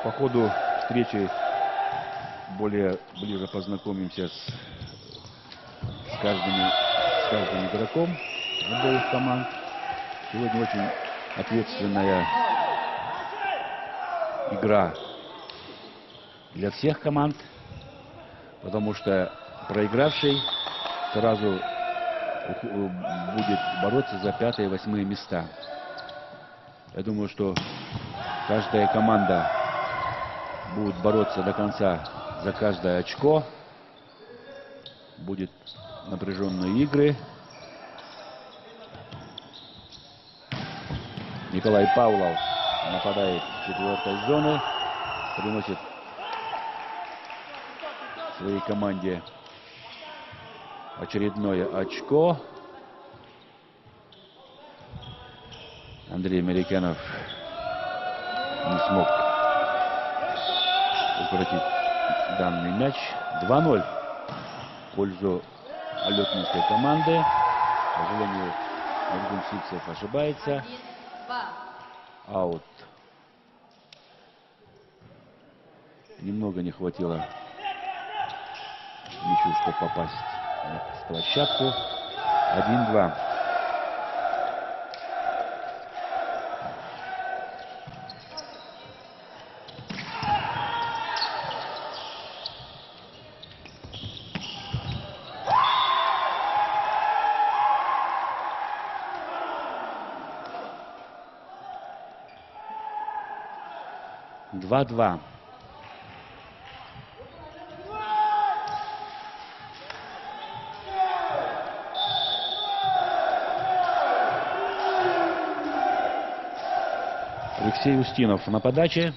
По ходу встречи ближе познакомимся с каждым игроком обоих команд. Сегодня очень ответственная игра для всех команд, потому что проигравший сразу будет бороться за 5-е и 8-е места. Я думаю, что каждая команда будет бороться до конца за каждое очко. Будет напряженные игры. Николай Павлов нападает с 4-й зоны. Приносит своей команде очередное очко. Андрей Американов не смог укротить данный мяч. 2-0 в пользу Алекминской команды. К сожалению, Аргун Сивцев ошибается. Аут. Немного не хватило мячу, чтобы попасть на площадку. 1-2. Два-два. Алексей Устинов на подаче.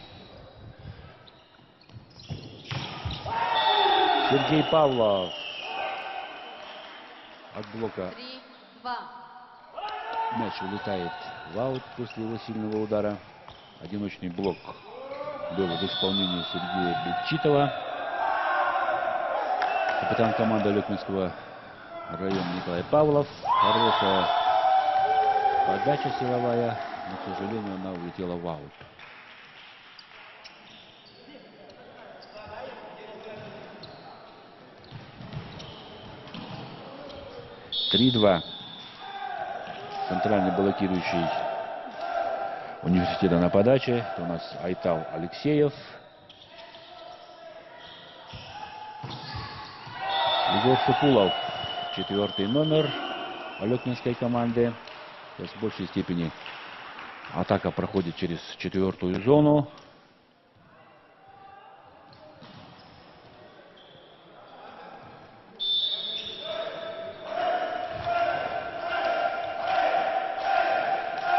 Сергей Павлов от блока. 3-2. Мяч улетает в аут после его сильного удара. Одиночный блок был в исполнении Сергея Бельчитова. Капитан команды Алекминского района Николай Павлов. Хорошая подача силовая, но, к сожалению, она улетела в аут. Три-два. Центральный блокирующий университета на подаче. Это у нас Айтал Алексеев. Егор Шипулов, 4-й номер Алекминской команды. То есть в большей степени атака проходит через 4-ю зону.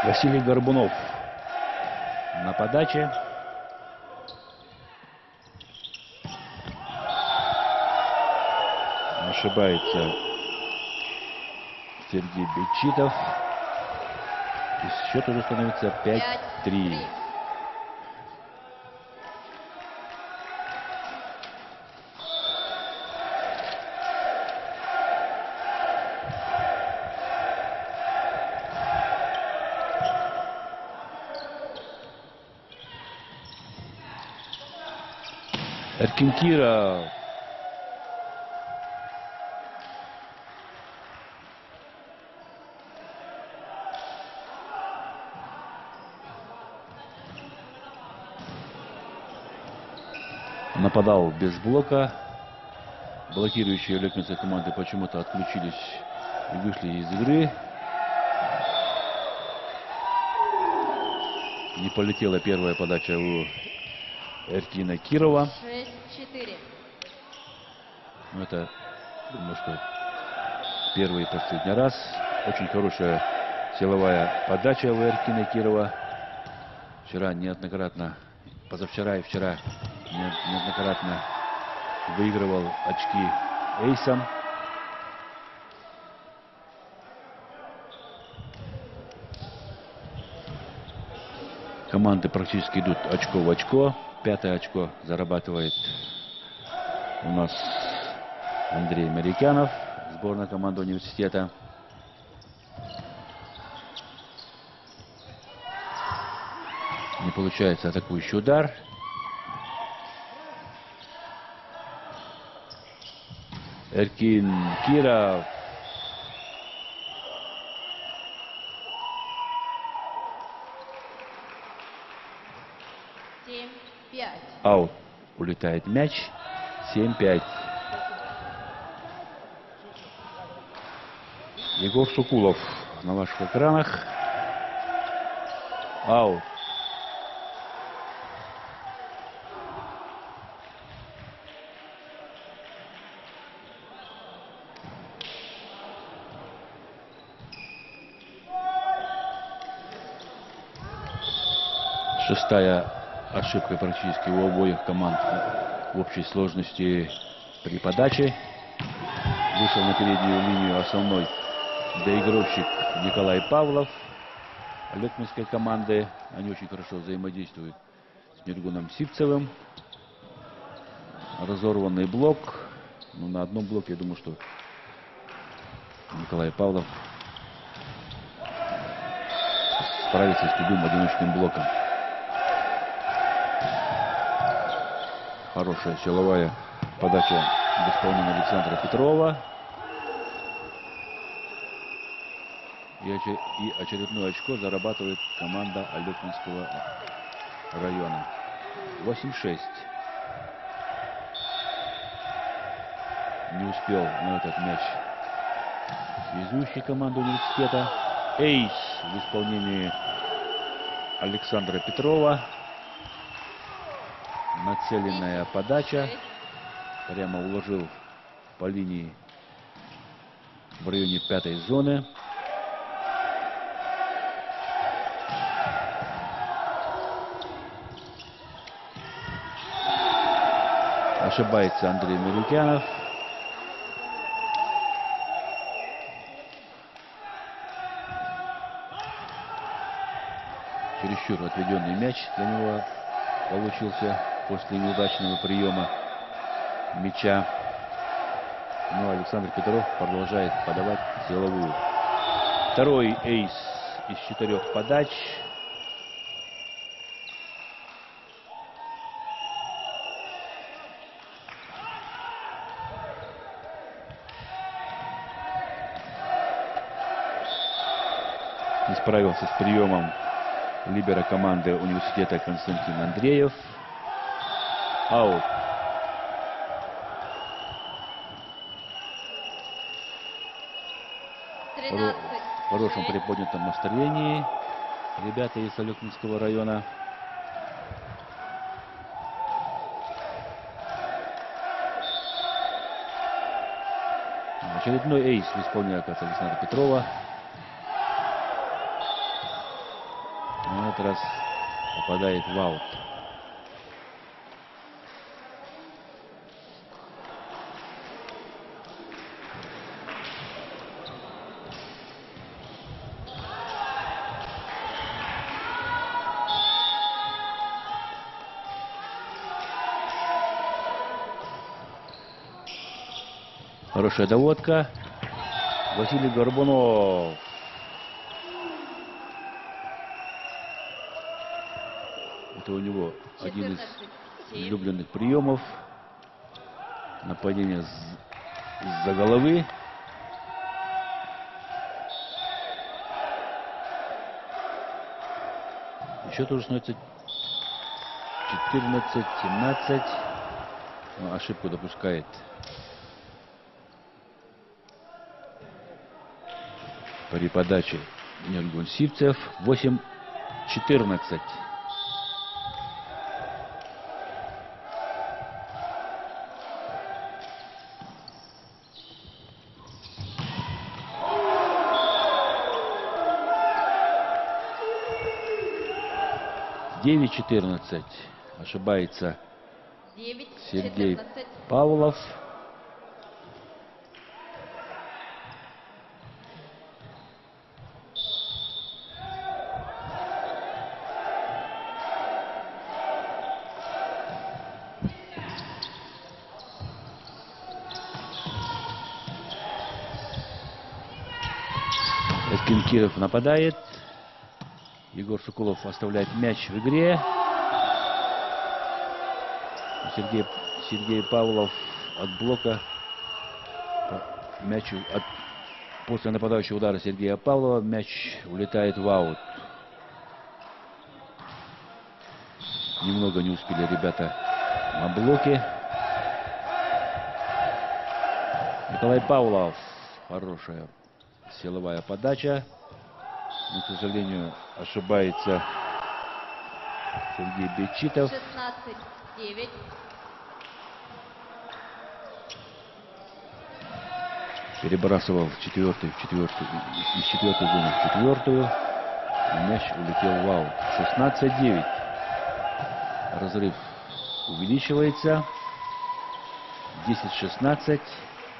Василий Горбунов на подаче. Ошибается Сергей Бельчитов. И счет уже становится 5-3. Эркин нападал без блока. Блокирующие Алекминской команды почему-то отключились и вышли из игры. Не полетела первая подача у Эркина Кирова. 6-4. Но это, думаю, что первый и последний раз. Очень хорошая силовая подача у Эркина Кирова. Вчера неоднократно, позавчера и вчера неоднократно выигрывал очки эйсом. Команды практически идут очко в очко. 5-е очко зарабатывает у нас Андрей Американов, сборная команды университета. Не получается атакующий удар. Эркин Киров. Аут. Улетает мяч. 7-5. Егор Сукулов на ваших экранах. Аут. Шестая ошибка практически у обоих команд в общей сложности при подаче. Вышел на переднюю линию основной доигровщик Николай Павлов Алекминской команды. Они очень хорошо взаимодействуют с Нергуном Сивцевым. Разорванный блок. Ну, на одном блоке, я думаю, что Николай Павлов справится с любым одиночным блоком. Хорошая силовая подача в исполнении Александра Петрова. И очередное очко зарабатывает команда Алекминского района. 8-6. Не успел на этот мяч связующий команду университета. Эйс в исполнении Александра Петрова. Нацеленная подача. Прямо уложил по линии в районе пятой зоны. Ошибается Андрей Мирукянов. Чересчур отведенный мяч для него получился после неудачного приема мяча. Но Александр Петров продолжает подавать силовую. Второй эйс из 4 подач. Не справился с приемом либера команды университета Константин Андреев. Аут. В хорошем приподнятом настроении ребята из Алекминского района. Очередной эйс в исполнении Александра Петрова. На этот раз попадает в аут. Хорошая доводка. Василий Горбунов. Это у него один из излюбленных приемов. Нападение из-за головы. Еще тоже становится 14-17. Ошибку допускает при подаче Нергун Сивцев. 8-14. Девять 14. Ошибается Сергей Павлов. Эркин Киров нападает. Егор Соколов оставляет мяч в игре. Сергей Павлов от блока мяч после нападающего удара Сергея Павлова мяч улетает в аут. Немного не успели ребята на блоке. Николай Павлов. Хорошая силовая подача. Но, к сожалению, ошибается Сергей Бечитов. 16-9. Перебрасывал из четвертой зоны в четвертую. И мяч улетел в аут. 16-9. Разрыв увеличивается. 10-16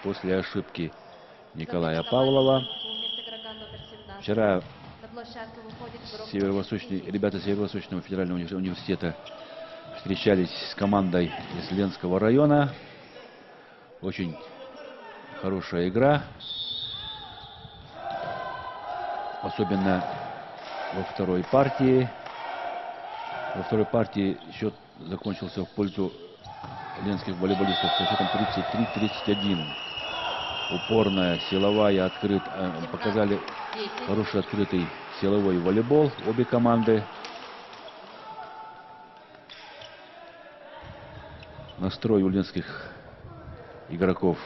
после ошибки Николая Павлова. Вчера ребята Северо-Восточного федерального университета встречались с командой из Ленского района. Очень хорошая игра. Особенно во второй партии. Во второй партии счет закончился в пользу ленских волейболистов со счетом 33-31. Упорная, силовая, показали хороший открытый силовой волейбол обе команды. Настрой у ленских игроков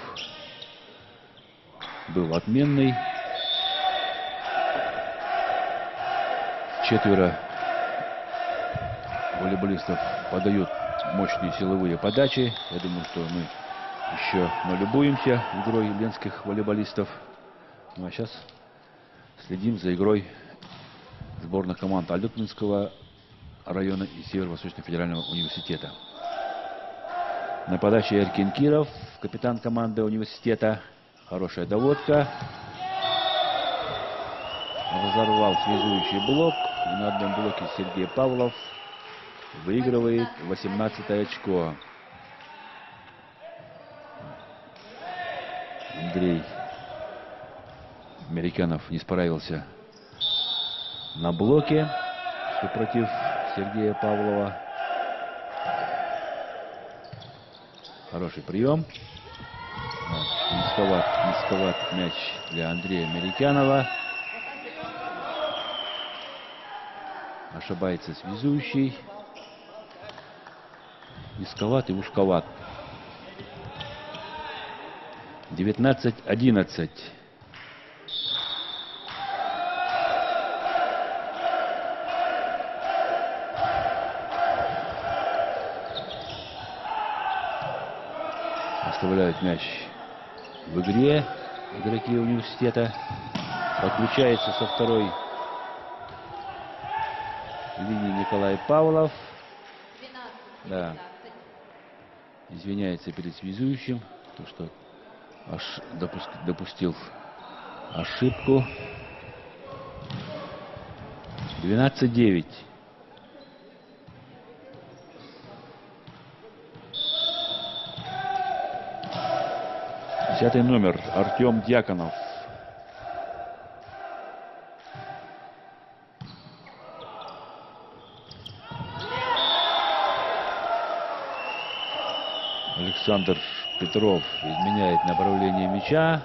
был отменный. Четверо волейболистов подают мощные силовые подачи. Я думаю, что мы еще налюбуемся игрой ленских волейболистов. Ну а сейчас следим за игрой сборных команд Алютминского района и Северо-Восточного федерального университета. На подаче Эркин Киров, капитан команды университета. Хорошая доводка. Разорвал связующий блок. И на одном блоке Сергей Павлов выигрывает 18 очко. Андрей Американов не справился на блоке супротив Сергея Павлова. Хороший прием. Низковат мяч для Андрея Американова. Ошибается связующий. Низковат и узковат. 19-11. Оставляют мяч в игре игроки университета. Подключается со второй линии Николай Павлов. 12, да. Извиняется перед связующим, то что допустил ошибку. 12-9. Десятый номер Артем Дьяконов. Александр Петров изменяет направление мяча.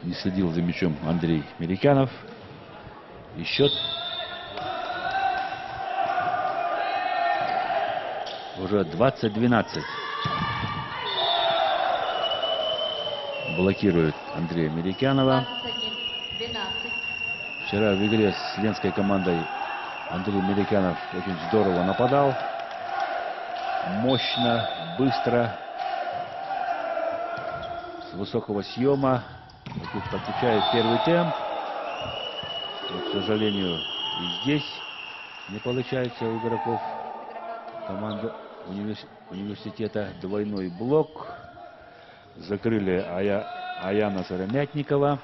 Не следил за мячом Андрей Американов. И счет уже 20-12. Блокирует Андрея Американова. 21-12. Вчера в игре с ленской командой Андрей Американов очень здорово нападал. Мощно, быстро. С высокого съема. Подключает первый темп. Но, к сожалению, и здесь не получается у игроков команды университета. Двойной блок. Закрыли Аяна Сыромятникова.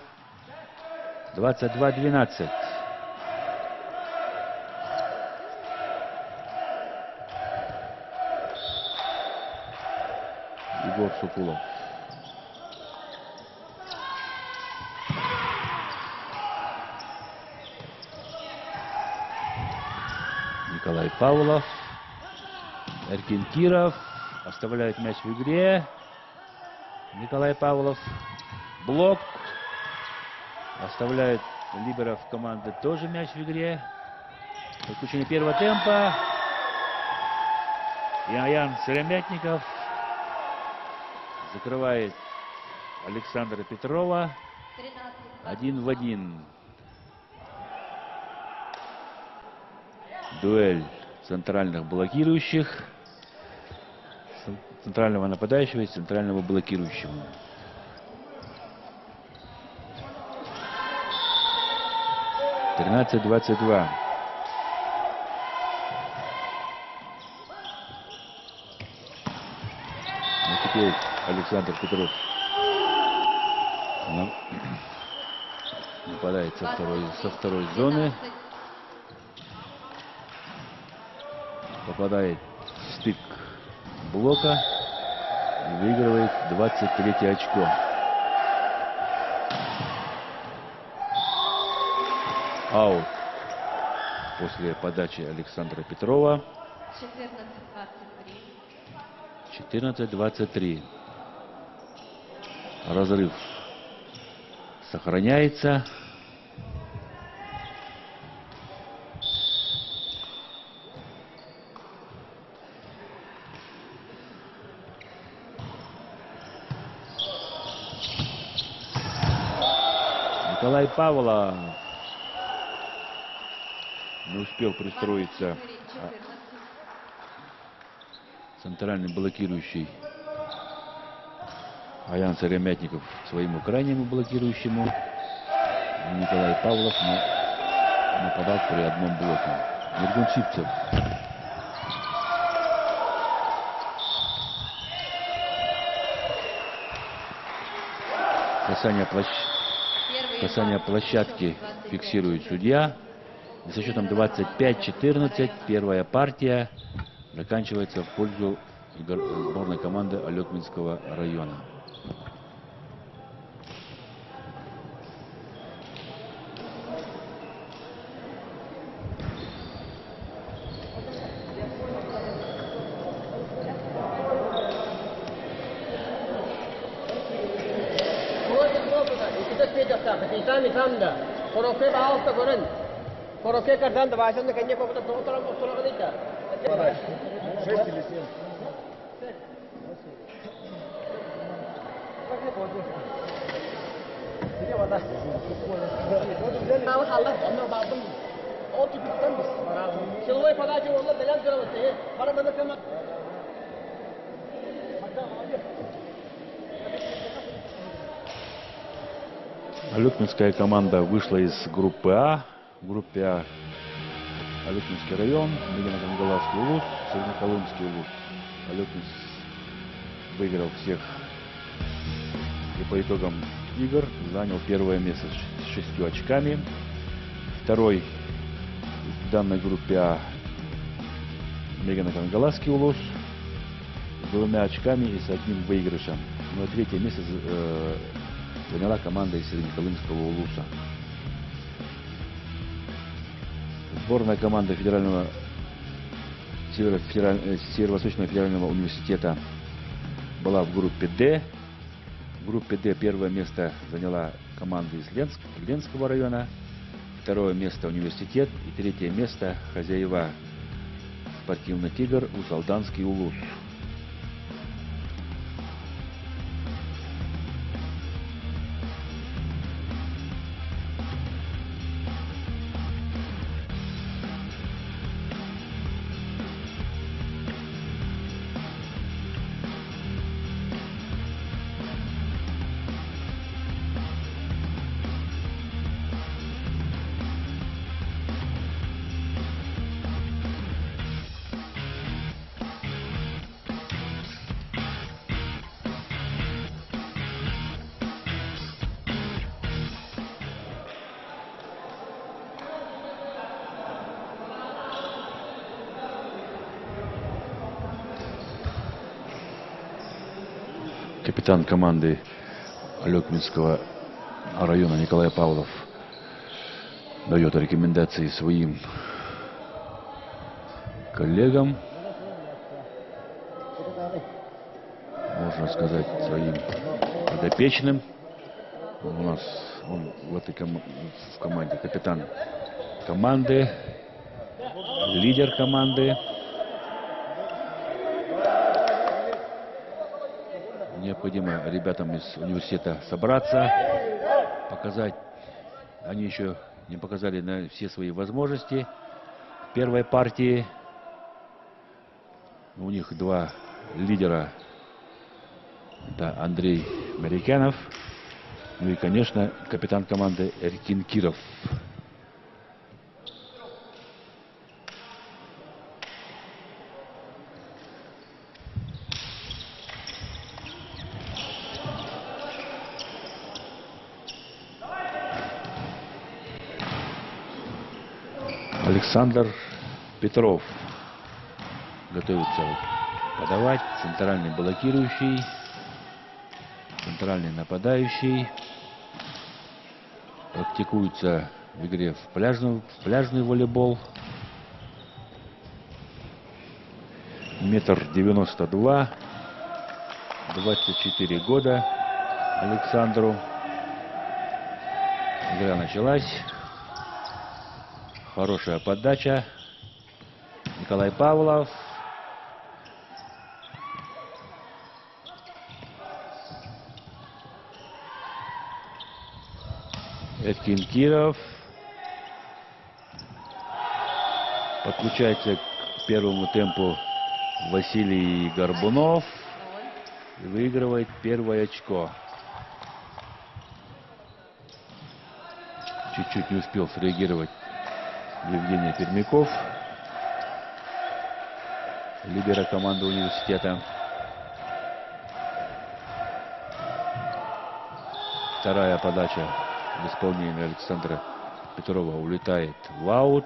22-12. Егор Сукулов. Николай Павлов. Эркин оставляет мяч в игре. Николай Павлов. Блок. Оставляет либеров команды тоже мяч в игре. Подключение первого темпа. И Аян Шереметников закрывает Александра Петрова. 1 в 1. Дуэль центральных блокирующих. Центрального нападающего и центрального блокирующего. (13-22). Ну, теперь Александр Петров нападает со второй зоны. Попадает в стык блока и выигрывает 23 очко. Аут после подачи Александра Петрова. 14-23. Разрыв сохраняется. Николай Павлов не успел пристроиться центральный блокирующий Аян Шереметников к своему крайнему блокирующему. Николай Павлов нападал при одном блоке. Миргун Чипцев. Касание площадки фиксирует судья. И со счетом 25-14 первая партия заканчивается в пользу сборной команды Алекминского района. Короке кардан давайсан да кенне попта тоотора мостора гадита. 6 или 7. Tahu halah jangan babam. Oh tipikan bis. Seloi pada je Allah dalam jalan tu. Para mana kemat. Алекминская команда вышла из группы А. В группе А Алекминский район, Мегино-Кангаласский улус, Среднеколымский улус. Алекминск выиграл всех и по итогам игр занял первое место с 6 очками. Второй в данной группе А Мегино-Кангаласский улус с 2 очками и с 1 выигрышем. Ну а третье место заняла команда из Среднеколымского улуса. Сборная команда Северо-Восточного федерального университета была в группе Д. В группе Д первое место заняла команда из Ленского района, второе место университет и третье место хозяева спортивный «Тигр» Усалданский улус. Капитан команды Алекминского района Николай Павлов дает рекомендации своим коллегам. можно сказать, своим подопечным. У нас он в этой в команде капитан команды, лидер команды. Необходимо ребятам из университета собраться, показать. Они еще не показали на все свои возможности. В первой партии у них два лидера. Это Андрей Марикянов, ну и, конечно, капитан команды Эркин Киров. Александр Петров готовится подавать. Центральный блокирующий, центральный нападающий. Практикуется в игре в пляжный волейбол. 1,92 м, 24 года Александру. Игра началась. Хорошая подача. Николай Павлов. Эркин Киров. Подключается к первому темпу Василий Горбунов. И выигрывает первое очко. Чуть-чуть не успел среагировать Евгений Пермяков, лидера команды университета. Вторая подача в исполнении Александра Петрова улетает в аут.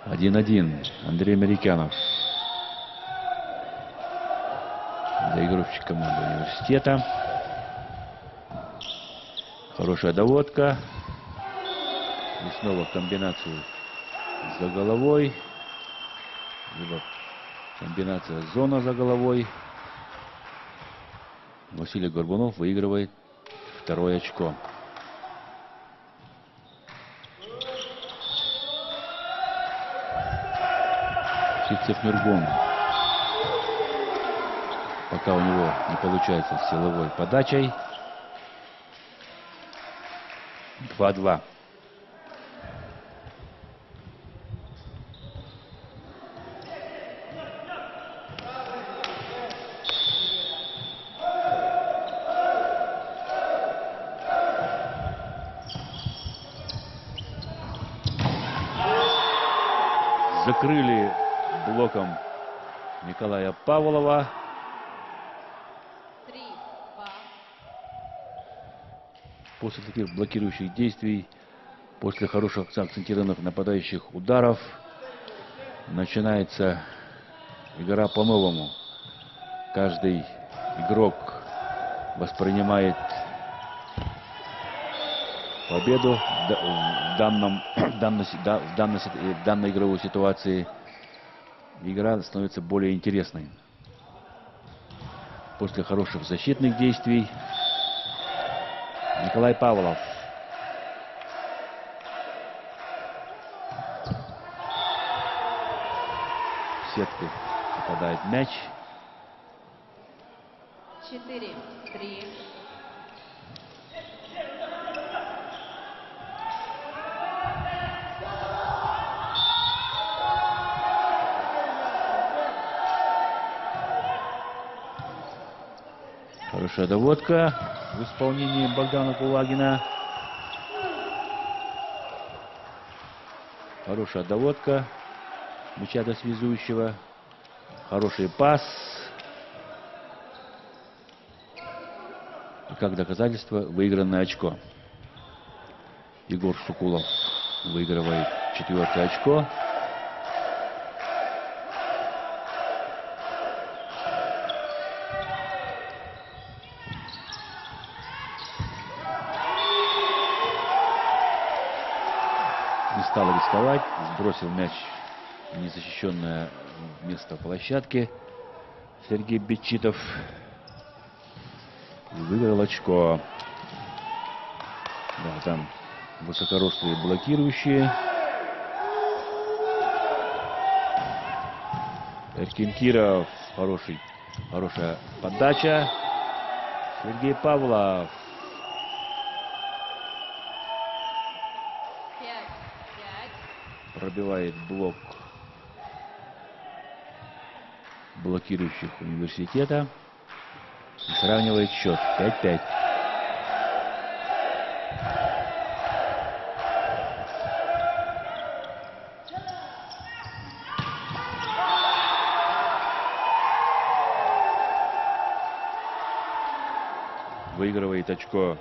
Один-один. Андрей Марикянов, доигровщик команды университета. Хорошая доводка. И снова комбинацию за головой. Либо комбинация зона за головой. Василий Горбунов выигрывает второе очко. Сивцев Нургун. Пока у него не получается с силовой подачей. 2-2. Закрыли блоком Николая Павлова. 3-2. После таких блокирующих действий, после хороших акцентированных нападающих ударов, начинается игра по-новому. Каждый игрок воспринимает победу в данной игровой ситуации. Игра становится более интересной. После хороших защитных действий Николай Павлов. В сетку попадает мяч. 4-3. Хорошая доводка в исполнении Богдана Кулагина. Хорошая доводка мяча до связующего. Хороший пас. И как доказательство выигранное очко. Егор Шукулов выигрывает 4-е очко. стал рисковать, сбросил мяч в незащищенное место площадки Сергей Бечитов и выиграл очко. Да, там высокорослые блокирующие. Эркин-Киров, хорошая подача. Сергей Павлов. 5-5. Пробивает блок блокирующих университета. И сравнивает счет 5-5. Выигрывает очко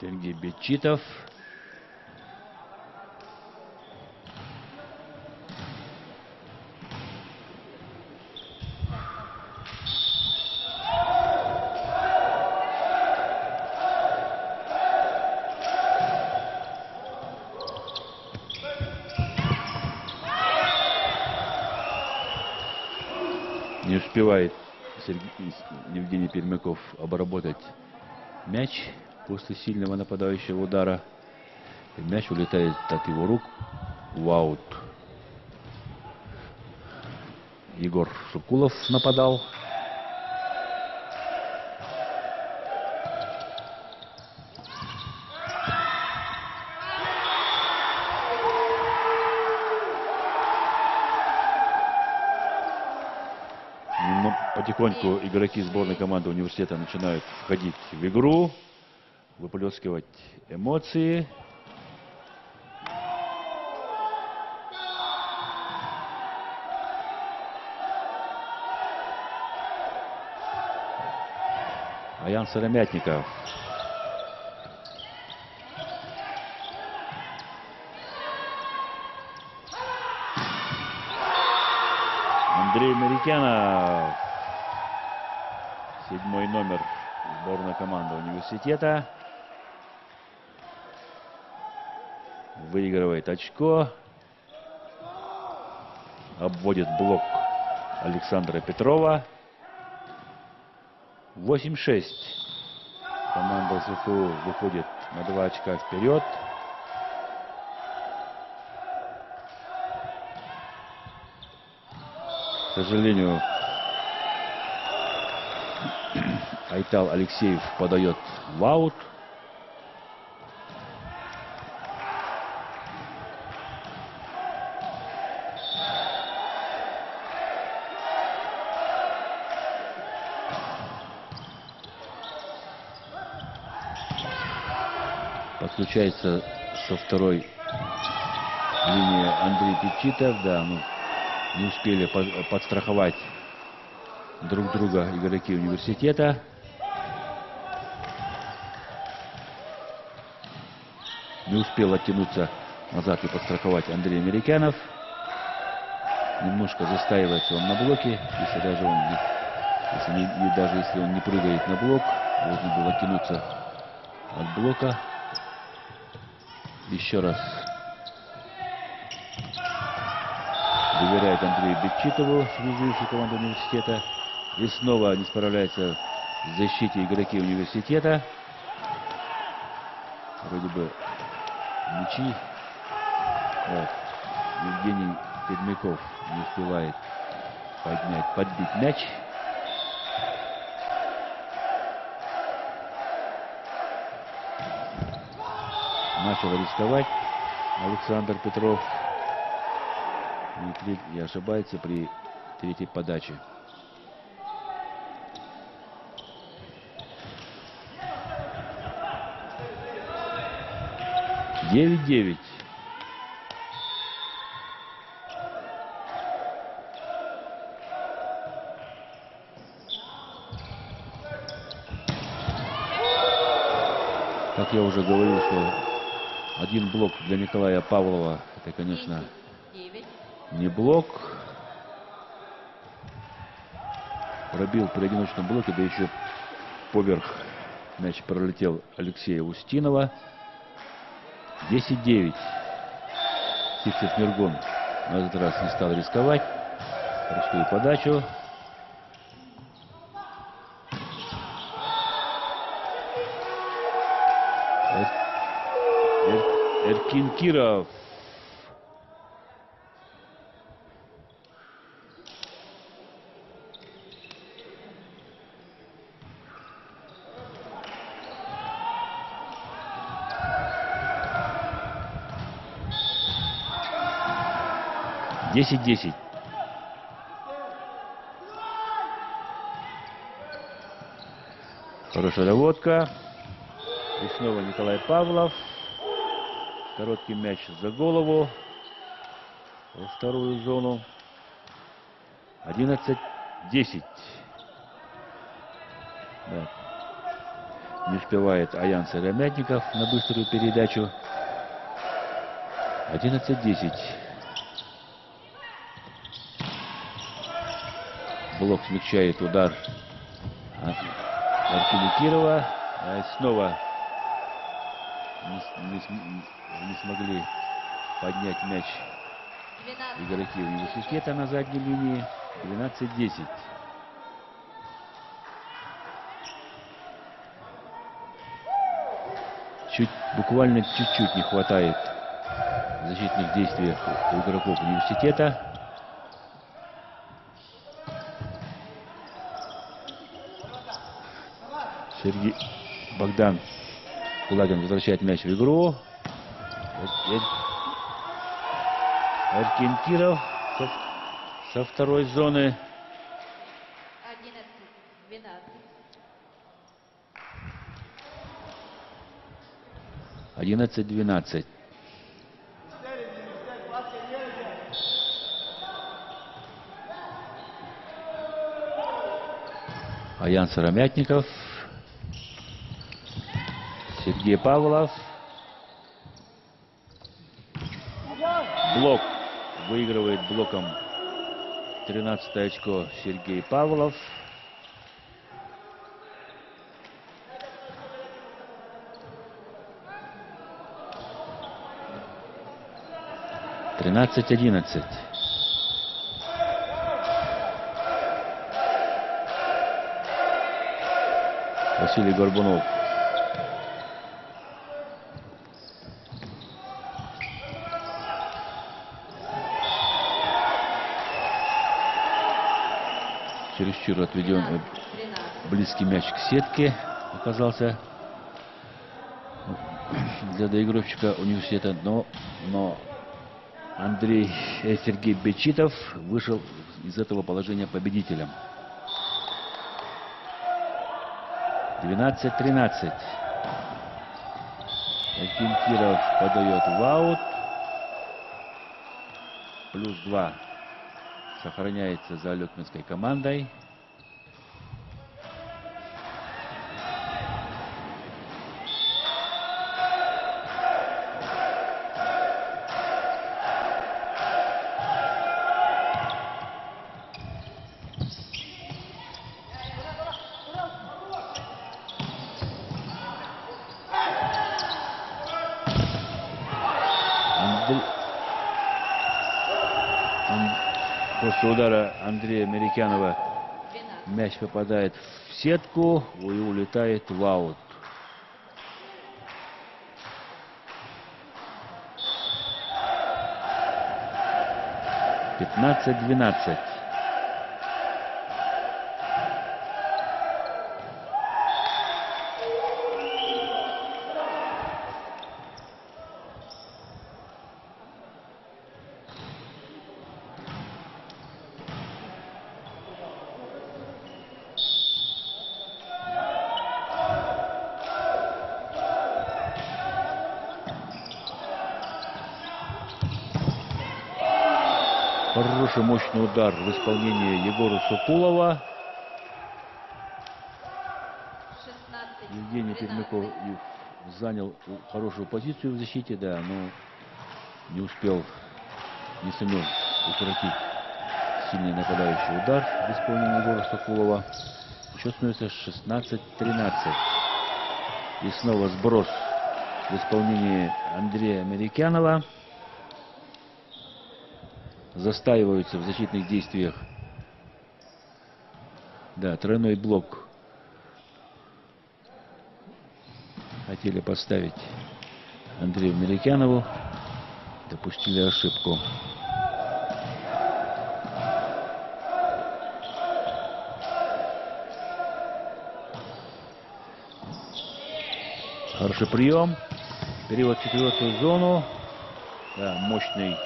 Сергей Бечитов. Не успевает Евгений Пермяков обработать мяч после сильного нападающего удара. И мяч улетает от его рук в аут. Егор Шукулов нападал. Но потихоньку игроки сборной команды университета начинают входить в игру, выплескивать эмоции. Аян Сыромятников. Андрей Марикянов. 7-й номер сборной команды университета. Выигрывает очко. Обводит блок Александра Петрова. 8-6. Команда СФУ выходит на 2 очка вперед. К сожалению, Айтал Алексеев подает в аут. Подключается со второй линии Андрей Бечитов. Да, ну, не успели подстраховать друг друга игроки университета. Не успел оттянуться назад и подстраховать Андрей Марикянов. Немножко застаивается он на блоке. Даже если он не прыгает на блок, должен был оттянуться от блока. Еще раз доверяет Андрею Бечитову, связующей команду университета. И снова не справляются в защите игроки университета. Вроде бы мячи. Вот. Евгений Пермяков не успевает подбить мяч. Начал рисковать Александр Петров. И ошибается при третьей подаче. Девять. Как я уже говорил, что один блок для Николая Павлова, это, конечно, 9. не блок. Пробил при одиночном блоке, да еще поверх мяч пролетел Алексея Устинова. 10-9. Сиксет Миргон на этот раз не стал рисковать. Простую подачу. Эркин Киров. Десять-10. Хорошая доводка. И снова Николай Павлов. Короткий мяч за голову. Во вторую зону. 11-10. Да. Не успевает Аян Сыромятников на быструю передачу. 11-10. Блок смягчает удар Артема Кирова. Снова не смогли поднять мяч 12. игроки университета на задней линии. 12-10. Буквально чуть-чуть не хватает защитных действий у игроков университета. Сергей Богдан Кулагин возвращает мяч в игру. Эркин Киров со второй зоны. 11-12. 11-12. Аян Сыромятников. Сергей Павлов. Блок. Выигрывает блоком 13-е очко Сергей Павлов. Тринадцать 11. Василий Горбунов. Чересчур отведен 13. близкий мяч к сетке оказался для доигровщика университета, но Сергей Бечитов вышел из этого положения победителем. 12-13. Эркин Киров подает в аут. Плюс 2 сохраняется за Алекминской командой. После удара Андрея Мерикянова 12. мяч попадает в сетку и улетает в аут. (15-12). Хороший мощный удар в исполнении Егора Сокулова. 16. Евгений 12. Пермяков занял хорошую позицию в защите, да, но не успел, не сумел укротить сильный нападающий удар в исполнении Егора Сокулова. Счет становится 16-13. И снова сброс в исполнении Андрея Америкянова. Застаиваются в защитных действиях. Да, тройной блок хотели поставить Андрею Америкянову. Допустили ошибку. Хороший прием. Перевод в четвертую зону. Да, мощный,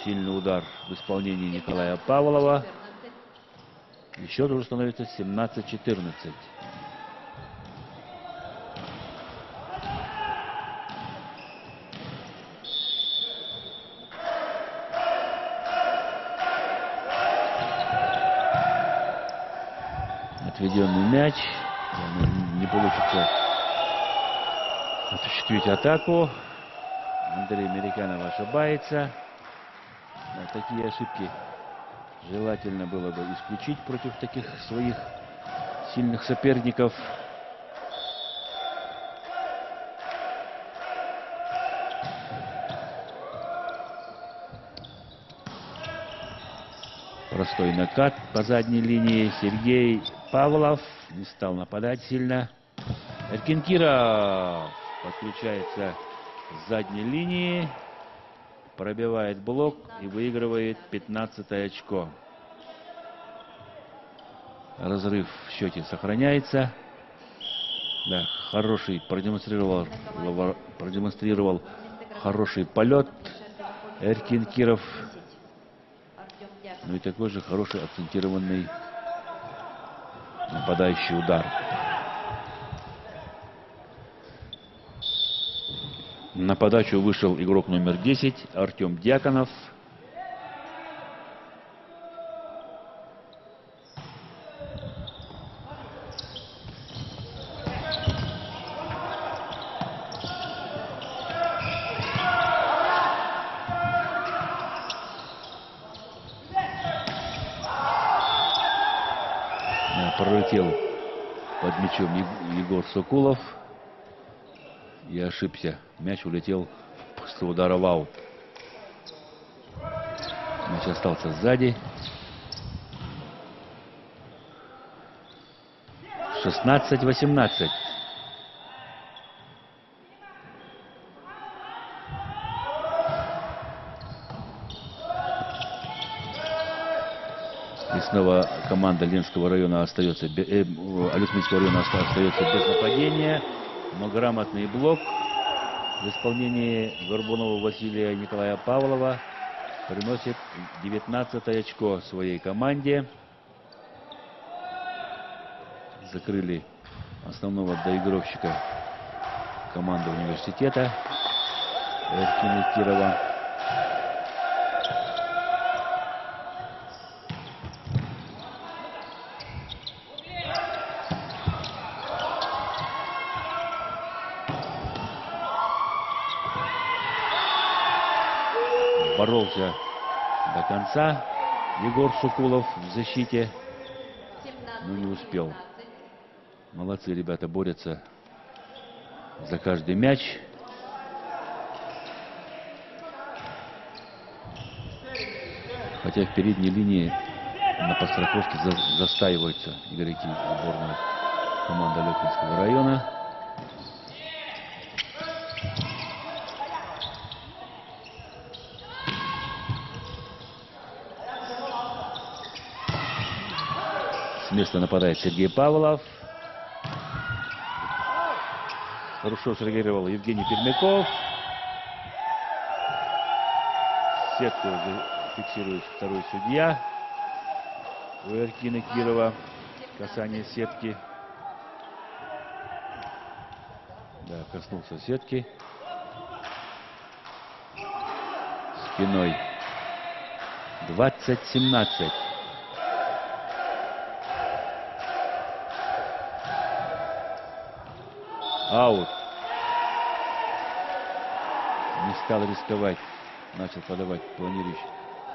сильный удар в исполнении Николая Павлова. 14. И счет уже становится 17-14. Отведенный мяч. Да, не получится осуществить атаку. Андрей Америкянов ошибается. Да, такие ошибки желательно было бы исключить против таких своих сильных соперников. Простой накат по задней линии. Сергей Павлов не стал нападать сильно. Эркин подключается с задней линии, пробивает блок и выигрывает 15-е очко. Разрыв в счете сохраняется. Да, хороший продемонстрировал хороший полет Эркин Киров. Артем Дьяконов. Ну и такой же хороший акцентированный нападающий удар. На подачу вышел игрок номер 10 Артем Дьяконов. Пролетел под мячом Егор Сокулов и ошибся. Мяч улетел после удара в аут. Мяч остался сзади. 16-18. И снова команда Ленинского района остается, Александрийского района остается без нападения. Но грамотный блок в исполнении Горбунова Василия Николая Павлова приносит 19 очко своей команде. Закрыли основного доигровщика команды университета Эркина Кирова. Боролся до конца Егор Сокулов в защите, 17. но не успел. Молодцы ребята, борются за каждый мяч. Хотя в передней линии на подстраховке застаиваются игроки сборной команды Алёкинского района. С места нападает Сергей Павлов. Хорошо среагировал Евгений Пермяков. Сетку фиксирует второй судья у Эркина Кирова. Касание сетки. Да, коснулся сетки. Спиной. 20-17. Аут. Не стал рисковать. Начал подавать планирующий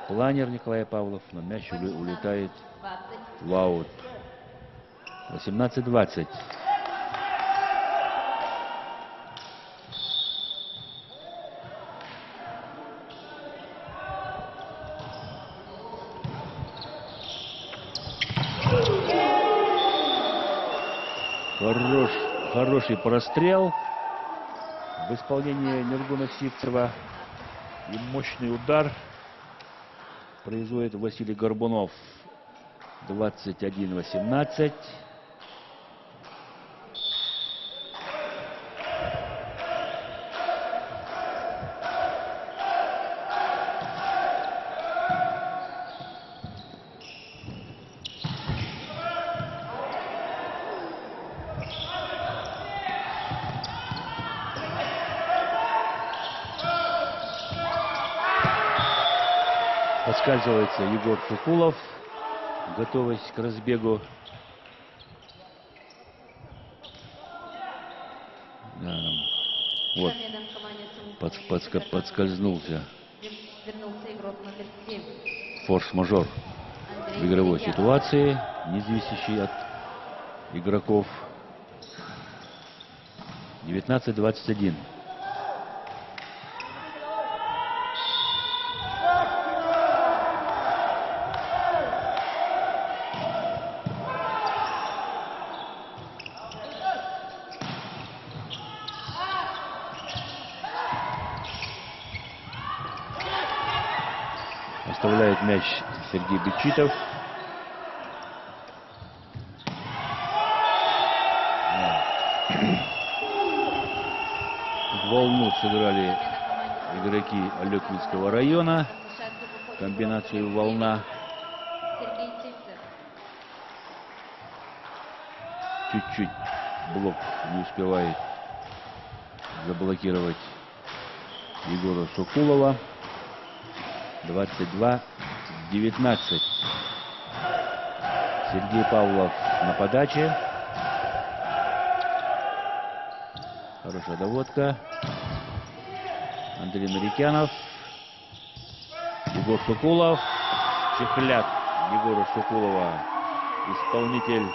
планер Николай Павлов, но мяч улетает 20. в аут. 18-20. Хороший прострел в исполнении Нургуна Сивцева. И мощный удар производит Василий Горбунов. 21-18. Подскальзывается Егор Шукулов, готовясь к разбегу. Да, вот, Заменам команде Сумы подскользнулся. Вернулся игрок номер 7. Форс-мажор Андрей в игровой Меридянов. ситуации, не зависящий от игроков. 19-21. Оставляет мяч Сергей Бечитов. Волну сыграли Замена команде игроки Алекминского района. на площадке выходит Комбинацию номер волна. 9 Сергей Сивцев. Чуть-чуть блок не успевает заблокировать Егора Сокулова. 22-19. Сергей Павлов на подаче. Хорошая доводка. Андрей Марикянов. Егор Сокулов. Чехляк Егора Сокулова. Исполнитель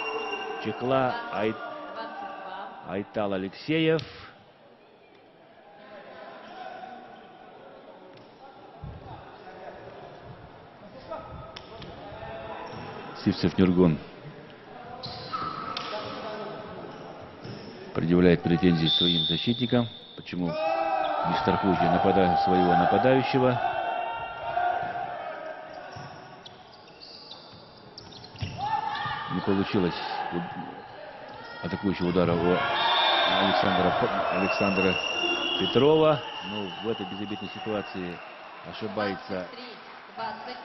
чехла 22. Айтал Алексеев. Сивцев Нургун предъявляет претензии своим защитникам. Почему не страхуете своего нападающего? Не получилось атакующего удара у Александра Петрова. Но в этой безобидной ситуации ошибается 23-20.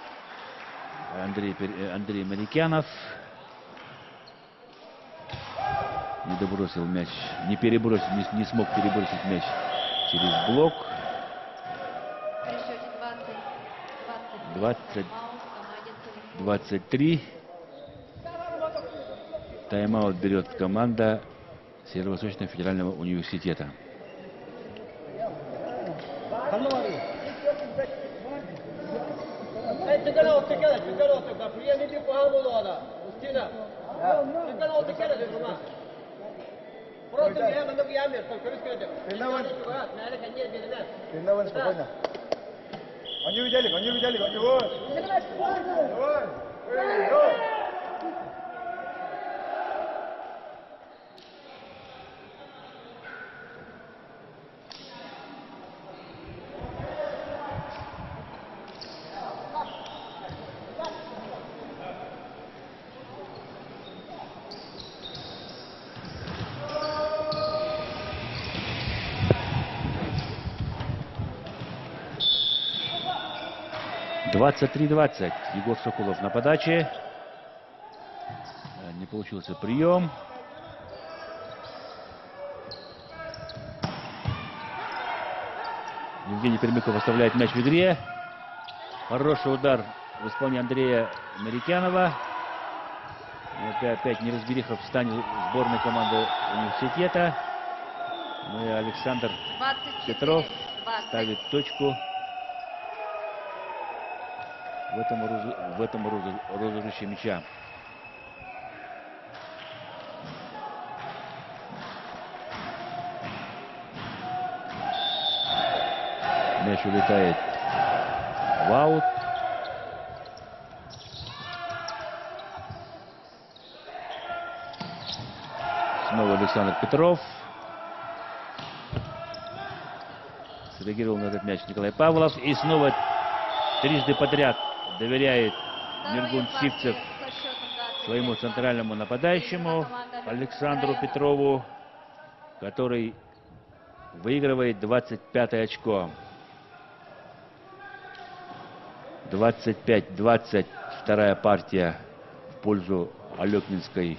Андрей Марикянов. Не добросил мяч, не смог перебросить мяч через блок. При счете 20-23. 20. Тайм-аут команде Сумы. 23. Тайм-аут берет команда Северо-Восточного федерального университета. Давай, спокойно. Они видели, вот. Давай. 23-20. Егор Сокулов на подаче. Не получился прием. Евгений Пермяков оставляет мяч в игре. Хороший удар в исполнении Андрея Марикянова. Опять неразбериха в стане сборной команды университета. Ну и Александр 24, Петров 20. ставит точку в этом розыгрыше мяча. Мяч улетает в аут. Снова Александр Петров. Среагировал на этот мяч Николай Павлов. И снова трижды подряд доверяет Миргун Сивцев своему центральному нападающему Александру Петрову, который выигрывает 25-е очко. 25-20. Вторая партия в пользу алекминской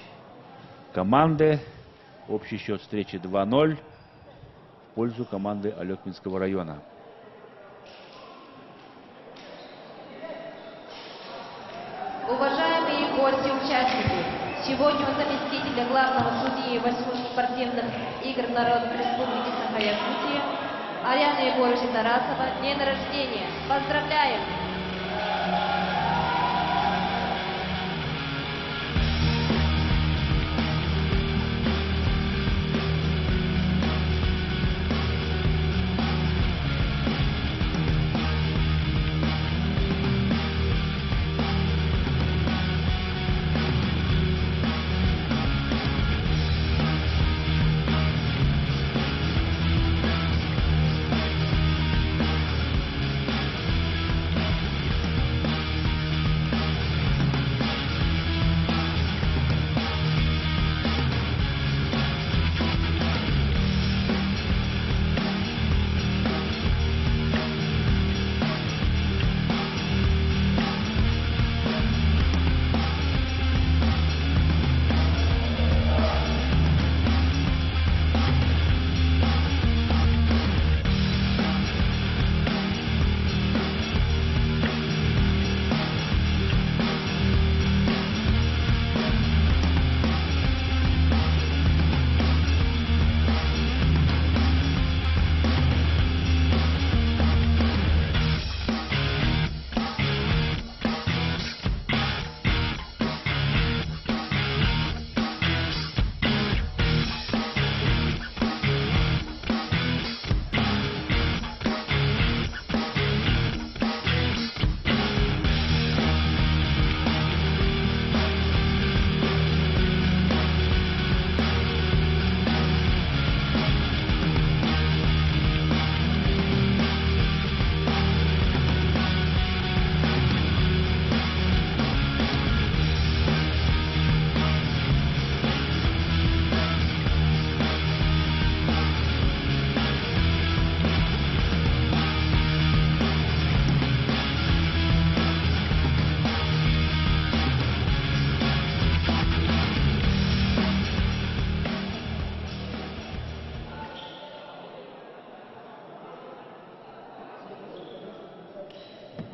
команды. Общий счет встречи 2-0 в пользу команды Алекминского района. Уважаемые гости-участники, сегодня у заместителя главного судьи 8 спортивных игр Народной Республики Саха-Якутия Арианы Егоровича Тарасова день рождения. Поздравляем!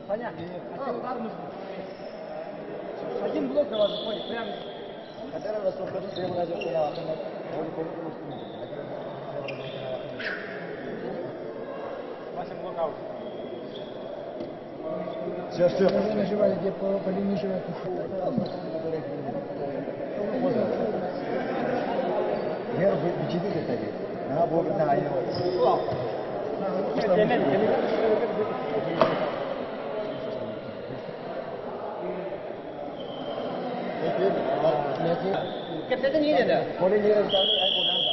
Саня, удар нужно. Один блок на вас заходит, прям. Вася блок аут. Все. Нажимали, где по линии живет. Вера будет 4 таки. Она будет на его. Kita ni ada. Boleh dia tahu aku nak.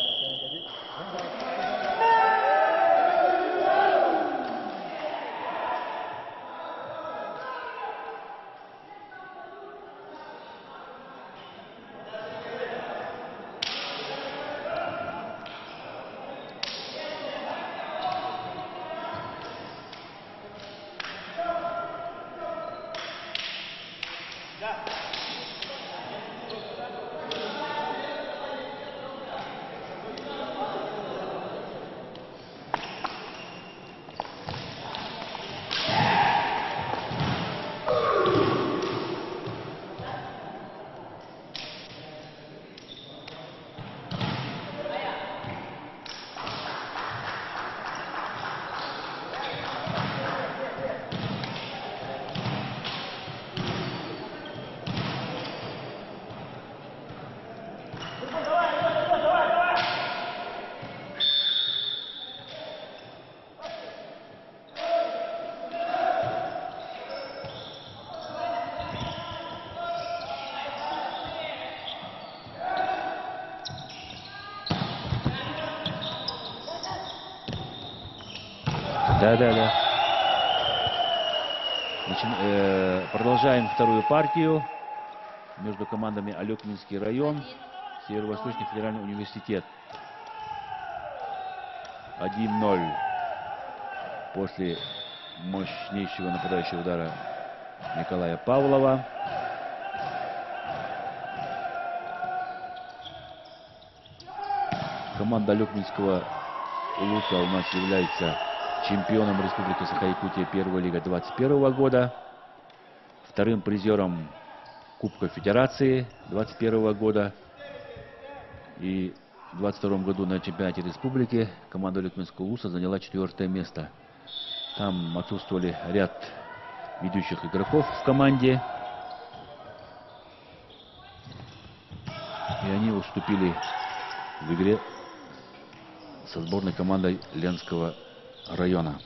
Да. Продолжаем вторую партию между командами Алекминский район, Северо-Восточный федеральный университет. 1-0 после мощнейшего нападающего удара Николая Павлова. Команда Алекминского Улуса у нас является чемпионом Республики Саха-Якутия первой лиги 2021 года, вторым призером Кубка Федерации 2021 года. И в 2022 году на чемпионате республики команда Алекминского Улуса заняла 4-е место. Там отсутствовали ряд ведущих игроков в команде. И они уступили в игре со сборной командой Ленского района.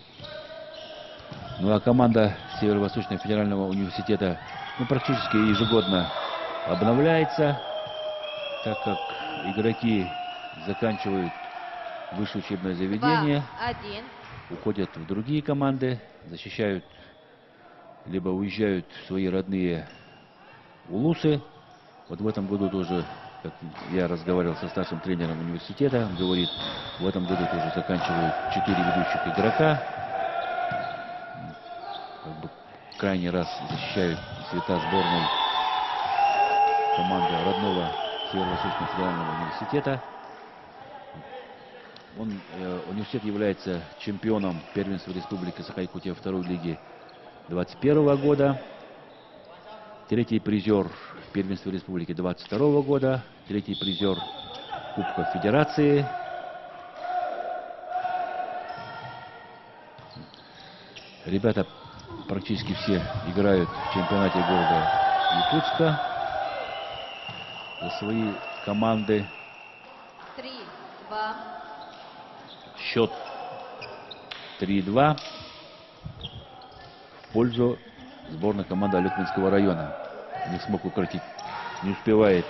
Ну а команда Северо-Восточного федерального университета практически ежегодно обновляется, так как игроки заканчивают высшее учебное заведение, 2-1. уходят в другие команды, защищают, либо уезжают в свои родные улусы. Вот в этом году тоже, как я разговаривал со старшим тренером университета, он говорит, в этом году тоже заканчивают 4 ведущих игрока. Как бы крайний раз защищают цвета сборной команды родного Северо-Восточного федерального университета. Университет является чемпионом первенства Республики Саха-Якутия второй лиги 2021 года. Третий призер первенства Республики 2022 года. Третий призер Кубка Федерации. Ребята практически все играют в чемпионате города Якутска за свои команды. 3-2. Счет 3-2 в пользу сборной команды Алекминского района. Не смог укротить, не успевает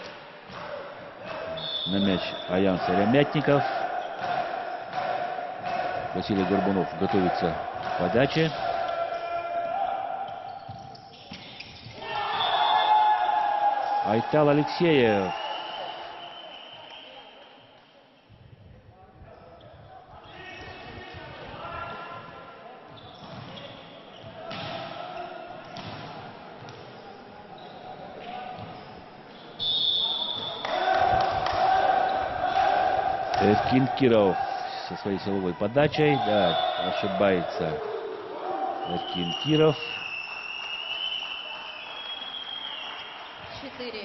на мяч Аян Сарямятников. Василий Горбунов готовится к подаче. Айтал Алексеев. Эркин Киров со своей силовой подачей. Да, ошибается Эркин Киров. 4-3.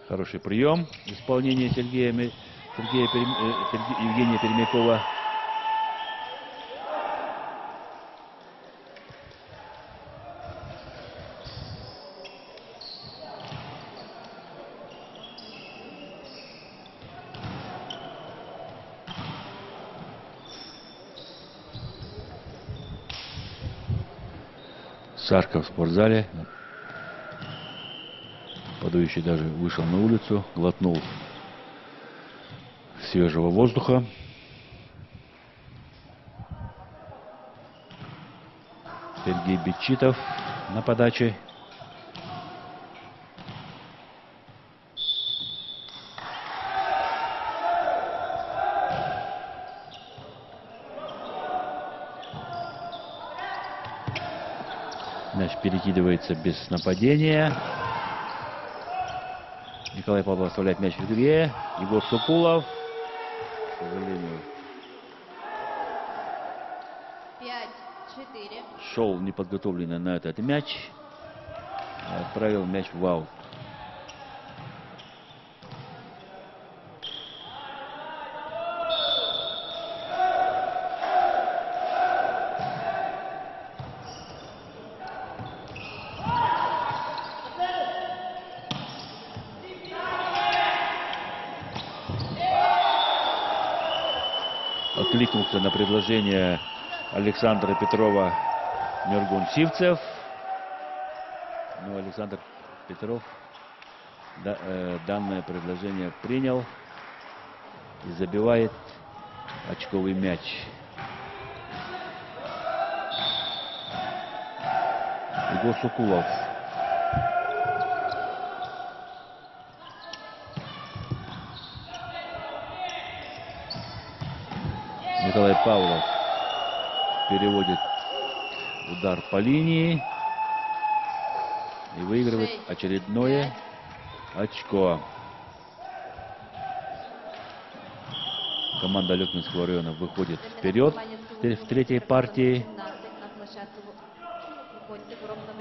Хороший прием в исполнении Евгения Перемякова. Сашка в спортзале. Подающий даже вышел на улицу, глотнул свежего воздуха. Сергей Бечитов на подаче. Мяч перекидывается без нападения. Николай Павлов оставляет мяч в игре. Егор Сукулов. К сожалению, 5-4. шел неподготовленный на этот мяч. Отправил мяч в аут. Откликнулся на предложение Александра Петрова, Нургун Сивцев. Но Александр Петров данное предложение принял и забивает очковый мяч. Егор Сукулов. Николай Павлов переводит удар по линии и выигрывает очередное очко. Команда Алекминского района выходит вперед в третьей партии.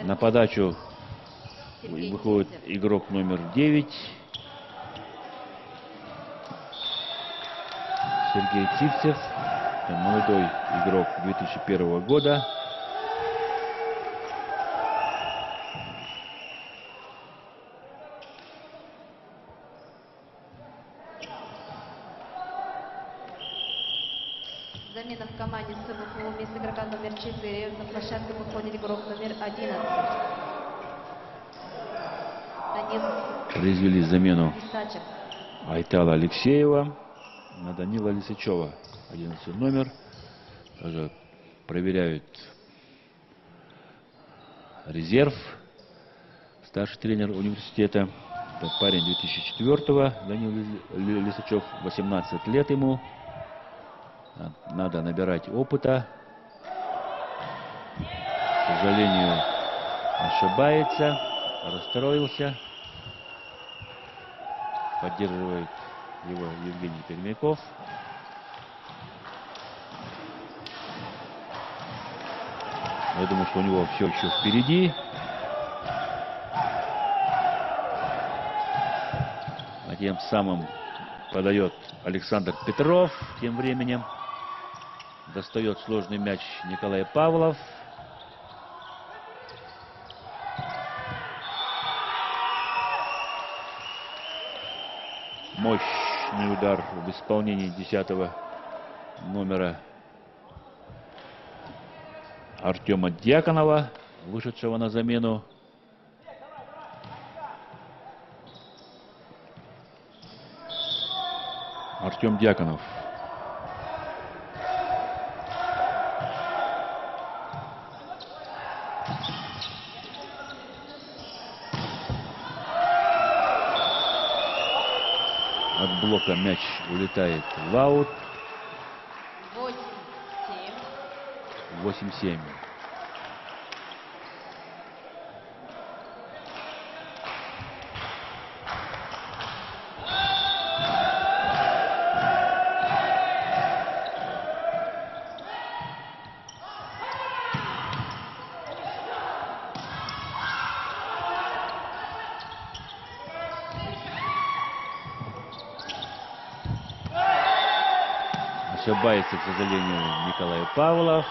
На подачу выходит игрок номер 9. Сергей Цивцев. Молодой игрок 2001 года. Замена в команде СМФУ. Вместо игрока номер 4 на площадку выходит игрок номер 11. Произвели замену Лисачев. Айтала Алексеева на Данила Лисачева. 11 номер. Тоже проверяют резерв. Старший тренер университета. Это парень 2004-го. Данил Лисачев. 18 лет ему. Надо набирать опыта. К сожалению, ошибается. Расстроился. Поддерживает его Евгений Пермяков. Я думаю, что у него все еще впереди. А тем самым подает Александр Петров. Тем временем достает сложный мяч Николай Павлов. Мощный удар в исполнении 10-го номера Артема Дьяконова, вышедшего на замену. Артем Дьяконов. От блока мяч улетает в аут. 8-7. Ошибается, к сожалению, Николай Павлов,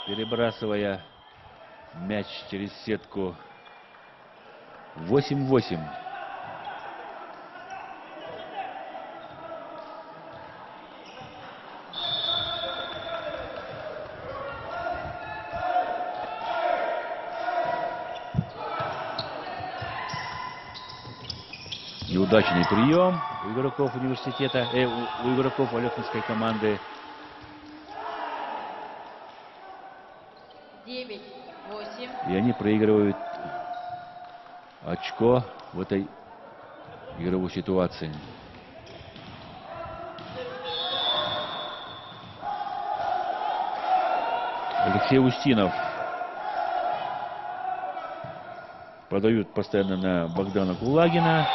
перебрасывая мяч через сетку. 8-8. Неудачный прием у игроков университета, у игроков Алекминской команды. 9-8. И они проигрывают очко в этой игровой ситуации. Алексей Устинов. Подают постоянно на Богдана Кулагина,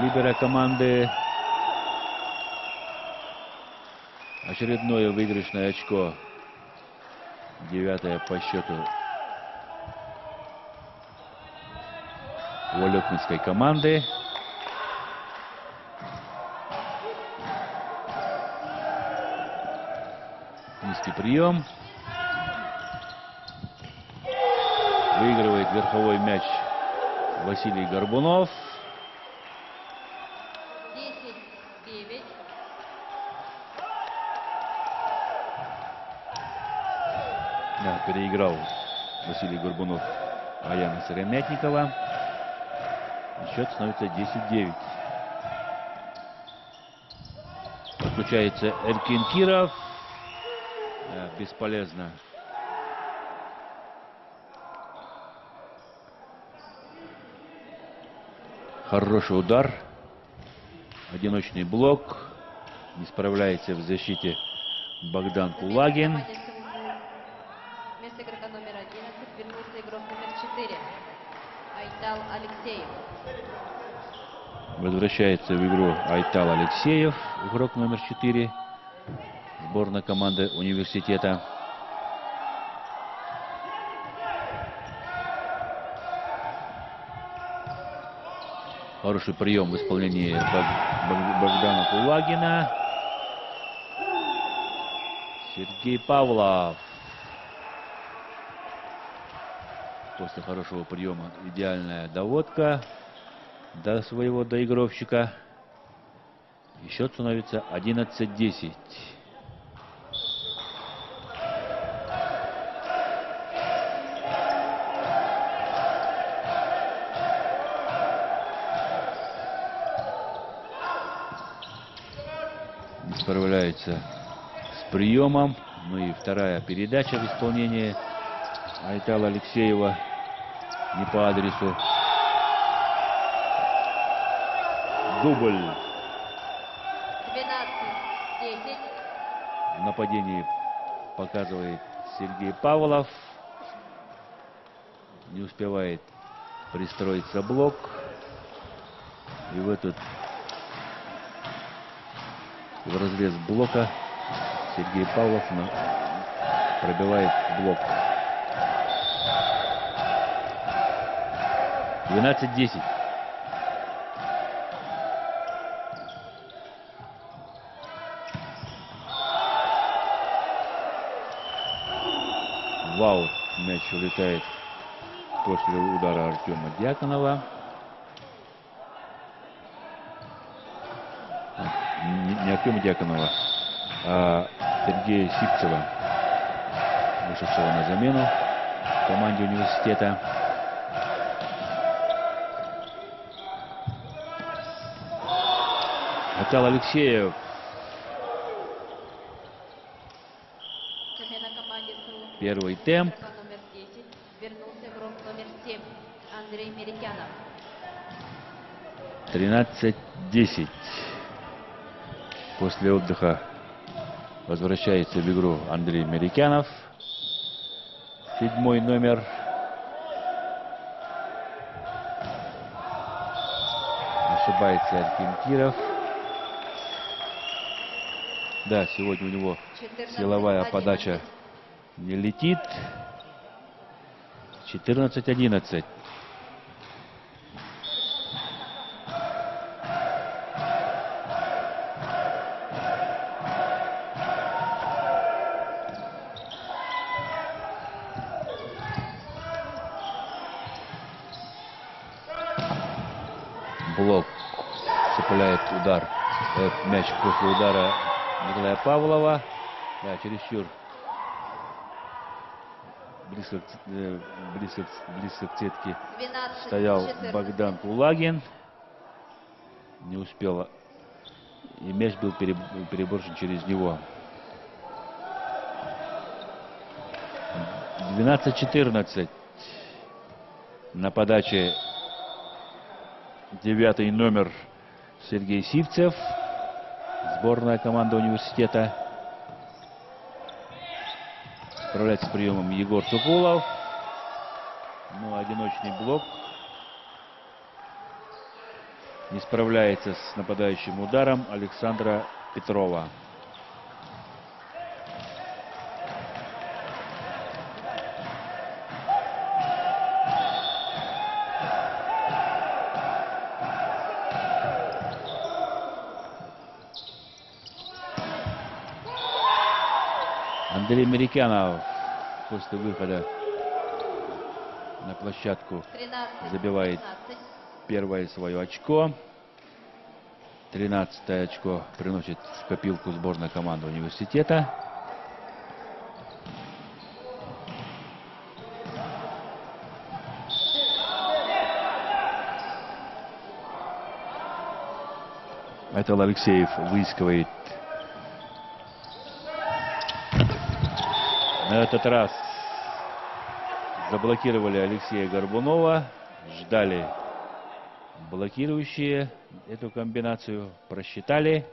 либера команды. Очередное выигрышное очко. 9-е по счету у Алекминской команды. Низкий прием. Выигрывает верховой мяч Василий Горбунов. 10-9. переиграл Василий Горбунов Аяна Сыромятникова. Счет становится 10-9. Подключается Эркин Киров. Бесполезно. Хороший удар. Одиночный блок. Не справляется в защите Богдан Кулагин. Вместо игрока номер 11 вернулся игрок номер 4 Айтал Алексеев. Возвращается в игру Айтал Алексеев, игрок номер 4. Сборная команды университета. Хороший прием в исполнении Богдана Кулагина. Сергей Павлов. После хорошего приема идеальная доводка до своего доигровщика. И счет становится 11-10. Не справляется с приемом. Ну и вторая передача в исполнении Айтала Алексеева не по адресу. Дубль. 12-10. В нападении показывает Сергей Павлов. Не успевает пристроиться блок. И в разрез блока Сергей Павлов пробивает блок. 12-10. В аут мяч улетает после удара Артема Дьяконова. Не Артема Дьяконова, а Сергея Сипцева, вышедшего на замену в команде университета. Айтал Алексеев. Замена команде СУ. Первый темп. Игрока номер 10 вернулся игрок номер 7 Андрей Мерикянов. 13-10. После отдыха возвращается в игру Андрей Мерикянов. 7-й номер. Ошибается Эркин Киров. Да, сегодня у него силовая подача не летит. 14-11. Блок цепляет удар. Мяч после удара Николая Павлова. Да, чересчур близко к сетке 12-14. стоял Богдан Кулагин. Не успел. И мяч был переброшен через него. 12-14. На подаче 9-й номер Сергей Сивцев. Сборная команда университета. Справляется с приемом Егор Цукулов. Ну, одиночный блок. Не справляется с нападающим ударом Александра Петрова. Андрей Мерикянов после выхода на площадку 13-15. забивает первое свое очко. 13-е очко приносит в копилку сборная команда университета. Это Алексеев выискивает. На этот раз заблокировали Алексея Горбунова. Ждали блокирующие эту комбинацию. Просчитали.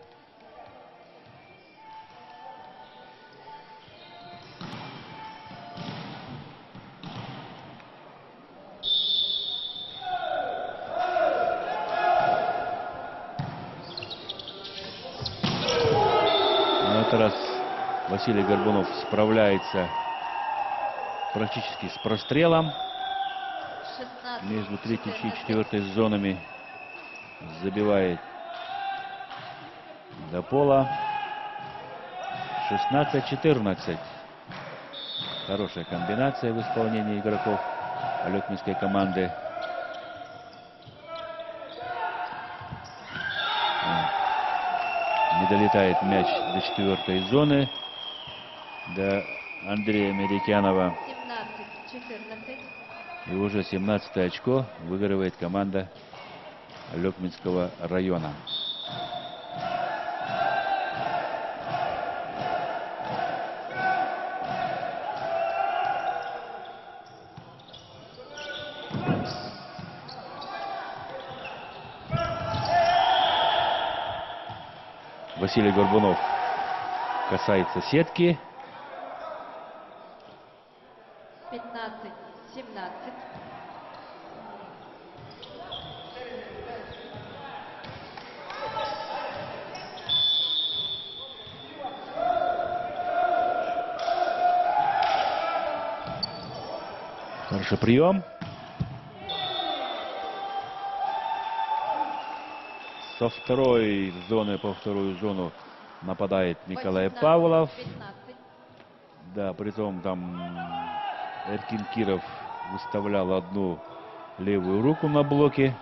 На этот раз Василий Горбунов справляется практически с прострелом 16, между третьей и 14. четвертой зонами. Забивает до пола. 16-14. Хорошая комбинация в исполнении игроков алекминской команды. Не долетает мяч до четвертой зоны, до Андрея Мерикянова. 17-14. И уже 17 очко выигрывает команда Алекминского района. Василий Горбунов касается сетки. 15-17. Хороший прием. Со второй зоны по вторую зону нападает Николай 18, Павлов. 15. Да, притом там Эркин Киров выставлял одну левую руку на блоке.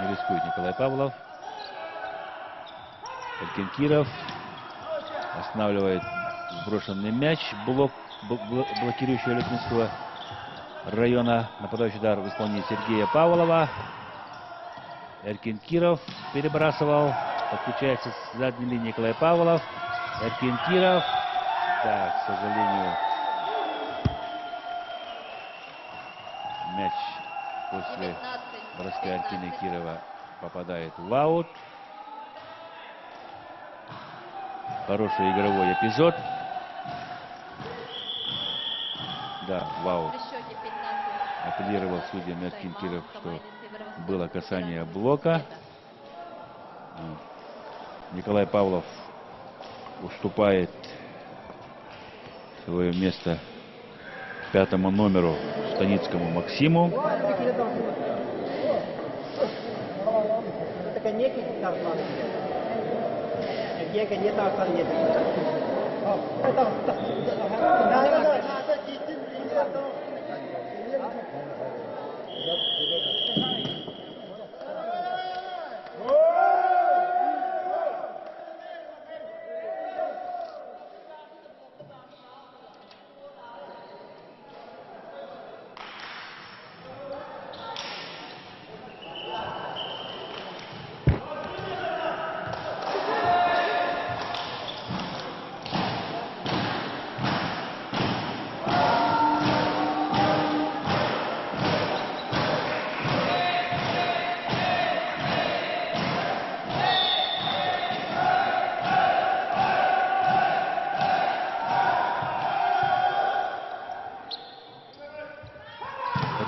Не рискует Николай Павлов. Эркин Киров останавливает сброшенный мяч. Блокирующий Алекминского района. Нападающий удар в исполнении Сергея Павлова. Эркин Киров перебрасывал. Подключается с задней линии Николай Павлов. Эркин Киров. Да, к сожалению, мяч после броска Эркина Кирова попадает в аут. Хороший игровой эпизод. Да, в аут. При счете 15. Апеллировал судья Эркин Киров, что было касание блока. Николай Павлов уступает свое место пятому номеру Станицкому Максиму.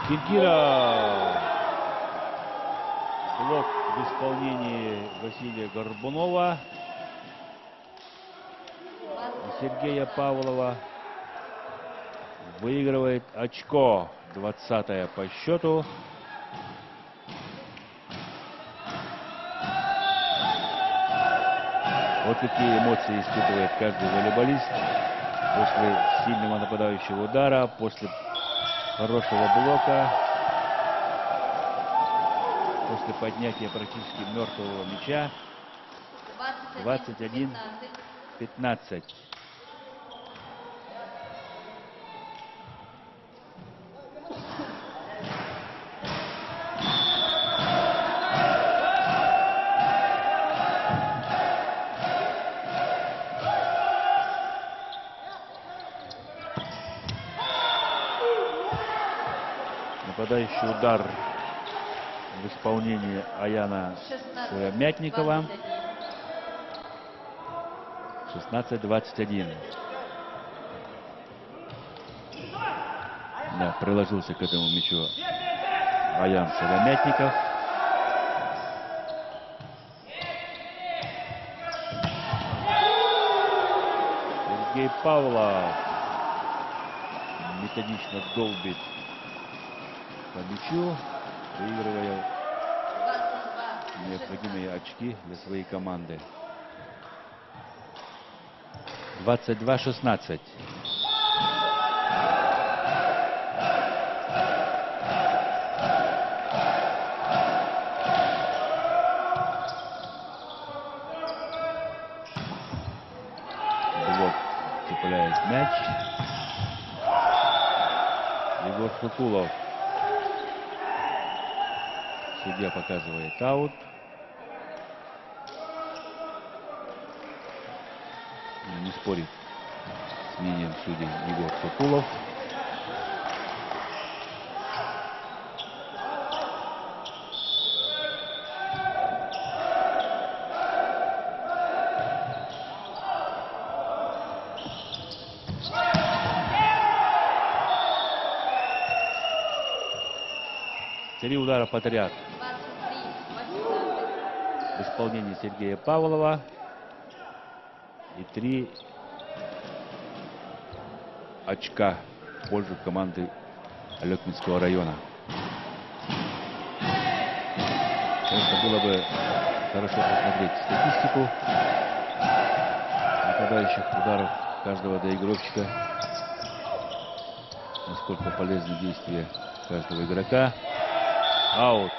Киркиров. Блок в исполнении Василия Горбунова и Сергея Павлова. Выигрывает очко. 20-е по счету. Вот какие эмоции испытывает каждый волейболист после сильного нападающего удара, после хорошего блока, после поднятия практически мертвого мяча. 21-15. Нападающий удар в исполнении Аяна 16, Сыромятникова. 21. 16-21. Да, приложился к этому мячу Аян Сыромятников. Сергей Павлов методично долбит по мячу, выигрывая 22. необходимые очки для своей команды. 22-16. Блок цепляет мяч. Егор Сукулов. Судья показывает аут. Не спорит с мнением судей Егор Сукулов. Три удара подряд 23. в исполнении Сергея Павлова. И 3 очка в пользу команды Алекминского района. Конечно, было бы хорошо посмотреть статистику нападающих ударов каждого доигровщика, насколько полезны действия каждого игрока. Аут.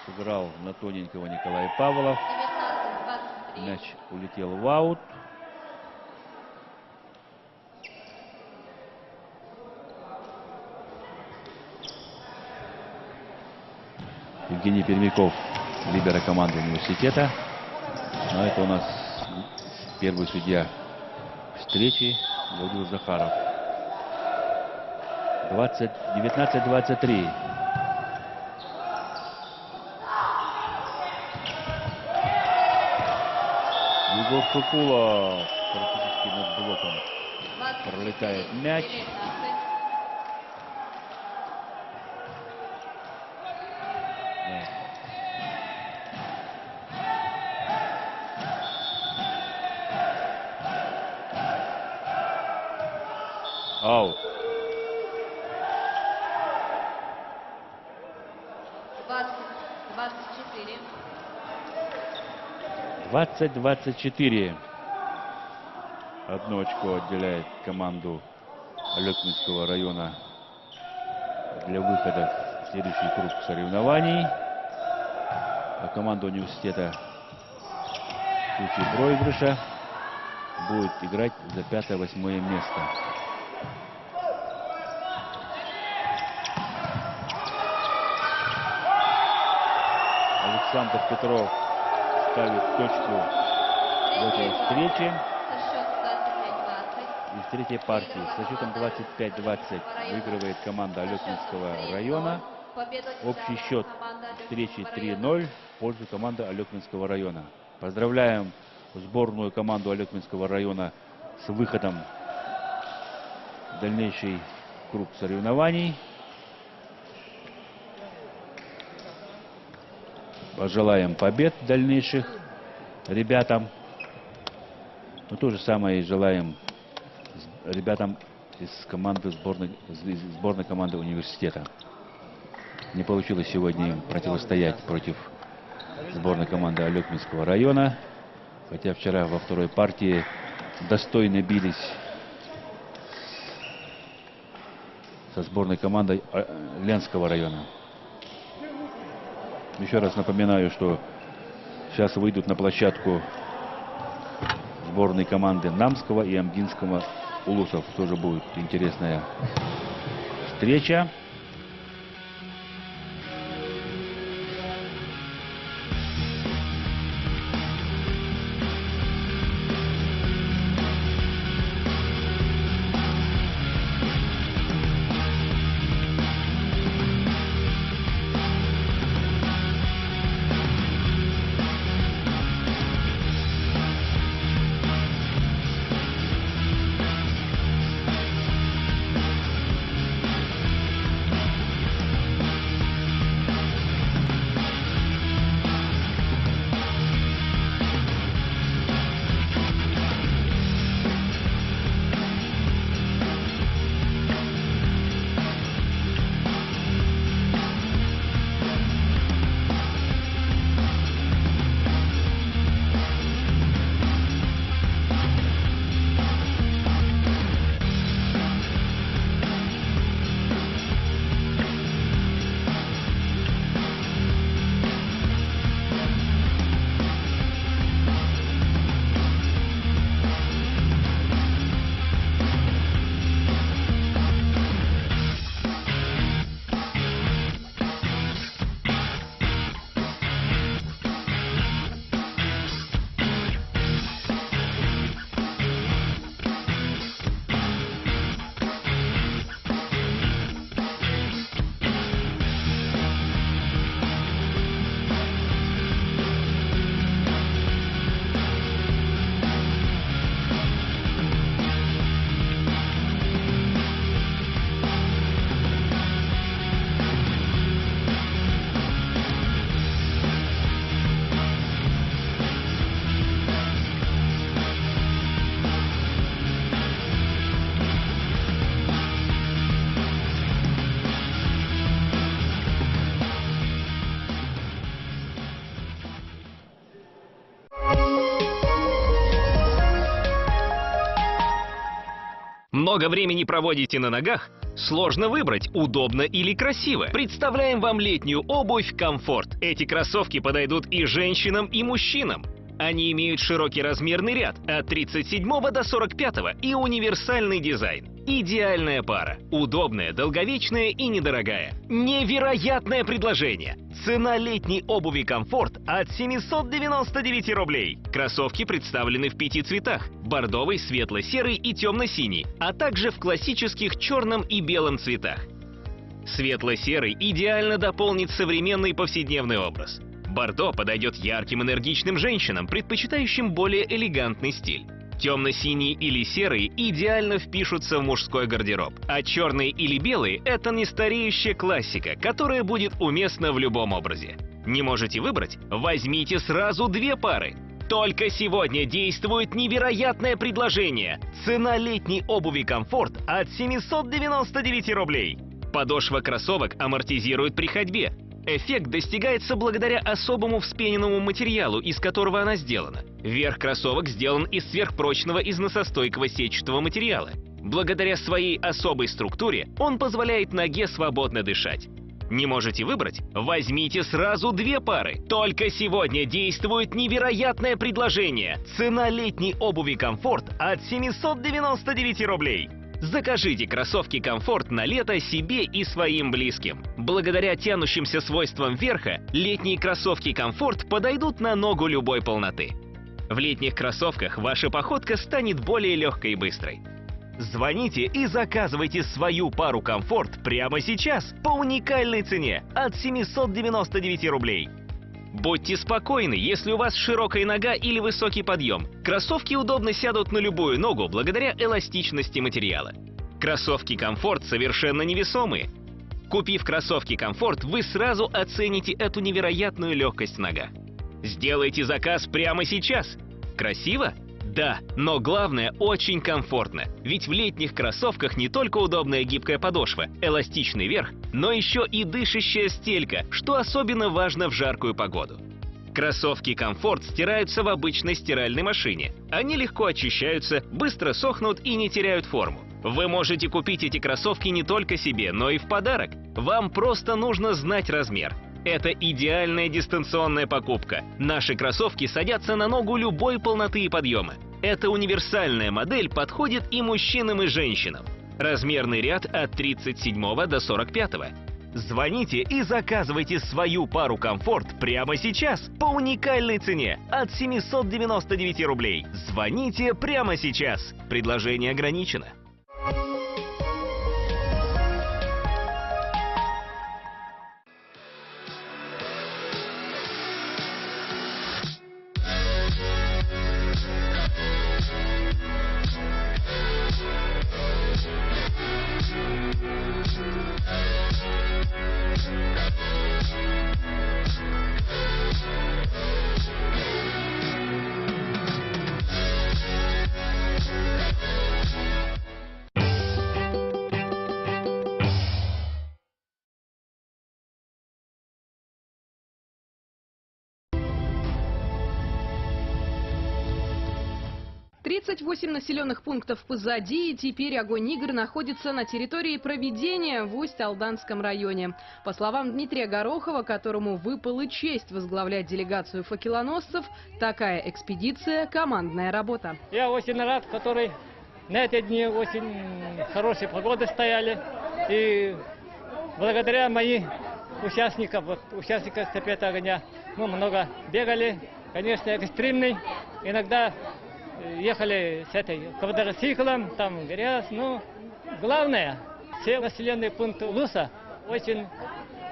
Сыграл на тоненького Николай Павлов. 19-23. Мяч улетел в аут. Евгений Пермяков, либеро команды университета. Но это у нас первый судья встречи Владимир Захаров. 19-23. Егор Сукулов практически над блоком 24. пролетает мяч. 19. Да. Аут. 20-24. 20-24. Одно очко отделяет команду Алекминского района для выхода в следующий круг соревнований. А команда университета в случае проигрыша будет играть за 5-8 место. Александр Петров ставит точку в этой встрече. Со счет 25-20. И в третьей партии со счетом 25-20 выигрывает команда Алекминского района. Общий счет встречи 3-0 в пользу команды Алекминского района. Поздравляем сборную команду Алекминского района с выходом в дальнейший круг соревнований. Пожелаем побед дальнейших ребятам. Но то же самое и желаем ребятам из команды сборной команды университета. Не получилось сегодня им противостоять против сборной команды Алекминского района. Хотя вчера во второй партии достойно бились со сборной командой Ленского района. Еще раз напоминаю, что сейчас выйдут на площадку сборные команды Намского и Амгинского улусов. Тоже будет интересная встреча. Много времени проводите на ногах? Сложно выбрать, удобно или красиво. Представляем вам летнюю обувь «Комфорт». Эти кроссовки подойдут и женщинам, и мужчинам. Они имеют широкий размерный ряд от 37 до 45 и универсальный дизайн. Идеальная пара. Удобная, долговечная и недорогая. Невероятное предложение! Цена летней обуви «Комфорт» от 799 рублей. Кроссовки представлены в 5 цветах: бордовый, светло-серый и темно-синий, а также в классических черном и белом цветах. Светло-серый идеально дополнит современный повседневный образ. Бордо подойдет ярким, энергичным женщинам, предпочитающим более элегантный стиль. Темно-синие или серые идеально впишутся в мужской гардероб, а черные или белые – это нестареющая классика, которая будет уместна в любом образе. Не можете выбрать? Возьмите сразу 2 пары. Только сегодня действует невероятное предложение. Цена летней обуви «Комфорт» от 799 рублей. Подошва кроссовок амортизирует при ходьбе. Эффект достигается благодаря особому вспененному материалу, из которого она сделана. Верх кроссовок сделан из сверхпрочного износостойкого сетчатого материала. Благодаря своей особой структуре он позволяет ноге свободно дышать. Не можете выбрать? Возьмите сразу 2 пары. Только сегодня действует невероятное предложение. Цена летней обуви «Комфорт» от 799 рублей. Закажите кроссовки «Комфорт» на лето себе и своим близким. Благодаря тянущимся свойствам верха, летние кроссовки «Комфорт» подойдут на ногу любой полноты. В летних кроссовках ваша походка станет более легкой и быстрой. Звоните и заказывайте свою пару «Комфорт» прямо сейчас по уникальной цене от 799 рублей. Будьте спокойны, если у вас широкая нога или высокий подъем. Кроссовки удобно сядут на любую ногу благодаря эластичности материала. Кроссовки «Комфорт» совершенно невесомые. Купив кроссовки «Комфорт», вы сразу оцените эту невероятную легкость в ногах. Сделайте заказ прямо сейчас. Красиво? Да, но главное, очень комфортно. Ведь в летних кроссовках не только удобная гибкая подошва, эластичный верх, но еще и дышащая стелька, что особенно важно в жаркую погоду. Кроссовки «Комфорт» стираются в обычной стиральной машине. Они легко очищаются, быстро сохнут и не теряют форму. Вы можете купить эти кроссовки не только себе, но и в подарок. Вам просто нужно знать размер. Это идеальная дистанционная покупка. Наши кроссовки садятся на ногу любой полноты и подъема. Эта универсальная модель подходит и мужчинам, и женщинам. Размерный ряд от 37 до 45. Звоните и заказывайте свою пару «Комфорт» прямо сейчас по уникальной цене от 799 рублей. Звоните прямо сейчас. Предложение ограничено. Тридцать 8 населенных пунктов позади, и теперь огонь игр находится на территории проведения в Усть-Алданском районе. По словам Дмитрия Горохова, которому выпала честь возглавлять делегацию факелоносцев, такая экспедиция – командная работа. Я очень рад, который на эти дни очень хорошие погоды стояли. И благодаря моим участникам, участникам эстафеты огня, мы много бегали, конечно, экстремный. Иногда ехали с этой квадроциклом, там грязь. Но главное, все населенные пункты Улуса очень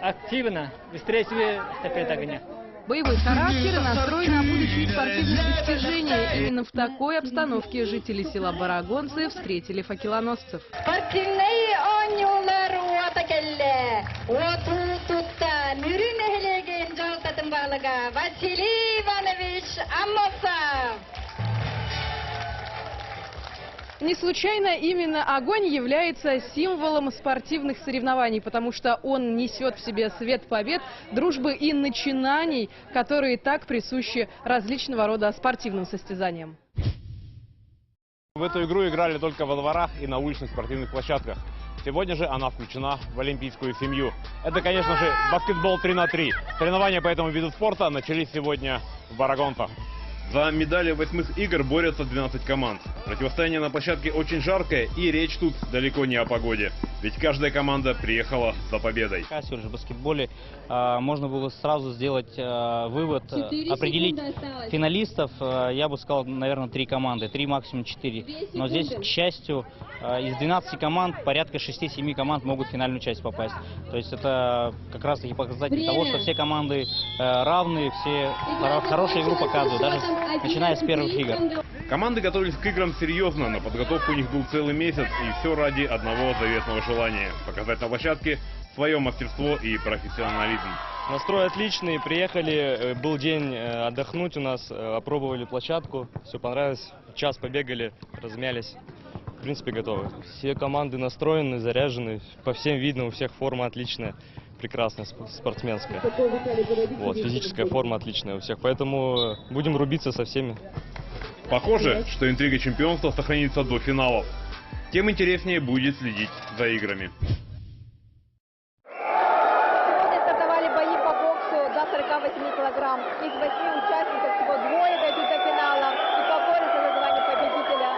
активно встретили эстафету огня. Боевой характер и настрой на будущие спортивные достижения. Именно в такой обстановке жители села Барагонцы встретили факелоносцев. Не случайно именно огонь является символом спортивных соревнований, потому что он несет в себе свет побед, дружбы и начинаний, которые так присущи различного рода спортивным состязаниям. В эту игру играли только во дворах и на уличных спортивных площадках. Сегодня же она включена в олимпийскую семью. Это, конечно же, баскетбол 3 на 3. Соревнования по этому виду спорта начались сегодня в Барагонта. За медали 8-х игр борются 12 команд. Противостояние на площадке очень жаркое, и речь тут далеко не о погоде. Ведь каждая команда приехала за победой. Сегодня в баскетболе можно было сразу сделать вывод, определить финалистов. Я бы сказал, наверное, 3 команды, 3 максимум 4. Но здесь, к счастью, из 12 команд порядка 6-7 команд могут в финальную часть попасть. То есть это как раз таки показатель того, что все команды равные, все хорошую игру показывают, даже начиная с первых игр. Команды готовились к играм серьезно, на подготовку у них был целый месяц, и все ради одного заветного желания – показать на площадке свое мастерство и профессионализм. Настрой отличный, приехали, был день отдохнуть у нас, опробовали площадку, все понравилось, час побегали, размялись, в принципе готовы. Все команды настроены, заряжены, по всем видно, у всех форма отличная. Прекрасная, спортсменская. Вот, физическая форма отличная у всех, поэтому будем рубиться со всеми. Похоже, что интрига чемпионства сохранится до финалов. Тем интереснее будет следить за играми. Сегодня стартовали бои по боксу до 48 килограмм. Из 8 участников всего 2 дойдут до финала и поборются за звание победителя.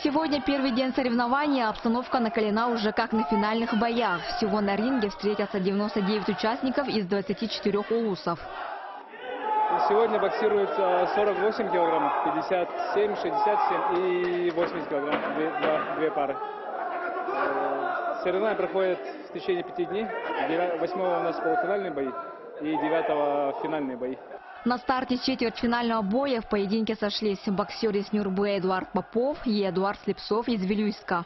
Сегодня первый день соревнований, а обстановка накалена уже как на финальных боях. Всего на ринге встретятся 99 участников из 24 улусов. Сегодня боксируется 48 килограммов, 57, 67 и 80 килограмм, две пары. Соревнования проходят в течение 5 дней. 8-го у нас полуфинальные бои и 9-го финальные бои. На старте четвертьфинального боя в поединке сошлись боксер из Нюрбы Эдуард Попов и Эдуард Слепцов из Вилюйска.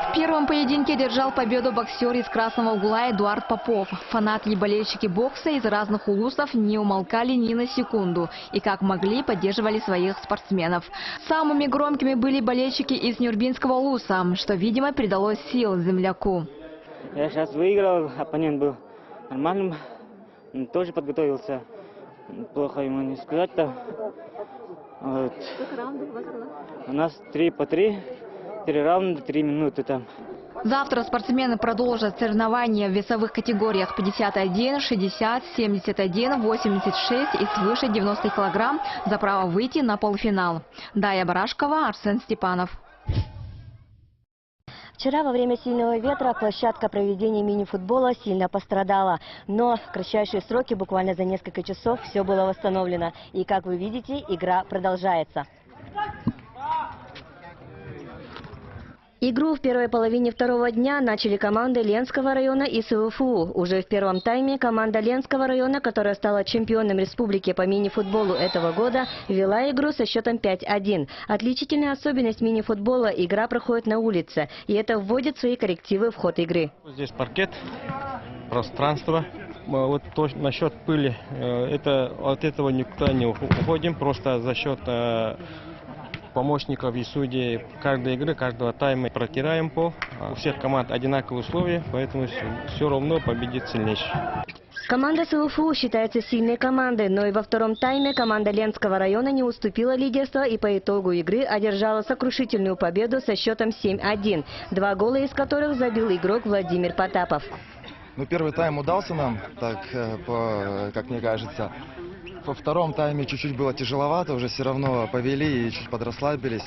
В первом поединке держал победу боксер из Красного Угла Эдуард Попов. Фанаты и болельщики бокса из разных улусов не умолкали ни на секунду и как могли поддерживали своих спортсменов. Самыми громкими были болельщики из Нюрбинского улуса, что, видимо, придало сил земляку. Я сейчас выиграл, оппонент был нормальным, тоже подготовился. Плохо ему не сказать-то. Вот. У нас 3 по 3, 3 раунда, 3 минуты там. Завтра спортсмены продолжат соревнования в весовых категориях 51, 60, 71, 86 и свыше 90 килограмм за право выйти на полуфинал. Дая Барашкова, Арсен Степанов. Вчера во время сильного ветра площадка проведения мини-футбола сильно пострадала. Но в кратчайшие сроки, буквально за несколько часов, все было восстановлено. И, как вы видите, игра продолжается. Игру в первой половине второго дня начали команды Ленского района и СВФУ. Уже в первом тайме команда Ленского района, которая стала чемпионом республики по мини-футболу этого года, вела игру со счетом 5-1. Отличительная особенность мини-футбола – игра проходит на улице, и это вводит свои коррективы в ход игры. Здесь паркет, пространство. Вот насчет пыли, от этого никуда не уходим, просто за счет помощников и судей каждой игры, каждого тайма протираем пол. У всех команд одинаковые условия, поэтому все равно победит сильнейший. Команда СВФУ считается сильной командой, но и во втором тайме команда Ленского района не уступила лидерство и по итогу игры одержала сокрушительную победу со счетом 7-1, 2 гола из которых забил игрок Владимир Потапов. Ну, первый тайм удался нам, так, как мне кажется. Во втором тайме чуть-чуть было тяжеловато, уже все равно повели и чуть подрасслабились.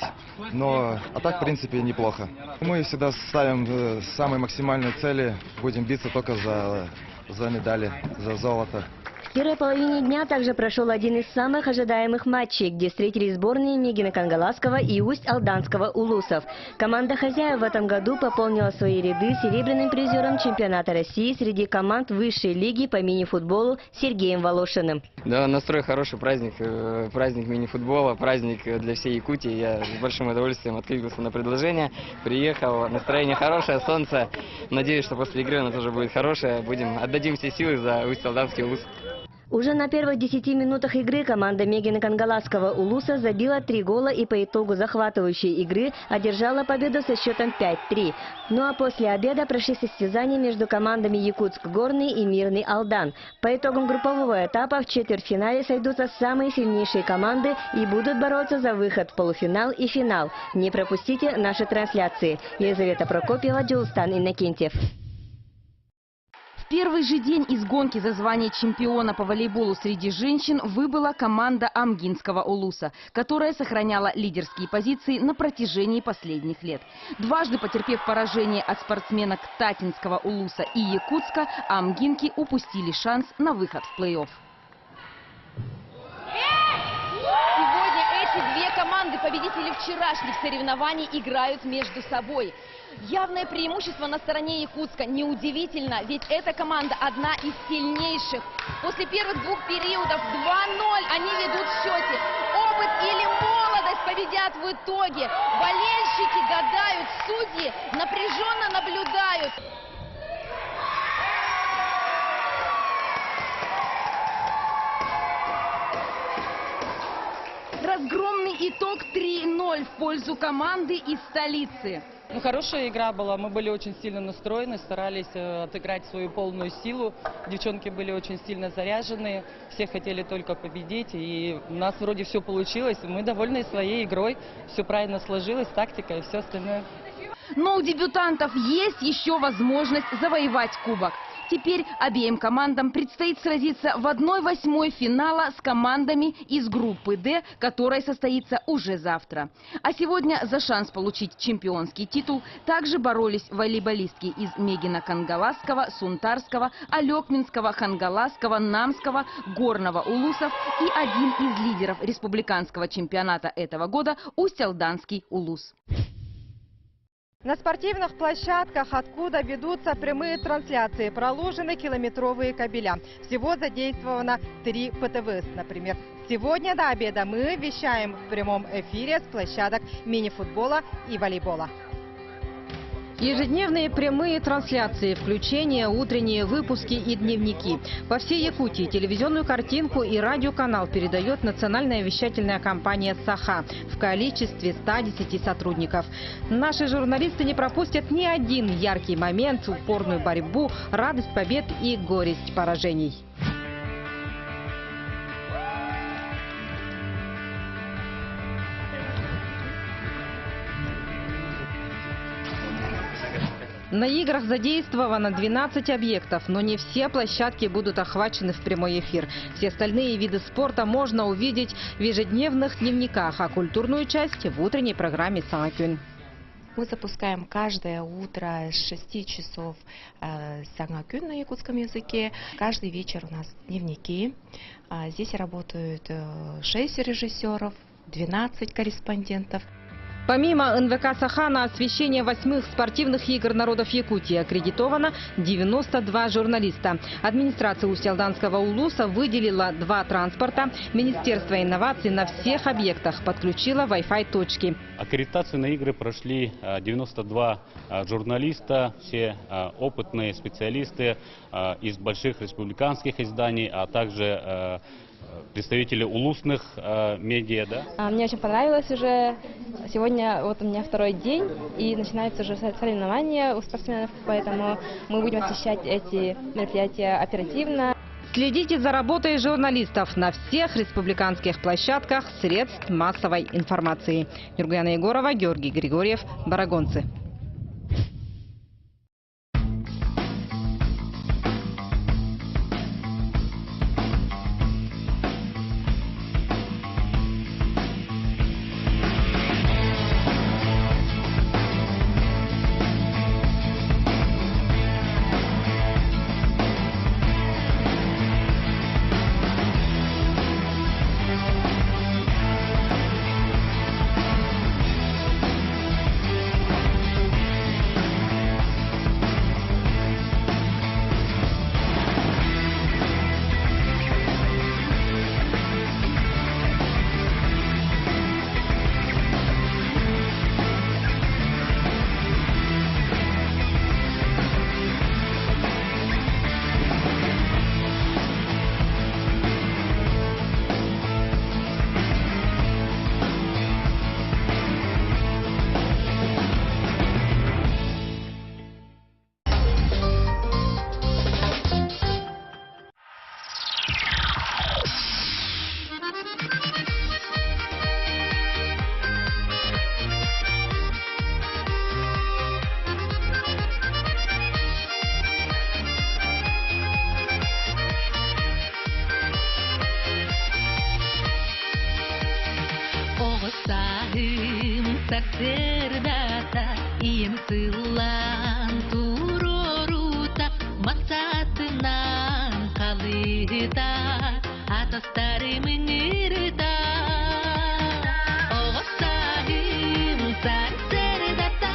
Но а так, в принципе, неплохо. Мы всегда ставим самые максимальные цели, будем биться только за медали, за золото. В первой половине дня также прошел один из самых ожидаемых матчей, где встретились сборные Мегино-Кангаласского и Усть-Алданского улусов. Команда хозяев в этом году пополнила свои ряды серебряным призером чемпионата России среди команд высшей лиги по мини-футболу Сергеем Волошиным. Да, настрой хороший, праздник мини-футбола, праздник для всей Якутии. Я с большим удовольствием откликнулся на предложение, приехал, настроение хорошее, солнце. Надеюсь, что после игры оно тоже будет хорошее. Отдадим все силы за Усть-Алданский улус. Уже на первых 10 минутах игры команда Мегина Кангаласского улуса забила 3 гола и по итогу захватывающей игры одержала победу со счетом 5-3. Ну а после обеда прошли состязания между командами Якутск-Горный и Мирный Алдан. По итогам группового этапа в четвертьфинале сойдутся самые сильнейшие команды и будут бороться за выход в полуфинал и финал. Не пропустите наши трансляции. Елизавета Прокопьева, Джилстан Иннокентьев. В первый же день из гонки за звание чемпиона по волейболу среди женщин выбыла команда Амгинского улуса, которая сохраняла лидерские позиции на протяжении последних лет. Дважды потерпев поражение от спортсменок Татинского улуса и Якутска, амгинки упустили шанс на выход в плей-офф. Сегодня эти две команды, победители вчерашних соревнований, играют между собой. Явное преимущество на стороне Якутска. Неудивительно, ведь эта команда одна из сильнейших. После первых двух периодов 2-0 они ведут в счете. Опыт или молодость победят в итоге. Болельщики гадают, судьи напряженно наблюдают. Разгромный итог 3-0 в пользу команды из столицы. Ну, хорошая игра была, мы были очень сильно настроены, старались отыграть свою полную силу. Девчонки были очень сильно заряжены, все хотели только победить, и у нас вроде все получилось. Мы довольны своей игрой, все правильно сложилось, тактика и все остальное. Но у дебютантов есть еще возможность завоевать кубок. Теперь обеим командам предстоит сразиться в 1/8 финала с командами из группы «Д», которая состоится уже завтра. А сегодня за шанс получить чемпионский титул также боролись волейболистки из Мегина Кангаласского, Сунтарского, Алекминского, Хангаласского, Намского, Горного улусов и один из лидеров республиканского чемпионата этого года – Усть-Алданский улус. На спортивных площадках, откуда ведутся прямые трансляции, проложены километровые кабеля. Всего задействовано 3 ПТВС, например. Сегодня до обеда мы вещаем в прямом эфире с площадок мини-футбола и волейбола. Ежедневные прямые трансляции, включения, утренние выпуски и дневники. По всей Якутии телевизионную картинку и радиоканал передает национальная вещательная компания «Саха» в количестве 110 сотрудников. Наши журналисты не пропустят ни один яркий момент, упорную борьбу, радость побед и горесть поражений. На играх задействовано 12 объектов, но не все площадки будут охвачены в прямой эфир. Все остальные виды спорта можно увидеть в ежедневных дневниках, а культурную часть в утренней программе «Сангакюн». Мы запускаем каждое утро с 6 часов «Сангакюн» на якутском языке. Каждый вечер у нас дневники. Здесь работают 6 режиссеров, 12 корреспондентов. Помимо НВК «Саха» на освещение 8-х спортивных игр народов Якутии аккредитовано 92 журналиста. Администрация Усть-Алданского улуса выделила 2 транспорта. Министерство инноваций на всех объектах подключило Wi-Fi точки. Аккредитацию на игры прошли 92 журналиста, все опытные специалисты из больших республиканских изданий, а также представители улусных медиа. Да? Мне очень понравилось уже. Сегодня вот у меня 2-й день, и начинаются уже соревнования у спортсменов, поэтому мы будем освещать эти мероприятия оперативно. Следите за работой журналистов на всех республиканских площадках средств массовой информации. Юргана Егорова, Георгий Григорьев, Барагонцы. сарсердата, ием сылан турорута, масатынан калыта, атастары мыңырда. Оғыстайым сарсердата,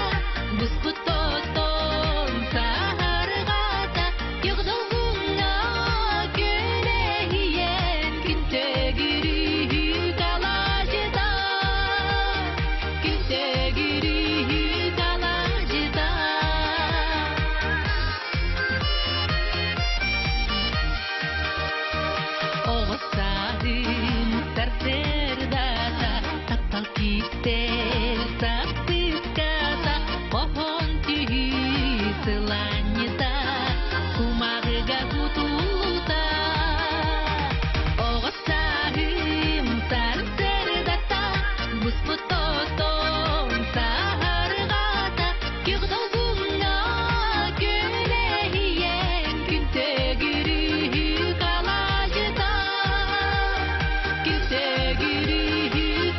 бұспытостон сағарғата, юғдолғуна көлейен күнтегірі қалажыда, күнтегірі қалажыда. Оғыстайым сарсердата, таптал кистер сапыската, попон түйі сыланьыда, кумағыға кутулута. Оғыстайым сарсердата, бұспытостон сағарғата, күйғдолғуна көлейен күнтегірі қалажыда, күнтегірі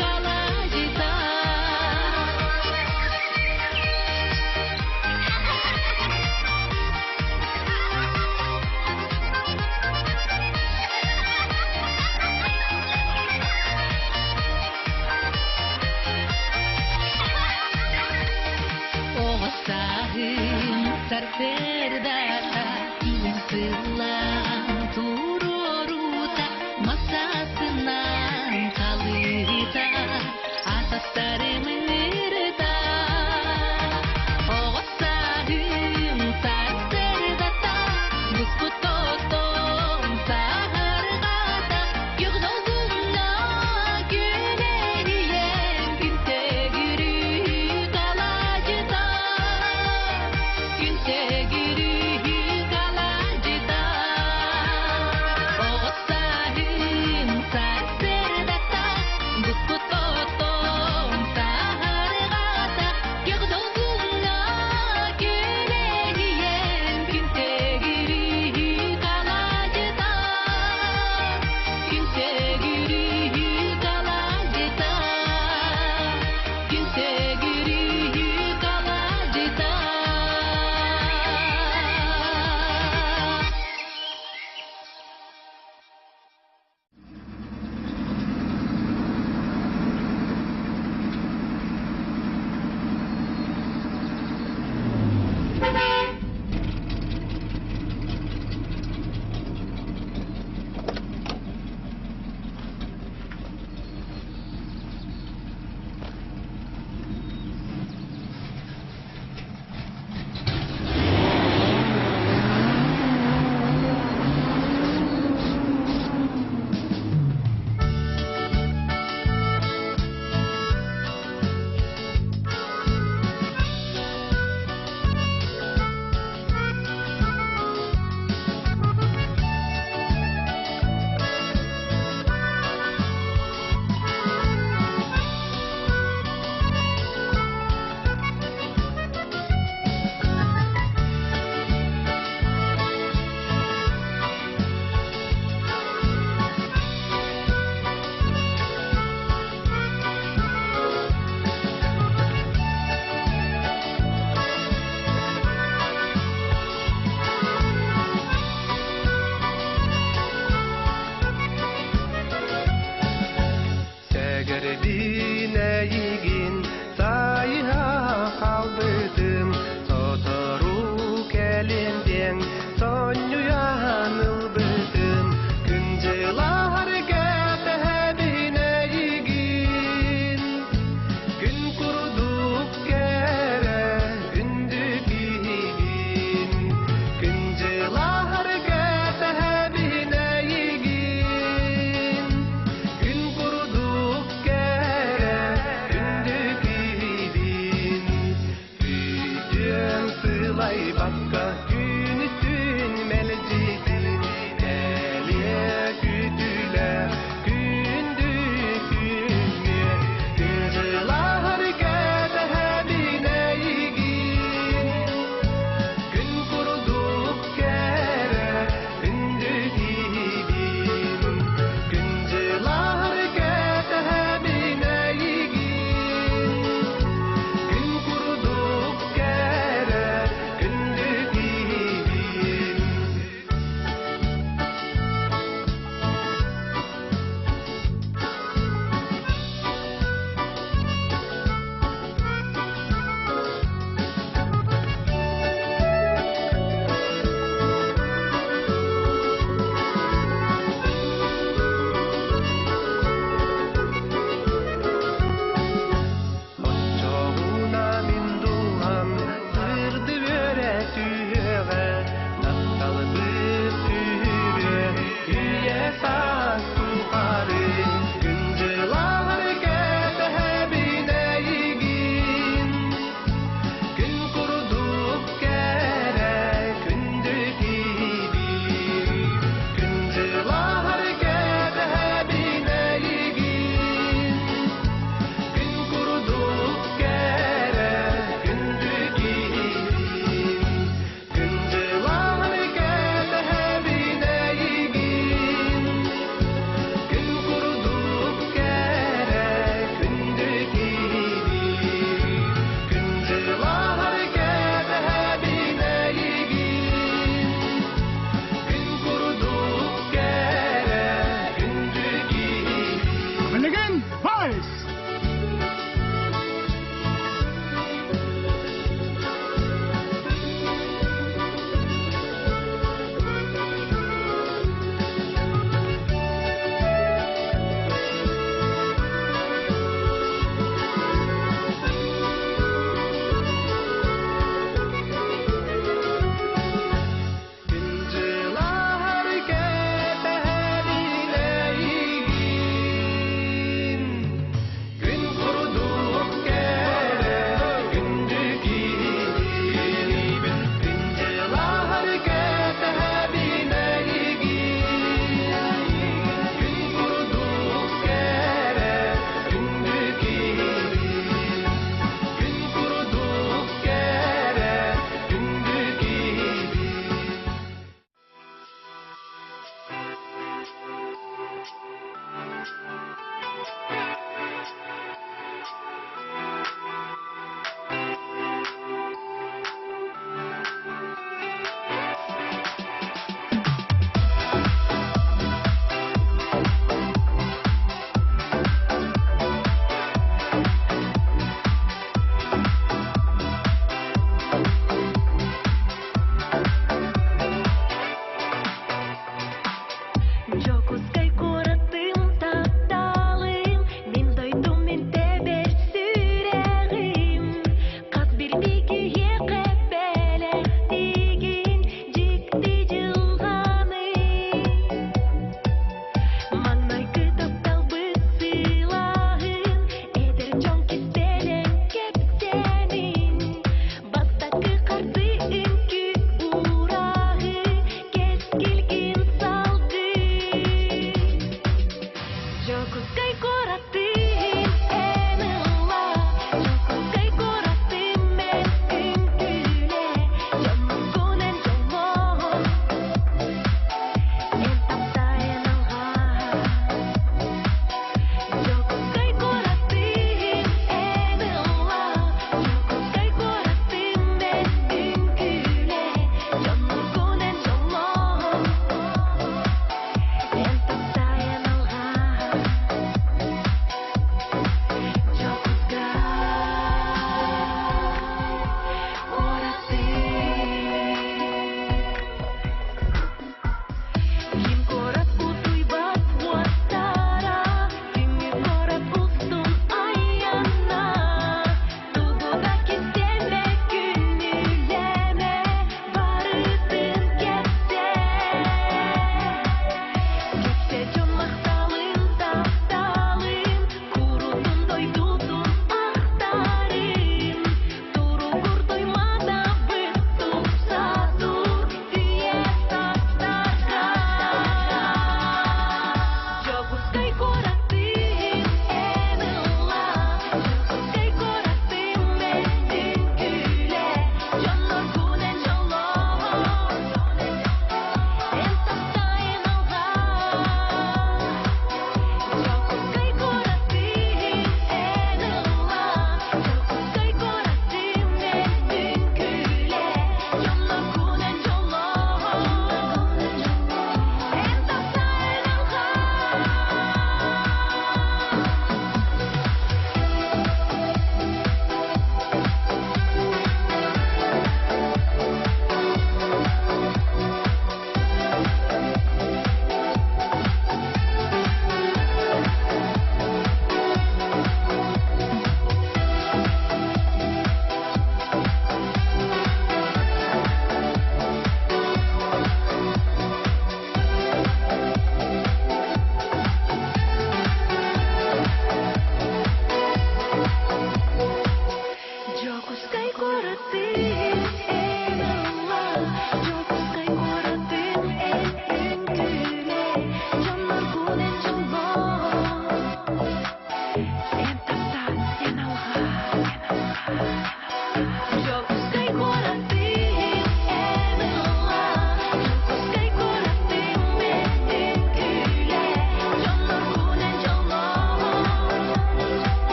қалажыда. Оғыстайым сарсердата, ием сылан турорута, масасынан қалыта, атастары мыңырда. Оғыстайым сарсердата, бұспытостон сағарғата, юғдолғуна көлейен күнтегірі қалажыда, күнтегірі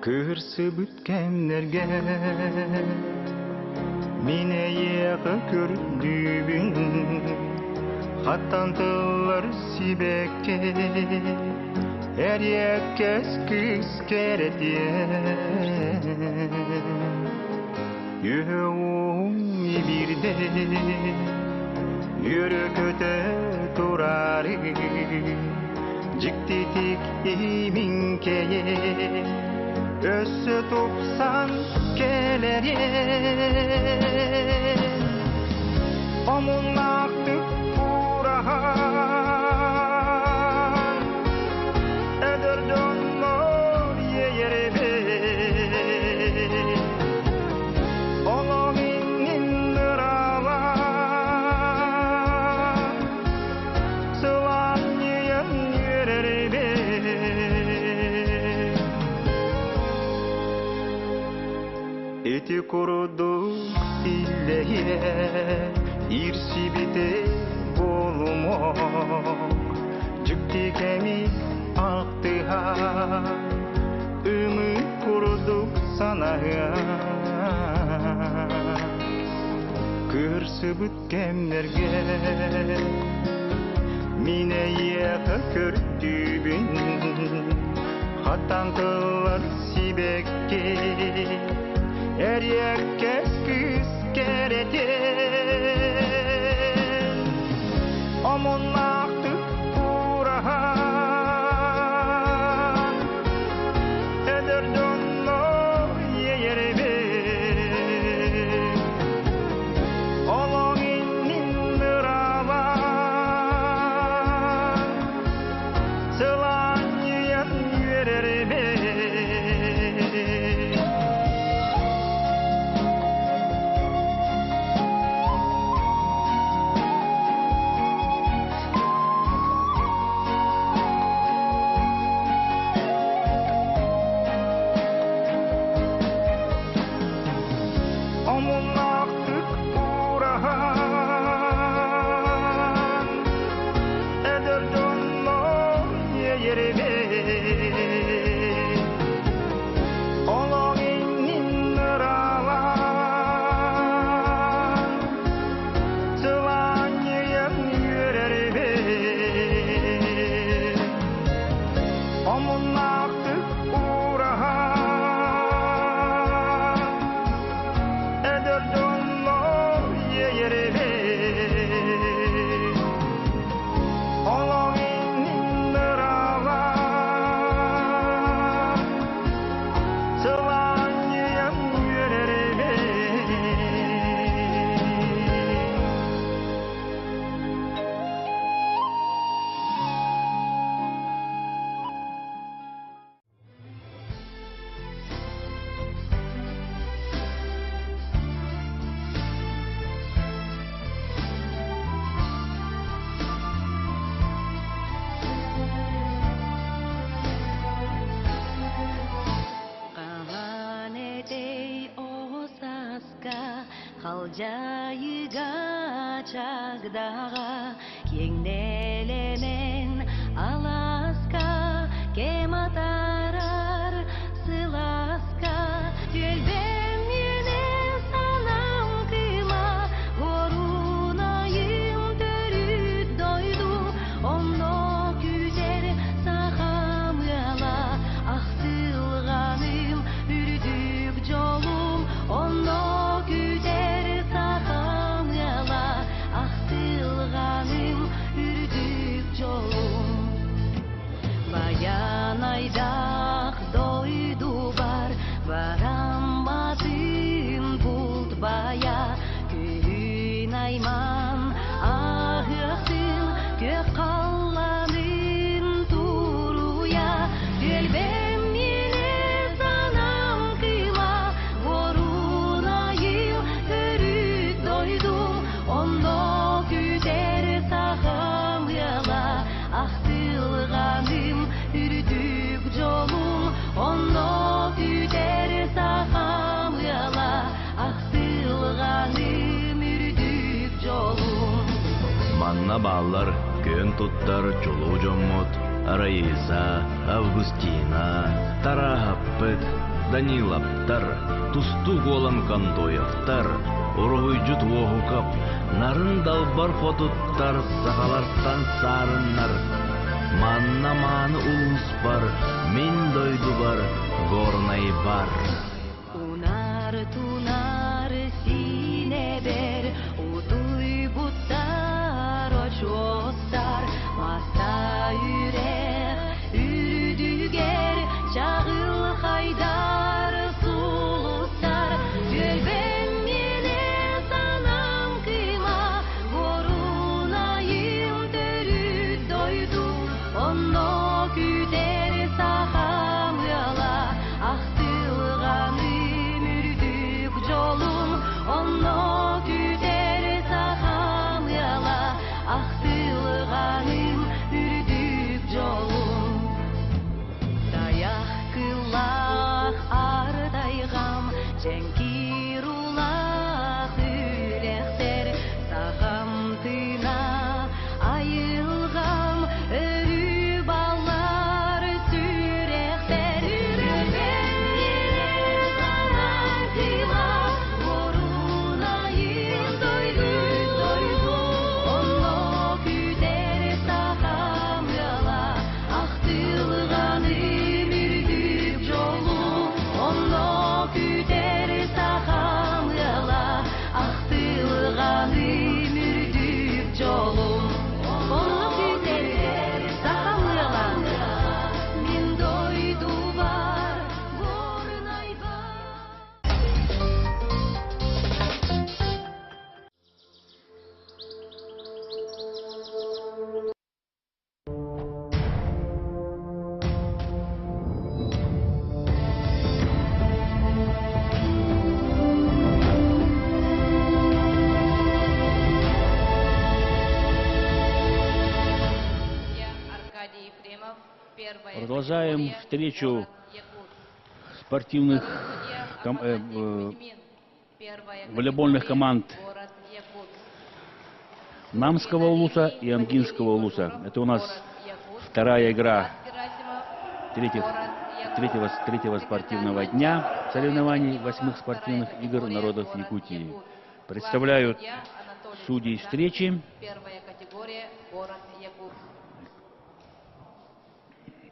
Кырсы бүткәннәргә мине яқы көрдүбүн хаттан тыллар сибекке әреккәс кыз керетие юуни бирде йөрөкөтө турары жиктитик иминкее Össü topsan gelerin Omunaktık burahan Eder dönmör yeyerebe Olaminin nırava Sılan yiyen yürerebe Eti kurudu illeye irşibite bolumok Cükti kemik aktıha Ümit kuruduk sana Kırsı bütkemlerge Mine yağı kördübün Hatan kıllar sibekke Erkek kız kereten Omunaktık burahan Eder dönmö yeyerebe Olonginin nırava Sılan yiyen yürerebe жайыга чагдага кеңнелемен аласка кем атарар сыласка төлбем мене санам кыма горунайым төрүт дойду оно күтер сахамыла ахсылганым үрдүк жолум оно күтер сахамыла ахсылганым үрдүк жолум баян айдак дойду бар барамбатын булт бая күн айман агыктын көк калланын туруя төлбем мене санам кыма горунайым өрүт дойдум ондо күтер сахамыла ахсылганым үрдүк жолум ондо күтер сахамыла ахсылганым үрдүк жолум Манна баллар көн туттар чулу жоммот Раиса, Августина, Тарахаппыт, Данилаптар, Тусту голам Кантоевтар, Уруйджут вогукап, Нарын далбар фотуттар, Сахаларстан сарыннар. Манна маны улус бар, Мен дойду бар, Горнай бар. Унар тунар сине бер, утуй буттар очостар, маса үрек үрдүгер, чагыл хайдар сулустар, төлбем мене санам кыма, горунайым төрүт дойду, оно күтер сахамыла, ахсылганым үрдүк жолум, оно күтер сахамыла, ахсылганым үрдүк жолум. Даяк кыллах ардайгам, женкирулах үлехтер, сахам тына айылгам, өрү баллар сүрехтер. Төлбем мене санам кыма, горунайым дойду, оно күтер сахамыла, ахсылганым үрдүк жолум, оно күтер сахамыла, ахсылганым үрдүк жолум, оно күтер сахамыла, мен дойду бар, горнай бар. Продолжаем встречу спортивных волейбольных команд Намского улуса и Ангинского улуса. Это у нас вторая игра третьего спортивного дня соревнований 8-х спортивных игр народов Якутии. Представляют судьи встречи.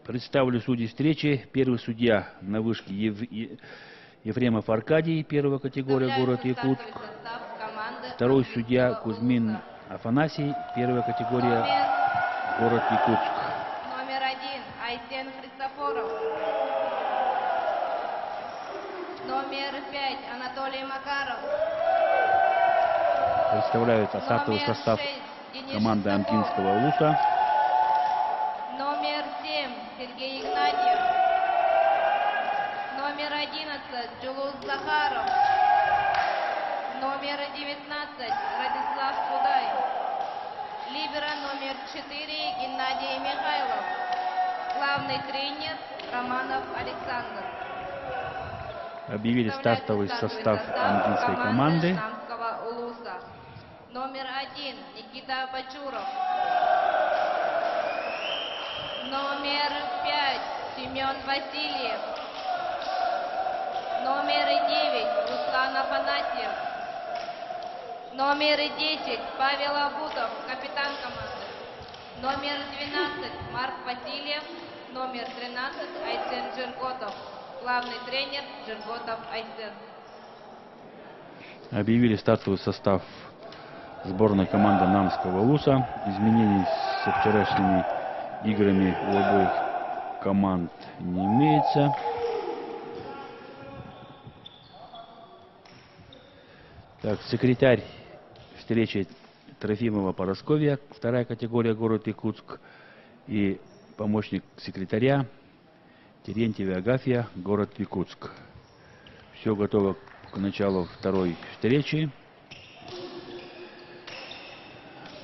Представлю судьи встречи. Первый судья на вышке Ефремов Аркадий, первая категория, город Якутск. Второй судья Кузьмин Афанасий, первая категория, город Якутск. Номер 1 Айсен Христофоров. Номер 5 Анатолий Макаров. Представляют стартовый состав команды Ангинского улуса. Номер 7 Сергей Игнатьев. Номер 11 Джулус Захаров. Номер 19 Радислав Кудай. Либера номер 4 Геннадий Михайлов. Главный тренер Романов Александр. Объявили стартовый состав ангинской команды. Намского Номер 1 Никита Бачуров. Номер 5 Семен Васильев. Номер 9 Руслан Афанасьев. Номер 10 Павел Абутов, капитан команды. Номер 12 Марк Васильев. Номер 13 Айсен Джирготов. Главный тренер Джирготов Айсен. Объявили стартовый состав сборной команды Намского УЛУСа. Изменений со вчерашними играми у обоих команд не имеется. Так, секретарь встречи Трофимова-Поросковья, вторая категория, город Якутск, и помощник секретаря Терентьева Агафья, город Якутск. Все готово к началу второй встречи.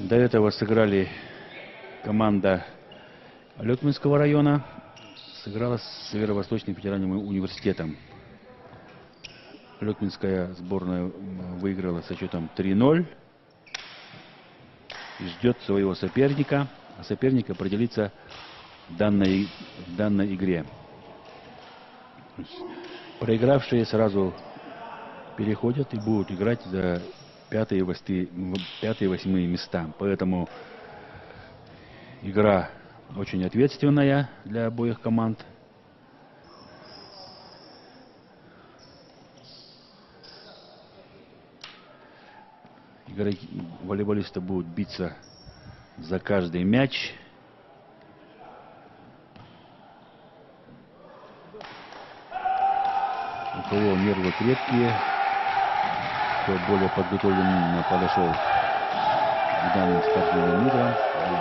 До этого сыграли команда Алёкминского района, сыграла с Северо-Восточным федеральным университетом. Алёкминская сборная выиграла со счетом 3-0. И ждет своего соперника. А соперник определится в данной игре. Проигравшие сразу переходят и будут играть за 5 и 8 места. Поэтому игра очень ответственная для обоих команд. Волейболисты будут биться за каждый мяч. У кого нервы крепкие, кто более подготовленно подошел к данным спортивным играм,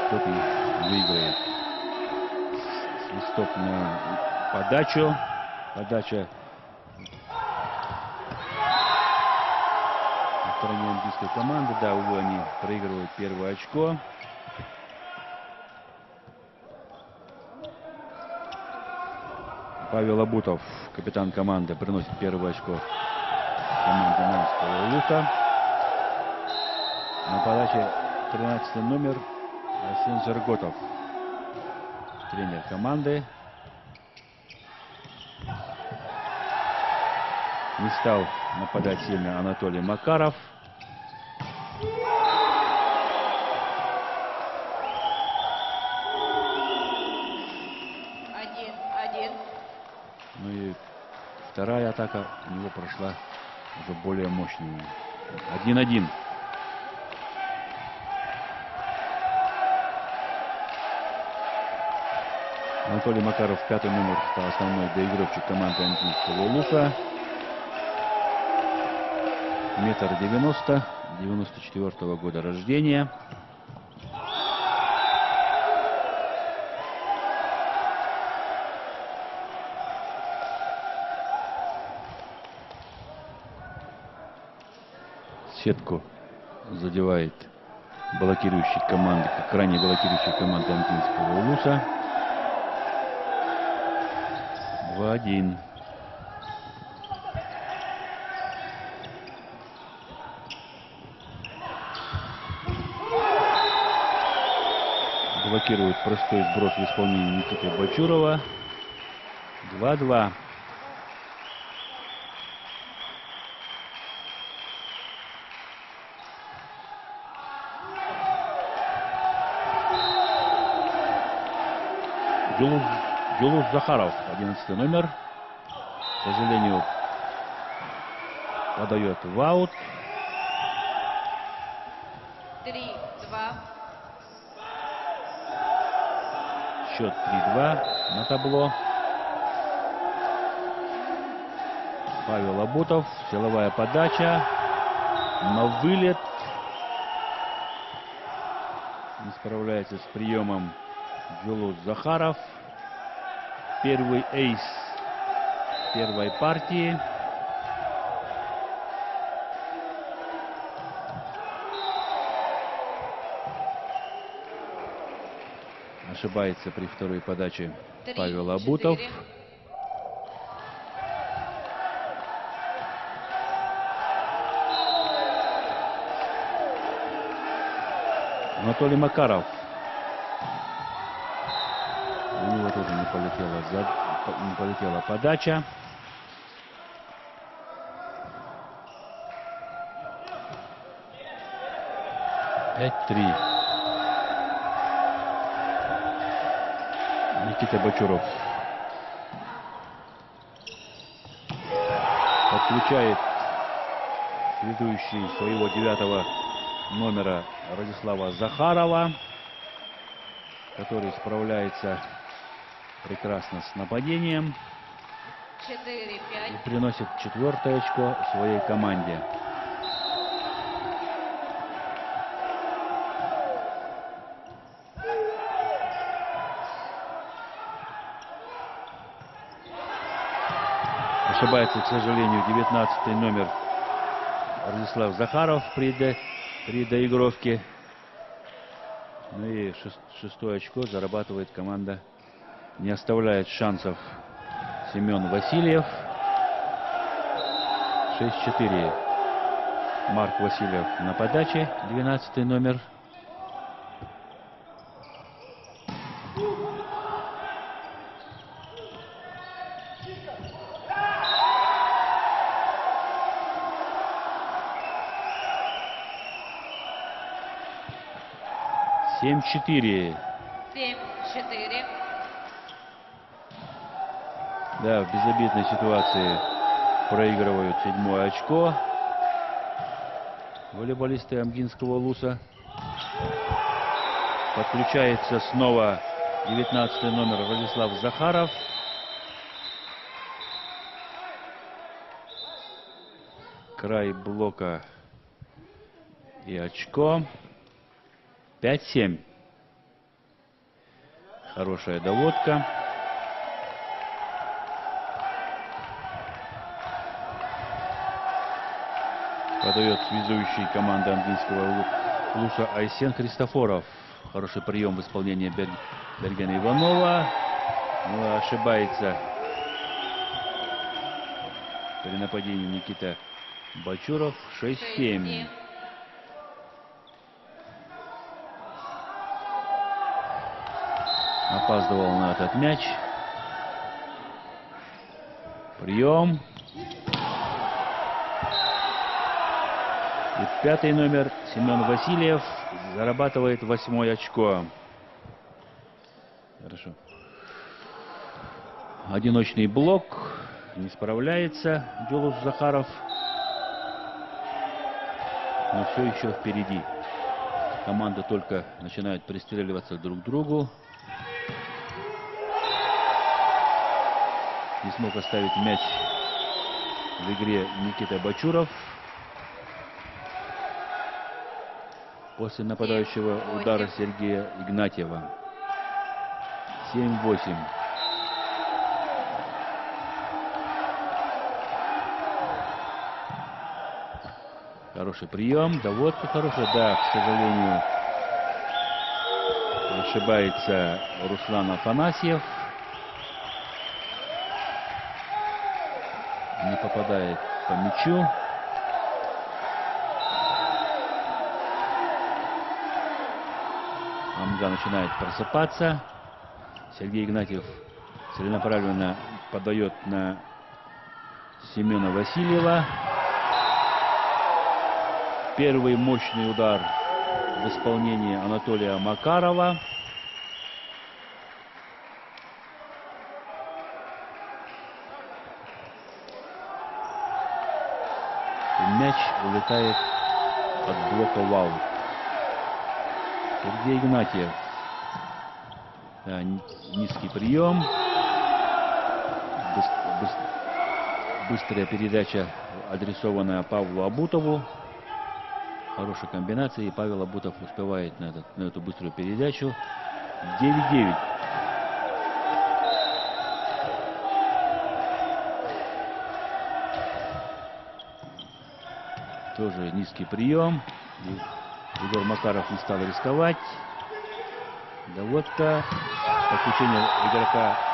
тот и выиграет. Свисток на подачу. Подача на стороне английской команды. Да, увы, они проигрывают первое очко. Павел Абутов, капитан команды, приносит первое очко команды Намского УЛУСа. На подаче 13 номер Айсен Джирготов, тренер команды. Не стал нападать сильно Анатолий Макаров. Ну и вторая атака у него прошла уже более мощная. 1-1. Анатолий Макаров, 5-й номер, стал основной доигровщик команды английского УЛУСа. 1,90 м, 94-го года рождения. Сетку задевает блокирующий команды, крайне блокирующий команда английского УЛУСа. 2-1. Блокирует простой сброс в исполнении Никиты Бачурова. 2-2. Джулус Захаров, 11 номер. К сожалению, подает в аут. 3-2. Счет 3-2 на табло. Павел Абутов, силовая подача. На вылет. Не справляется с приемом Джулус Захаров. Первый эйс первой партии. Ошибается при второй подаче Павел Абутов. Анатолий Макаров. У него тоже не полетела подача. Пять-3. Никита Бочуров подключает ведущий своего 9-го номера Радислава Захарова, который справляется прекрасно с нападением 4-5. и приносит 4-е очко своей команде. Ошибается, к сожалению, 19-й номер Радислав Захаров при доигровке. Ну и 6-е очко зарабатывает команда. Не оставляет шансов Семен Васильев. 6-4. Марк Васильев на подаче. 12-й номер. Семь-4. 7-4. Да, в безобидной ситуации проигрывают 7-е очко волейболисты Амгинского Улуса. Подключается снова 19-й номер Радислав Захаров. Край блока и очко. 5-7. Хорошая доводка. Подает связующий команды Амгинского Улуса Айсен Христофоров. Хороший прием в исполнении Бергена Иванова. Но ошибается при нападении Никита Бочуров. 6-7. Опаздывал на этот мяч. Прием. И 5-й номер Семен Васильев зарабатывает 8-е очко. Хорошо. Одиночный блок. Не справляется Джолус Захаров. Но все еще впереди. Команда только начинает пристреливаться друг к другу. Не смог оставить мяч в игре Никита Бочуров. После нападающего удара Сергея Игнатьева. 7-8. Хороший прием, доводка хорошая. Да, к сожалению, ошибается Руслан Афанасьев. Не попадает по мячу. Амга начинает просыпаться. Сергей Игнатьев целенаправленно подает на Семена Васильева. Первый мощный удар в исполнении Анатолия Макарова. И мяч улетает от блока в аут. Сергей Игнатьев. Да, низкий прием. Быстрая передача, адресованная Павлу Абутову. Хорошая комбинация, и Павел Абутов успевает на эту быструю передачу. 9-9. Тоже низкий прием. Егор Макаров не стал рисковать. Доводка. Подключение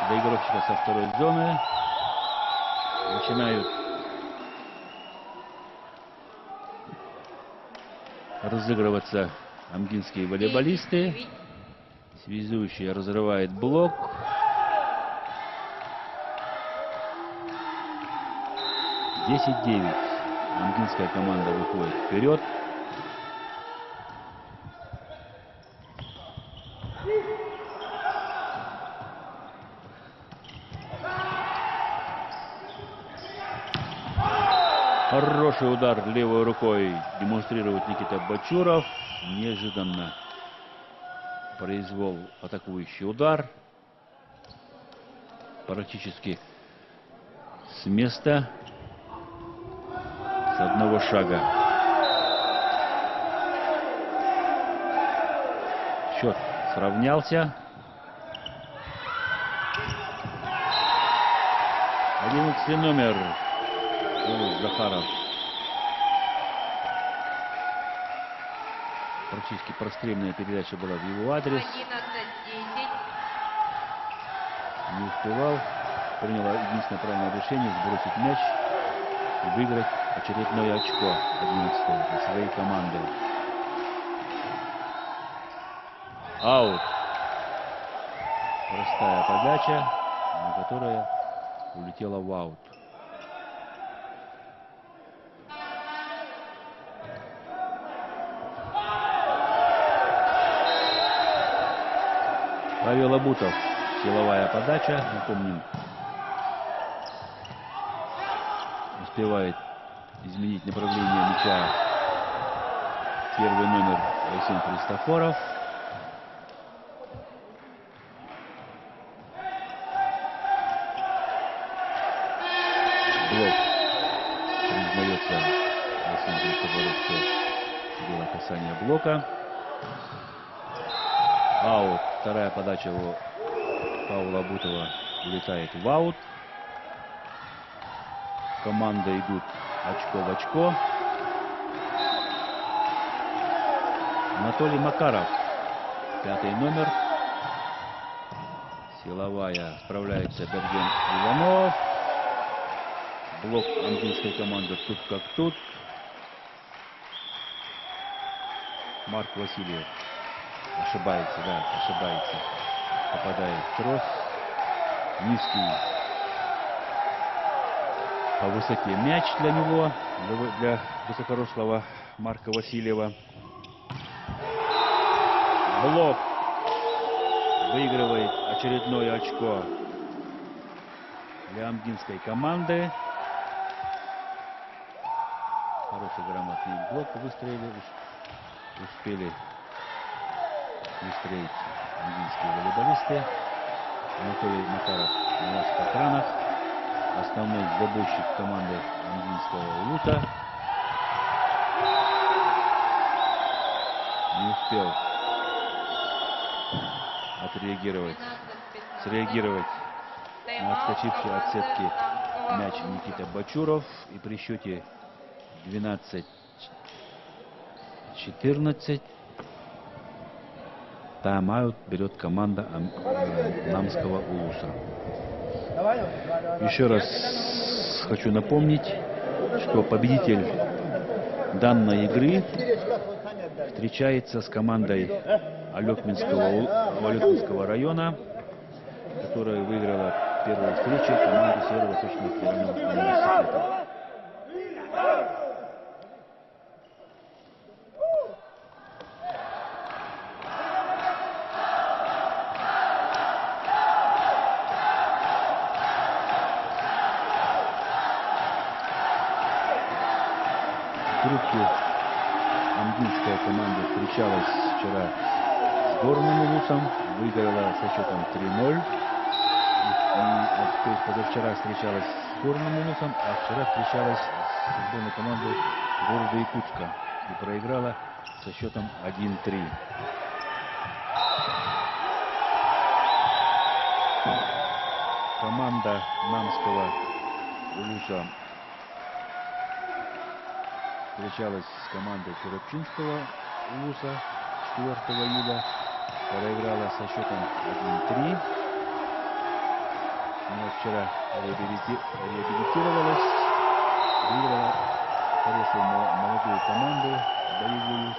доигровщика со второй зоны. Начинают разыгрываться амгинские волейболисты. Связующий разрывает блок. — 10-9. Амгинская команда выходит вперед. Хороший удар левой рукой демонстрирует Никита Бачуров. Неожиданно произвел атакующий удар. Практически с места, с одного шага. Счет сравнялся. 11 номер. Захаров практически прострельная передача была в его адрес. 11-10. Не успевал. Принял единственное правильное решение сбросить мяч и выиграть очередное очко 11-го для своей команды. Аут. Простая подача, на которая улетела в аут. Павел Абутов. Силовая подача. Напомним, успевает изменить направление мяча первый номер Алексей Христофоров. Блок. Признается Алексей Христофоров, что было касание блока. Аут. Вторая подача у Павла Абутова улетает в аут. Команды идут очко в очко. Анатолий Макаров, 5-й номер. Силовая справляется Берген Иванов. Блок английской команды тут как тут. Марк Васильев. Ошибается, да, ошибается. Попадает в трос. Низкий по высоте мяч для него, для высокорослого Марка Васильева. Блок выигрывает очередное очко для амгинской команды. Хороший грамотный блок выстроили, успели выстроить амгинские волейболисты. Анатолий Макаров на лаз-патронах, основной забойщик команды амгинского Улуса. Не успел среагировать на отскочивший от сетки мяч Никита Бачуров. И при счете 12-14 тайм-аут берет команда Намского Улуса. Еще раз хочу напомнить, что победитель данной игры встречается с командой Алекминского района, которая выиграла первую встречу команду Северо-Восточного федерального университета. Амгинская команда встречалась вчера с Горным Улусом, выиграла со счетом 3-0. То есть позавчера встречалась с Горным Улусом, а вчера встречалась с сборной командой города Якутска и проиграла со счетом 1-3. Команда Намского Улуса встречалась с командой Куропчинского Улуса 4 июля, проиграла со счетом 1-3. Но вчера реабилитировалась, выиграла хорошую молодую команду боевую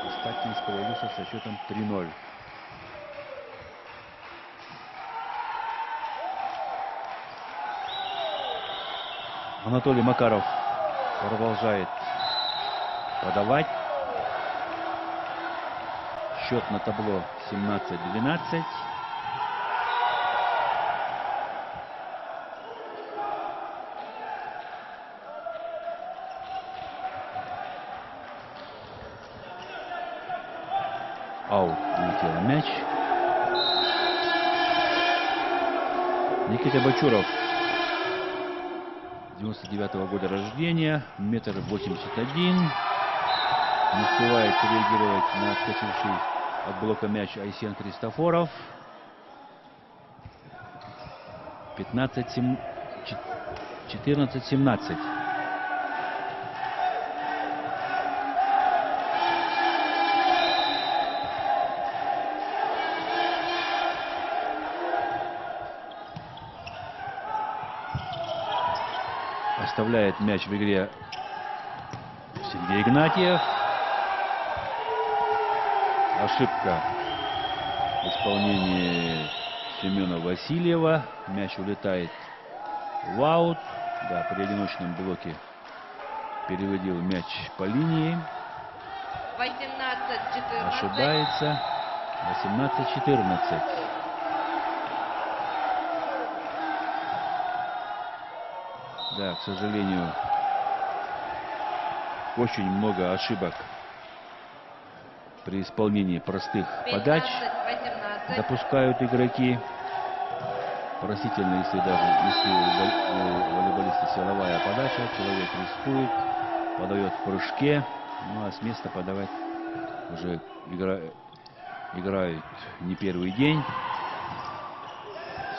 Остатинского Улуса со счетом 3-0. Анатолий Макаров продолжает подавать. Счет на табло 17-12. Аут, улетел мяч. Никита Бачуров, 99-го года рождения, 1,81 м. Не успевает реагировать на отскочивший от блока мяч Айсен Христофоров. 14-17. Оставляет мяч в игре Сергей Игнатьев. Ошибка в исполнении Семена Васильева. Мяч улетает в аут. Да, при одиночном блоке переводил мяч по линии. 18-14. Ошибается. 18-14. Да, к сожалению, очень много ошибок при исполнении простых подач допускают игроки. Простительно, если у волейболиста силовая подача, человек рискует, подает в прыжке, ну а с места подавать уже играют не первый день.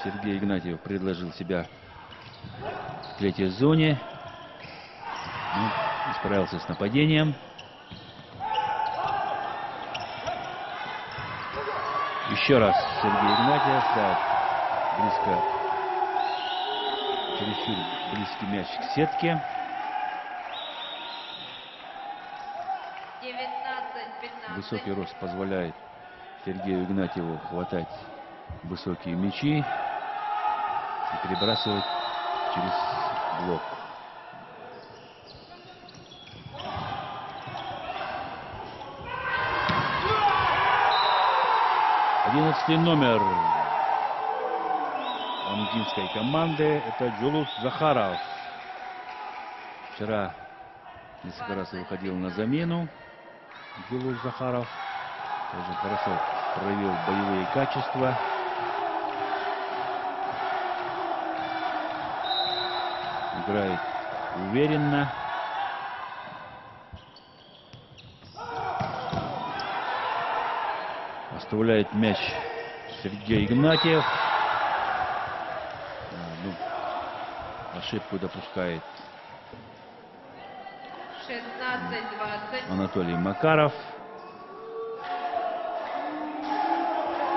Сергей Игнатьев предложил себя в третьей зоне, ну, справился с нападением. Еще раз Сергей Игнатьев, да, близко, чересчур близкий мяч к сетке. 19-15. Высокий рост позволяет Сергею Игнатьеву хватать высокие мячи и перебрасывать через блок. Одиннадцатый номер амдинской команды — это Джулус Захаров. Вчера несколько раз выходил на замену. Джулус Захаров тоже хорошо проявил боевые качества. Играет уверенно. Оставляет мяч Сергей Игнатьев. Ну, ошибку допускает 16-20. Анатолий Макаров.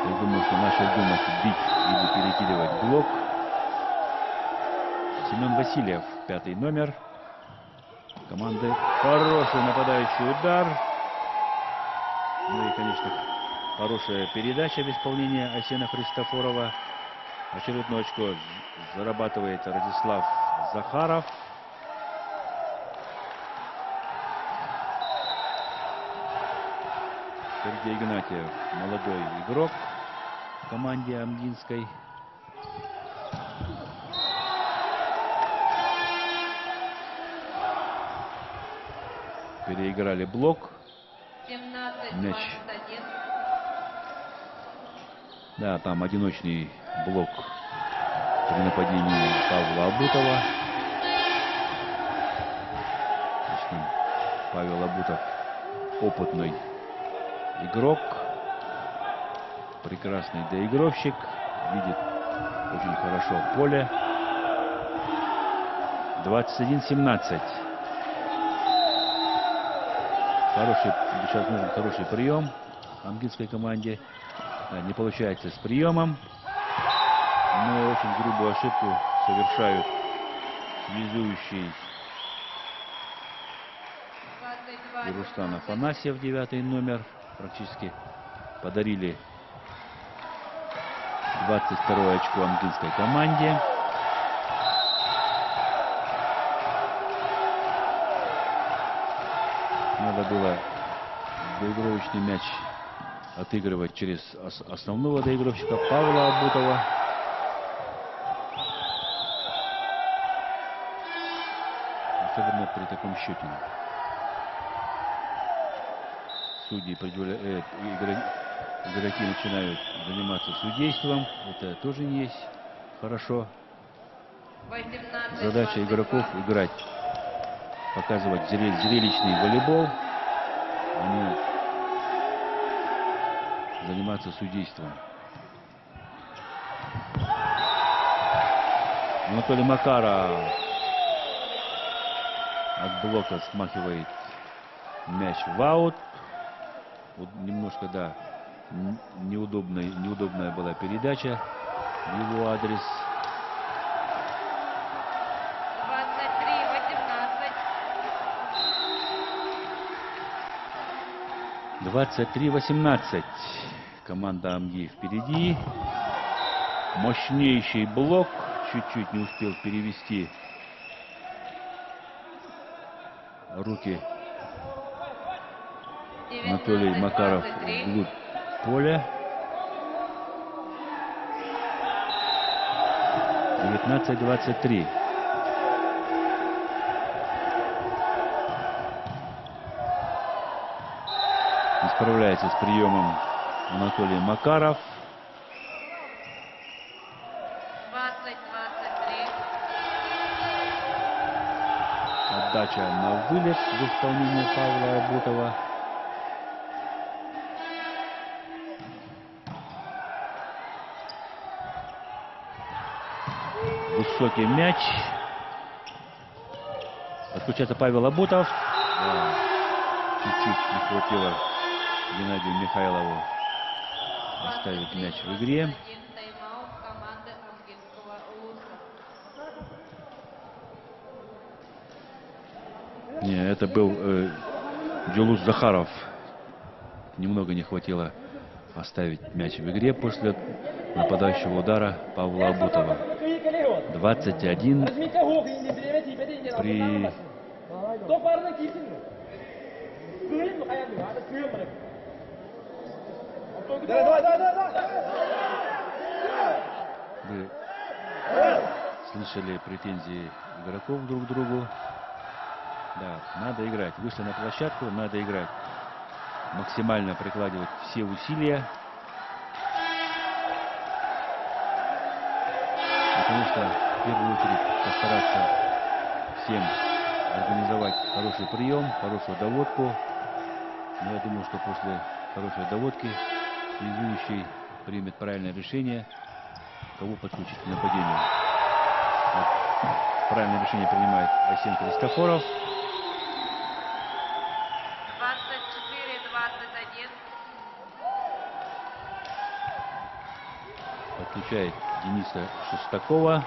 Я думаю, что начал думать, бить или перекидывать блок. Семен Васильев, 5-й номер команды. Хороший нападающий удар. Ну и, конечно, хорошая передача в исполнении Айсена Христофорова. Очередное очко зарабатывает Радислав Захаров. Сергей Игнатьев, молодой игрок в команде амдинской. Переиграли блок. 17-21. Мяч. Да, там одиночный блок при нападении Павла Абутова. Точнее, Павел Абутов опытный игрок, прекрасный доигровщик, видит очень хорошо поле. 21-17. Сейчас нужен хороший прием амдинской команде. Да, не получается с приемом, но очень грубую ошибку совершают связующий и Руслан Афанасьев, 9-й номер. Практически подарили 22-е очко английской команде. Надо было доигровочный мяч отыгрывать через основного доигровщика Павла Абутова. Особенно при таком счете. Судьи, игроки начинают заниматься судейством. Это тоже не есть хорошо. Задача игроков играть, показывать зрелищный волейбол, а не заниматься судейством. Анатолий Макаров от блока смахивает мяч в аут. Вот немножко, да, неудобная была передача в его адрес. 23-18. Команда Амги впереди. Мощнейший блок. Чуть-чуть не успел перевести руки Анатолий Макаров вглубь поля. 19-23. Не справляется с приемом Анатолий Макаров. 20-23. Отдача на вылет в исполнении Павла Абутова. Высокий мяч. Подключается Павел Абутов. Чуть-чуть не хватило Геннадию Михайлову оставить мяч в игре. Не, это был Джулус Захаров. Немного не хватило оставить мяч в игре после нападающего удара Павла Абутова. 21 при Вы слышали претензии игроков друг к другу. Да, надо играть. Вышли на площадку, надо играть. Максимально прикладывать все усилия. И, конечно, в первую очередь постараться всем организовать хороший прием, хорошую доводку. Но я думаю, что после хорошей доводки связующий примет правильное решение, кого подключить к нападению. Вот, правильное решение принимает Айсен Христофоров. 24-21. Подключает Дениса Шестакова.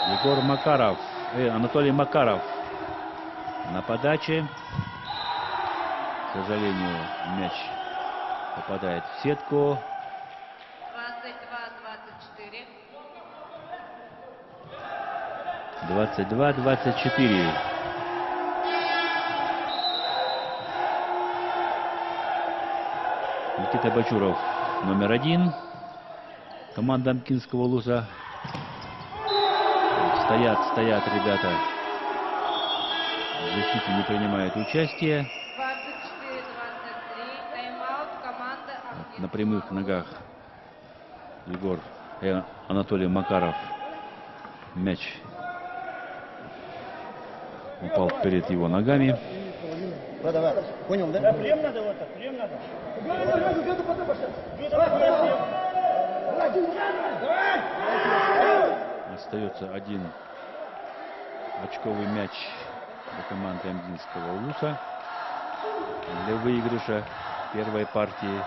Егор Макаров, Анатолий Макаров на подаче. К сожалению, мяч попадает в сетку. 22-24. 22-24. Никита Бачуров, номер 1. Команда Амкинского Улуса. Стоят ребята. В защите не принимают участие. 24-23. Тайм-аут команда Амкинского. На прямых ногах Анатолий Макаров. Мяч упал перед его ногами. Понял, да? Прием надо вот так, прием надо. Остается один очковый мяч для команды Амгинского Улуса для выигрыша первой партии.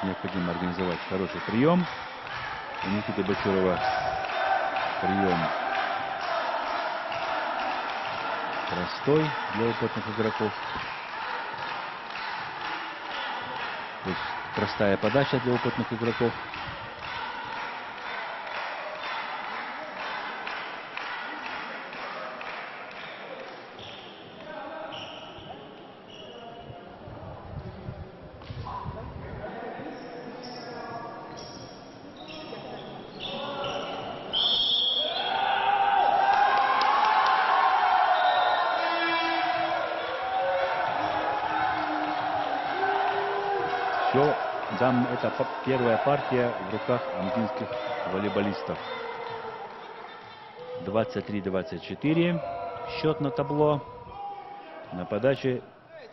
необходимо организовать хороший прием. У Никиты Бочурова прием простой для опытных игроков. То есть простая подача для опытных игроков. Все, это первая партия в руках амгинских волейболистов. 23-24 счет на табло. На подаче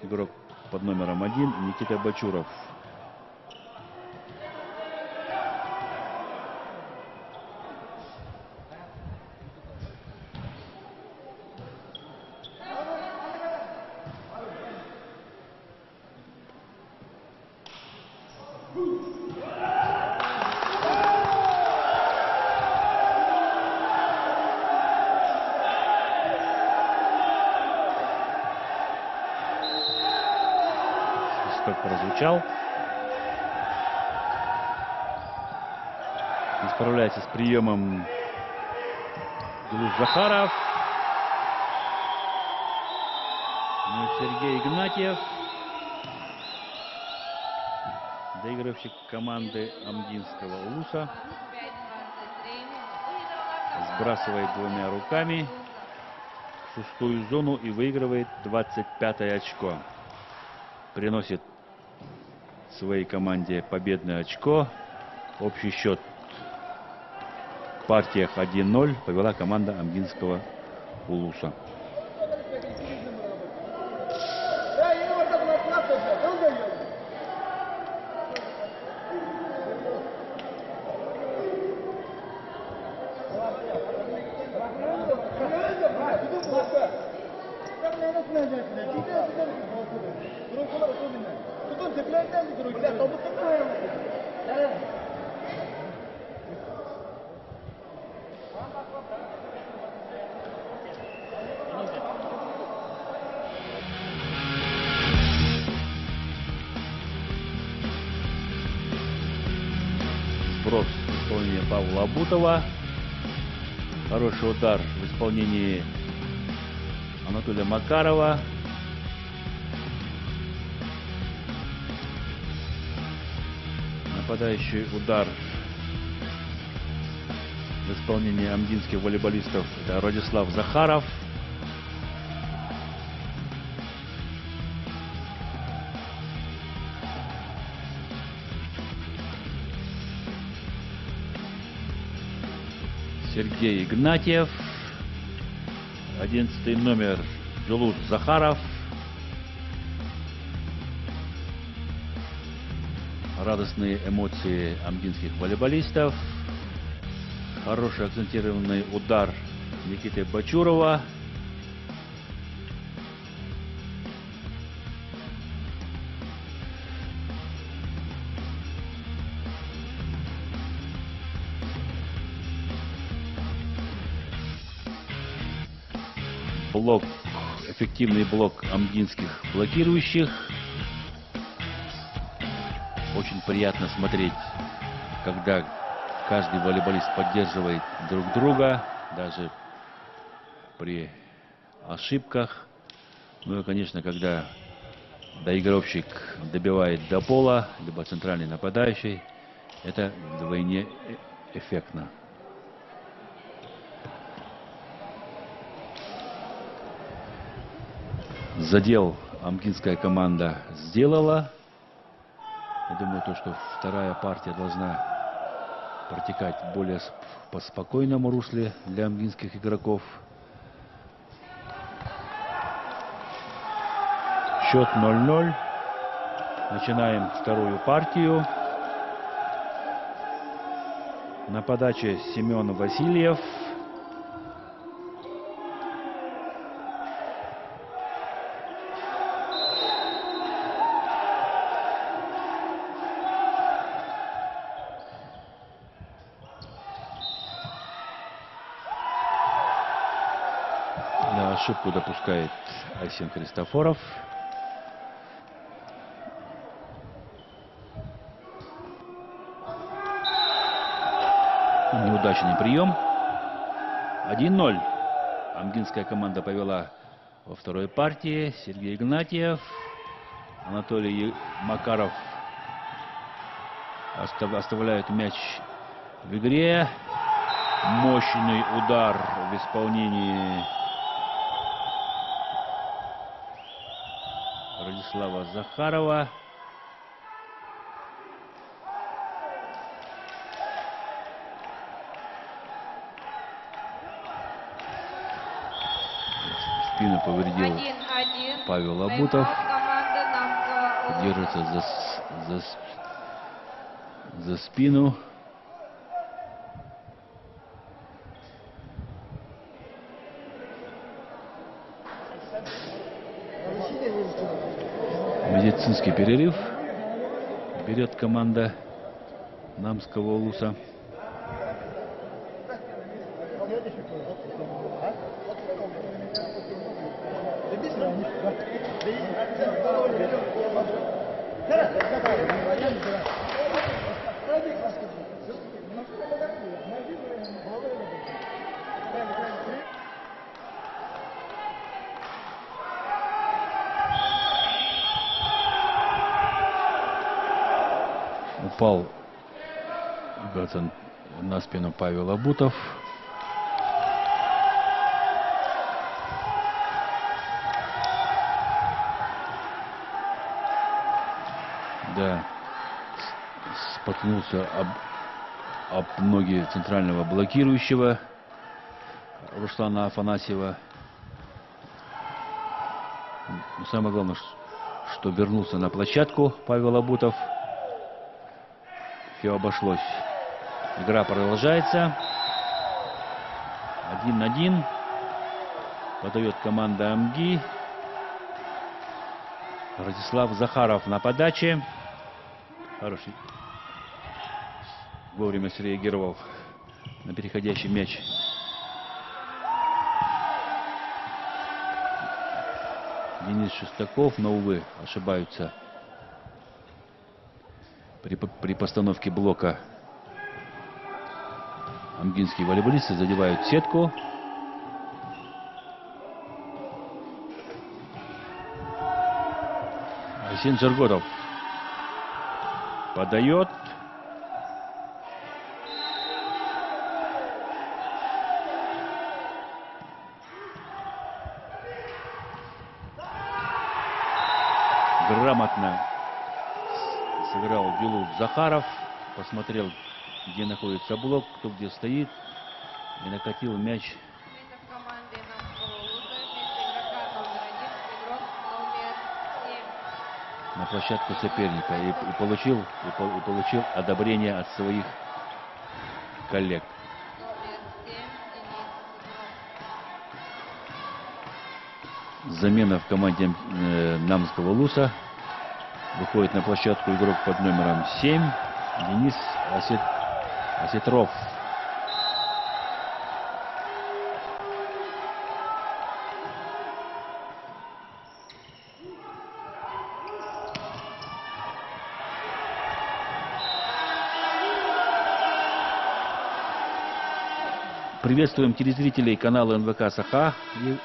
игрок под номером 1 Никита Бочуров. Прозвучал. И справляется с приемом Джулус Захаров. Ну и Сергей Игнатьев, доигравщик команды Амгинского Улуса, сбрасывает двумя руками в шестую зону и выигрывает 25-е очко. Приносит своей команде победное очко. Общий счет в партиях 1-0 повела команда Амгинского Улуса. Сброс в исполнении Павла Абутова. Хороший удар в исполнении Анатолия Макарова. Нападающий удар в исполнении амгинских волейболистов — это Радислав Захаров. Сергей Игнатьев. 11-й номер Джулус Захаров. Радостные эмоции амгинских волейболистов. Хороший акцентированный удар Никиты Бочурова. Блок, эффективный блок амгинских блокирующих. Очень приятно смотреть, когда каждый волейболист поддерживает друг друга, даже при ошибках. Ну и, конечно, когда доигровщик добивает до пола, либо центральный нападающий, это вдвойне эффектно. Задел амгинская команда сделала. Я думаю, что вторая партия должна протекать более по спокойному русле для амгинских игроков. Счет 0-0. Начинаем вторую партию. На подаче Семен Васильев. Да, ошибку допускает Айсен Христофоров. Неудачный прием. 1-0. Амгинская команда повела во второй партии. Сергей Игнатьев, Анатолий Макаров оставляют мяч в игре. Мощный удар в исполнении Радислава Захарова. Спину повредил Павел Абутов. Держится за спину. Медицинский перерыв берет команда Намского Улуса. Упал на спину Павел Абутов. Да, споткнулся об ноги центрального блокирующего Руслана Афанасьева. Но самое главное, что вернулся на площадку Павел Абутов. Все обошлось. Игра продолжается. 1-1. Подает команда АМГИ. Радислав Захаров на подаче. Хороший. Вовремя среагировал на переходящий мяч. Денис Шестаков, но, увы, ошибаются при постановке блока. Амгинские волейболисты задевают сетку. Айсен Джарготов подает. Грамотно сыграл Белуз Захаров. Посмотрел, где находится блок, кто где стоит. И накатил мяч. На площадку соперника. И получил одобрение от своих коллег. Замена в команде Намского Улуса. Выходит на площадку игрок под номером 7 Денис Осетров. Приветствуем телезрителей канала НВК Саха и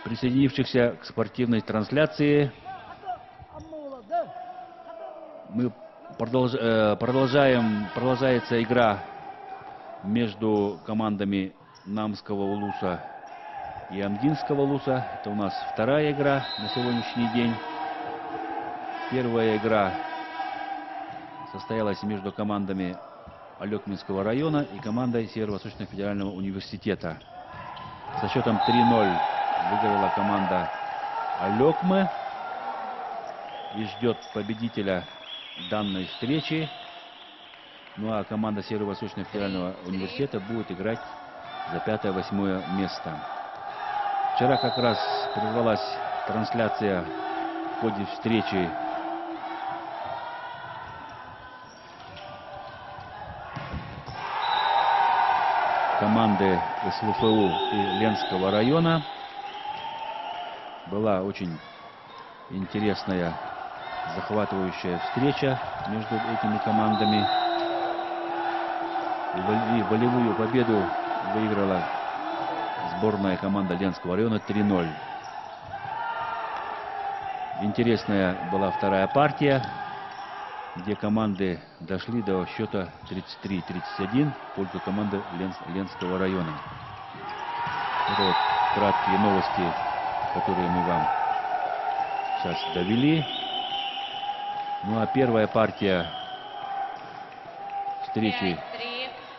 присоединившихся к спортивной трансляции. Мы продолжается игра между командами Намского Улуса и Амгинского Улуса. Это у нас вторая игра на сегодняшний день. Первая игра состоялась между командами Алекминского района и командой Северо-Восточного федерального университета. Со счетом 3-0 выиграла команда Алекмы и ждет победителя данной встречи. Ну а команда Северо-Восточного федерального университета будет играть за 5-8 место. Вчера как раз прервалась трансляция в ходе встречи команды СВФУ и Ленского района. Была очень интересная, захватывающая встреча между этими командами. И волевую победу выиграла сборная команда Ленского района 3-0. Интересная была вторая партия, где команды дошли до счета 33-31 в пользу команды Ленского района. Это вот краткие новости, которые мы вам сейчас довели. Ну а первая партия встречи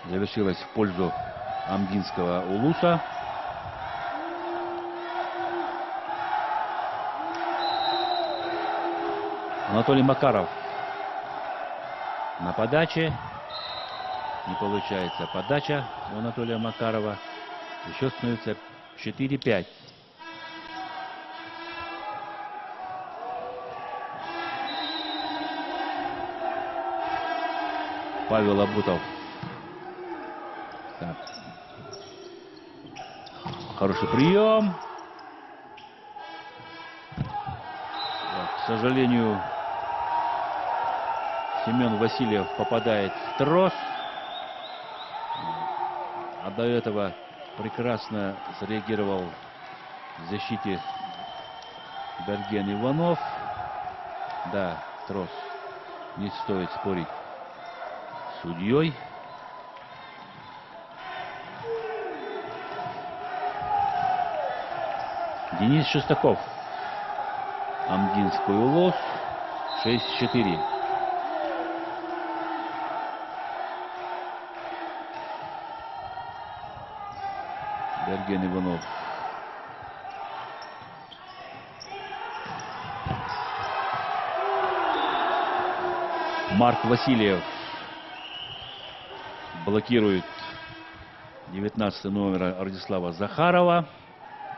завершилась в пользу Амгинского улуса. Анатолий Макаров на подаче. Не получается подача у Анатолия Макарова. И счет становится 4-5. Павел Абутов. Так. Хороший прием. Так, к сожалению, Семен Васильев попадает в трос. А до этого прекрасно среагировал в защите Берген Иванов. Да, трос. Не стоит спорить с судьей. Денис Шестаков. Амгинский улус. 6-4. Берген Иванов. Марк Васильев блокирует 19 номера Радислава Захарова.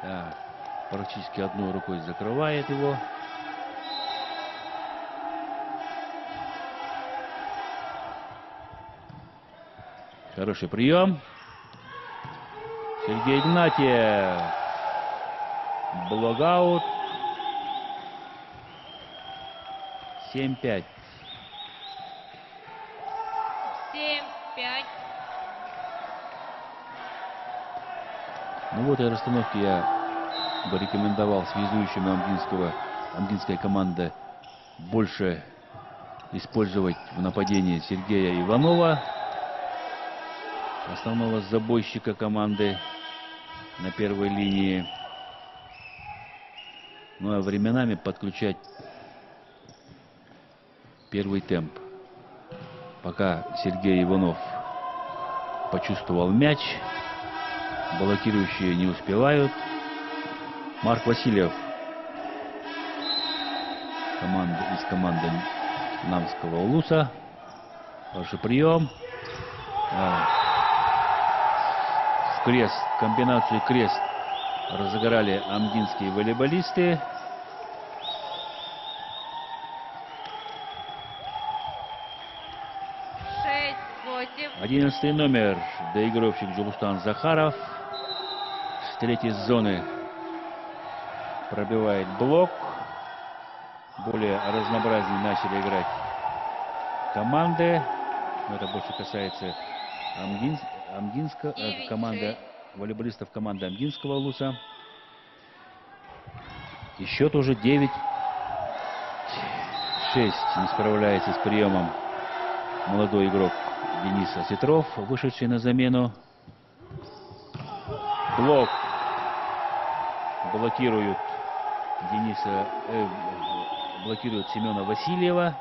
Да, практически одной рукой закрывает его. Хороший прием. Сергей Игнатьев. Блокаут. 7-5. 7-5. Ну вот и расстановки я бы рекомендовал связующим амгинской команды больше использовать в нападении Сергея Иванова, основного забойщика команды на первой линии. Ну а временами подключать первый темп. Пока Сергей Иванов почувствовал мяч, блокирующие не успевают. Марк Васильев из команды Намского улуса. Хороший прием. В крест, комбинацию крест разыграли амгинские волейболисты. Шесть, 11 номер, доигровщик Джулустан Захаров. С третьей зоны пробивает блок. Более разнообразнее начали играть команды. Но это больше касается команда волейболистов команды Амгинского улуса. И счет уже 9-6. Не справляется с приемом молодой игрок Денис Осетров, вышедший на замену. Блок. Блокируют блокируют Семена Васильева.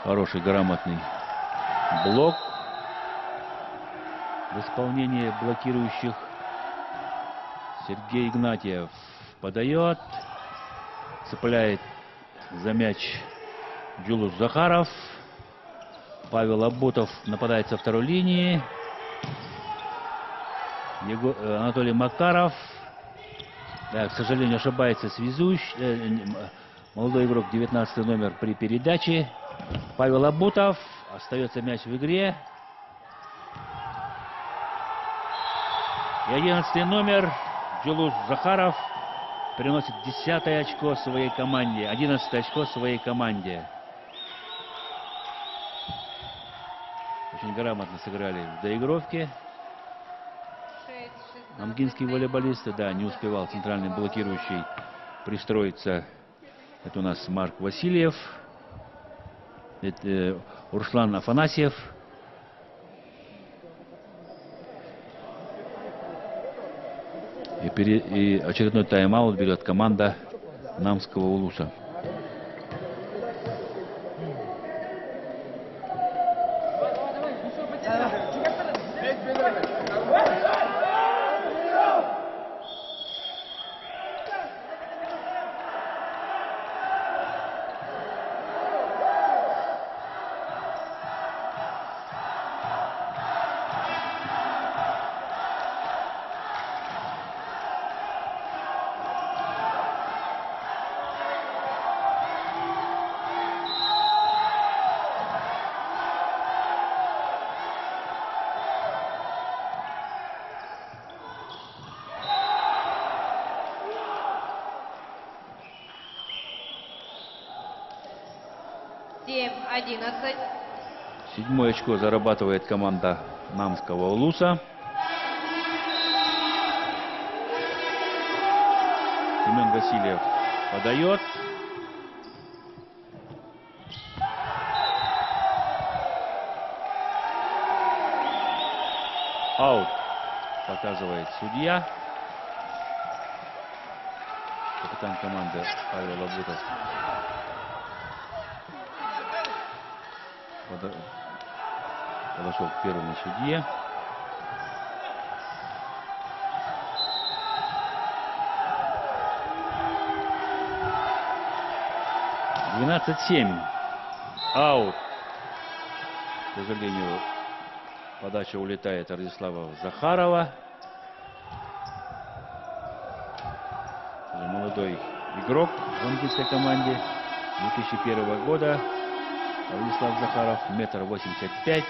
Хороший, грамотный блок в исполнении блокирующих. Сергей Игнатьев подает, цепляет за мяч Джулус Захаров. Павел Абутов нападает со второй линии. Анатолий Макаров. Да, к сожалению, ошибается связующий. Молодой игрок, 19 номер при передаче. Павел Абутов. Остается мяч в игре. И 11-й номер Джулус Захаров приносит 10-е очко своей команде. 11-е очко своей команде. Очень грамотно сыграли в доигровке. Амгинские волейболисты, да, не успевал центральный блокирующий пристроиться. Это у нас Марк Васильев. Это Руслан Афанасьев. И очередной тайм-аут берет команда Намского Улуса. Седьмое очко зарабатывает команда Намского Улуса. Семен Васильев подает. Аут, показывает судья. Капитан команды Павел Лабутов подошел к первому судье. (12-7). Аут. К сожалению, подача улетает от Радислава Захарова. Молодой игрок в английской команде 2001 года. Владислав Захаров, 1,85 м.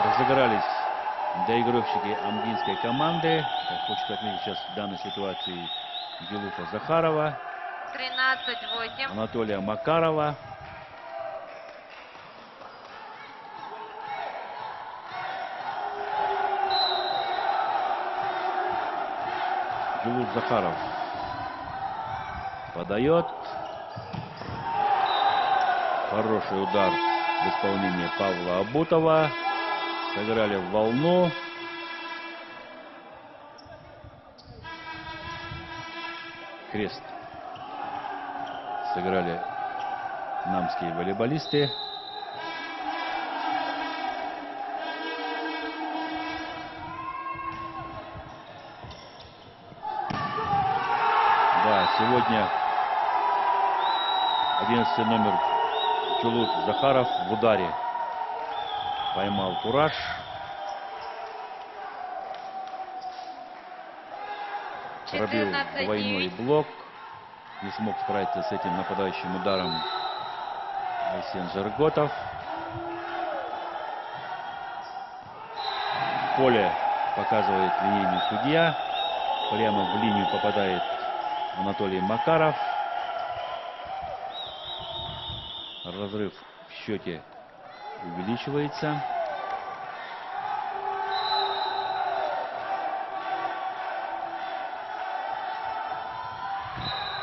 Разыгрались доигровщики амгинской команды. Как хочет отметить сейчас в данной ситуации Джулуса Захарова, 13-8. Анатолия Макарова. Джулус Захаров подает. Хороший удар в исполнении Павла Абутова. Сыграли в волну. Крест сыграли намские волейболисты. Да, сегодня 11 номер Джулус Захаров в ударе поймал кураж. Пробил двойной блок. Не смог справиться с этим нападающим ударом Айсен Жарготов. Поле показывает линейный судья. Прямо в линию попадает Анатолий Макаров. Разрыв в счете увеличивается.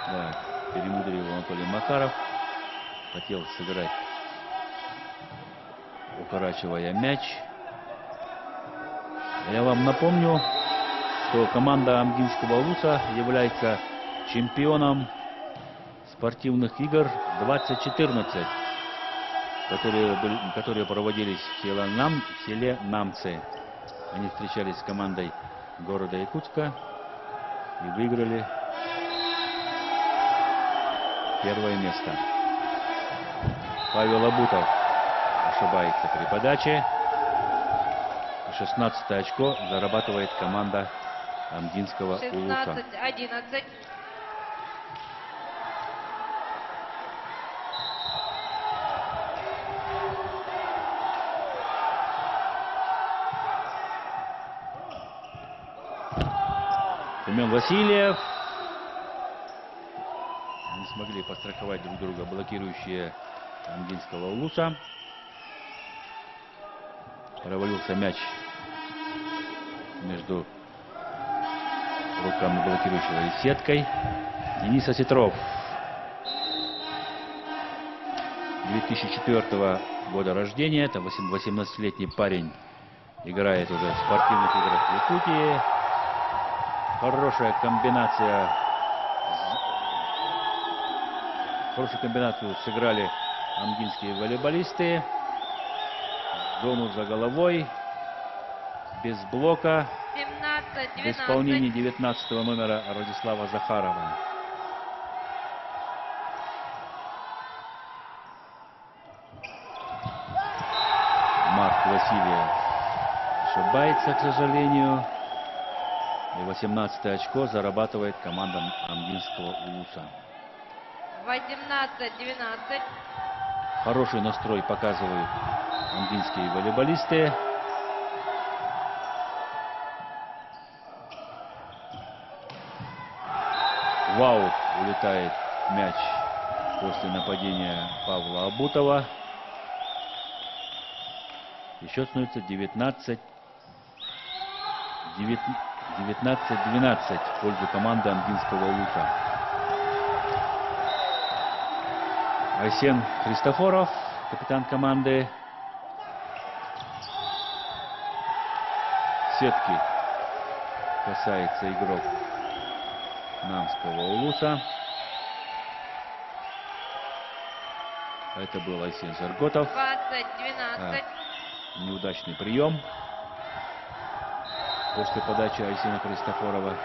Да, перемудрил Анатолий Макаров. Хотел сыграть, укорачивая мяч. Я вам напомню, что команда Амгинского Улуса является чемпионом спортивных игр 2014, которые проводились в селе Намцы. Они встречались с командой города Якутска и выиграли первое место. Павел Абутов ошибается при подаче. 16 очко зарабатывает команда Амгинского Улуса. 16-11. Семен Васильев. Не смогли подстраховать друг друга блокирующие Амгинского Улуса. Провалился мяч между руками блокирующего и сеткой. Денис Осетров. 2004 года рождения. Это 18-летний парень. Играет уже в спортивных играх в Якутии. Хорошая комбинация. Хорошую комбинацию сыграли амгинские волейболисты. Зону за головой. Без блока. 17-12. В исполнении 19 номера Радислава Захарова. Марк Васильев ошибается, к сожалению. И 18 очко зарабатывает команда Амгинского Улуса. 18-12. Хороший настрой показывают амгинские волейболисты. В аут улетает мяч после нападения Павла Абутова. И счет становится 19-12 в пользу команды Амгинского Улуса. Айсен Христофоров, капитан команды. Сетки касается игрок Намского Улуса. Это был Айсен Зарготов. 20-12. Неудачный прием после подачи Айсена Христофорова.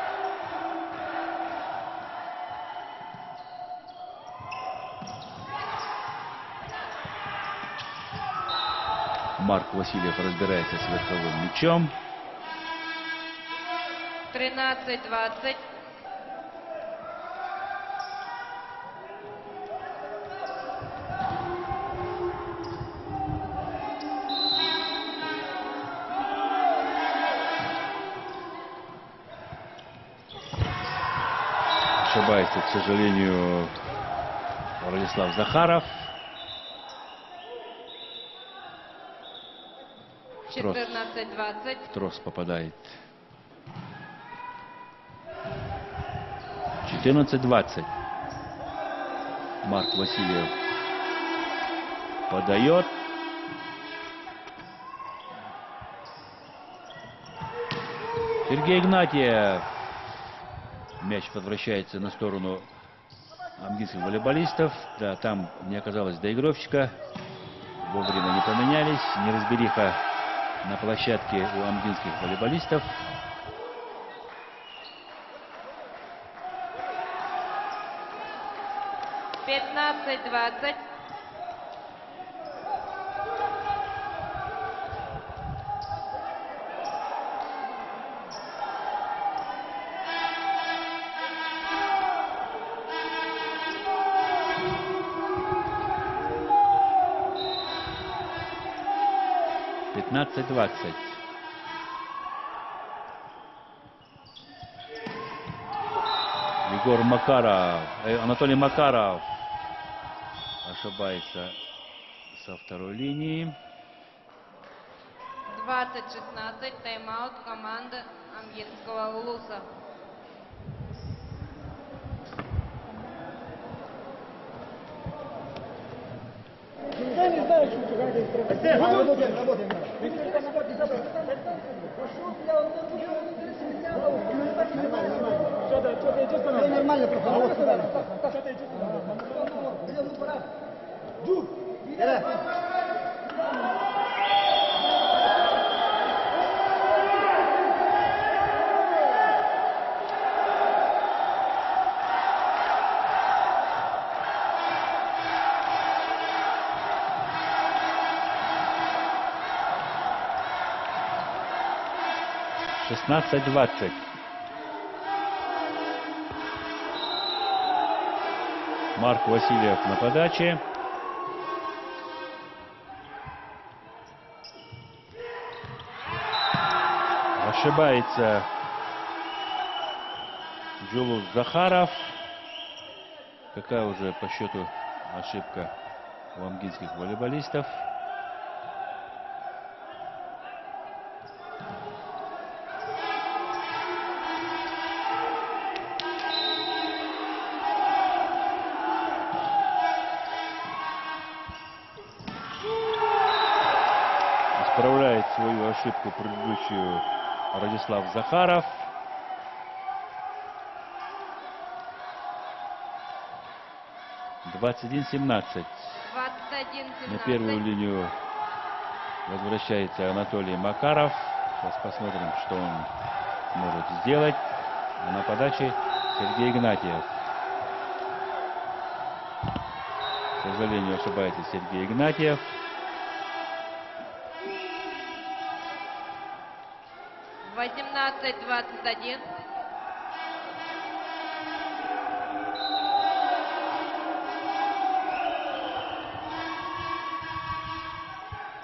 Марк Васильев разбирается с верховым мячом. 13-20. Ошибается, к сожалению, Радислав Захаров. 14-20. В трос попадает. 14-20. Марк Васильев подает. Сергей Игнатьев. Мяч возвращается на сторону амгинских волейболистов. Да, там не оказалось доигровщика. Вовремя не поменялись. Неразбериха на площадке у амгинских волейболистов. — 15-20. Егор Макаров, Анатолий Макаров ошибается со второй линии. 20-16. Тайм-аут команды Амгинского Улуса. Я не знаю, что работаем. Нормально, «16-20». Марк Васильев на подаче. Ошибается Джулус Захаров. Какая уже по счету ошибка у амгинских волейболистов. Исправляет свою ошибку предыдущую Радислав Захаров. (21-17). На первую линию возвращается Анатолий Макаров. Сейчас посмотрим, что он может сделать. А на подаче Сергей Игнатьев. К сожалению, ошибается Сергей Игнатьев. — 18-21.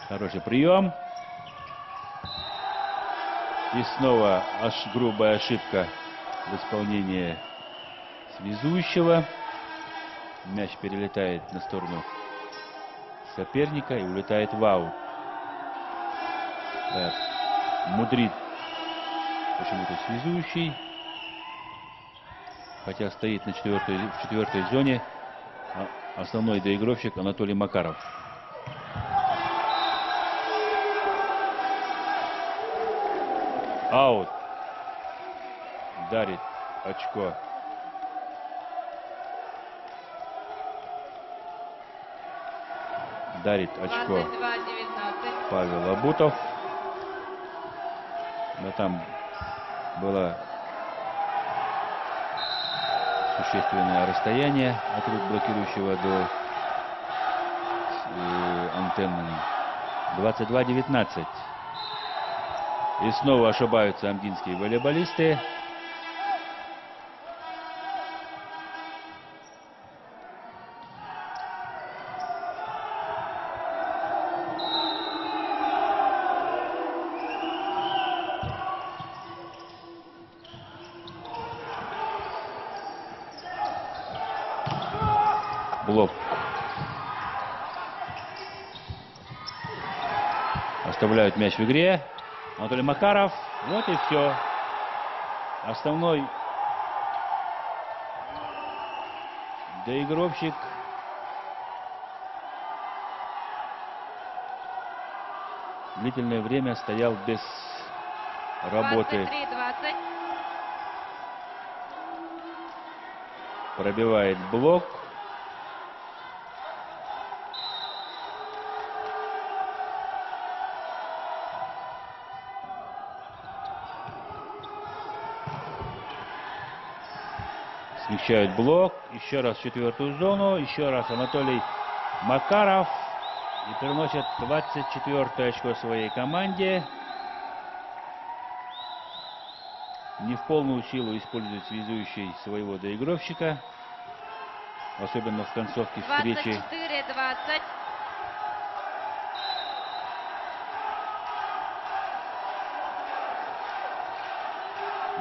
Хороший прием. И снова грубая ошибка в исполнении связующего. Мяч перелетает на сторону соперника и улетает в аут. Так, мудрит почему-то связующий. Хотя стоит на четвертой зоне основной доигровщик Анатолий Макаров. Аут. Дарит очко. Дарит очко Павел Абутов. Но там было существенное расстояние от рук блокирующего до антенны. 22-19. И снова ошибаются амгинские волейболисты. Блок. Оставляют мяч в игре. Анатолий Макаров. Вот и все. Основной доигровщик длительное время стоял без работы. 23-20. Пробивает блок. Смещают блок. Еще раз в четвертую зону. Еще раз Анатолий Макаров. И приносят 24-е очко своей команде. Не в полную силу использует связующий своего доигровщика. Особенно в концовке встречи.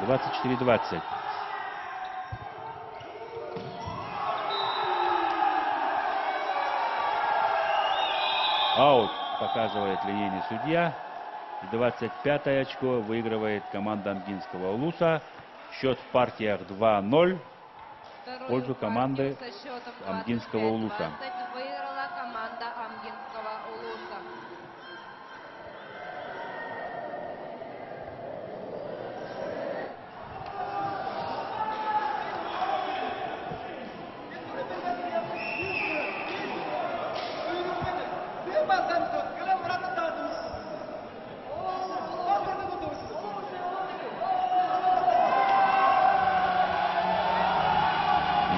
24-20. (24-20). Аут, показывает линейный судья. 25-е очко выигрывает команда амгинского Улуса. Счет в партиях 2-0 в пользу команды амгинского Улуса. Выиграла команда амгинского Улуса.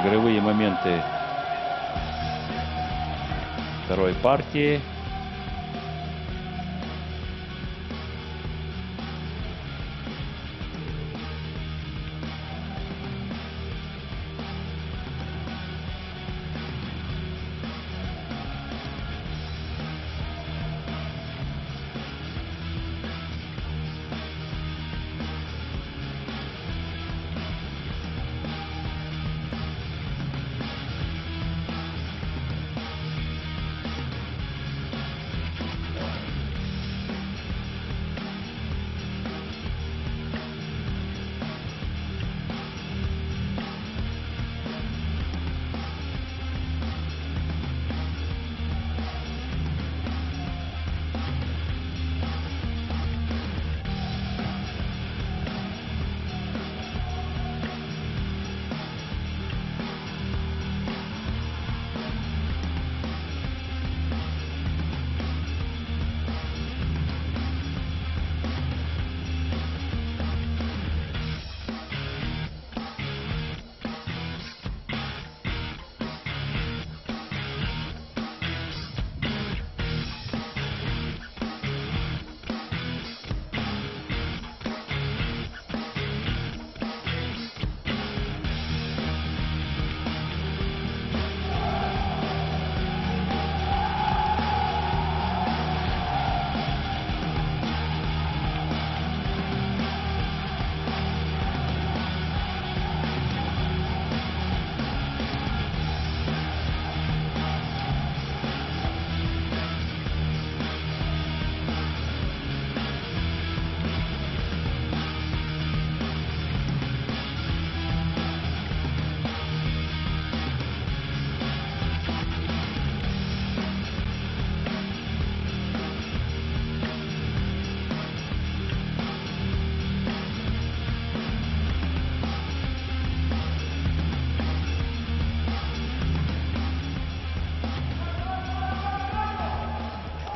Игровые моменты второй партии.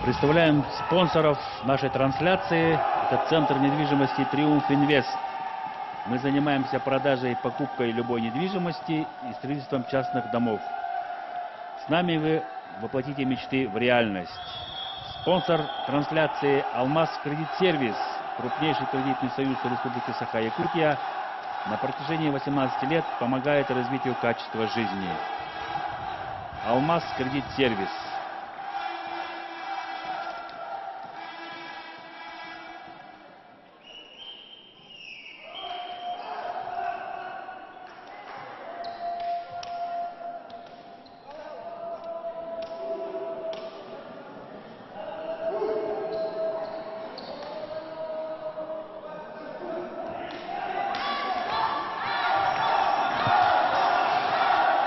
Представляем спонсоров нашей трансляции. Это Центр недвижимости «Триумф Инвест». Мы занимаемся продажей и покупкой любой недвижимости и строительством частных домов. С нами вы воплотите мечты в реальность. Спонсор трансляции «Алмаз Кредит Сервис», крупнейший кредитный союз Республики Саха-Якутия, на протяжении 18 лет помогает развитию качества жизни. «Алмаз Кредит Сервис».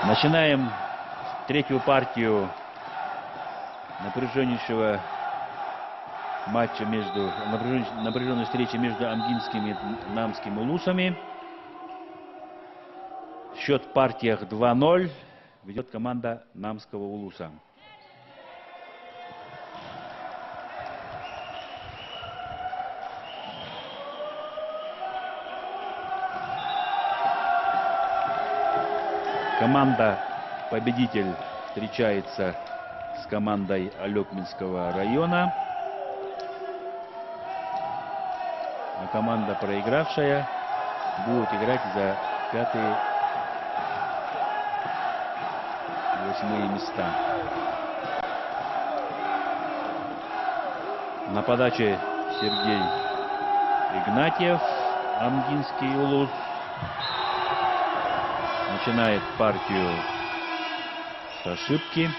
Начинаем третью партию напряженнейшего матча напряженной встречи между Амгинским и Намским улусами. Счет в партиях 2-0 ведет команда Намского улуса. Команда-победитель встречается с командой Алекминского района. А команда, проигравшая, будет играть за 5-е и 8-е места. На подаче Сергей Игнатьев, Амгинский улус. Начинает партию с ошибки.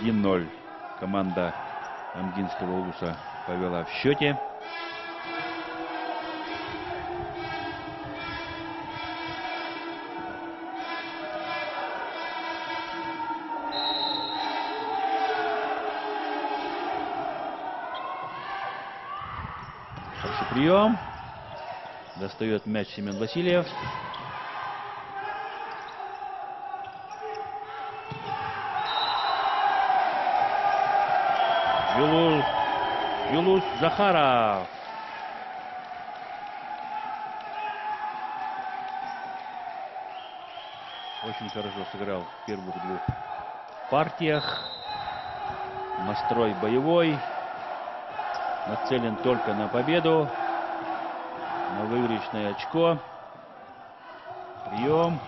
1-0. Команда Амгинского улуса повела в счете. Хороший прием. Достает мяч Семен Васильев. Юлус Захаров. Очень хорошо сыграл в первых двух партиях. Настрой боевой. Нацелен только на победу. На выигрышное очко. Прием.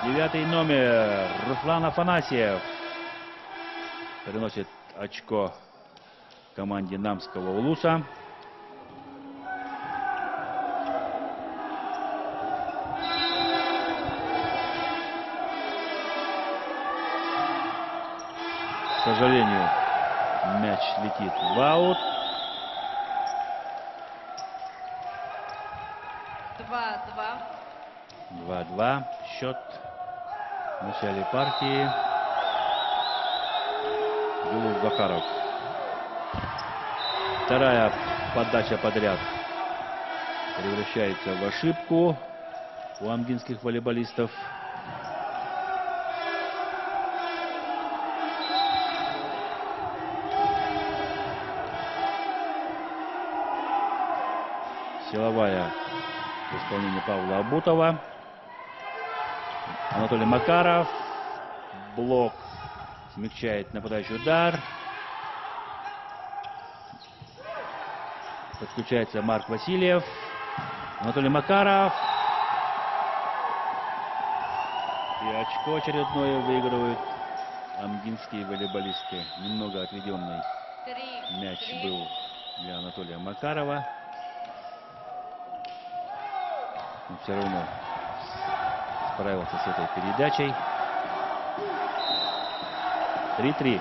9-й номер. Руслан Афанасьев. Приносит очко команде Намского улуса. К сожалению, мяч летит в аут. 2-2. Счет в начале партии. Юлус Захаров. Вторая подача подряд превращается в ошибку у амгинских волейболистов. Силовая в исполнении Павла Абутова. Анатолий Макаров. Блок. Смягчает нападающий удар. Подключается Марк Васильев. Анатолий Макаров. И очко очередное выигрывают амгинские волейболисты. Немного отведенный мяч был для Анатолия Макарова. Но все равно справился с этой передачей. 3-3.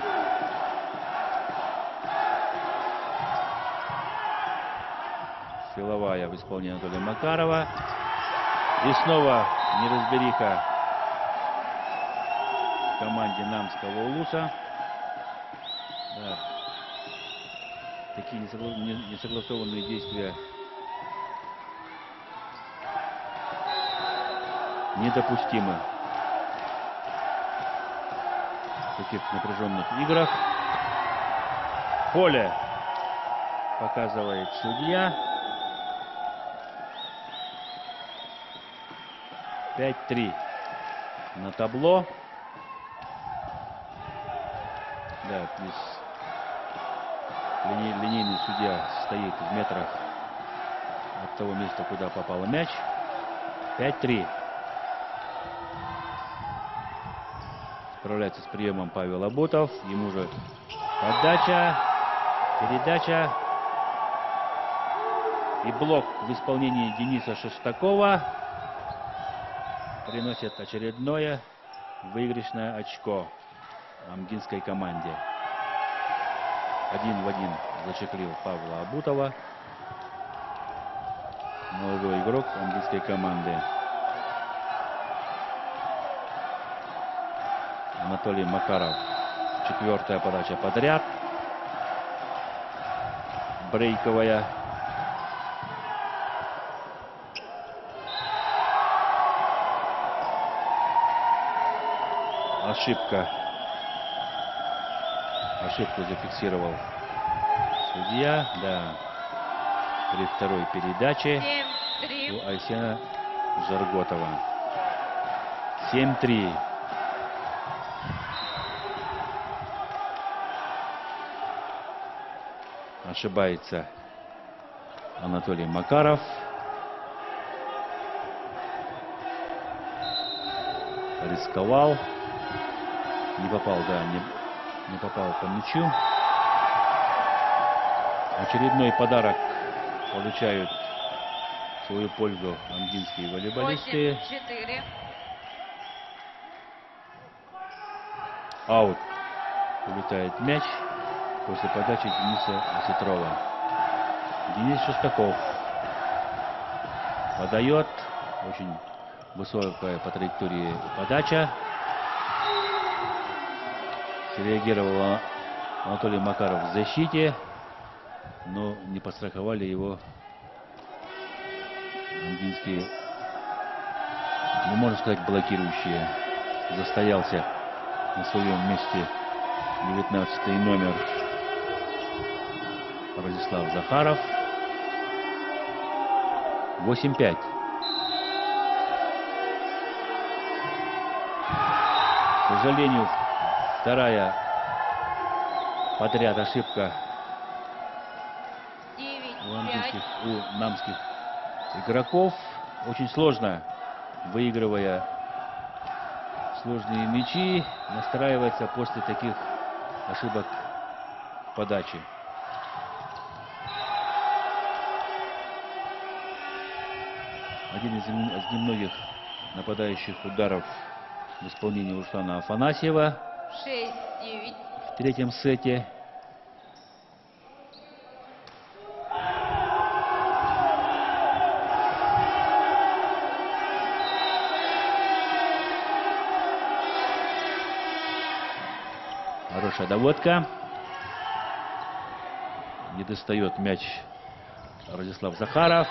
Силовая в исполнении Анатолия Макарова. И снова неразбериха в команде Намского улуса. Да. Такие несогласованные действия недопустимы в таких напряженных играх. поле, показывает судья. 5-3 на табло. Да, здесь линейный судья стоит в метрах от того места, куда попал мяч. 5-3. Справляется с приемом Павел Абутов. Ему же подача, передача и блок в исполнении Дениса Шестакова приносит очередное выигрышное очко амгинской команде. 1-1 зачеклил Павла Абутова, молодой игрок амгинской команды. Анатолий Макаров. 4-я подача подряд. Брейковая. Ошибка. Ошибку зафиксировал судья. Да. При второй передаче у Айсена Жарготова. 7-3. Ошибается Анатолий Макаров. Рисковал. Не попал, да, не попал по мячу. Очередной подарок получают в свою пользу амгинские волейболисты. 8-4. Аут. Улетает мяч после подачи Дениса Осетрова. Денис Шестаков подает. Очень высокая по траектории подача. Среагировал Анатолий Макаров в защите, но не подстраховали его амгинские, ну, можно сказать, блокирующие. Застоялся на своем месте 19-й номер Радислав Захаров. 8-5. К сожалению, вторая подряд ошибка у намских игроков. Очень сложно, выигрывая сложные мячи, настраивается после таких ошибок подачи. Один из немногих нападающих ударов в исполнении Руслана Афанасьева 6-9. в третьем сете. Хорошая доводка. Не достает мяч Радислав Захаров.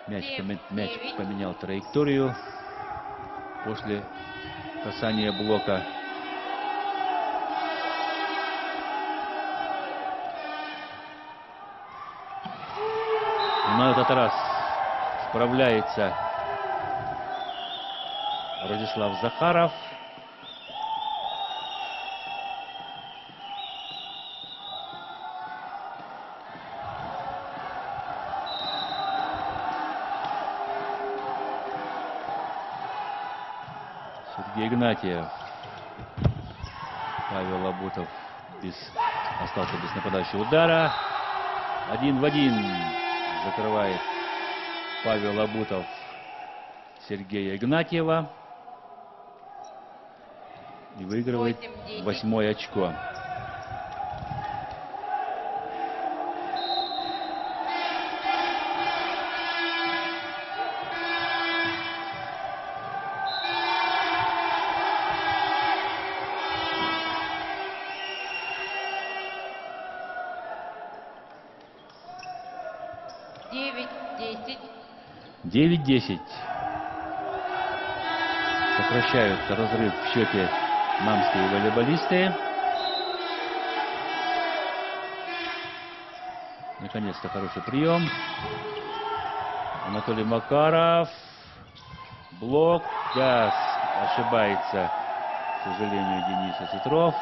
Мяч поменял траекторию после касания блока. На этот раз справляется Радислав Захаров. Сергей Игнатьев. Павел Абутов остался без нападающего удара. 1-1 закрывает Павел Абутов Сергея Игнатьева и выигрывает 8-е очко. Девять, 10. 9-10. Сокращают разрыв в счете намские волейболисты. Наконец-то хороший прием. Анатолий Макаров. Блок. Да, ошибается, к сожалению, Денис Осетров.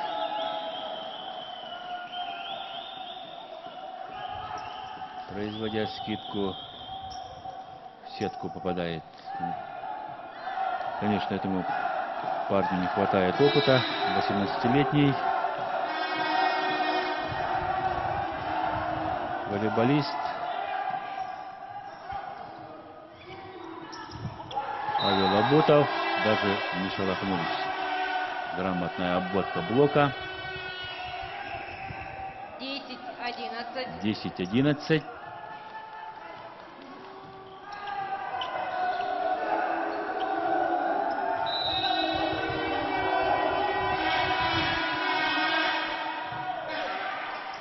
Производя скидку, в сетку попадает. Конечно, этому парню не хватает опыта. 18-летний волейболист. Павел Абутов. Даже не шелохнулись. Грамотная обводка блока. 10-11. 10-11.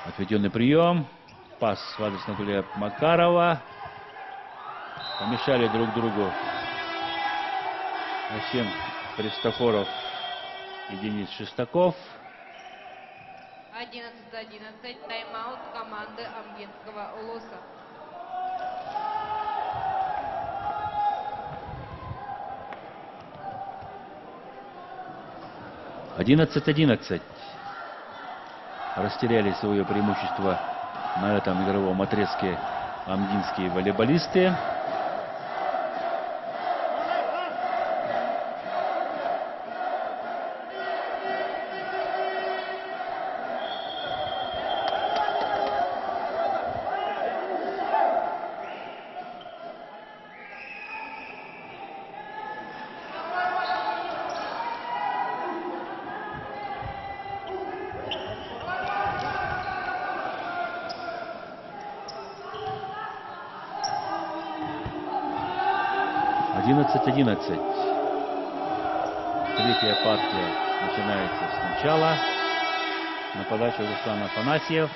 Отведенный прием. Пас в адрес Анатолия Макарова. Помешали друг другу Асем Христофоров и Денис Шестаков. 11-11. Тайм-аут команды Амгинского улуса. Растеряли свое преимущество на этом игровом отрезке амгинские волейболисты. Третья партия начинается сначала. На подачу Руслан Афанасьев.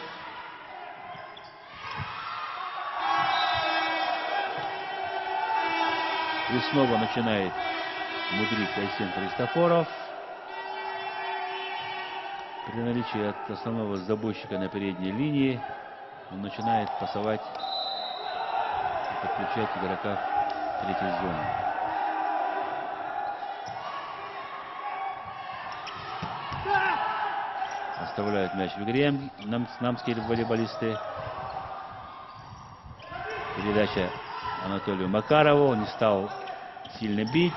И снова начинает мудрить Айсен Христофоров. При наличии от основного забойщика на передней линии он начинает пасовать и подключать игрока в третьей зоне. Оставляют мяч в игре намские волейболисты. Передача Анатолию Макарову. Он не стал сильно бить.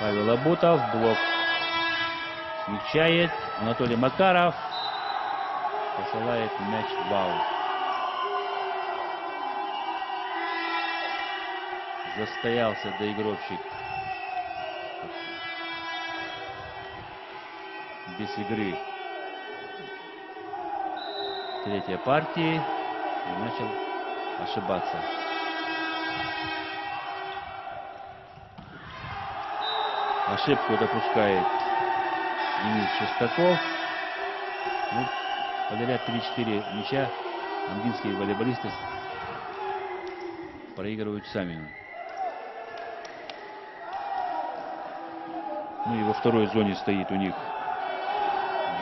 Павел Абутов. Блок смягчает. Анатолий Макаров посылает мяч в аут. Застоялся доигровщик без игры третьей партии и начал ошибаться. Ошибку допускает Денис Шестаков. Ну, подряд 3-4 мяча амгинские волейболисты проигрывают сами. Ну и во второй зоне стоит у них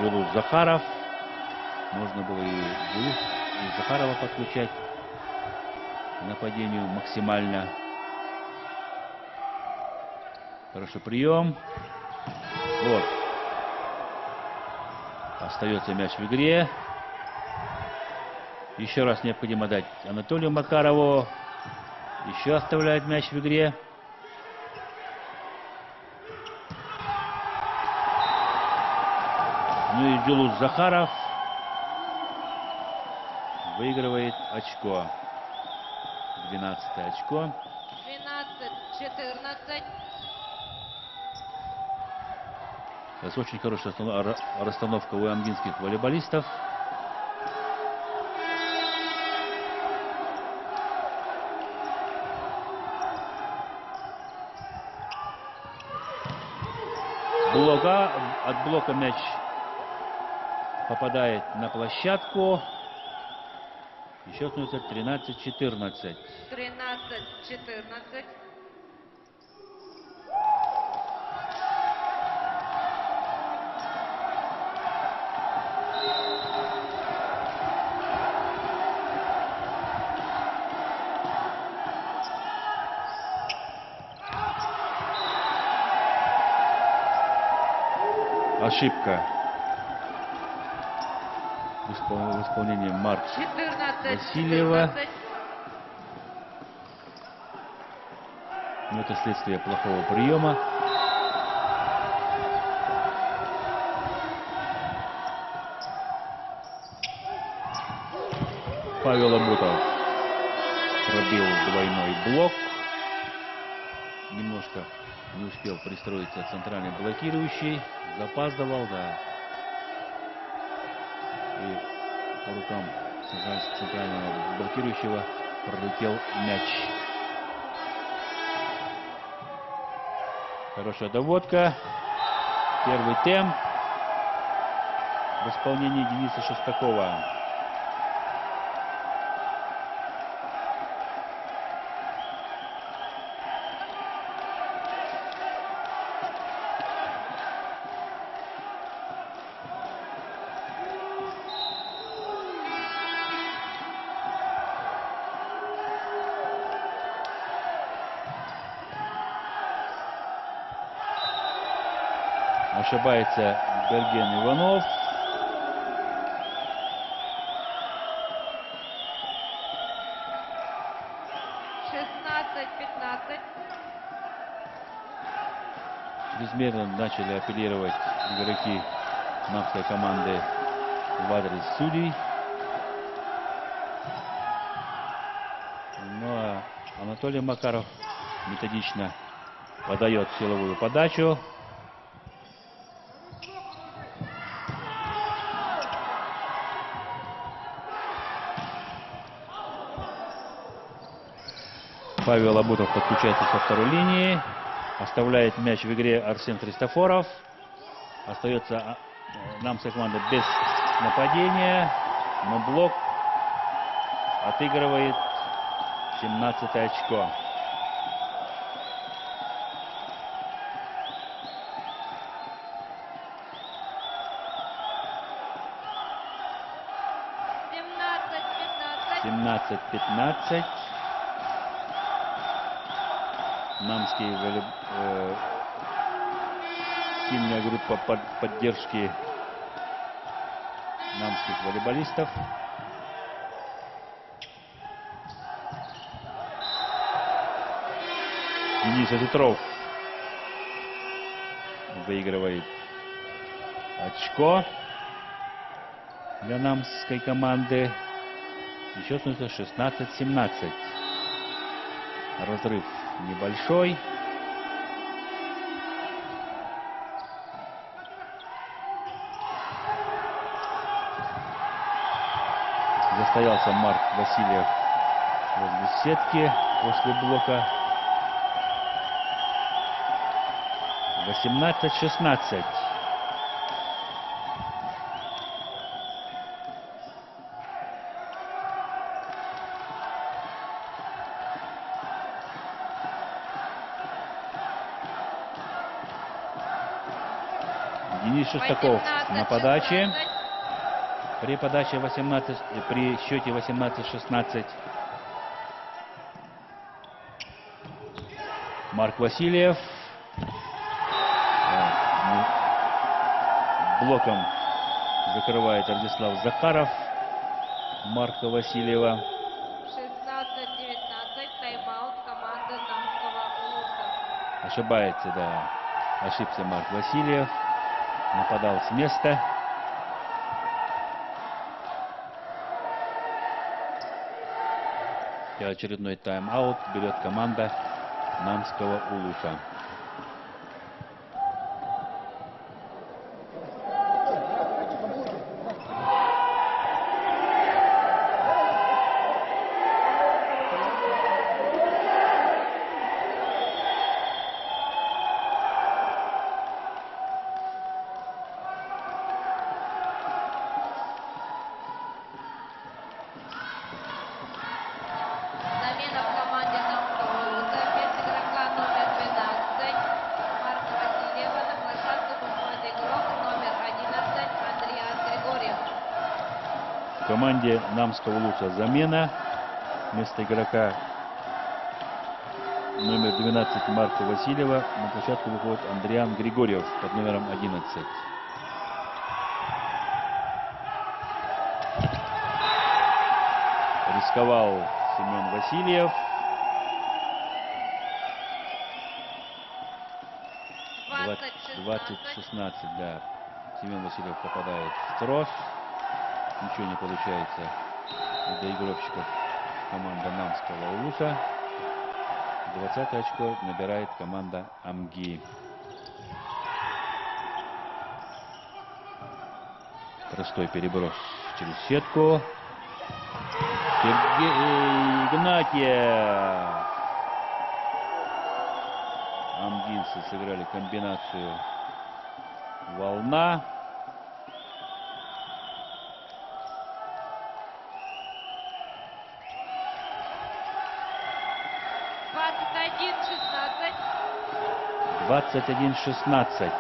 Джулус Захаров. Можно было и Джулус, и Захарова подключать к нападению максимально. Хороший прием. Вот. Остается мяч в игре. Еще раз необходимо дать Анатолию Макарову. Еще оставляет мяч в игре. Ну и Джулус Захаров выигрывает очко. 12-е очко. 12-14. Это очень хорошая расстановка у амгинских волейболистов. От блока мяч попадает на площадку. Счет становится 13-14. 13-14. Ошибка в исполнении Марка Васильева. 14-14. Но это следствие плохого приема. Павел Абутов пробил двойной блок. Немножко не успел пристроиться центральный блокирующий. Запаздывал, да. И по рукам центрального блокирующего пролетел мяч. Хорошая доводка. Первый темп в исполнении Дениса Шестакова. Ошибается Берген Иванов. Чрезмерно начали апеллировать игроки намской команды в адрес судей. Ну а Анатолий Макаров методично подает силовую подачу. Павел Абутов подключается со второй линии. Оставляет мяч в игре Арсен Христофоров. Остается намская команда без нападения. Но блок отыгрывает 17-е очко. «17-15». Намские сильная группа поддержки намских волейболистов. Денис Ветров выигрывает очко для намской команды. Еще становится 16-17. Разрыв небольшой. Застоялся Марк Васильев возле сетки после блока. 18-16. Денис Шестаков на подаче. При подаче 18, при счете 18-16. Марк Васильев. Блоком закрывает Радислав Захаров Марка Васильева. 16-19. Тайм-аут команды Намского Улуса. Ошибается, да. Ошибся Марк Васильев. Нападал с места. И очередной тайм-аут берет команда Намского Улуса. команде Намского Улуса замена. Вместо игрока номер 12 Марка Васильева на площадку выходит Андриан Григорьев под номером 11. Рисковал Семен Васильев. 20-16, да. Семен Васильев попадает в трос. Ничего не получается у доигровщиков команда Намского Улуса. 20 очко набирает команда Амги. Простой переброс через сетку. Сергей Игнатьев. Амгинцы сыграли комбинацию волна. — 21-16.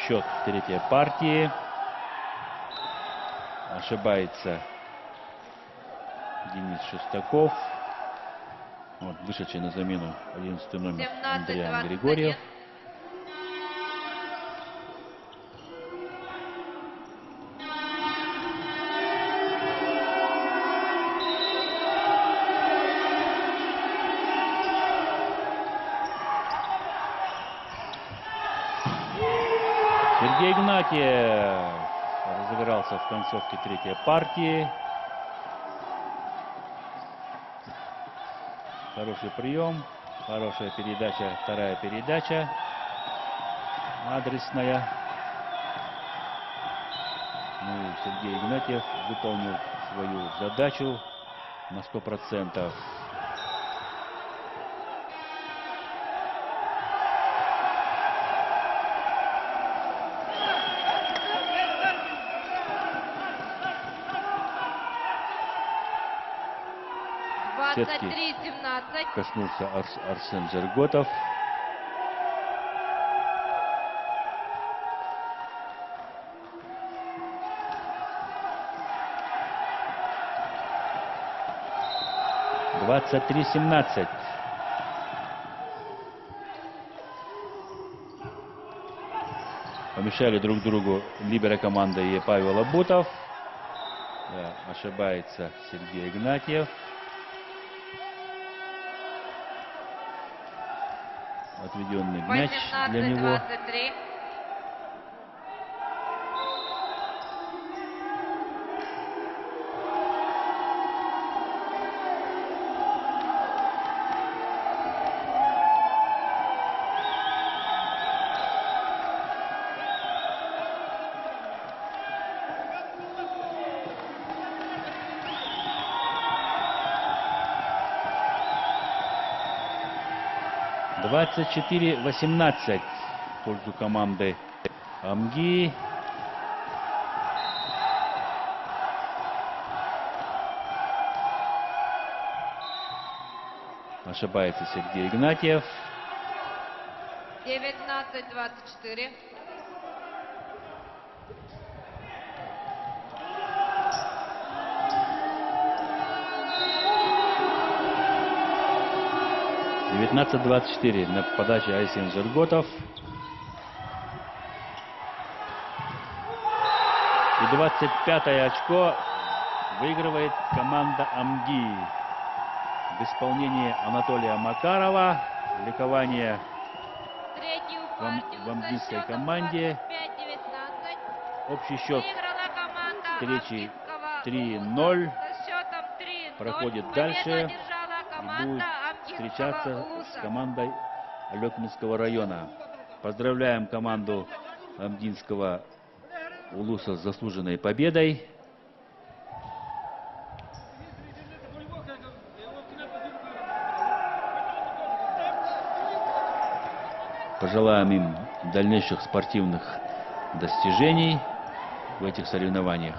Счет третьей партии. Ошибается Денис Шестаков. Вот, вышедший на замену 11 номер Андриан Григорьев. Сергей Игнатьев разыгрался в концовке третьей партии. Хороший прием, хорошая передача, вторая передача, адресная. Ну, Сергей Игнатьев выполнил свою задачу на 100%. Сетки коснулся Арсен Жерготов. — 23-17. Помешали друг другу либеро команды и Павел Абутов. Да, ошибается Сергей Игнатьев. Отведенный мяч для него. — 24-18 в пользу команды Амги. Ошибается Сергей Игнатьев. 19-24. — 19-24 на подаче Айсен Жерготов. И 25-е очко выигрывает команда Амги. В исполнении Анатолия Макарова. Ликование в амгинской команде. Общий счет встречи 3-0. Проходит дальше. И будет встречаться с командой Алекминского района. Поздравляем команду Амгинского Улуса с заслуженной победой. Пожелаем им дальнейших спортивных достижений в этих соревнованиях.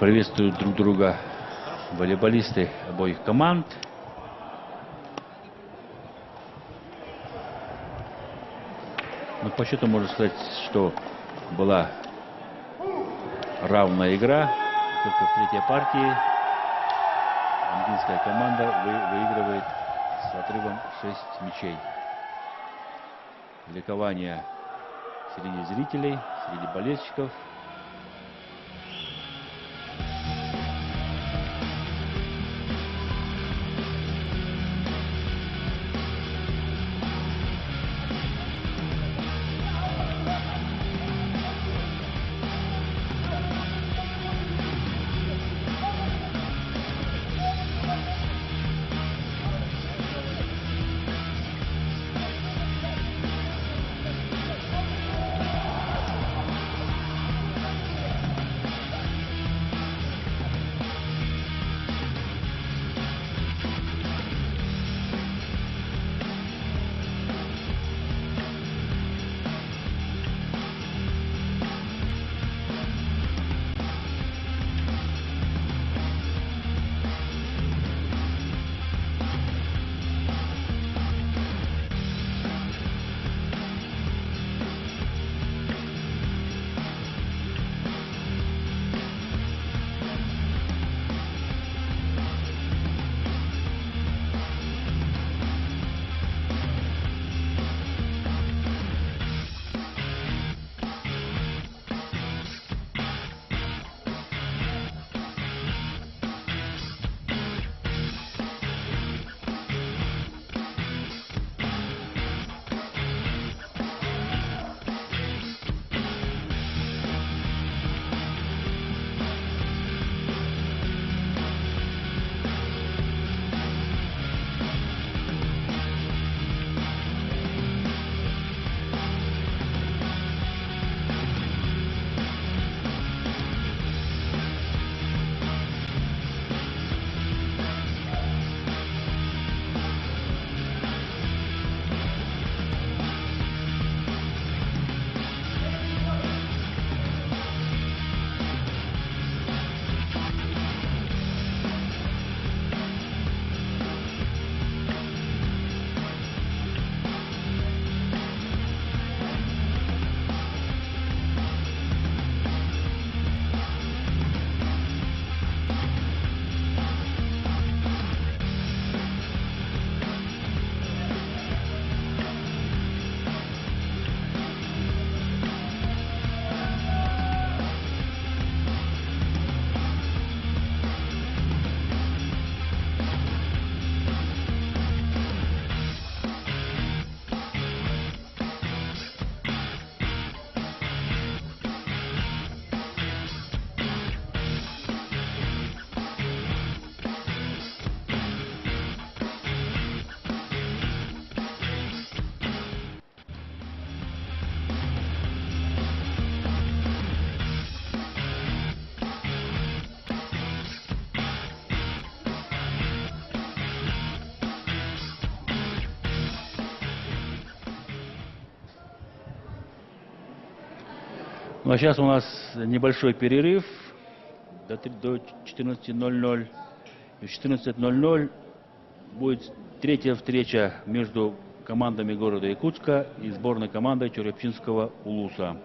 Приветствуют друг друга волейболисты обоих команд. Но по счету можно сказать, что была равная игра. Только в третьей партии ангинская команда выигрывает с отрывом 6 мячей. Ликование среди зрителей, среди болельщиков. Ну а сейчас у нас небольшой перерыв до 14:00. И в 14:00 будет третья встреча между командами города Якутска и сборной командой Черепчинского улуса.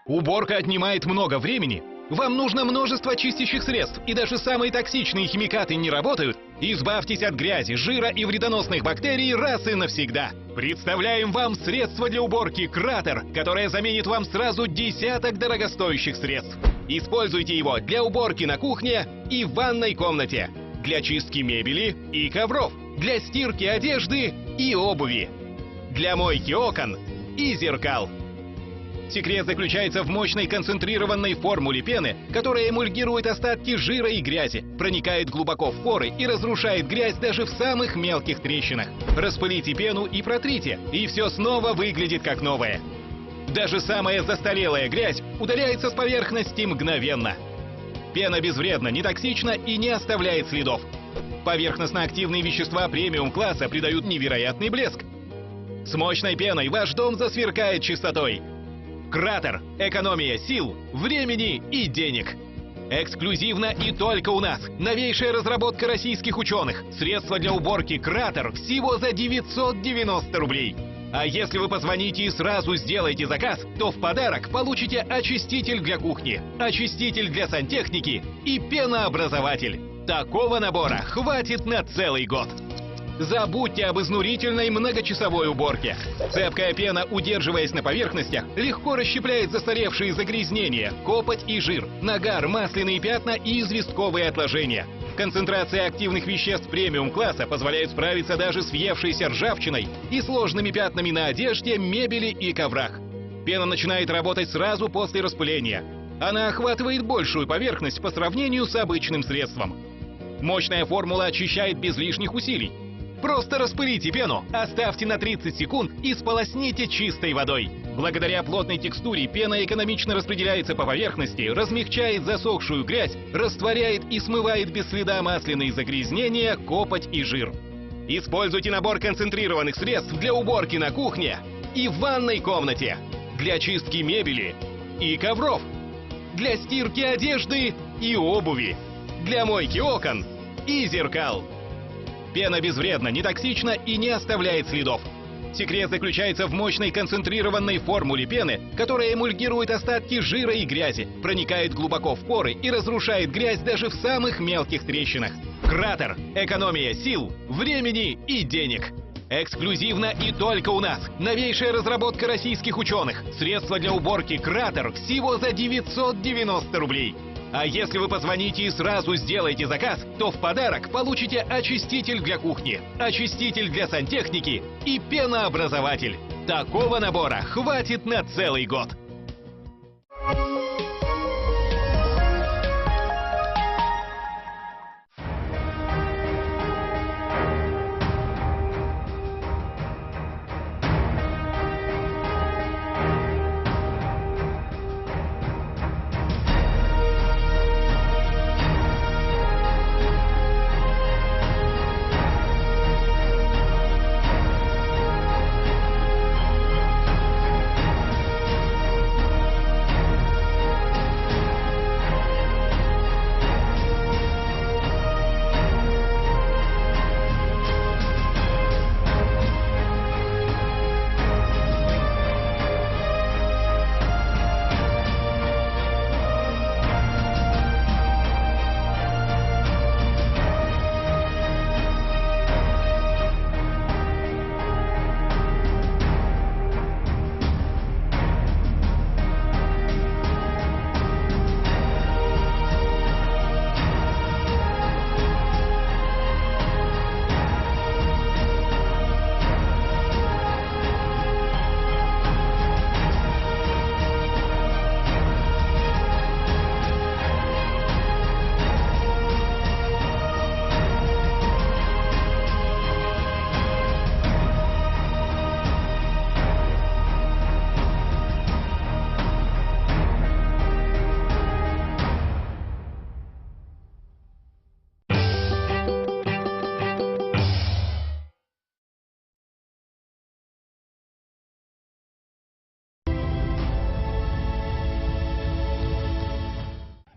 Уборка отнимает много времени. Вам нужно множество чистящих средств, и даже самые токсичные химикаты не работают. Избавьтесь от грязи, жира и вредоносных бактерий раз и навсегда. Представляем вам средство для уборки «Кратер», которое заменит вам сразу десяток дорогостоящих средств. Используйте его для уборки на кухне и в ванной комнате, для чистки мебели и ковров, для стирки одежды и обуви, для мойки окон и зеркал. Секрет заключается в мощной концентрированной формуле пены, которая эмульгирует остатки жира и грязи, проникает глубоко в поры и разрушает грязь даже в самых мелких трещинах. Распылите пену и протрите, и все снова выглядит как новое. Даже самая застарелая грязь удаляется с поверхности мгновенно. Пена безвредна, не токсична и не оставляет следов. Поверхностно-активные вещества премиум-класса придают невероятный блеск. С мощной пеной ваш дом засверкает чистотой. Кратер. Экономия сил, времени и денег. Эксклюзивно и только у нас. Новейшая разработка российских ученых. Средства для уборки Кратер всего за 990 рублей. А если вы позвоните и сразу сделаете заказ, то в подарок получите очиститель для кухни, очиститель для сантехники и пенообразователь. Такого набора хватит на целый год. Забудьте об изнурительной многочасовой уборке. Цепкая пена, удерживаясь на поверхностях, легко расщепляет застаревшие загрязнения, копоть и жир, нагар, масляные пятна и известковые отложения. Концентрация активных веществ премиум-класса позволяет справиться даже с въевшейся ржавчиной и сложными пятнами на одежде, мебели и коврах. Пена начинает работать сразу после распыления. Она охватывает большую поверхность по сравнению с обычным средством. Мощная формула очищает без лишних усилий. Просто распылите пену, оставьте на 30 секунд и сполосните чистой водой. Благодаря плотной текстуре пена экономично распределяется по поверхности, размягчает засохшую грязь, растворяет и смывает без следа масляные загрязнения, копоть и жир. Используйте набор концентрированных средств для уборки на кухне и в ванной комнате, для чистки мебели и ковров, для стирки одежды и обуви, для мойки окон и зеркал. Пена безвредна, не токсична и не оставляет следов. Секрет заключается в мощной концентрированной формуле пены, которая эмульгирует остатки жира и грязи, проникает глубоко в поры и разрушает грязь даже в самых мелких трещинах. Кратер. Экономия сил, времени и денег. Эксклюзивно и только у нас. Новейшая разработка российских ученых. Средства для уборки Кратер всего за 990 рублей. А если вы позвоните и сразу сделаете заказ, то в подарок получите очиститель для кухни, очиститель для сантехники и пенообразователь. Такого набора хватит на целый год.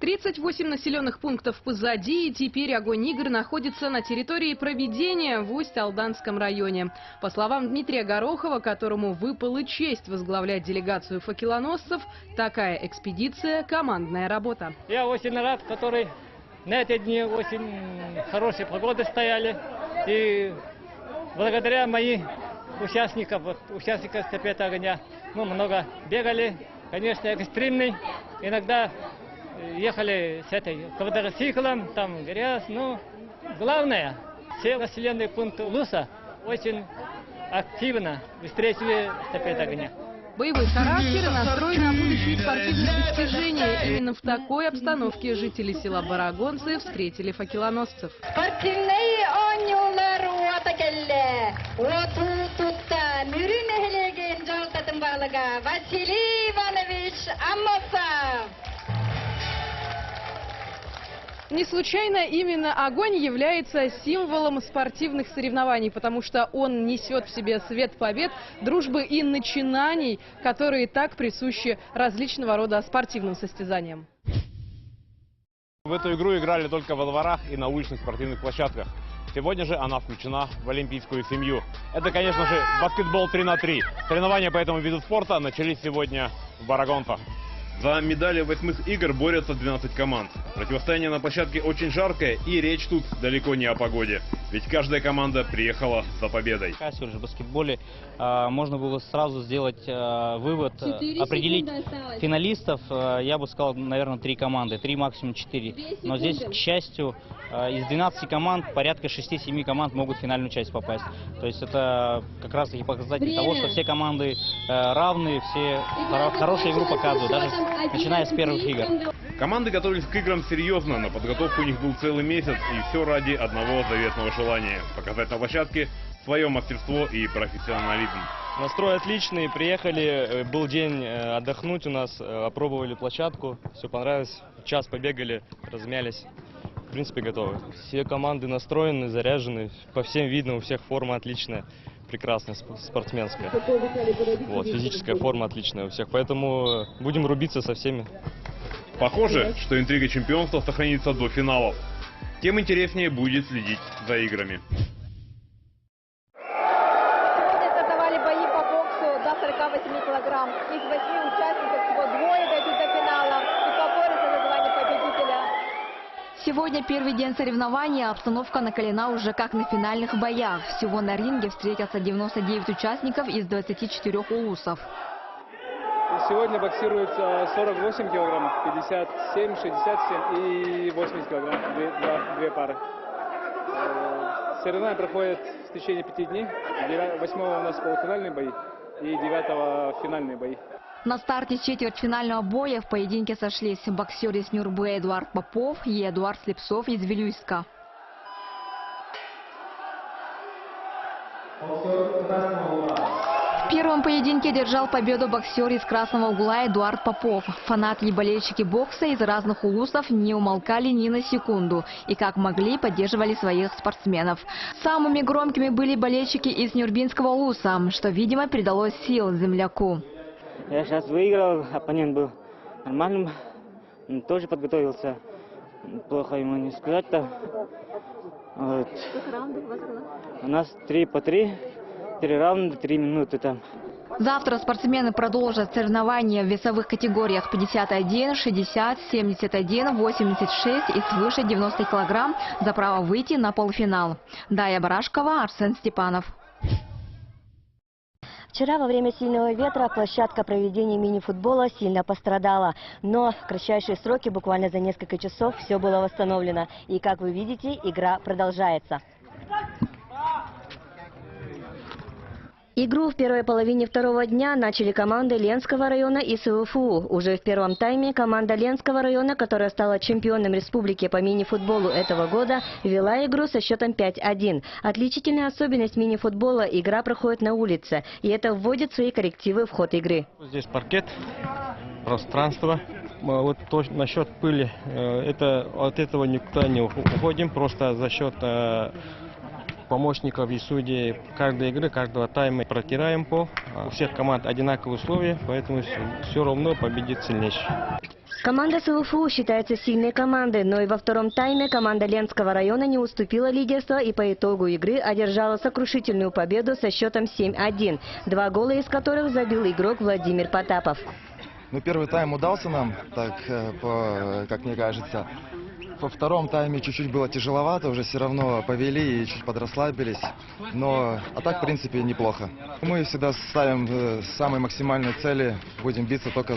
Тридцать 38 населенных пунктов позади, и теперь огонь игр находится на территории проведения в Усть-Алданском районе. По словам Дмитрия Горохова, которому выпала честь возглавлять делегацию факелоносцев, такая экспедиция – командная работа. Я очень рад, который на эти дни очень хорошие погоды стояли. И благодаря моим участникам, участникам эстафеты огня, мы много бегали, конечно, экстремный, иногда ехали с этой квадроциклом, там грязь, но главное, все населенные пункты Улуса очень активно встретили эстафету огня. Боевой характер и настрой на будущие спортивные достижения. Именно в такой обстановке жители села Барагонцы встретили факелоносцев. Не случайно именно огонь является символом спортивных соревнований, потому что он несет в себе свет побед, дружбы и начинаний, которые так присущи различного рода спортивным состязаниям. В эту игру играли только во дворах и на уличных спортивных площадках. Сегодня же она включена в олимпийскую семью. Это, конечно же, баскетбол 3 на 3. Соревнования по этому виду спорта начались сегодня в Барагонцах. За медали 8 игр борются 12 команд. Противостояние на площадке очень жаркое, и речь тут далеко не о погоде. Ведь каждая команда приехала за победой. В баскетболе можно было сразу сделать вывод, определить финалистов. Я бы сказал, наверное, 3 команды, 3 максимум 4. Но здесь, к счастью, из 12 команд порядка 6-7 команд могут в финальную часть попасть. То есть это как раз таки показатель того, что все команды равные, все хорошую игру показывают, даже начиная с первых игр. Команды готовились к играм серьезно, на подготовку у них был целый месяц, и все ради одного заветного желания – показать на площадке свое мастерство и профессионализм. Настрой отличный, приехали, был день отдохнуть у нас, опробовали площадку, все понравилось, час побегали, размялись, в принципе готовы. Все команды настроены, заряжены, по всем видно, у всех форма отличная. Прекрасная, спортсменская. Вот, физическая форма отличная у всех, поэтому будем рубиться со всеми. Похоже, что интрига чемпионства сохранится до финалов. Тем интереснее будет следить за играми. Сегодня стартовали бои по боксу до 48 килограмм. Из 8 участников всего 2 дойдут до финала и поборются за звание победителя. Сегодня первый день соревнований, а обстановка накалена уже как на финальных боях. Всего на ринге встретятся 99 участников из 24 улусов. Сегодня боксируют 48 килограммов, 57, 67 и 80 килограмм, две пары. Соревнования проходят в течение 5 дней. 8 у нас полуфинальные бои и 9 финальные бои. На старте четвертьфинального боя в поединке сошлись боксер из Нюрбы Эдуард Попов и Эдуард Слепцов из Вилюйска. В первом поединке держал победу боксер из Красного Угла Эдуард Попов. Фанаты и болельщики бокса из разных улусов не умолкали ни на секунду и как могли поддерживали своих спортсменов. Самыми громкими были болельщики из Нюрбинского улуса, что, видимо, придало сил земляку. Я сейчас выиграл, оппонент был нормальным, тоже подготовился. Плохо ему не сказать-то. Вот. Сколько раундов у вас было? У нас 3 по 3, 3 раунда, 3 минуты там. Завтра спортсмены продолжат соревнования в весовых категориях 51, 60, 71, 86 и свыше 90 килограмм за право выйти на полуфинал. Дая Барашкова, Арсен Степанов. Вчера во время сильного ветра площадка проведения мини-футбола сильно пострадала. Но в кратчайшие сроки, буквально за несколько часов, все было восстановлено. И, как вы видите, игра продолжается. Игру в первой половине второго дня начали команды Ленского района и СВФУ. Уже в первом тайме команда Ленского района, которая стала чемпионом республики по мини-футболу этого года, вела игру со счетом 5-1. Отличительная особенность мини-футбола – игра проходит на улице, и это вводит свои коррективы в ход игры. Здесь паркет, пространство. Вот то, насчет пыли, от этого никуда не уходим, просто за счет помощников и судей каждой игры, каждого тайма протираем пол. У всех команд одинаковые условия, поэтому все равно победит сильнейший. Команда СВФУ считается сильной командой, но и во втором тайме команда Ленского района не уступила лидерство и по итогу игры одержала сокрушительную победу со счетом 7-1, 2 гола из которых забил игрок Владимир Потапов. Ну, первый тайм удался нам, так, как мне кажется. Во втором тайме чуть-чуть было тяжеловато, уже все равно повели и чуть подрасслабились. Но, а так, в принципе, неплохо. Мы всегда ставим самые максимальные цели, будем биться только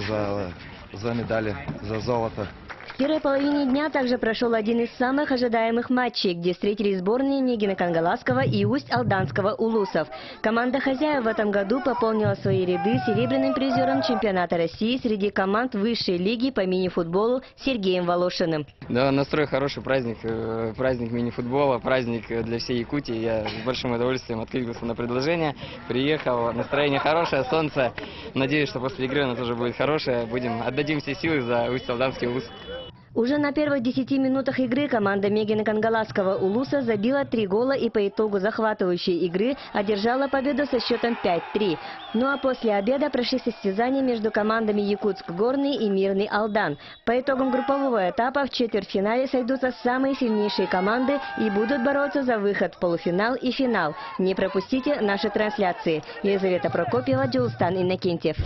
за медали, за золото. В первой половине дня также прошел один из самых ожидаемых матчей, где встретились сборные Нигино-Кангаласского и Усть-Алданского улусов. Команда хозяев в этом году пополнила свои ряды серебряным призером чемпионата России среди команд высшей лиги по мини-футболу Сергеем Волошиным. Да, настрой хороший, праздник мини-футбола, праздник для всей Якутии. Я с большим удовольствием откликнулся на предложение, приехал, настроение хорошее, солнце. Надеюсь, что после игры оно тоже будет хорошее. Отдадим все силы за Усть-Алданский улус. Уже на первых 10 минутах игры команда Мегина Кангаласского улуса забила 3 гола и по итогу захватывающей игры одержала победу со счетом 5-3. Ну а после обеда прошли состязания между командами Якутск-Горный и Мирный Алдан. По итогам группового этапа в четвертьфинале сойдутся самые сильнейшие команды и будут бороться за выход в полуфинал и финал. Не пропустите наши трансляции. Елизавета Прокопьева, Джилстан Иннокентьев.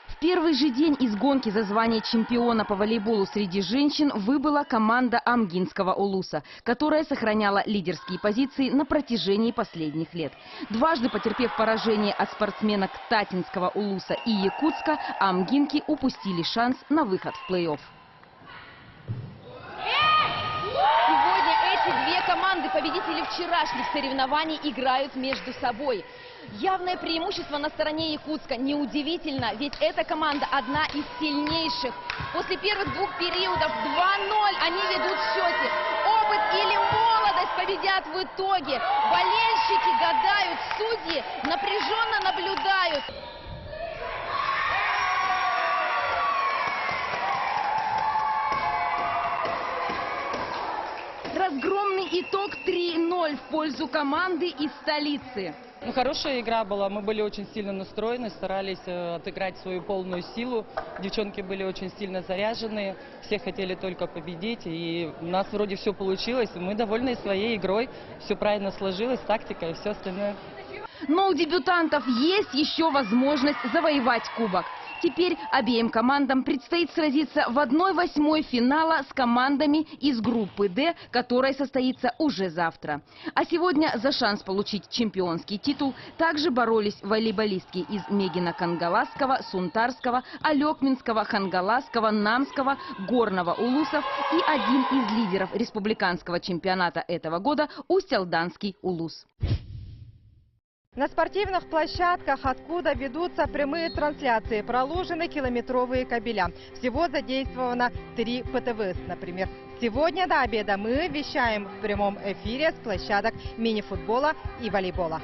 В первый же день из гонки за звание чемпиона по волейболу среди женщин выбыла команда Амгинского улуса, которая сохраняла лидерские позиции на протяжении последних лет. Дважды потерпев поражение от спортсменок Татинского улуса и Якутска, амгинки упустили шанс на выход в плей-офф. Сегодня эти две команды, победители вчерашних соревнований, играют между собой. Явное преимущество на стороне Якутска. Неудивительно, ведь эта команда одна из сильнейших. После первых двух периодов 2-0 они ведут в счете. Опыт или молодость победят в итоге. Болельщики гадают, судьи напряженно наблюдают. Разгромный итог 3-0 в пользу команды из столицы. Ну, хорошая игра была, мы были очень сильно настроены, старались отыграть свою полную силу. Девчонки были очень сильно заряжены, все хотели только победить, и у нас вроде все получилось. Мы довольны своей игрой, все правильно сложилось, тактика и все остальное. Но у дебютантов есть еще возможность завоевать кубок. Теперь обеим командам предстоит сразиться в 1/8 финала с командами из группы «Д», которая состоится уже завтра. А сегодня за шанс получить чемпионский титул также боролись волейболистки из Мегина Кангаласского, Сунтарского, Алекминского, Хангаласского, Намского, Горного улусов и один из лидеров республиканского чемпионата этого года – Усть-Алданский улус. На спортивных площадках, откуда ведутся прямые трансляции, проложены километровые кабеля. Всего задействовано 3 ПТВС, например. Сегодня до обеда мы вещаем в прямом эфире с площадок мини-футбола и волейбола.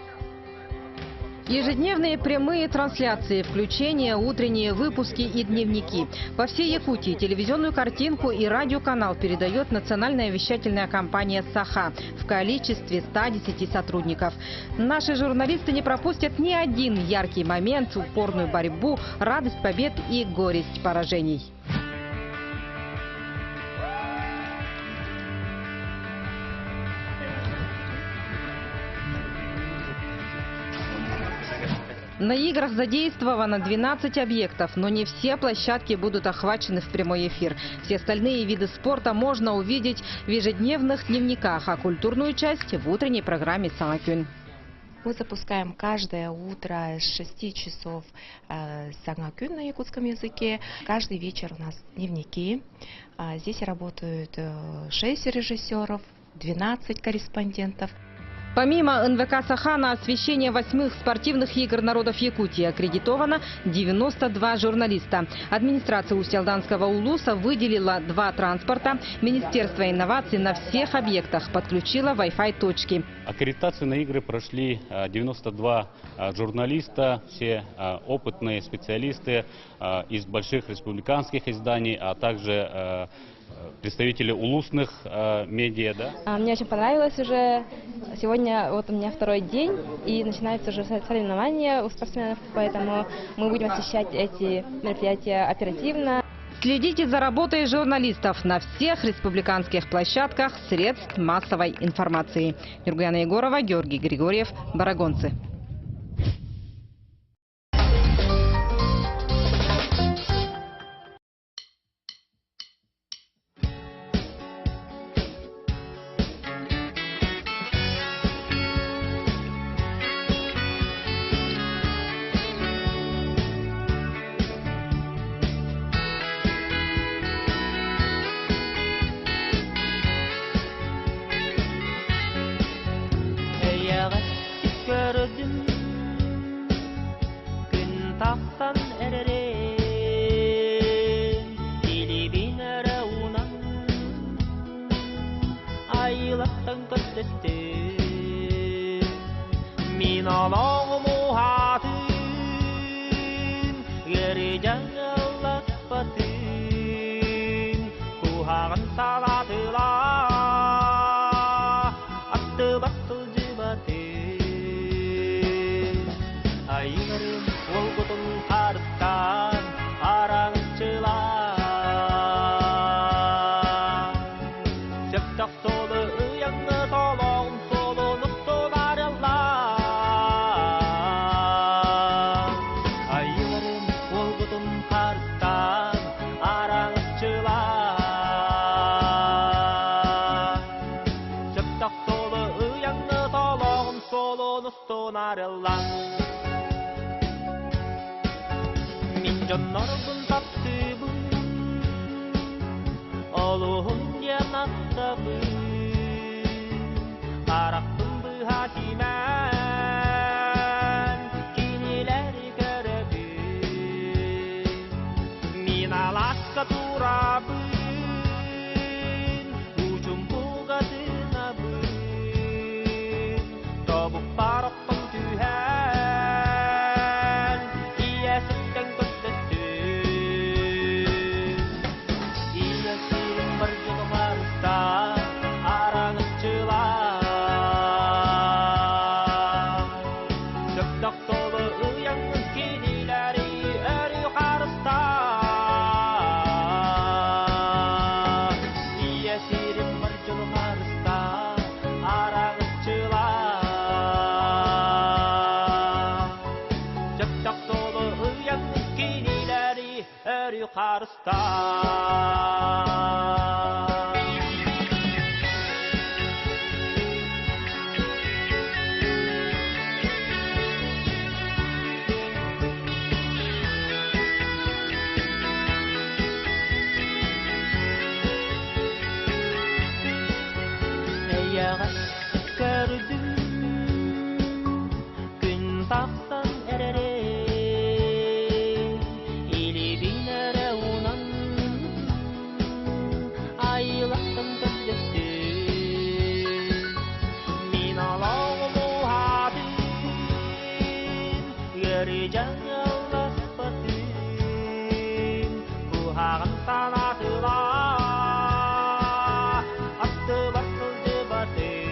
Ежедневные прямые трансляции, включения, утренние выпуски и дневники. По всей Якутии телевизионную картинку и радиоканал передает национальная вещательная компания «Саха» в количестве 110 сотрудников. Наши журналисты не пропустят ни один яркий момент, упорную борьбу, радость побед и горесть поражений. На играх задействовано 12 объектов, но не все площадки будут охвачены в прямой эфир. Все остальные виды спорта можно увидеть в ежедневных дневниках, а культурную часть в утренней программе «Сангакюн». Мы запускаем каждое утро с 6 часов «Сангакюн» на якутском языке. Каждый вечер у нас дневники. Здесь работают 6 режиссеров, 12 корреспондентов. Помимо НВК «Саха» на освещение 8-х спортивных игр народов Якутии аккредитовано 92 журналиста. Администрация Усть-Алданского улуса выделила 2 транспорта. Министерство инноваций на всех объектах подключило Wi-Fi точки. Аккредитацию на игры прошли 92 журналиста, все опытные специалисты из больших республиканских изданий, а также представители улусных медиа. Да? Мне очень понравилось уже. Сегодня вот у меня 2-й день, и начинаются уже соревнования у спортсменов, поэтому мы будем освещать эти мероприятия оперативно. Следите за работой журналистов на всех республиканских площадках средств массовой информации. Юргана Егорова, Георгий Григорьев, Барагонцы. Жаннарбын таптыбын, олуғын жанаттабын, қарақпын бұға тимән, кенелері көрәбін, мен алаққа турабын, ұчым бұға тынабын, тобып барықпын түйән, иясыттен көттеттін. Иясырым бір жылы барыста, араңыз жылап. Сөптақ толы ұяңыз кенелері өрі қарыста. Иясырым бір жылы барыста, араңыз жылап. Сөптақ толы ұяңыз кенелері өрі қарыста. Аяғас көрдім, күн тақсан әрәре, елебен әрі онан, айлақтың көздесті. Мен алауым оғадым, өрі жаңылас батын, бұғағын санатыла, асты басылды батын.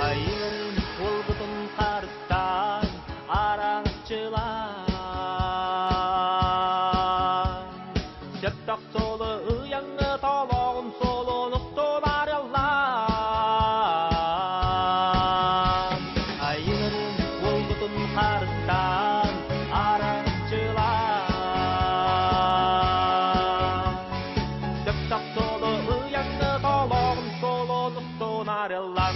Айырым ол бұтын қарыстан, араңыз жылан. Сөптақ солы ұяңы талағын солын ұстылар яллан. Айырым ол бұтын қарыстан, араңыз жылан. Сөптақ солы ұяңы талағын солын ұстылар яллан.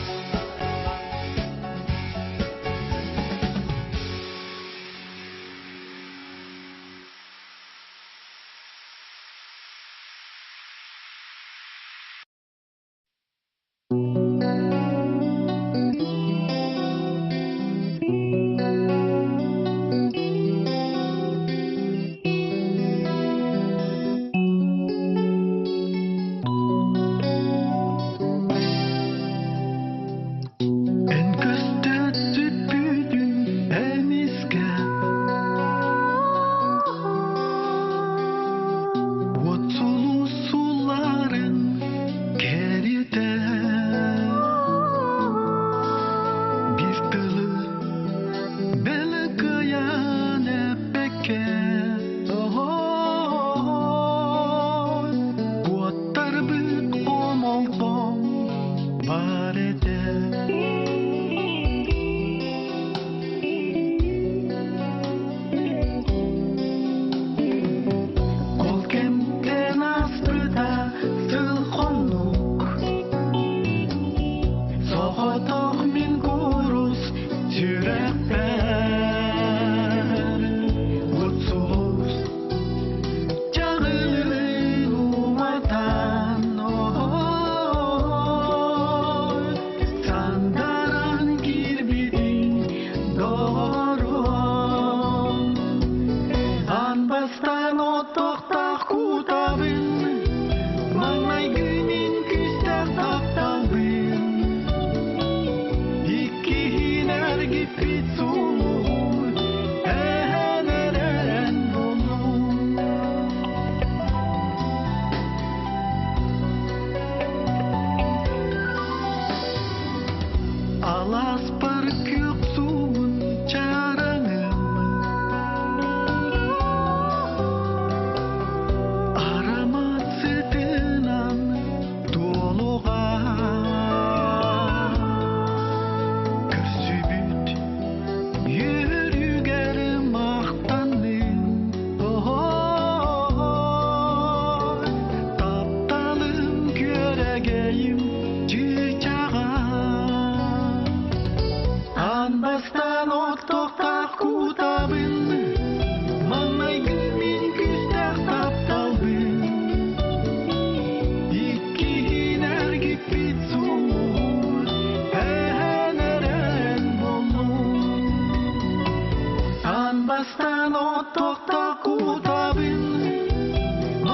Астан оттоқта қутабын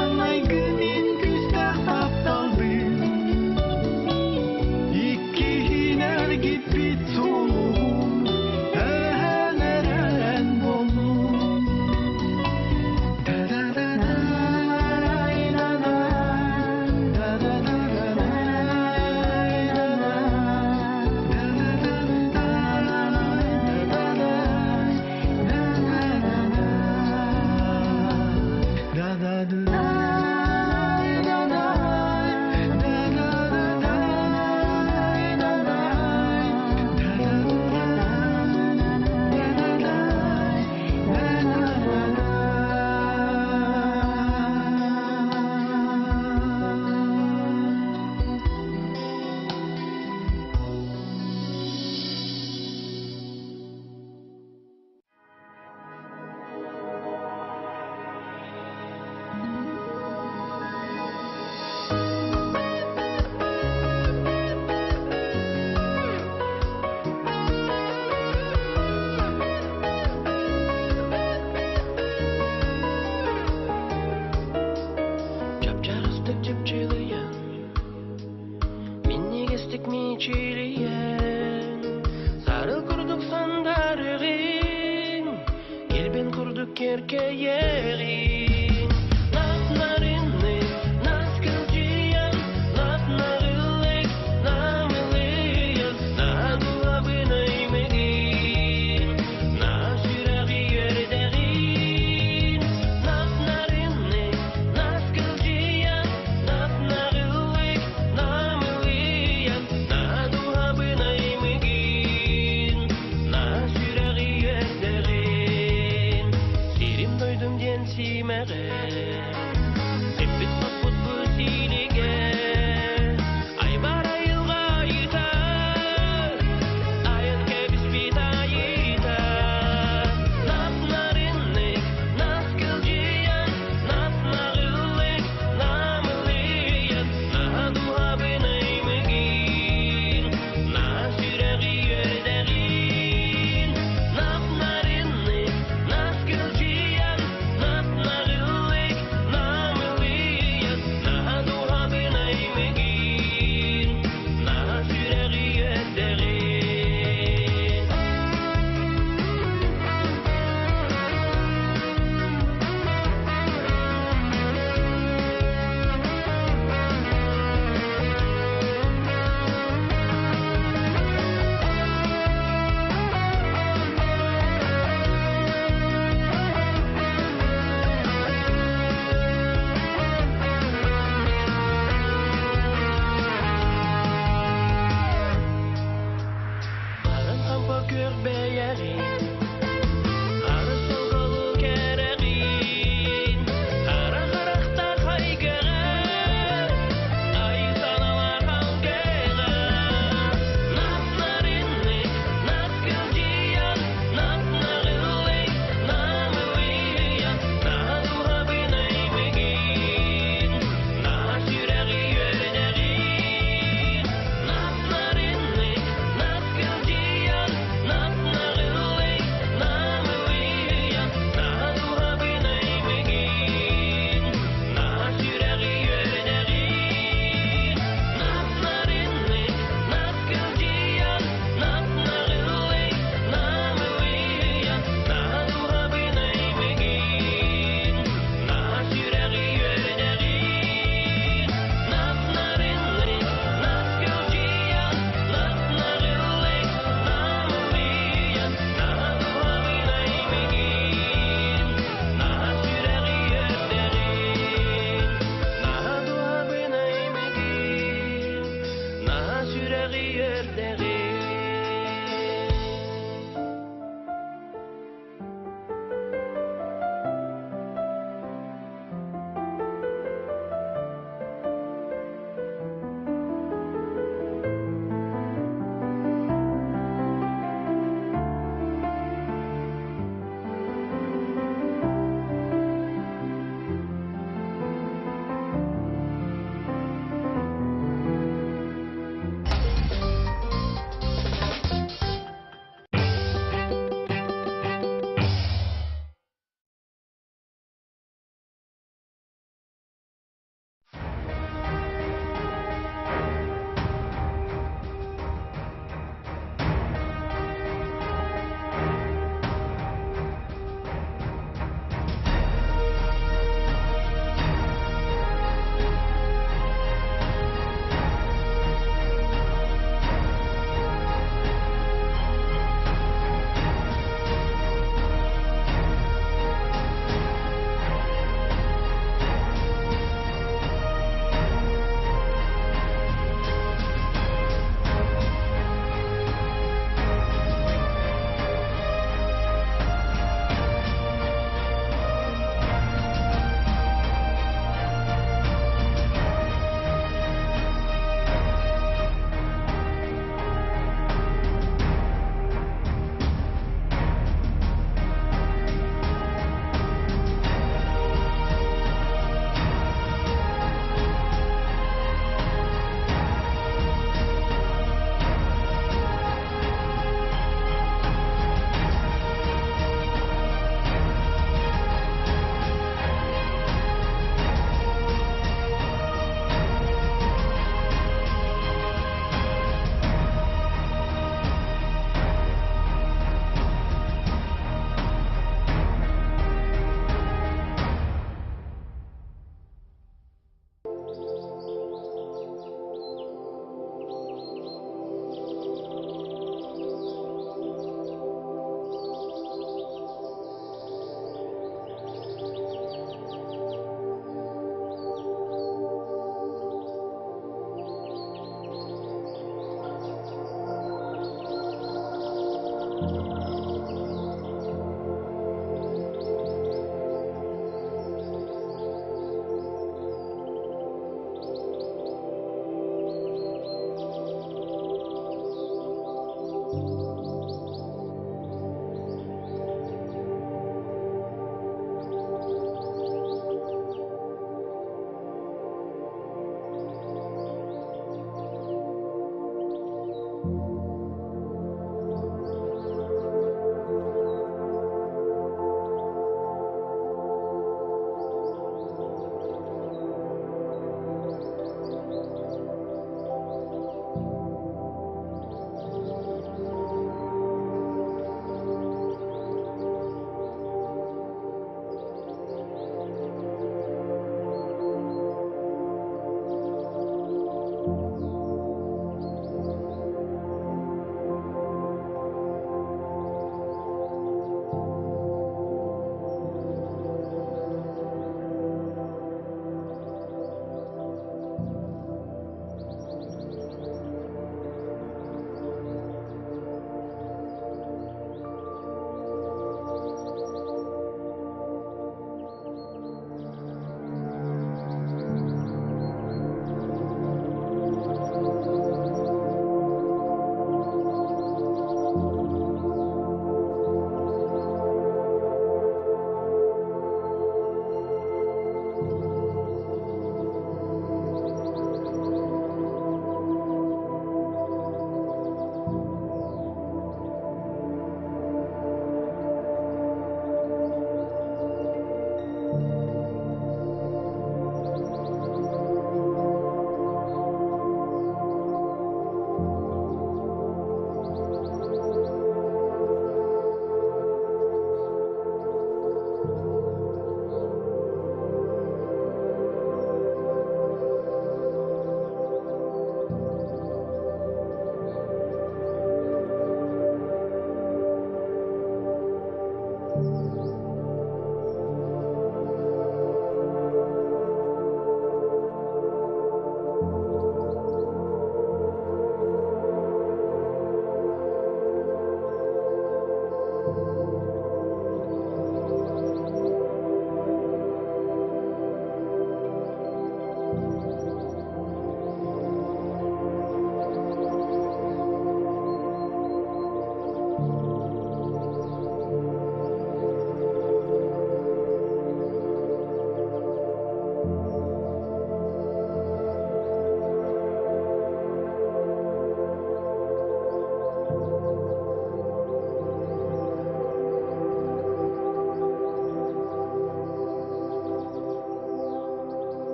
Онай күнін күстәқ тапталдым Иккихин әргіп бит сұлуым Әнәрән болуым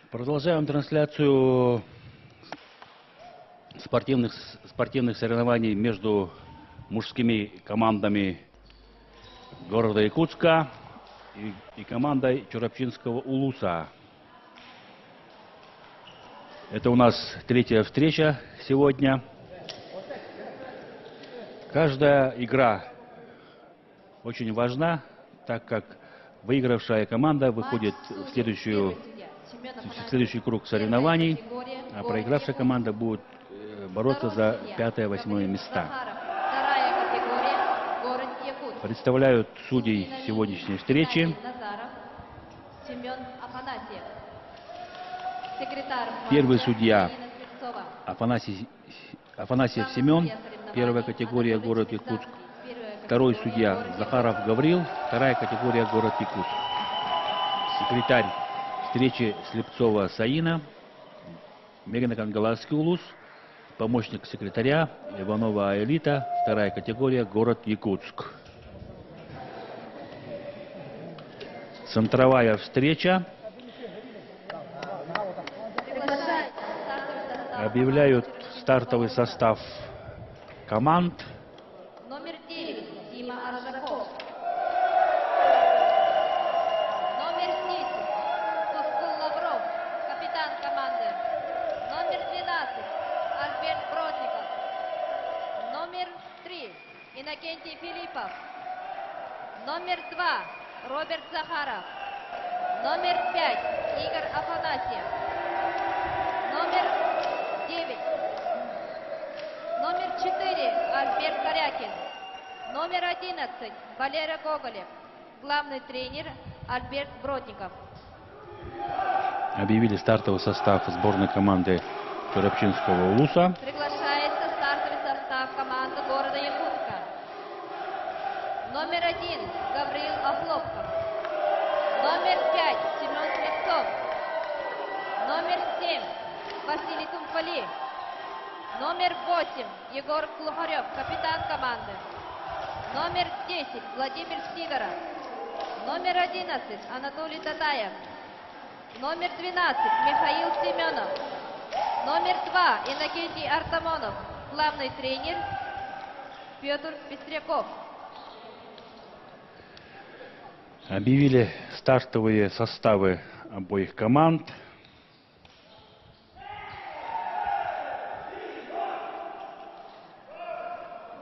Продолжаем трансляцию спортивных соревнований между мужскими командами города Якутска и командой Чурапчинского улуса. Это у нас третья встреча сегодня. Каждая игра очень важна, так как выигравшая команда выходит в следующий круг соревнований, а проигравшая команда будет бороться за 5-8 места. Представляют судей сегодняшней встречи. Первый судья Афанасьев Семен, первая категория, город Якутск. Второй судья Захаров Гаврил, вторая категория, город Якутск. Секретарь встречи Слепцова Саина, Мегнакангаласский улус. Помощник секретаря Иванова Аэлита, вторая категория, город Якутск. Центровая встреча. Объявляют стартовый состав команд. Номер 9 Дима Аржаков. Номер 10 Кускул Лавров, капитан команды. Номер 12 Альберт Бродников. Номер 3 Иннокентий Филиппов. Номер 2 Роберт Захаров. Номер 5 Игорь Афанасьев. Номер 9. Номер 4 Альберт Корякин. Номер 11 Валера Гоголев. Главный тренер Альберт Бродников. Объявили стартовый состав сборной команды Чурапчинского улуса. Приглашается стартовый состав команды города Якутска. Номер 1 Гавриил Охлопков. Номер 5 Семен Слепцов. Номер 7 Василий Тумфали. Номер 8 Егор Клухарев, капитан команды. Номер 10 Владимир Сигаров. Номер 11 Анатолий Татаев. Номер 12 Михаил Семенов. Номер 2 Иннокентий Артамонов. Главный тренер Петр Пестряков. Объявили стартовые составы обоих команд.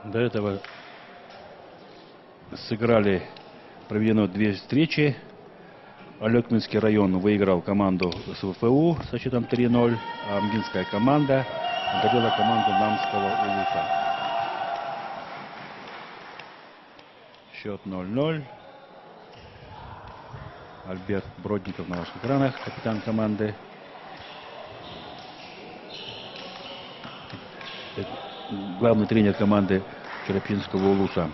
До этого сыграли, проведено 2 встречи. Алекминский район выиграл команду СВФУ со счетом 3-0, а Амгинская команда одолела команду Намского Улуса. Счет 0-0. Альберт Бродников на ваших экранах, капитан команды. Главный тренер команды Черепчинского Улуса.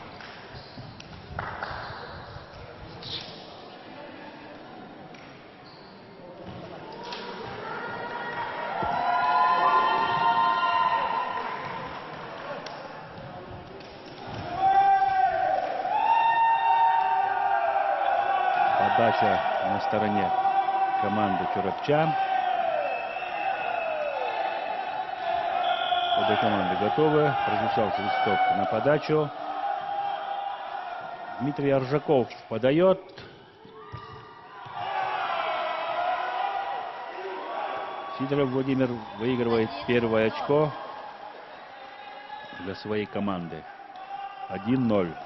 Подача на стороне команды Черепчан. Обе команды готовы. Прозвучал свисток на подачу. Дмитрий Аржаков подает. Сидоров Владимир выигрывает первое очко для своей команды. 1-0.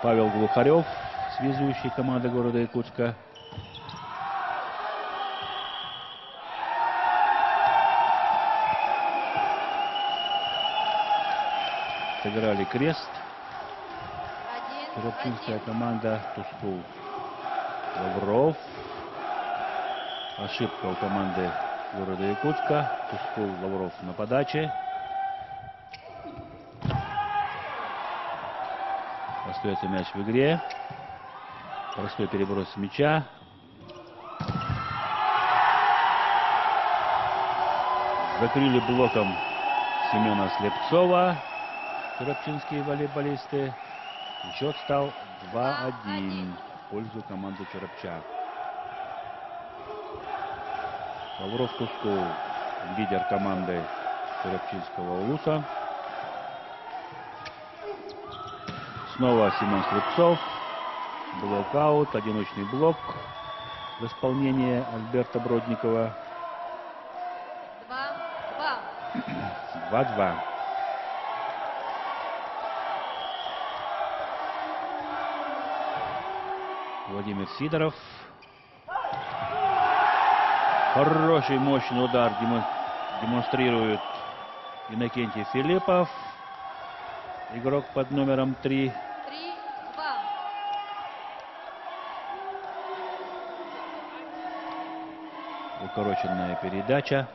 Павел Глухарев, связующий команды города Якутска. Сыграли крест. Черепчинская команда. Тускул Лавров. Ошибка у команды города Якутска. Тускул Лавров на подаче. Остается мяч в игре. Простой переброс мяча. Закрыли блоком Семена Слепцова черепчинские волейболисты. И счет стал 2-1 в пользу команды Черепча. Лавров Тускул, лидер команды Черепчинского Улуса. Снова Семен Слепцов. Блокаут, одиночный блок в исполнении Альберта Бродникова. 2-2. Владимир Сидоров. Хороший, мощный удар демонстрирует Иннокентий Филиппов. Игрок под номером 3. 3-2. Укороченная передача.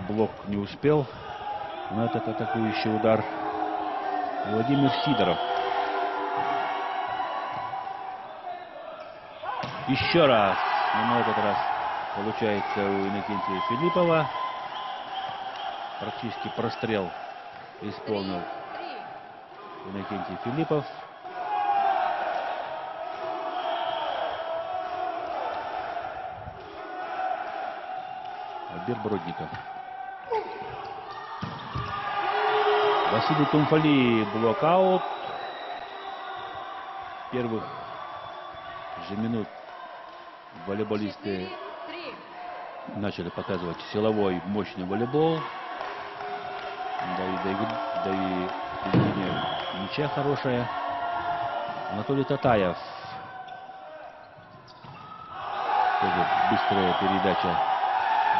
Блок не успел на этот атакующий удар. Владимир Сидоров. Еще раз. Но на этот раз получается у Иннокентия Филиппова. Практически прострел исполнил Иннокентий Филиппов. Альберт Бродников. Василий Тумфали блокаут. Первых же минут волейболисты начали показывать силовой, мощный волейбол. Да и поведение мяча хорошее. Анатолий Татаев. Тоже быстрая передача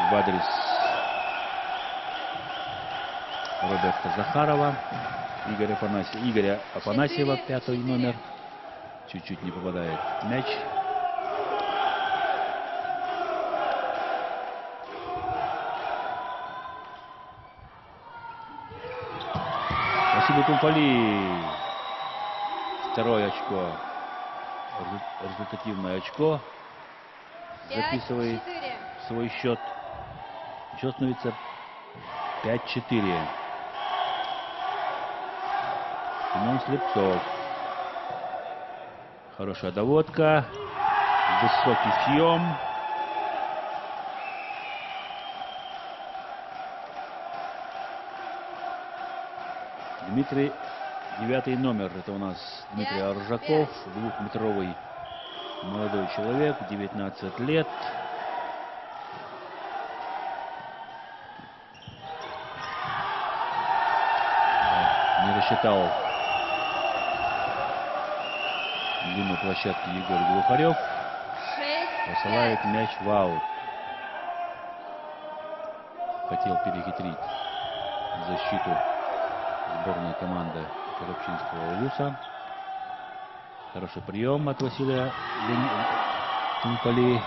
в адрес Роберта Захарова. Игоря Афанасьева, 5-й номер. Чуть-чуть не попадает мяч. Василий Тумфали. Второе очко. Результативное очко. Записывает свой счет. Счет становится 5-4. Семен Слепцов. Хорошая доводка. Высокий съем. Дмитрий, 9-й номер. Это у нас Дмитрий Аржаков. 2-метровый молодой человек. 19 лет. просчитал длину площадки Егор Глухарев. Посылает мяч в аут. Хотел перехитрить защиту сборной команды Торопчинского улуса. Хороший прием от Василия Тумфали.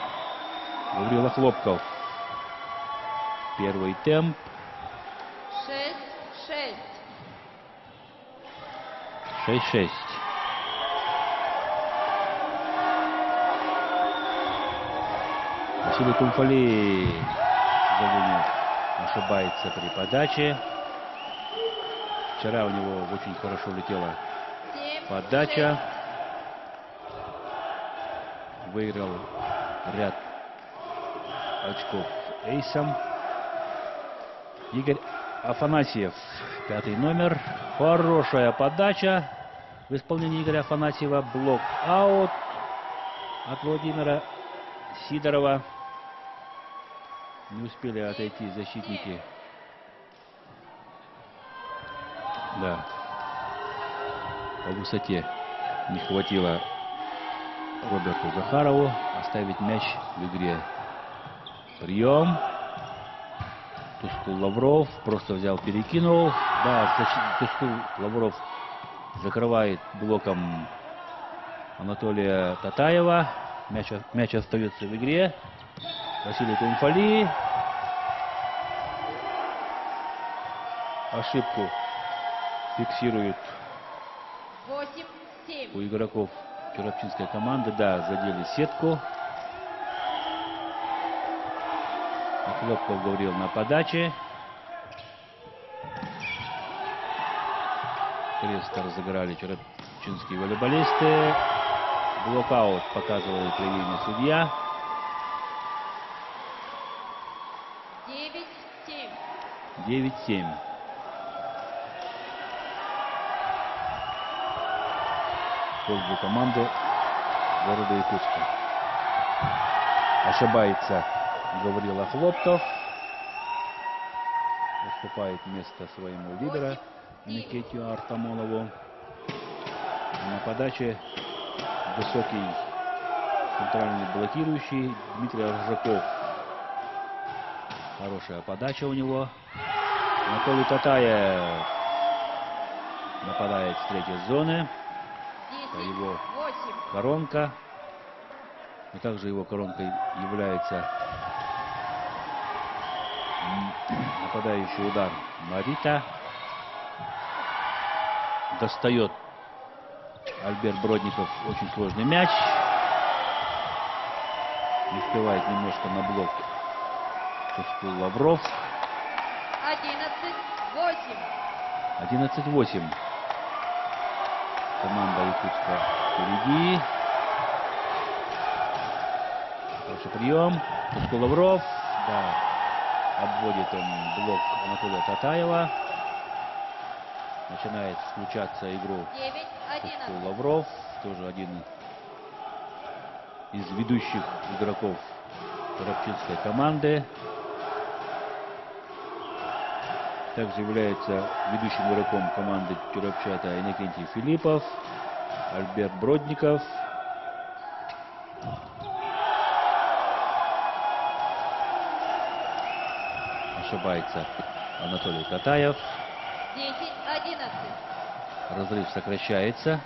Гаврила Хлопков. Первый темп. 6-6. 6-6. Василий Тумфали, к сожалению, ошибается при подаче. Вчера у него очень хорошо летела подача. Выиграл ряд очков эйсом. Игорь Афанасьев, 5-й номер. Хорошая подача в исполнении Игоря Афанасьева. Блок-аут от Владимира Сидорова. Не успели отойти защитники. Да. По высоте не хватило Роберту Захарову оставить мяч в игре. Прием. Тускул Лавров просто взял, перекинул. Да, Тускул Лавров закрывает блоком Анатолия Татаева. Мяч остается в игре. Василий Тумфали. Ошибку фиксирует 8-7. у игроков Торопчинской команды. Да, задели сетку. Хлопков говорил на подаче. Резко разыграли торопчинские волейболисты. Блокаут показывает линейный судья. 9-7. 9-7. В пользу команды города Якутска. Ошибается Гаврила Хлопков. Уступает место своему лидеру Никитию Артамонову. На подаче высокий центральный блокирующий Дмитрий Ржаков. Хорошая подача у него. Анатолий Татаев нападает с третьей зоны. Это его коронка. И также его коронкой является нападающий удар Марита. Достает Альберт Бродников очень сложный мяч. Не успевает немножко на блок Тускул Лавров. 11-8. 11-8. Команда Якутска впереди. Хороший прием. Тускул Лавров. Да. Обводит он блок Анатолия Татаева. Начинает включаться игру Тускул Лавров. Тоже один из ведущих игроков торопчинской команды. Также является ведущим игроком команды Торопчата Иннокентий Филиппов, Альберт Бродников. Ошибается Анатолий Татаев. 10-11. Разрыв сокращается.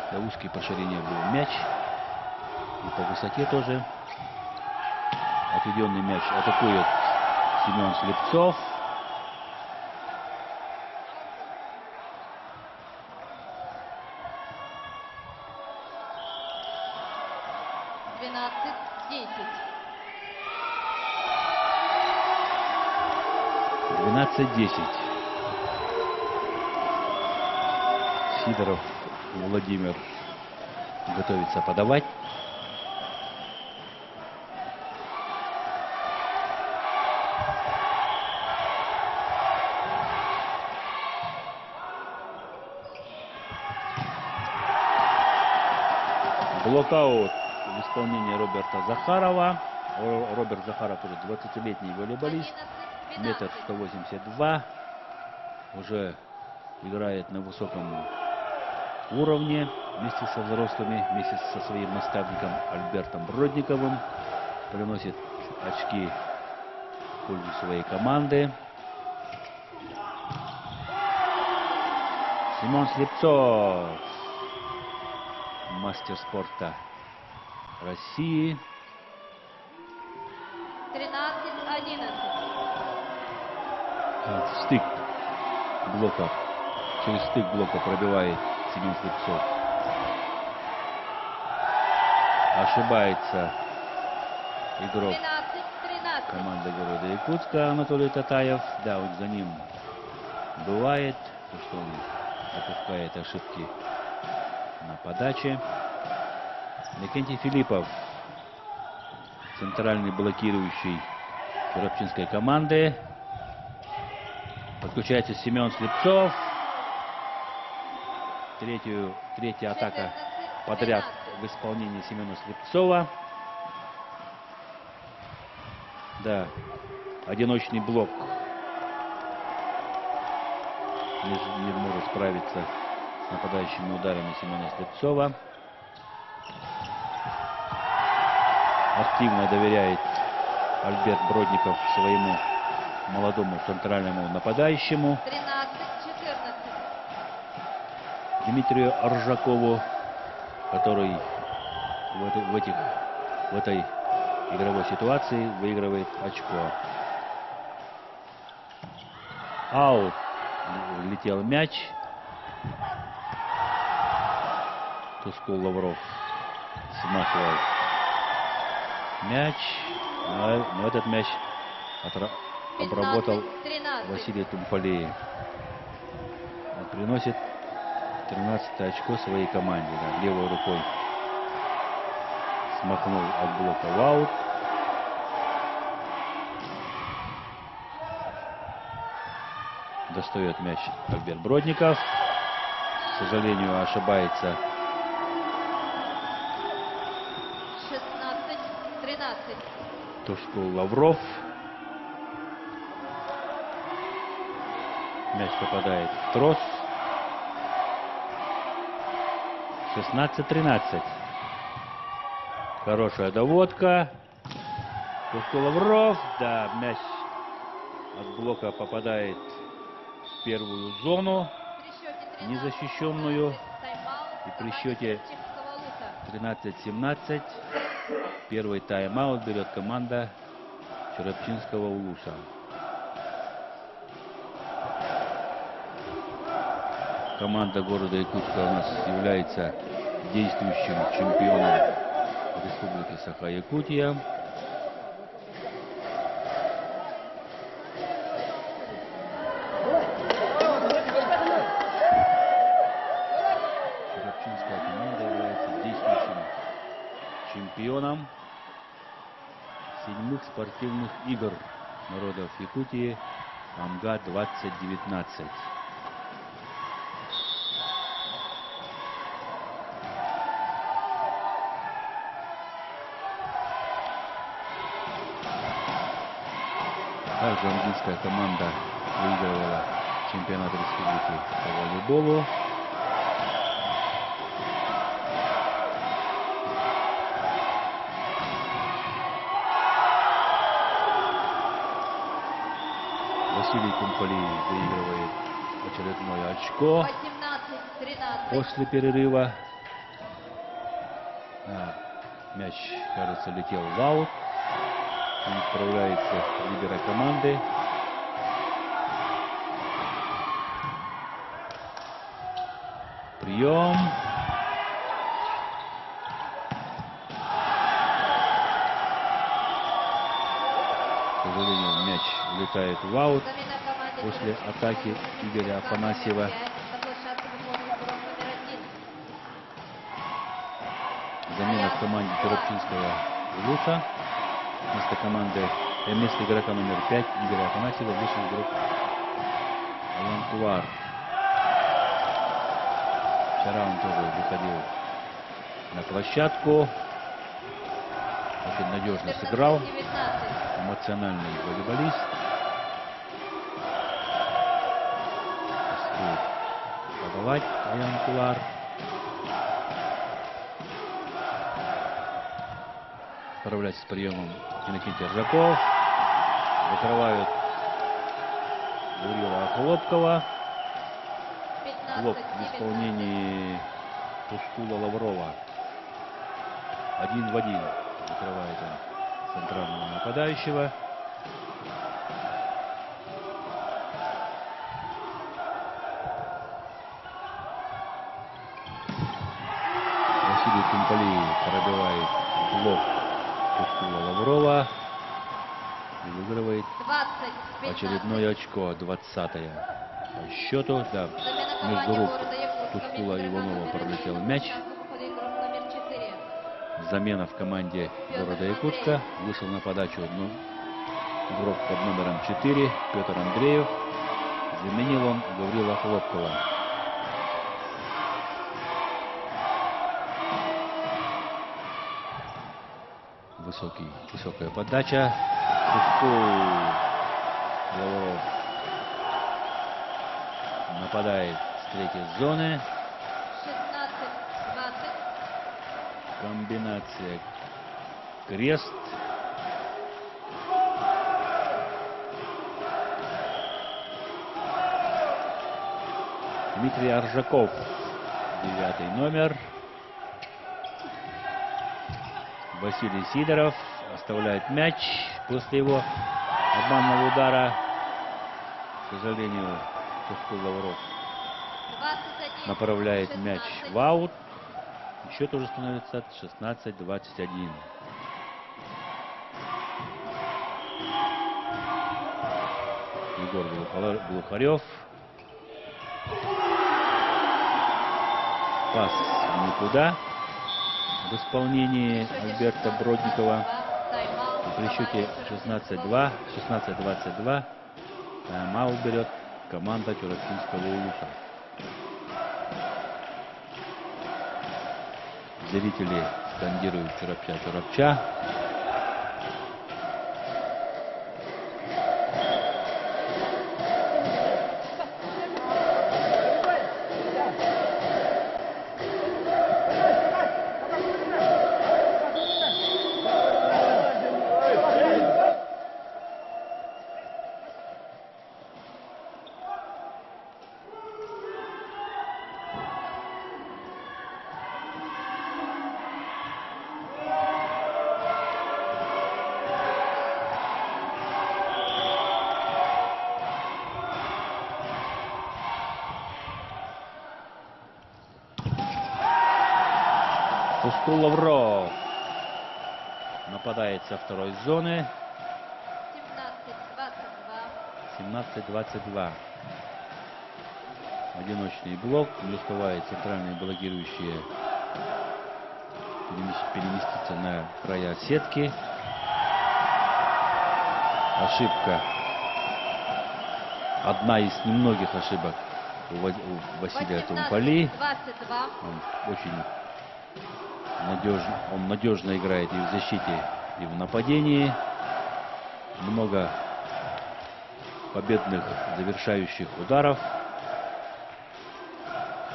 Это узкий по ширине был мяч. И по высоте тоже. Отведенный мяч атакует Семен Слепцов. -10. Сидоров Владимир готовится подавать. Блокаут в исполнении Роберта Захарова. Роберт Захаров уже 20-летний волейболист, 1,182 м. Уже играет на высоком уровне вместе со взрослыми, вместе со своим наставником Альбертом Бродниковым. Приносит очки в пользу своей команды. Семен Слепцов, мастер спорта России. 13-11. Стык блока, через стык блока пробивает Семен Слепцов. Ошибается игрок 13-13. команды города Якутска Анатолий Татаев. Да, вот за ним бывает, что он допускает ошибки на подаче. Викентий Филиппов, центральный блокирующий Черепчинской команды. Подключается Семен Слепцов. Третья атака подряд в исполнении Семена Слепцова. Да, одиночный блок не может справиться с нападающими ударами Семена Слепцова. Активно доверяет Альберт Бродников своему молодому центральному нападающему 13-14. Дмитрию Оржакову, который в этой игровой ситуации выигрывает очко. Аут. Летел мяч. Тускул Лавров смахивал мяч. Но этот мяч обработал Василий Тумфалеев. Он приносит 13-е очко своей команде. Да, левой рукой смахнул от блока в аут. Достает мяч Альберт Бродников. К сожалению, ошибается 16-13. Тускул Лавров. Мяч попадает в трос. 16-13. Хорошая доводка. Тускул Лавров. Да, мяч от блока попадает в первую зону, незащищенную. И при счете 13-17 первый тайм-аут берет команда Черепчинского Улуса. Команда города Якутска у нас является действующим чемпионом Республики Саха-Якутия. Черепчинская команда является действующим чемпионом 7-х спортивных игр народов Якутии АМГА 2019. Также английская команда выигрывала чемпионат республики по волейболу. Василий Тумфалеев выигрывает очередное очко 18-13. после перерыва. Мяч, кажется, летел в аут. Он отправляется лидера команды. Прием. К сожалению, мяч улетает в аут после атаки Игоря Афанасьева. Замена в команде Черепчинского Улуса. Вместо игрока номер 5 Игоря Афанасьева вышел игрок Алан Кувар. Вчера он тоже выходил на площадку. Очень надежно сыграл. Эмоциональный волейболист. Успеет подавать Аян Кулар. Справляется с приемом Иннокентий Аржаков. Закрывают Гаврила Хлопкова. Блок в исполнении Тускула Лаврова. 1 в 1 закрывает он центрального нападающего. Василий Тумпали пробивает блок Тускула Лаврова и выигрывает очередное очко, 20-е по счету. Да, между рук Тускула Иванова пролетел мяч. Замена в команде города Якутска. Вышел на подачу игрок под номером 4 Петр Андреев. Заменил он Гаврила Хлопкова. Высокая подача. Лавров нападает с третьей зоны. 16-20. Комбинация крест. Дмитрий Аржаков, 9-й номер. Василий Сидоров оставляет мяч после его обманного удара. К сожалению, Тускул Лавров направляет мяч в аут. Счет уже становится 16-21. Егор Глухарев. Пас никуда в исполнении Альберта Бродникова. При счете 16-22 тайм-аут берет команда Чурапчинского улуса. Зрители скандируют «Чурапча, Чурапча». Тускул Лавров нападает со второй зоны. 17-22. Одиночный блок. Не успевает центральные блокирующие переместиться на края сетки. Ошибка. Одна из немногих ошибок у Василия Тумпали. Он очень надежно играет и в защите, и в нападении. Много победных завершающих ударов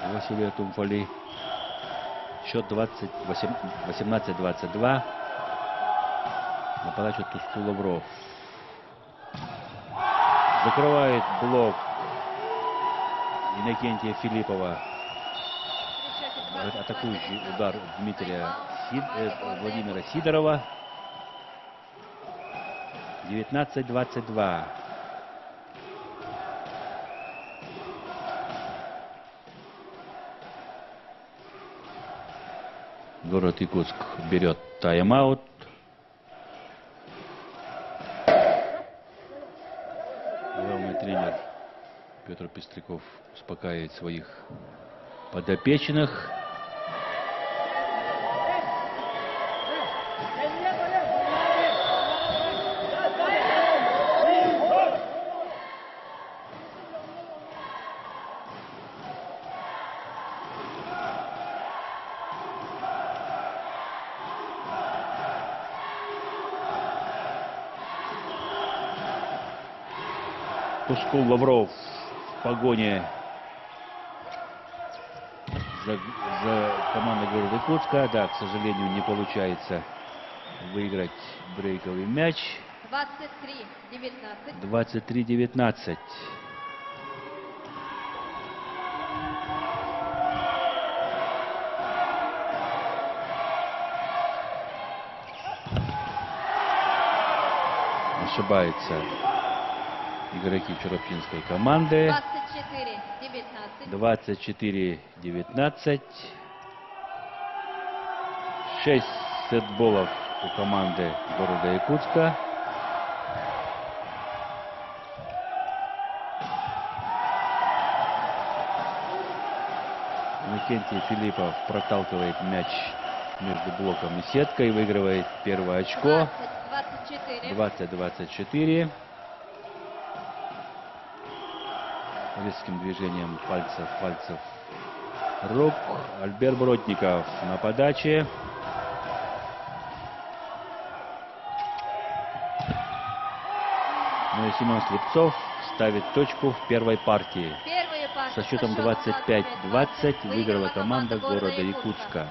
у Василия Тумпали. Счет 18-22. На подачу Тускул Лавров. Закрывает блок Иннокентия Филиппова. Атакующий удар Владимира Сидорова. 19-22. Город Якутск берет тайм-аут. Главный тренер Петр Пестряков успокаивает своих подопечных. Тускул Лавров в погоне за командой города Якутска. Да, к сожалению, не получается выиграть брейковый мяч. 23-19. Ошибаются игроки Чурапчинской команды. 24-19. 6 сетболов у команды города Якутска. Иннокентий Филиппов проталкивает мяч между блоком и сеткой, выигрывает первое очко. 20-24. Резким движением пальцев рук. Альберт Бродников на подаче. Ну и Семен Слепцов ставит точку в первой партии. Со счетом 25-20 выиграла команда города Якутска.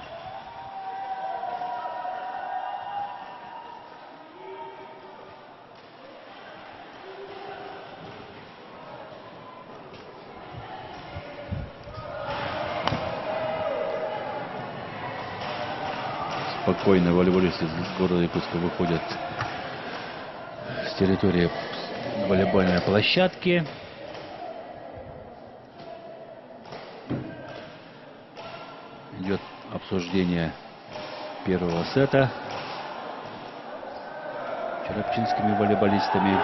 Спокойно волейболисты из города Якутска выходят с территории волейбольной площадки. Идет обсуждение первого сета чурапчинскими волейболистами.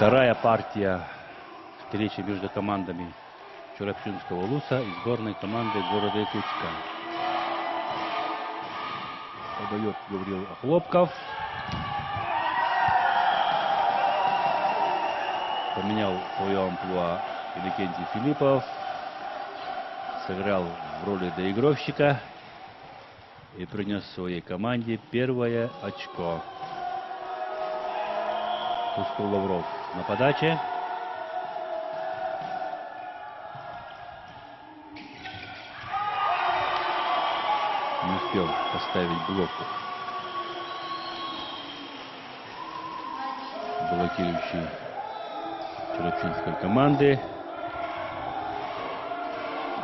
Вторая партия встречи между командами Чурапчинского ЛУСа и сборной команды города Якутска. Подает Гаврил Хлопков. Поменял свое амплуа Иннокентий Филиппов. Сыграл в роли доигровщика и принес своей команде первое очко. Тускул Лавров на подаче. Не успел поставить блок блокирующий чурапчинской команды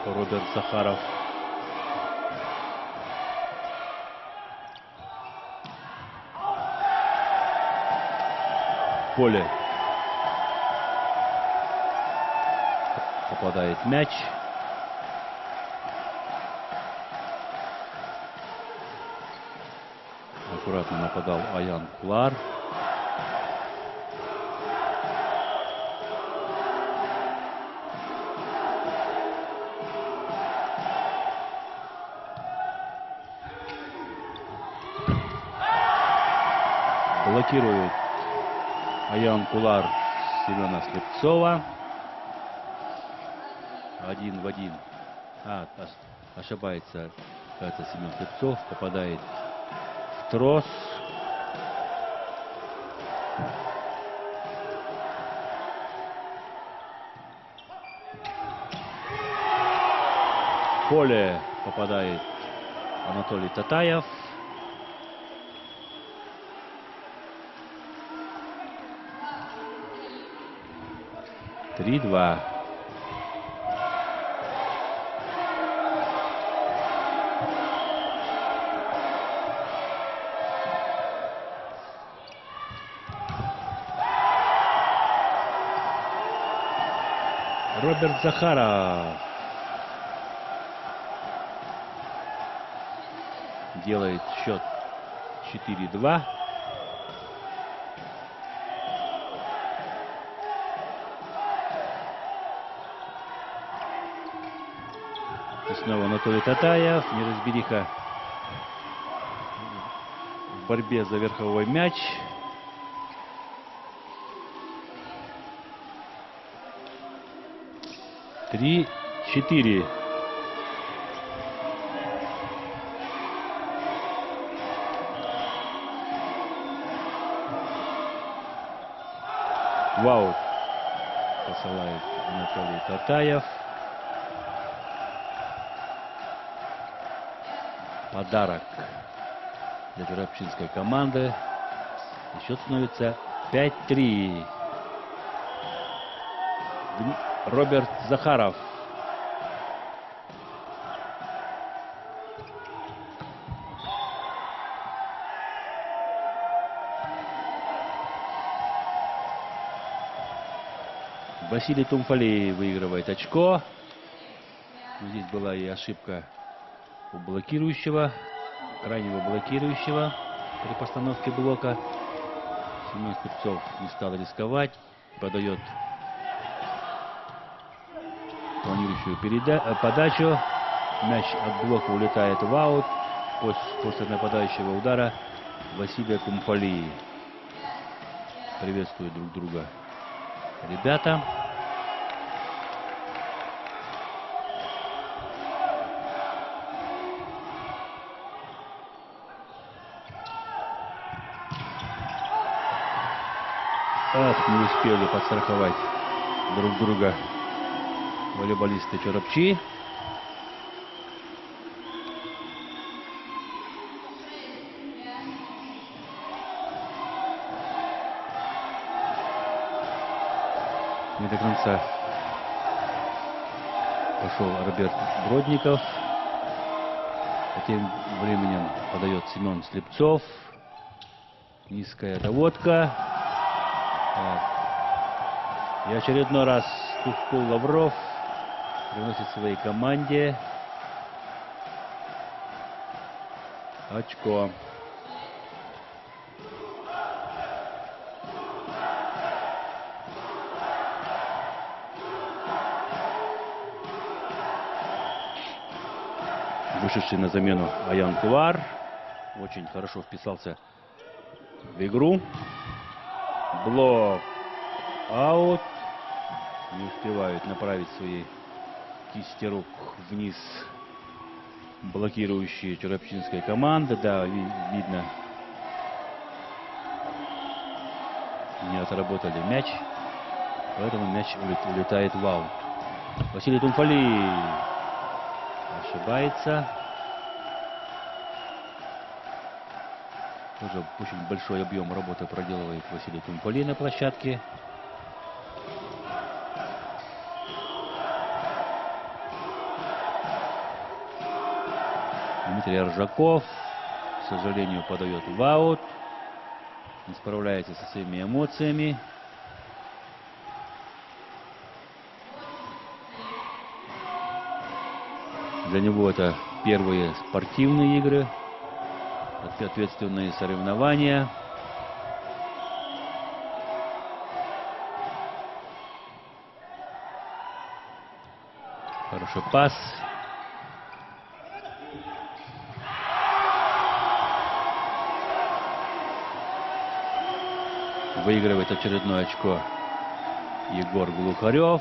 Роберт Захаров. поле. Попадает мяч. Аккуратно нападал Аян Кулар. Блокирует Аян Кулар Семена Слепцова. 1 в 1. Ошибается это Семен Слепцов. Попадает в трос. В поле попадает Анатолий Татаев. Три-два. Роберт Захаров делает счет 4-2. И снова Анатолий Татаев. Неразбериха в борьбе за верховой мяч. Три-четыре. В аут посылает Анатолий Татаев. Подарок для Торопчинской команды. И счет становится 5-3. Роберт Захаров. Василий Тумфалей выигрывает очко. Здесь была и ошибка у блокирующего, крайнего блокирующего при постановке блока. Семен Слепцов не стал рисковать. Подает планирующую подачу. Мяч от блока улетает в аут. После нападающего удара Василия Тумфалии. Приветствуют друг друга ребята. Ах, не успели подстраховать друг друга волейболисты Чоропчи. Не до конца пошел Роберт Бродников. А тем временем подает Семен Слепцов. Низкая доводка. И очередной раз Тускул Лавров приносит своей команде очко. Вышедший на замену Аян Кулар очень хорошо вписался в игру. Блок, аут. Не успевают направить свои кисти рук вниз блокирующие Чоропчинской команды. Да, видно, не отработали мяч, поэтому мяч улетает в аут. Василий Тумфалей ошибается. Тоже очень большой объем работы проделывает Василий Тумфалей на площадке. Дмитрий Аржаков, к сожалению, подает в аут. Не справляется со своими эмоциями. Для него это первые спортивные игры, ответственные соревнования. Хороший пас. Выигрывает очередное очко Егор Глухарев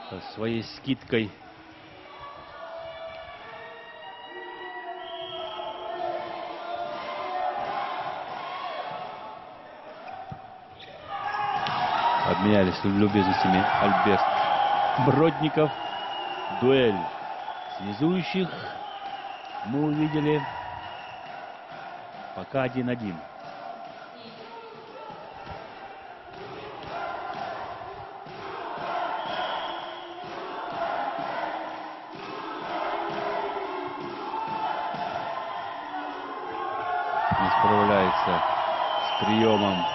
со своей скидкой. Обменялись любезностями Альберт Бродников. Дуэль связующих мы увидели. Пока 1-1. Не справляется с приемом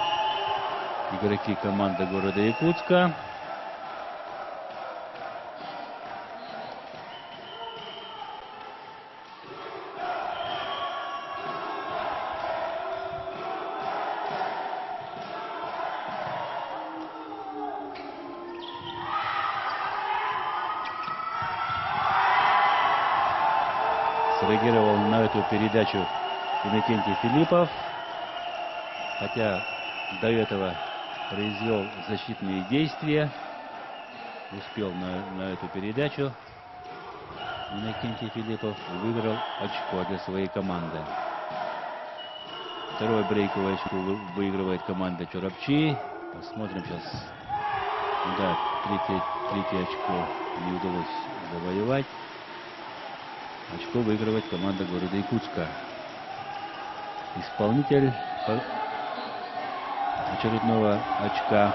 игроки команды города Якутска. Среагировал на эту передачу Иннокентий Филиппов, хотя до этого произвел защитные действия, успел на эту передачу. Иннокентий Филиппов выиграл очко для своей команды. Второе брейковое очко выигрывает команда Чорапчи. Посмотрим сейчас. Да, третье очко не удалось завоевать. Очко выигрывает команда города Якутска. Исполнитель очередного очка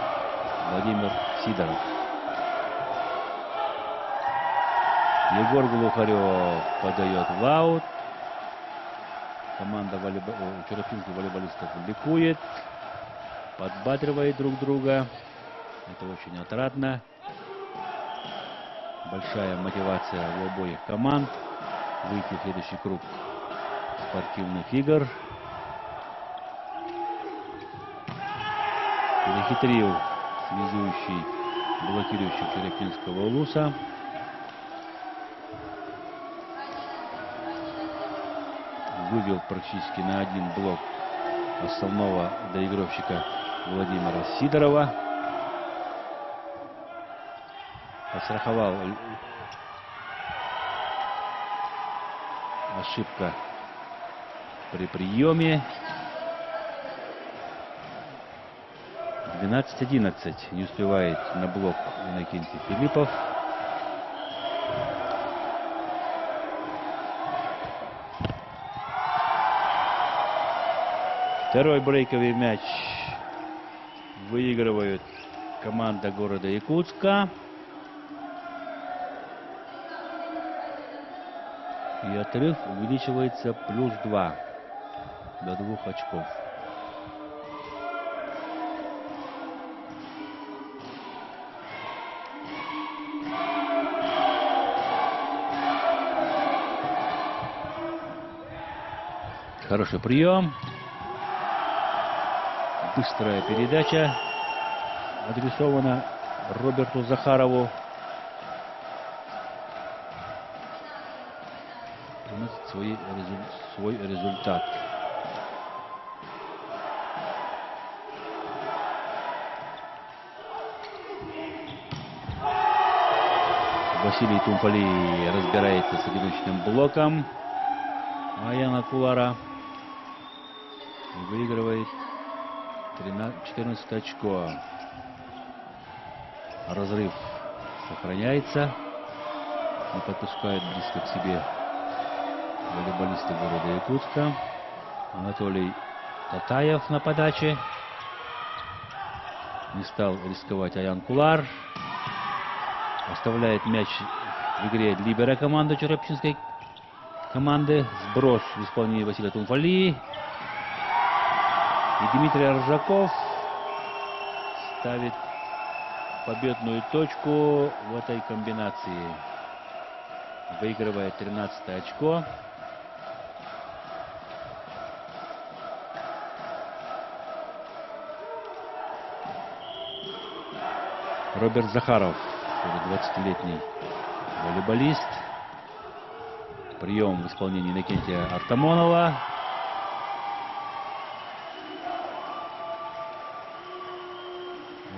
Владимир Сидоров. Егор Глухарев подает в аут. Команда чурапчинских волейболистов ликует, подбадривает друг друга. Это очень отрадно. Большая мотивация у обоих команд выйти в следующий круг спортивных игр. Перехитрил связующий, блокирующий Чурапчинского Улуса. Вывел практически на один блок основного доигровщика Владимира Сидорова. Постраховал ошибка при приеме. 12-11. Не успевает на блок Иннокентий Филиппов. Второй брейковый мяч выигрывает команда города Якутска. И отрыв увеличивается +2 до 2 очков. Хороший прием. Быстрая передача адресована Роберту Захарову. Приносит свой результат. Василий Тумфали разбирается с одиночным блоком Аяна Кулара и выигрывает 14 очко. Разрыв сохраняется. Не подпускает близко к себе волейболисты города Якутска. Анатолий Татаев на подаче. Не стал рисковать Аян Кулар. Оставляет мяч в игре либера команды Чурапчинской команды. Сброс в исполнении Василия Тумфали. И Дмитрий Аржаков ставит победную точку в этой комбинации. Выигрывает 13-е очко. Роберт Захаров, 20-летний волейболист. Прием в исполнении Иннокентия Артамонова.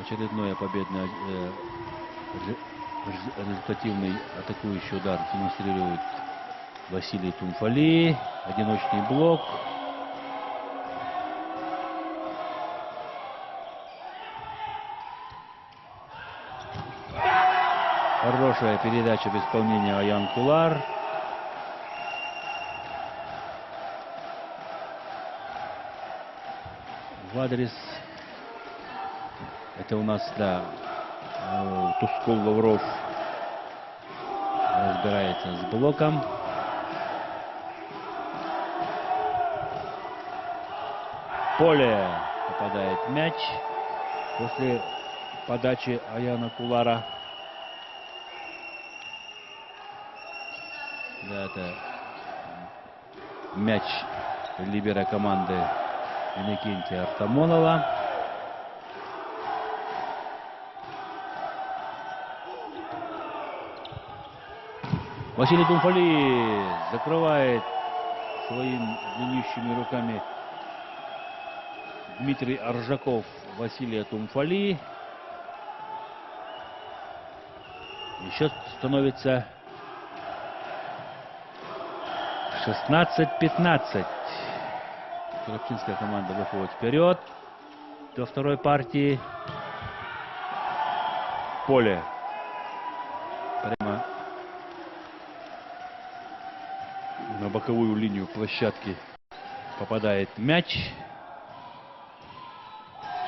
Очередной победный результативный атакующий удар демонстрирует Василий Тумфали. Одиночный блок. Хорошая передача в исполнении Аян Кулар. В адрес. Это у нас, да, Тускул Лавров разбирается с блоком. Поле попадает мяч после подачи Аяна Кулара. Да, это мяч либера команды Иннокентия Артамонова. Василий Тумфали закрывает своими длиннющими руками Дмитрий Аржаков Василия Тумфали. И счет становится 16-15. Черепчинская команда выходит вперед до второй партии. Поле. Прямо на боковую линию площадки попадает мяч.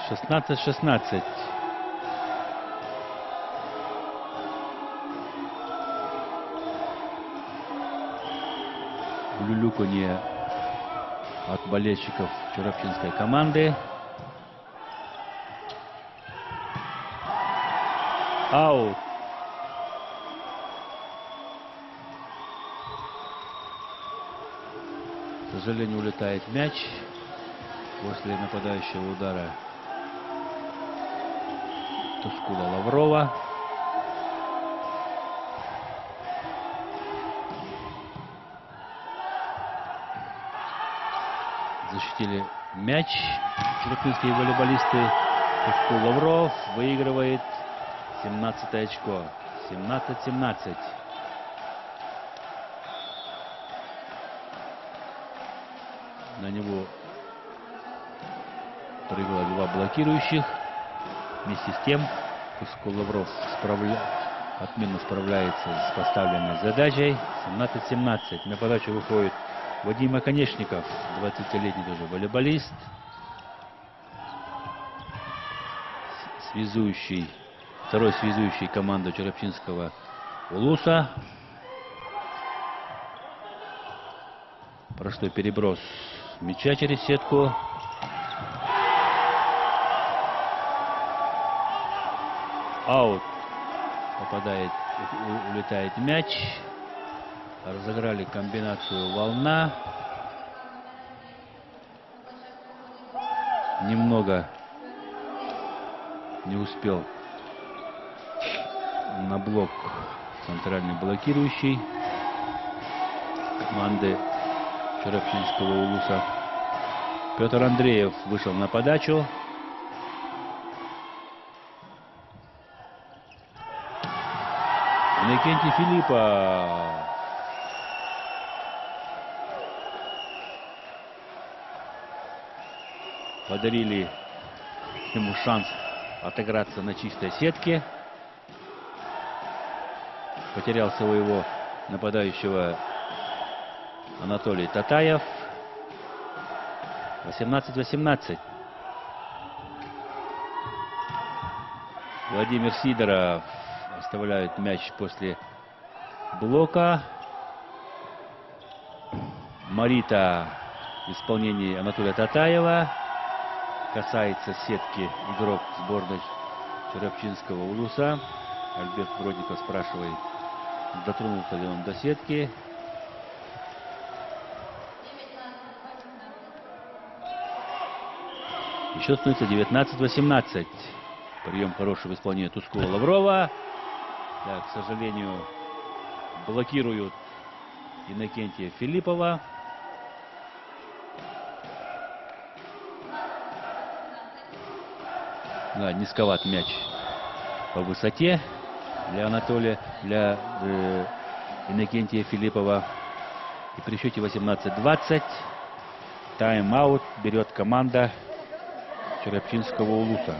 16-16. Люлюканье от болельщиков черепчинской команды. Аут. К сожалению, улетает мяч после нападающего удара Тускула Лаврова. Защитили мяч черепчинские волейболисты. Тускул Лавров выигрывает 17 очко. 17-17. На него прыгало два блокирующих. Вместе с тем Тускул Лавров отменно справляется с поставленной задачей. 17-17. На подачу выходит Вадим Оконечников, 20-летний тоже волейболист. Второй связующий команду черепчинского Улуса. Простой переброс мяча через сетку. Аут. Улетает мяч. Разыграли комбинацию волна. Немного не успел на блок центральный блокирующий команды черепчинского Улуса. Петр Андреев вышел на подачу. Иннокентий Филиппов подарили ему шанс отыграться на чистой сетке. Потерял своего нападающего Анатолий Татаев. 18-18. Владимир Сидоров оставляет мяч после блока. Марита в исполнении Анатолия Татаева. Касается сетки игрок сборной Черепчинского улуса. Альберт Бродников спрашивает, дотронулся ли он до сетки. И счет становится 19-18. Прием хороший в исполнении Тускова-Лаврова. Да, к сожалению, блокируют Иннокентия Филиппова. Да, низковат мяч по высоте для Иннокентия Филиппова. И при счете 18-20 тайм-аут берет команда Черепчинского улуса.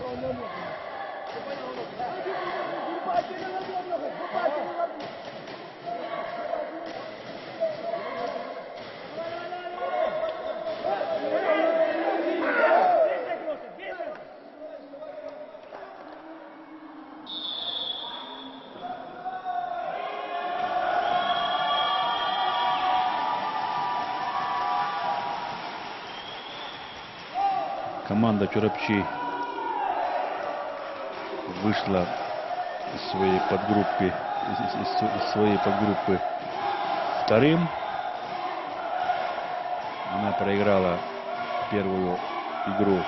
Команда Черепчи вышла из своей подгруппы вторым. Она проиграла первую игру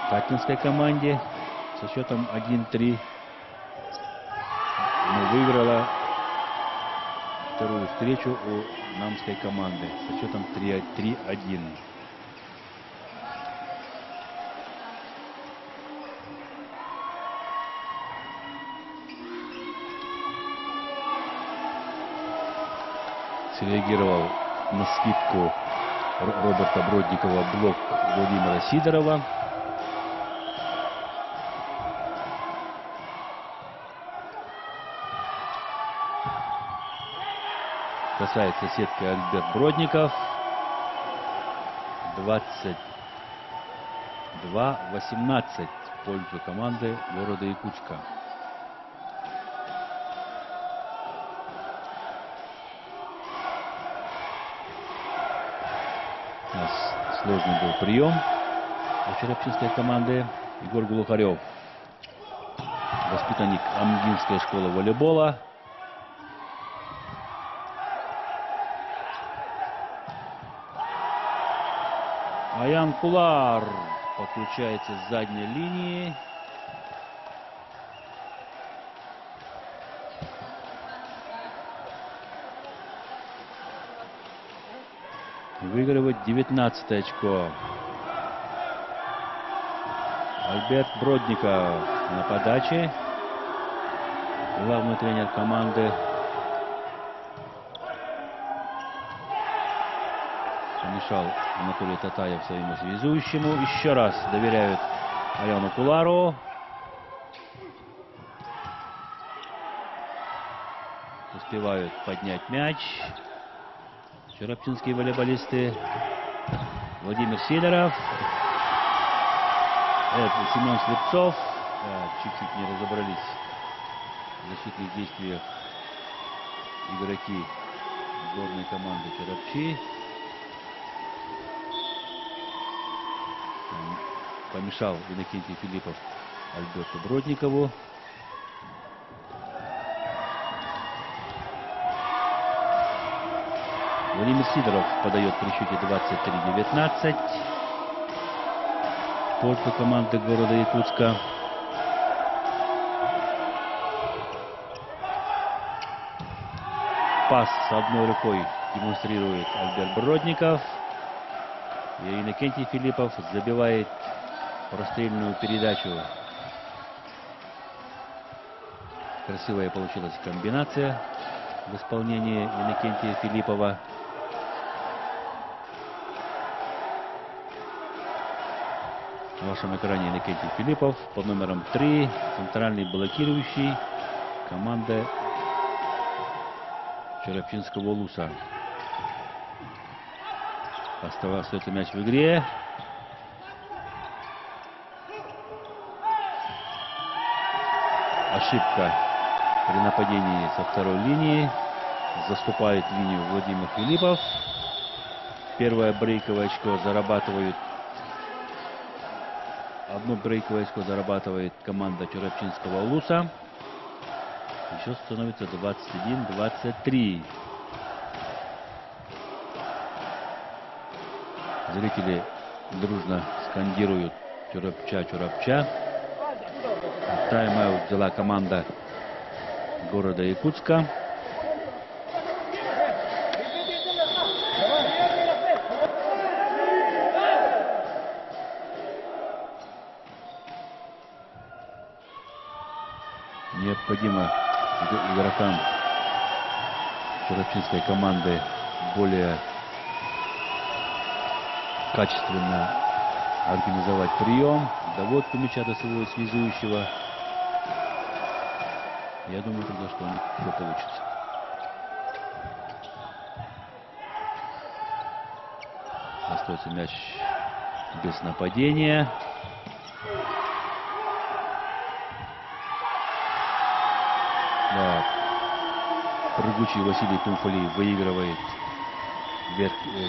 Татинской команде со счетом 1-3. Но выиграла вторую встречу у Намской команды со счетом 3-1. Среагировал на скидку Роберта Бродникова блок Владимира Сидорова. Касается сетки Альберт Бродников. 22-18 в пользу команды города Якутска. Сложный был прием у черепчинской команды. Егор Глухарев, воспитанник Амгинской школы волейбола. Аян Кулар подключается с задней линии. Выигрывает 19 очко. Альберт Бродников на подаче. Главный тренер команды. Помешал Анатолий Татаев своему связующему. Еще раз доверяют Аяну Кулару. Успевают поднять мяч черепчинские волейболисты. Владимир Сидоров. Семен Слепцов. Чуть-чуть не разобрались в защитных действиях игроки сборной команды Черепчи. Помешал Иннокентий Филиппов Альберту Бродникову. Владимир Сидоров подает при счете 23-19 в пользу команды города Якутска. Пас с одной рукой демонстрирует Альберт Бродников. И Иннокентий Филиппов забивает прострельную передачу. Красивая получилась комбинация в исполнении Иннокентия Филиппова. На вашем экране Иннокентий Филиппов под номером 3, центральный блокирующий команды Черепчинского улуса. Остается мяч в игре. Ошибка при нападении со второй линии. Заступает в линию Владимир Филиппов. Первое брейковое очко зарабатывают Одно брейковое очко зарабатывает команда Черепчинского Улуса. Еще становится 21-23. Зрители дружно скандируют «Чурапча, Чурапча». Тайм-аут взяла команда города Якутска. Необходимо игрокам Черепчинской команды более качественно организовать прием, доводку мяча до своего связующего. Я думаю тогда, что у них все получится. Остается мяч без нападения. Да. Прыгучий Василий Тумфали выигрывает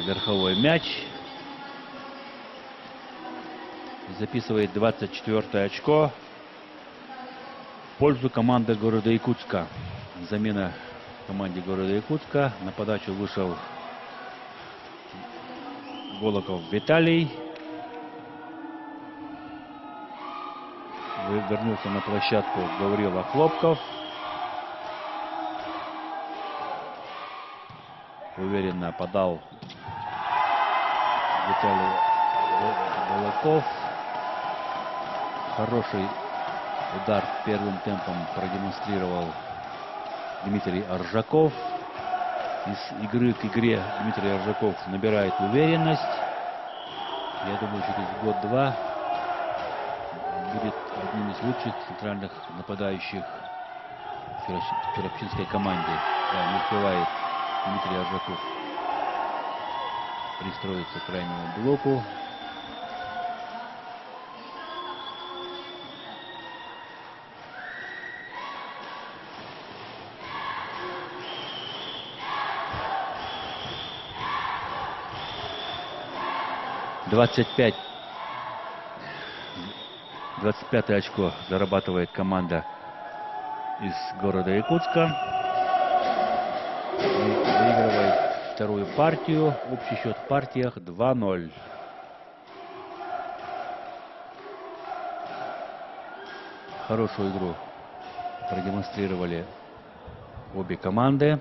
верховой мяч. Записывает 24-е очко в пользу команды города Якутска. Замена команде города Якутска. На подачу вышел Голоков Виталий. Вернулся на площадку Гаврила Хлопков. Уверенно подал Виталий Голоков. Хороший удар первым темпом продемонстрировал Дмитрий Аржаков. Из игры к игре Дмитрий Аржаков набирает уверенность. Я думаю, через год-два будет одним из лучших центральных нападающих в Черепчинской команде. Да, не успевает Дмитрий Аржаков пристроиться к крайнему блоку. «25-е очко зарабатывает команда из города Якутска. И выигрывает вторую партию. Общий счет в партиях 2-0. Хорошую игру продемонстрировали обе команды.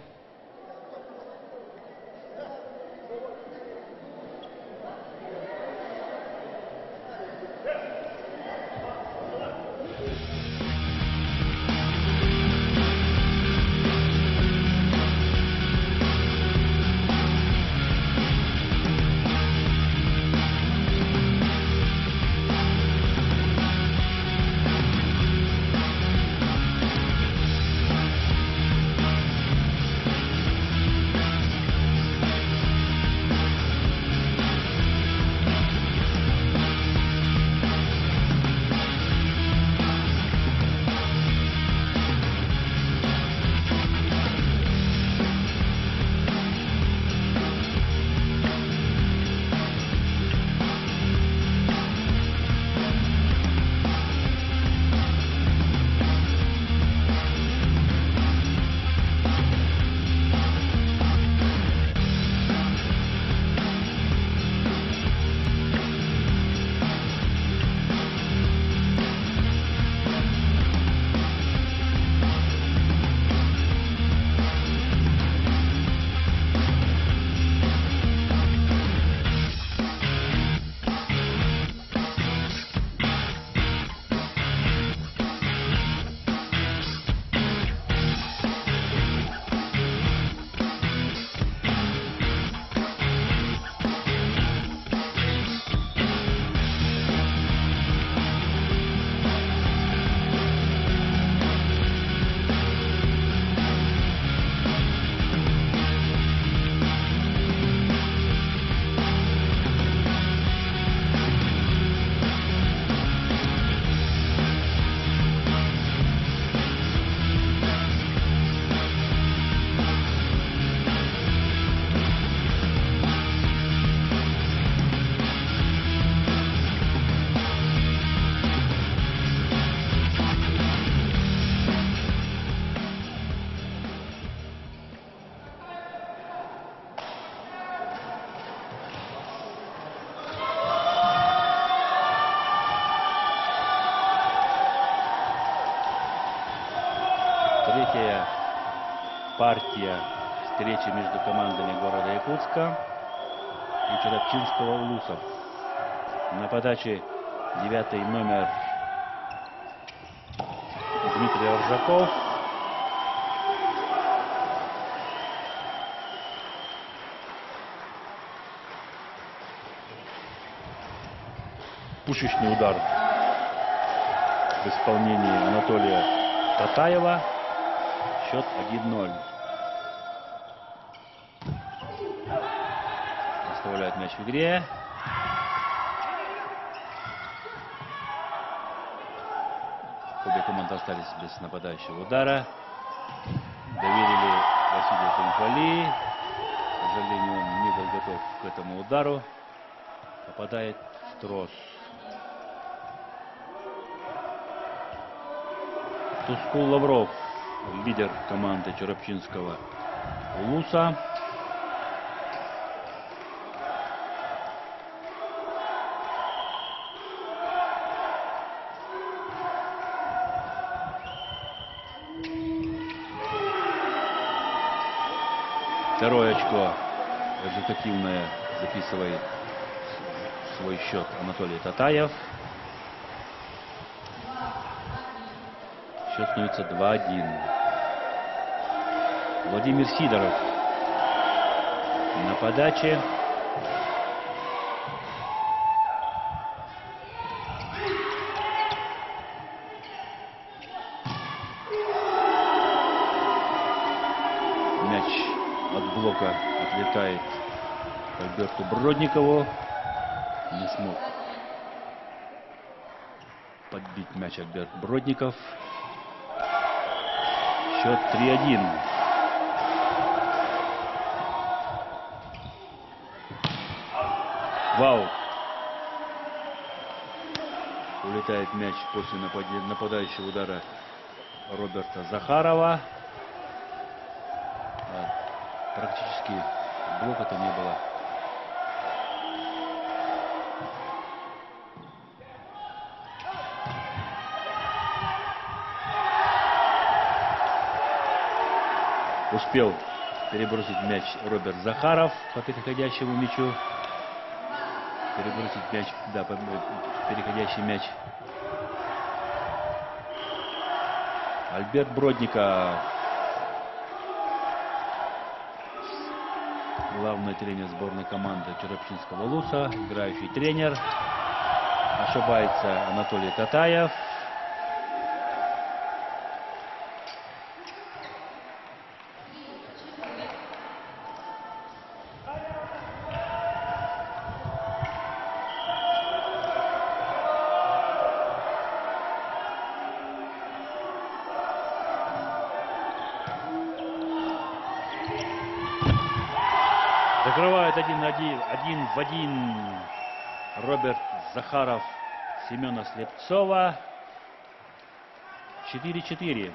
Третья партия встречи между командами города Якутска и Черепчинского Улуса. На подаче 9-й номер Дмитрий Оржаков. Пушечный удар в исполнении Анатолия Татаева. Счет 1-0. Оставляет мяч в игре. Обе команды остались без нападающего удара. Доверили Василию Кунфали. К сожалению, он не был готов к этому удару. Попадает в трос. Тускул Лавров, лидер команды Черепчинского Улуса. Второе очко результативное записывает свой счет Анатолий Татаев. Счет становится 2-1. Владимир Сидоров на подаче. Мяч от блока отлетает к Альберту Бродникову. Не смог подбить мяч Альберт Бродников. Счет 3-1. Вау! Улетает мяч после нападающего удара Роберта Захарова. Практически блока-то не было. Успел перебросить мяч Роберт Захаров по переходящему мячу. Перебросить мяч, да, переходящий мяч. Альберт Бродников, главный тренер сборной команды Черепчинского Улуса, играющий тренер. Ошибается Анатолий Татаев. Закрывает 1-1 Роберт Захаров Семена Слепцова. 4-4.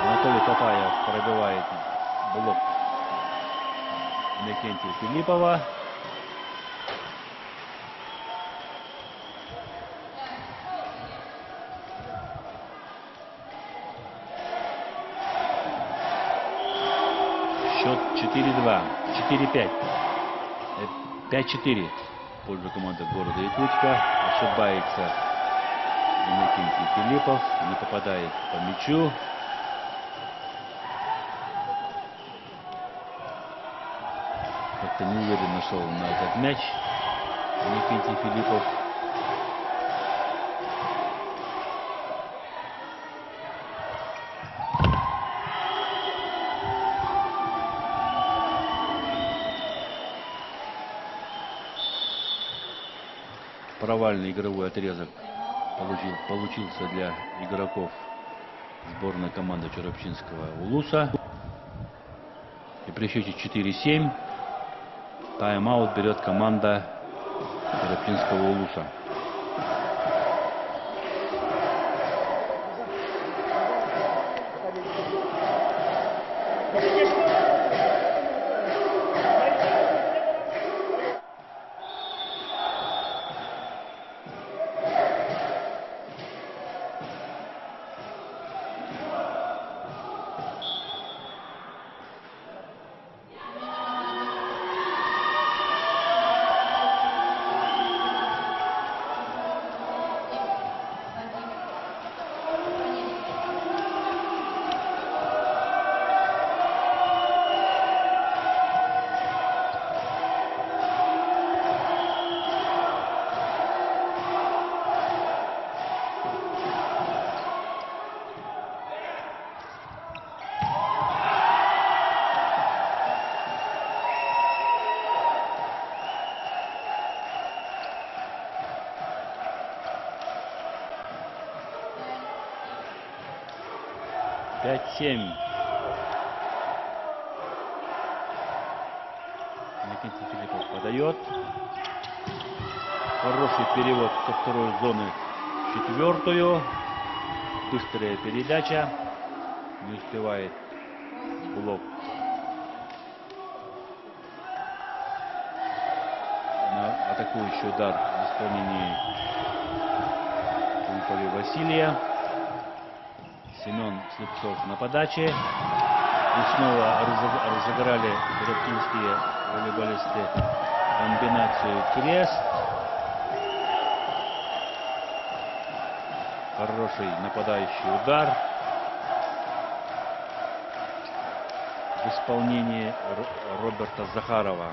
Анатолий Татаев пробивает блок Иннокентия Филиппова. Счет 4-2, 4-5, 5-4 в пользу команды города Якутска. Ошибается Иннокентий Филиппов, не попадает по мячу. Как-то неуверенно шел на этот мяч Иннокентий Филиппов. Провальный игровой отрезок получился для игроков сборной команды Черепчинского Улуса. И при счете 4-7 тайм-аут берет команда Черепчинского Улуса. 5-7. Иннокентий Филиппов подает. Хороший перевод со второй зоны в четвертую. Быстрая передача. Не успевает блок. На атакующий удар в исполнении Тумполи Василия. Семен Слепцов на подаче. И снова разыграли иркутские волейболисты комбинацию крест. Хороший нападающий удар в исполнении Роберта Захарова.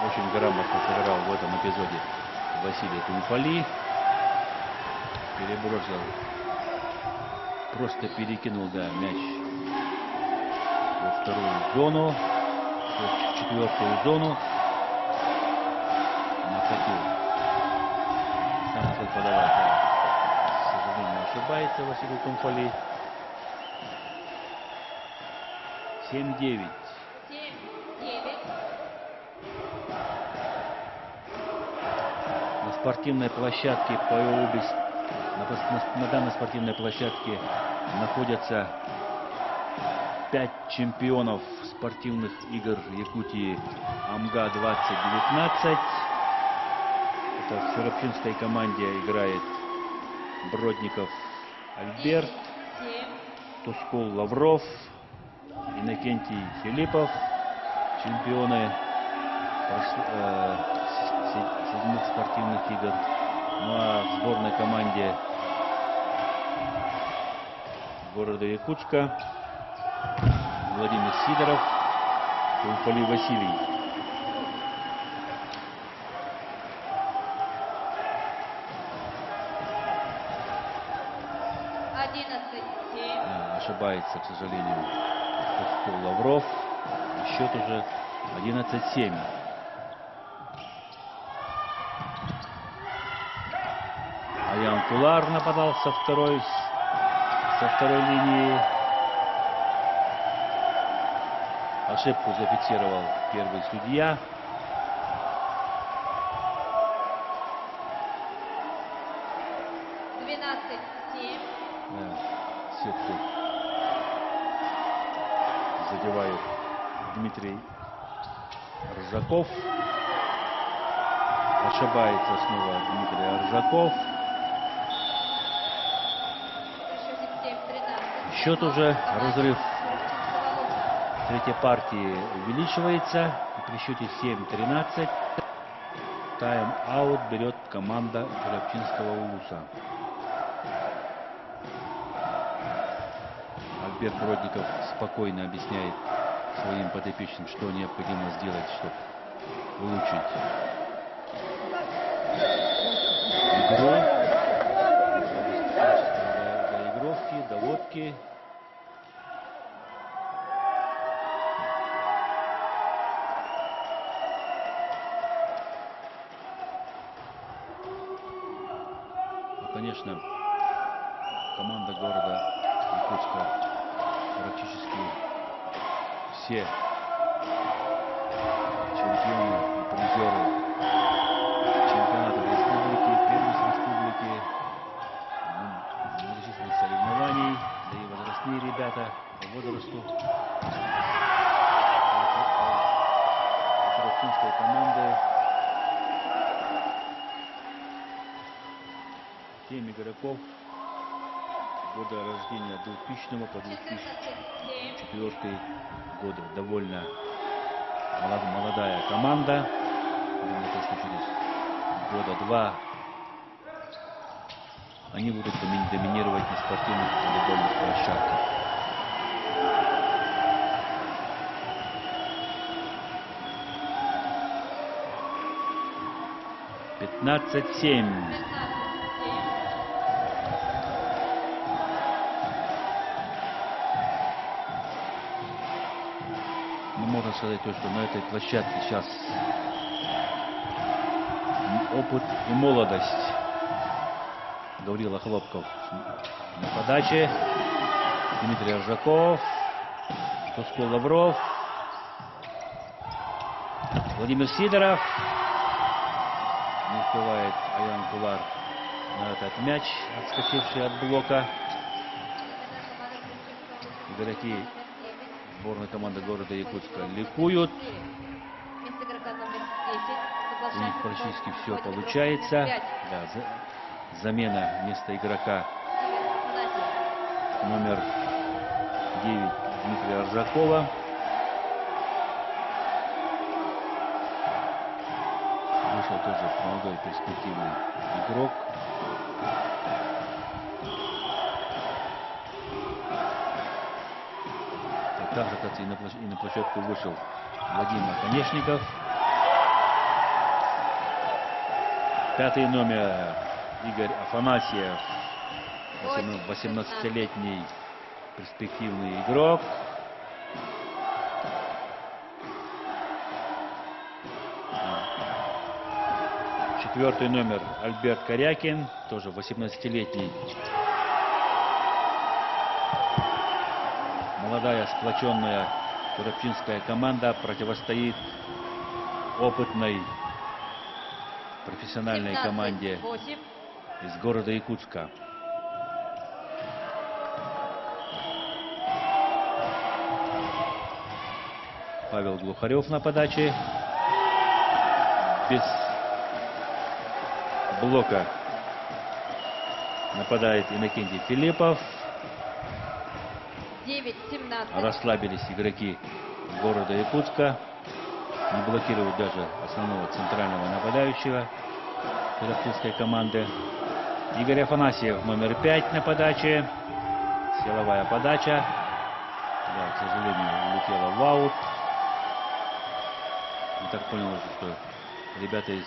Очень грамотно сыграл в этом эпизоде Василий Тумполи. Перебросил, просто перекинул, да, мяч во вторую зону, в четвертую зону. Накатил. Сам начал подавать, да. К сожалению, ошибается Василий Тумполи. 7-9. Спортивной площадке по обе, на данной спортивной площадке находятся 5 чемпионов спортивных игр Якутии АМГА-2019. Это в Серапчинской команде играет Бродников Альберт, Тускул Лавров, Иннокентий Филиппов, чемпионы седьмых спортивных игр. Ну а в сборной команде города Якутска Владимир Сидоров, Тумполи Василий. Ошибается, к сожалению, Тускул Лавров. И счет уже 11-7. Аян Кулар нападал со второй линии. Ошибку зафиксировал первый судья. Да, сетку задевает Дмитрий Ржаков. Ошибается снова Дмитрий Аржаков. Счет уже, разрыв третьей партии увеличивается. И при счете 7-13 тайм-аут берет команда Серапчинского УЛУСа. Альберт Бродников спокойно объясняет своим подопечным, что необходимо сделать, чтобы улучшить игру. Заигровки, доводки. Конечно, команда города Якутска практически все чемпионы и призеры чемпионатов республики, первенств республики, многочисленных соревнований, да и возрастные ребята по возрасту Серапчинской команды. 7 игроков года рождения 2000 по 2004 годы. Довольно молодая команда. Думаю, что через года два они будут доминировать на спортивных волейбольных площадках. Можно сказать то, что на этой площадке сейчас опыт и молодость. Гаврила Хлопков на подаче. Дмитрий Ржаков. Туско Лавров. Владимир Сидоров. Не успевает Аян Кулар на этот мяч, отскочивший от блока. Игроки сборной команды города Якутска ликуют. У них практически все получается. Да, замена вместо игрока номер 9 Дмитрия Ржакова. Вышел тоже молодой перспективный игрок. Так же, как и на площадку вышел Владимир Конечников. 5-й номер Игорь Афанасьев, 18-летний перспективный игрок. Четвертый номер Альберт Корякин, тоже 18-летний. Молодая сплоченная Туропчинская команда противостоит опытной профессиональной команде из города Якутска. Павел Глухарев на подаче. Без блока нападает Иннокентий Филиппов. 9-17. Расслабились игроки города Якутска. Не блокируют даже основного центрального нападающего туропчинской команды. Игорь Афанасьев, номер 5 на подаче. Силовая подача. Да, к сожалению, улетела в аут. Я так понял, что ребята из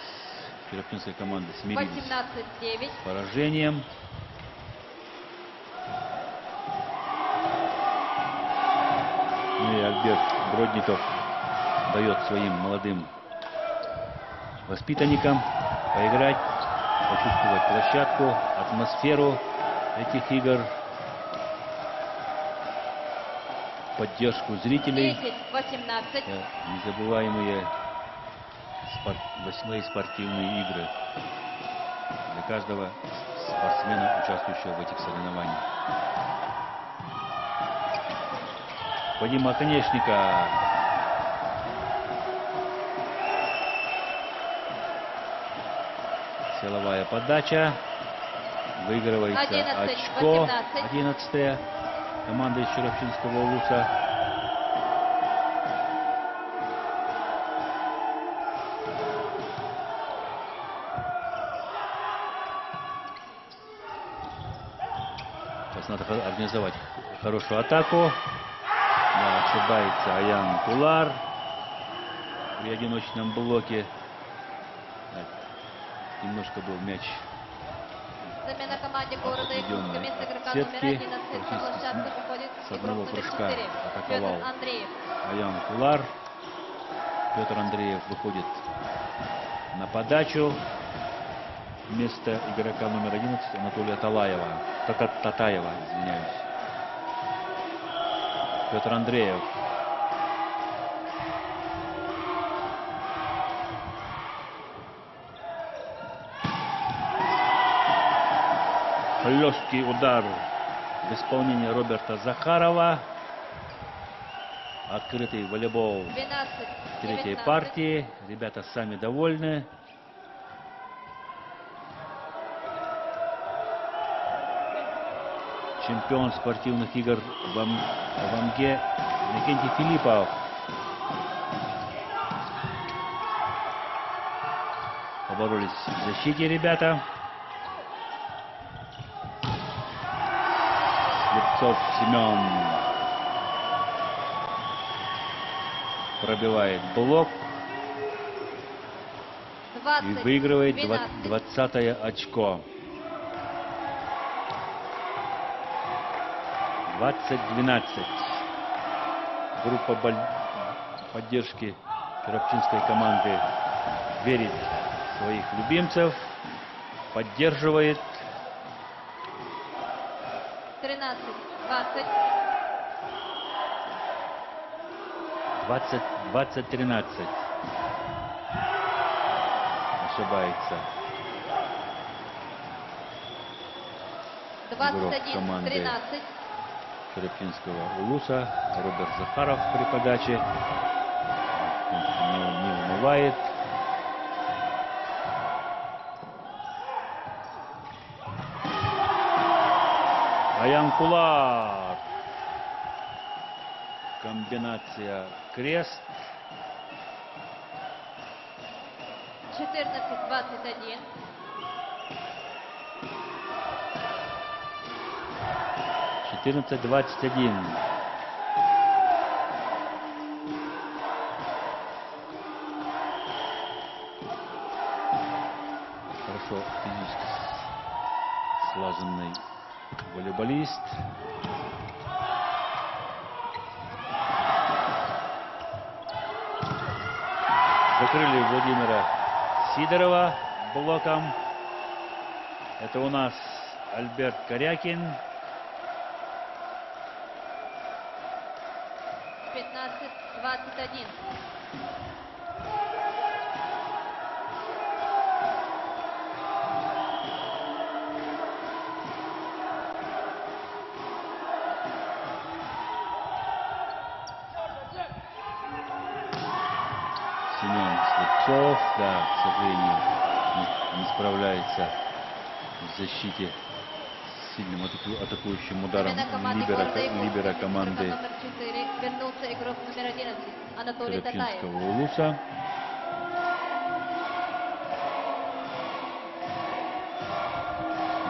туропчинской команды смирились 18-9. с поражением. Ну и Альберт Бродников дает своим молодым воспитанникам поиграть, почувствовать площадку, атмосферу этих игр, поддержку зрителей. 10-18. Незабываемые восьмые спортивные игры для каждого спортсмена, участвующего в этих соревнованиях. Вадима Конечника. Силовая подача. Выигрывается 11, очко. 18. 11-я команда из Туропчинского улуса. Сейчас надо организовать хорошую атаку. Да, ошибается Аян Кулар при одиночном блоке. Так, немножко был мяч Замена команде города Якутска. Вместо игрока номер сетки. 11 на площадку выходит С одного игрок номер прыжка 4 атаковал Петр Андреев. Аян Кулар. Петр Андреев выходит на подачу. Вместо игрока номер 11 Анатолия Татаева, извиняюсь. Петр Андреев. Хлесткий удар в исполнении Роберта Захарова. Открытый волейбол 12, третьей 19. партии. Ребята сами довольны. Чемпион спортивных игр в Амге Иннокентий Филиппов. Поборолись в защите ребята. Слепцов Семен пробивает блок 20, и выигрывает 12. 20-е очко. 20-12. поддержки черопчинской команды верит в своих любимцев, поддерживает. 13-20. 20-13. Ошибается. Игрок команды 21-13. Черепчинского Улуса. Роберт Захаров при подаче. Не унывает. Аян Кулар. Комбинация крест. 14-21. 14-21. Хорошо физически слаженный волейболист. Закрыли Владимира Сидорова блоком. Это у нас Альберт Корякин. 15-21. Семен Слепцов, да, к сожалению, не справляется в защите с сильным атакующим ударом либера команды Вернулся игрок номер 11 Анатолий Татаев. Черепчинского Улуса.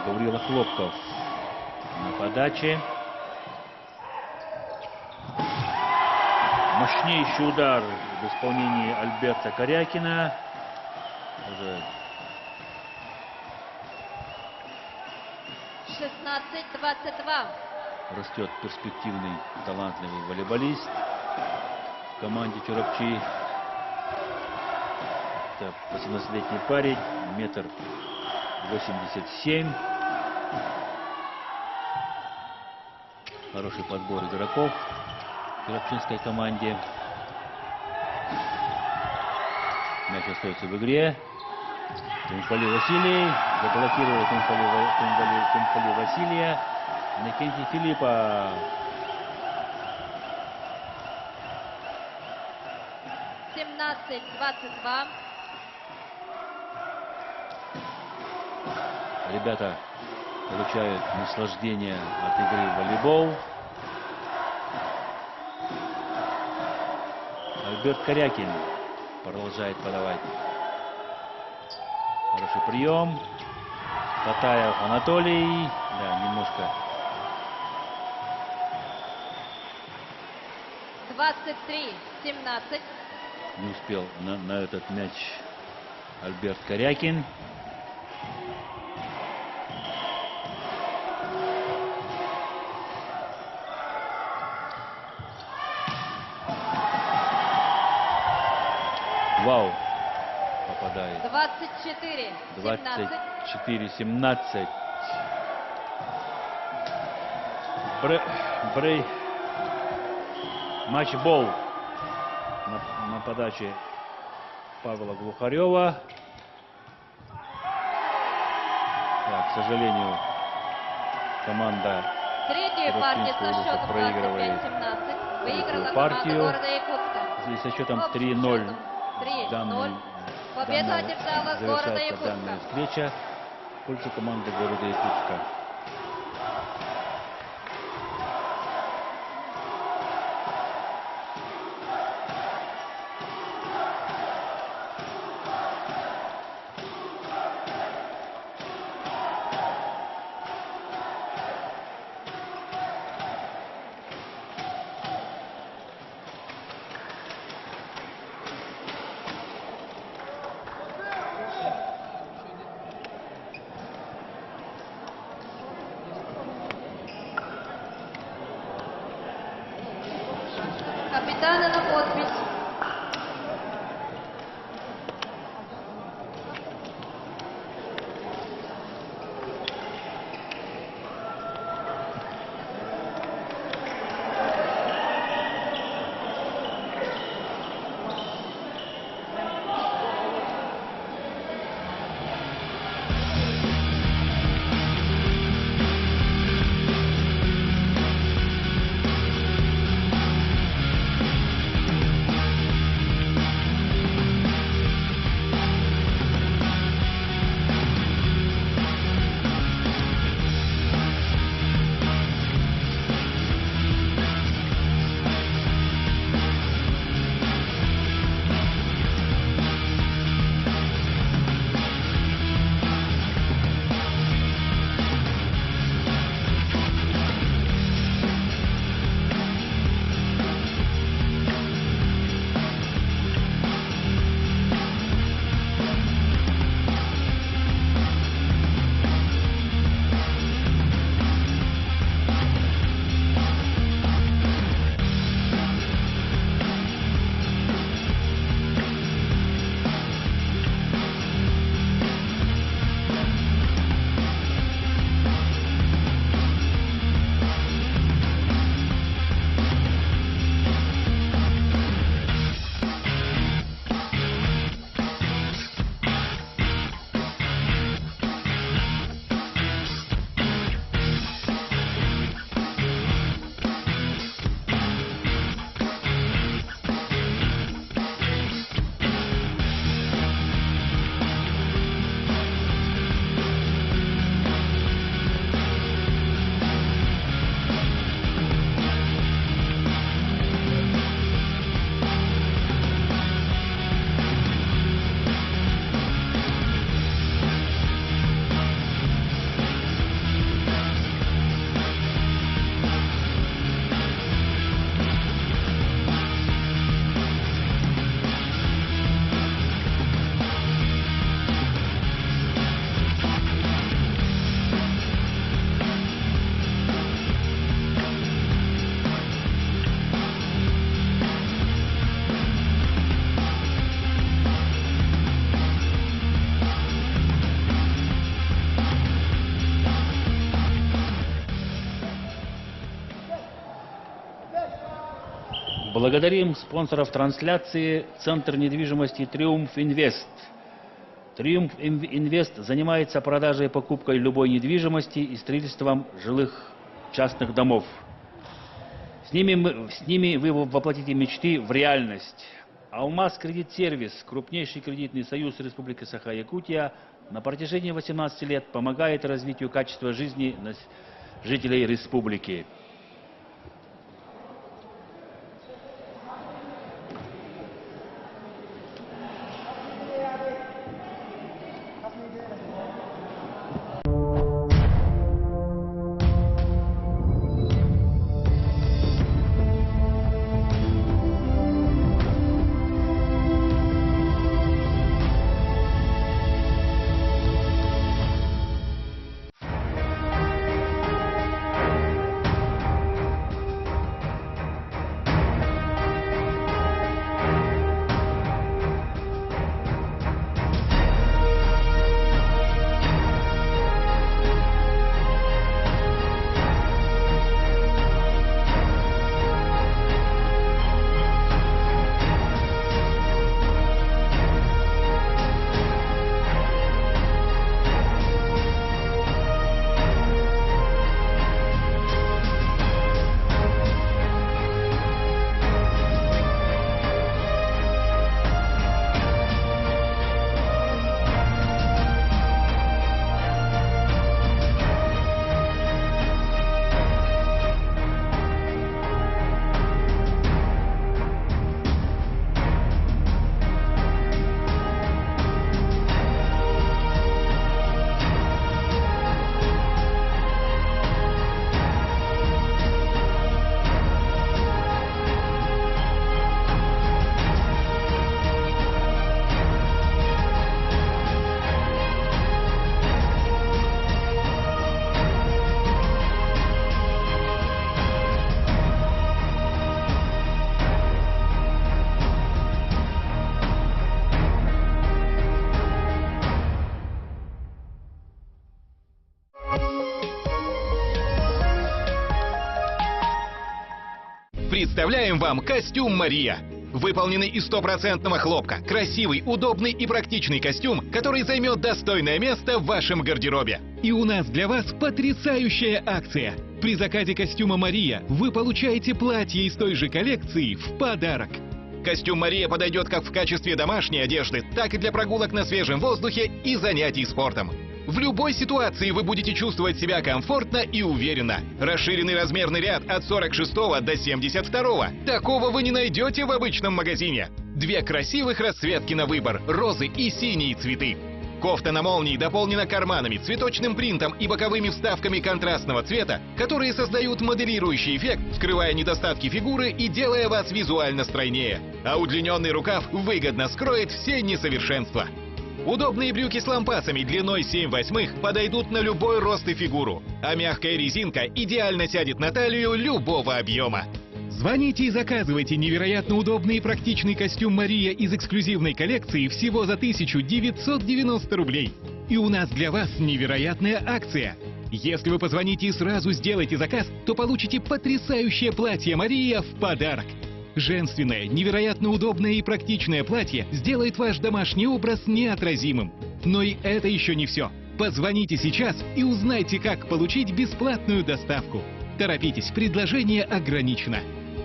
Гаврила Хлопков на подаче. Мощнейший удар в исполнении Альберта Корякина. Уже 16-22. растет перспективный, талантливый волейболист в команде Черопчи. Это 18-летний парень, 1,87 м. Хороший подбор игроков в черопчинской команде. Мяч остается в игре. Тумфали Василий заблокирует Тумфали Василия. Иннокентий Филиппа. — 17-22. Ребята получают наслаждение от игры в волейбол. Альберт Корякин продолжает подавать. Хороший прием. Татаев Анатолий. Да, немножко. 23-17. Не успел на этот мяч Альберт Корякин. Вау. Попадает. 24-17. Матчбол на подаче Павла Глухарева. Да, к сожалению, команда Третью партию со счетом проигрывает 25-17 выиграла партию. команда города Якутска. Здесь со счетом 3-0. 3-0. Победу одержала города Якутска. Данная встреча в пользу команды города Якутска. Капитаны на подпись. Благодарим спонсоров трансляции Центр недвижимости «Триумф Инвест». «Триумф Инвест» занимается продажей и покупкой любой недвижимости и строительством жилых частных домов. С ними вы воплотите мечты в реальность. Алмаз Кредит Сервис, крупнейший кредитный союз Республики Саха-Якутия, на протяжении 18 лет помогает развитию качества жизни жителей республики. Представляем вам костюм «Мария». Выполненный из стопроцентного хлопка, красивый, удобный и практичный костюм, который займет достойное место в вашем гардеробе. И у нас для вас потрясающая акция. При заказе костюма «Мария» вы получаете платье из той же коллекции в подарок. Костюм «Мария» подойдет как в качестве домашней одежды, так и для прогулок на свежем воздухе и занятий спортом. В любой ситуации вы будете чувствовать себя комфортно и уверенно. Расширенный размерный ряд от 46 до 72. Такого вы не найдете в обычном магазине. Две красивых расцветки на выбор – розы и синие цветы. Кофта на молнии дополнена карманами, цветочным принтом и боковыми вставками контрастного цвета, которые создают моделирующий эффект, скрывая недостатки фигуры и делая вас визуально стройнее. А удлиненный рукав выгодно скроет все несовершенства. Удобные брюки с лампасами длиной 7/8 подойдут на любой рост и фигуру, а мягкая резинка идеально сядет на талию любого объема. Звоните и заказывайте невероятно удобный и практичный костюм «Мария» из эксклюзивной коллекции всего за 1990 рублей. И у нас для вас невероятная акция. Если вы позвоните и сразу сделаете заказ, то получите потрясающее платье «Мария» в подарок. Женственное, невероятно удобное и практичное платье сделает ваш домашний образ неотразимым. Но и это еще не все. Позвоните сейчас и узнайте, как получить бесплатную доставку. Торопитесь, предложение ограничено.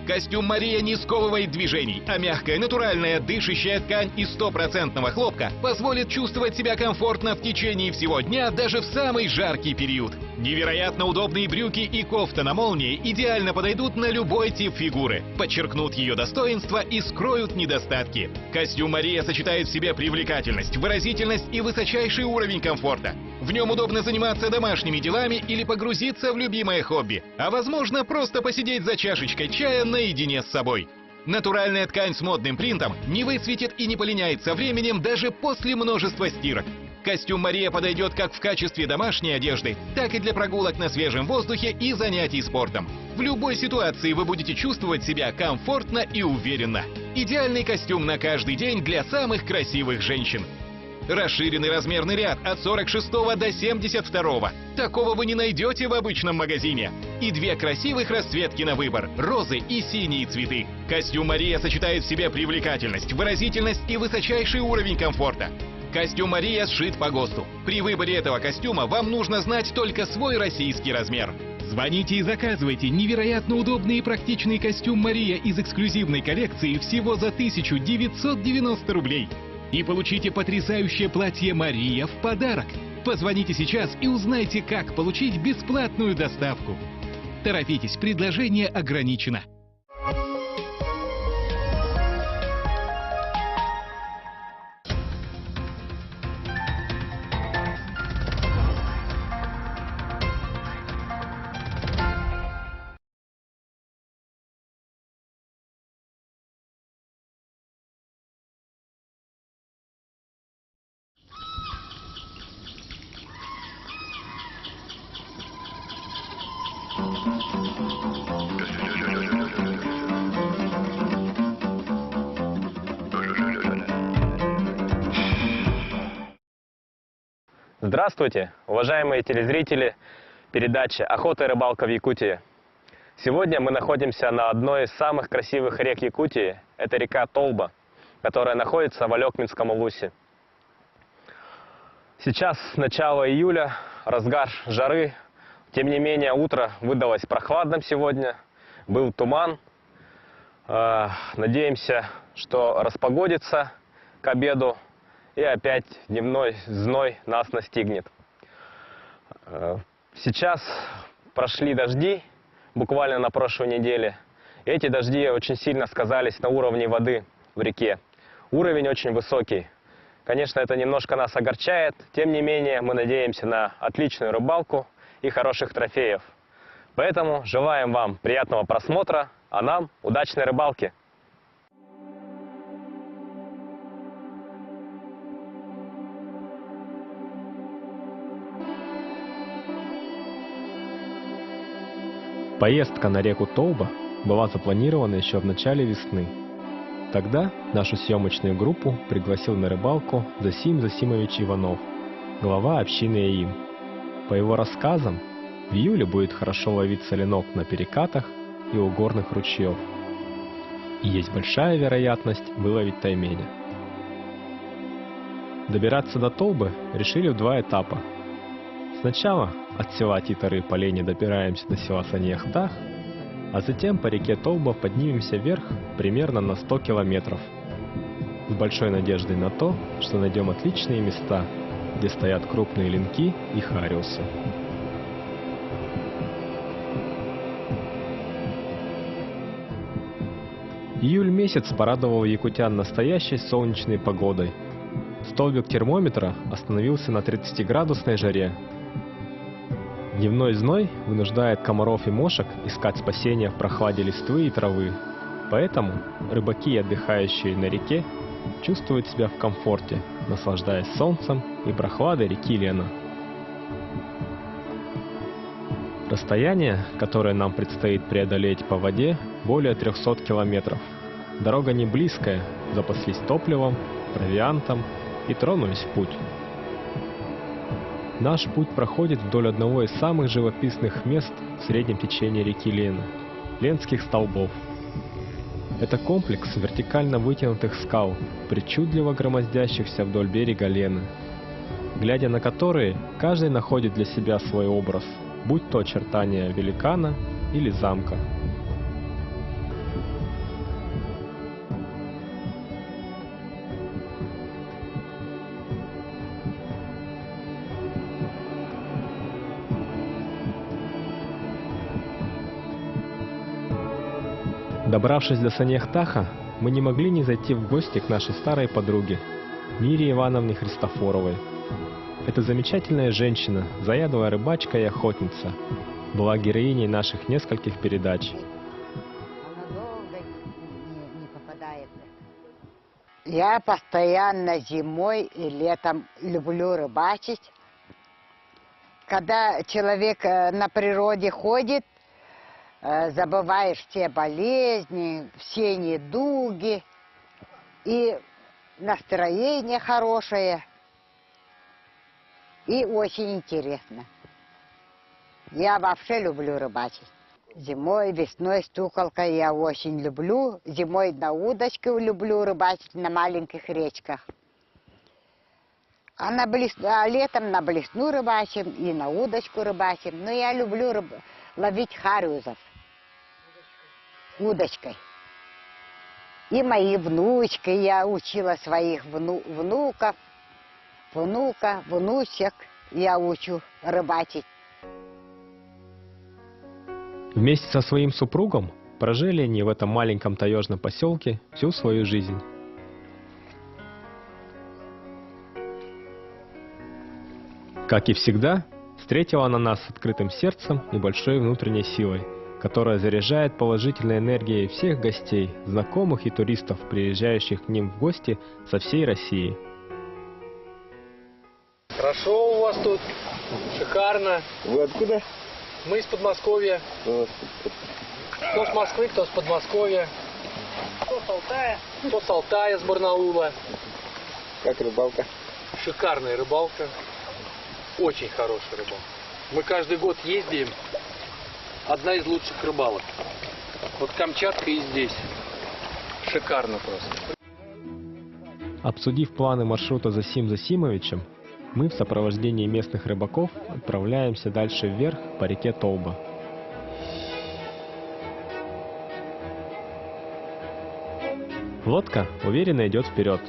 Костюм «Мария» не сковывает движений, а мягкая, натуральная, дышащая ткань из стопроцентного хлопка позволит чувствовать себя комфортно в течение всего дня, даже в самый жаркий период. Невероятно удобные брюки и кофта на молнии идеально подойдут на любой тип фигуры, подчеркнут ее достоинства и скроют недостатки. Костюм «Мария» сочетает в себе привлекательность, выразительность и высочайший уровень комфорта. В нем удобно заниматься домашними делами или погрузиться в любимое хобби, а возможно просто посидеть за чашечкой чая наедине с собой. Натуральная ткань с модным принтом не выцветит и не полиняет со временем даже после множества стирок. Костюм «Мария» подойдет как в качестве домашней одежды, так и для прогулок на свежем воздухе и занятий спортом. В любой ситуации вы будете чувствовать себя комфортно и уверенно. Идеальный костюм на каждый день для самых красивых женщин. Расширенный размерный ряд от 46 до 72. Такого вы не найдете в обычном магазине. И две красивых расцветки на выбор – розы и синие цветы. Костюм Мария сочетает в себе привлекательность, выразительность и высочайший уровень комфорта. Костюм Мария сшит по ГОСТу. При выборе этого костюма вам нужно знать только свой российский размер. Звоните и заказывайте невероятно удобный и практичный костюм Мария из эксклюзивной коллекции всего за 1990 рублей. И получите потрясающее платье Мария в подарок. Позвоните сейчас и узнайте, как получить бесплатную доставку. Торопитесь, предложение ограничено. Здравствуйте, уважаемые телезрители передачи «Охота и рыбалка в Якутии». Сегодня мы находимся на одной из самых красивых рек Якутии. Это река Толба, которая находится в Алекминском улусе. Сейчас начало июля, разгар жары. Тем не менее, утро выдалось прохладным сегодня. Был туман. Надеемся, что распогодится к обеду. И опять дневной зной нас настигнет. Сейчас прошли дожди, буквально на прошлой неделе. Эти дожди очень сильно сказались на уровне воды в реке. Уровень очень высокий. Конечно, это немножко нас огорчает. Тем не менее, мы надеемся на отличную рыбалку и хороших трофеев. Поэтому желаем вам приятного просмотра, а нам удачной рыбалки! Поездка на реку Толба была запланирована еще в начале весны. Тогда нашу съемочную группу пригласил на рыбалку Засим Засимович Иванов, глава общины АИМ. По его рассказам, в июле будет хорошо ловить соленок на перекатах и у горных ручьев. И есть большая вероятность выловить тайменя. Добираться до Толбы решили в два этапа. Сначала от села Титары по Лене добираемся до села Саньяхтах, а затем по реке Толба поднимемся вверх примерно на 100 километров. С большой надеждой на то, что найдем отличные места, где стоят крупные ленки и хариусы. Июль месяц порадовал якутян настоящей солнечной погодой. Столбик термометра остановился на 30-градусной жаре. Дневной зной вынуждает комаров и мошек искать спасения в прохладе листвы и травы. Поэтому рыбаки, отдыхающие на реке, чувствуют себя в комфорте, наслаждаясь солнцем и прохладой реки Лена. Расстояние, которое нам предстоит преодолеть по воде, более 300 километров. Дорога не близкая, запаслись топливом, провиантом и тронулись в путь. Наш путь проходит вдоль одного из самых живописных мест в среднем течении реки Лена – Ленских столбов. Это комплекс вертикально вытянутых скал, причудливо громоздящихся вдоль берега Лены, глядя на которые, каждый находит для себя свой образ, будь то очертания великана или замка. Добравшись до Саньяхтаха, мы не могли не зайти в гости к нашей старой подруге, Мире Ивановне Христофоровой. Эта замечательная женщина, заядлая рыбачка и охотница, была героиней наших нескольких передач. Я постоянно зимой и летом люблю рыбачить. Когда человек на природе ходит, забываешь все болезни, все недуги, и настроение хорошее. И очень интересно. Я вообще люблю рыбачить. Зимой, весной стуколкой я очень люблю. Зимой на удочке люблю рыбачить на маленьких речках. А летом на блесну рыбачим и на удочку рыбачим. Но я люблю ловить харюзов удочкой. И мои внучки, я учила своих внуков, внучек, я учу рыбачить. Вместе со своим супругом прожили они в этом маленьком таежном поселке всю свою жизнь. Как и всегда, встретила она нас с открытым сердцем и большой внутренней силой, которая заряжает положительной энергией всех гостей, знакомых и туристов, приезжающих к ним в гости со всей России. Хорошо у вас тут, шикарно. Вы откуда? Мы из Подмосковья. Кто с Москвы, кто с Подмосковья. Кто с Алтая. Кто с Алтая, с Барнаула. Как рыбалка? Шикарная рыбалка. Очень хорошая рыбалка. Мы каждый год ездим. Одна из лучших рыбалок. Вот Камчатка и здесь. Шикарно просто. Обсудив планы маршрута за Засимовичем, мы в сопровождении местных рыбаков отправляемся дальше вверх по реке Толба. Лодка уверенно идет вперед.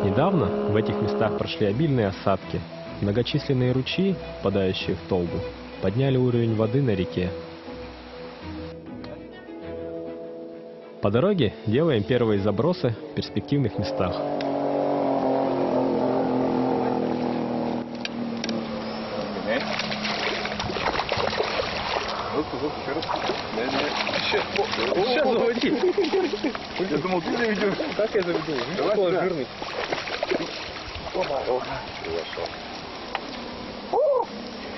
Недавно в этих местах прошли обильные осадки. Многочисленные ручьи, впадающие в Толбу, подняли уровень воды на реке. По дороге делаем первые забросы в перспективных местах. Сейчас заводи. Я думал, ты заведешь. Как я заведу? Давай жирный.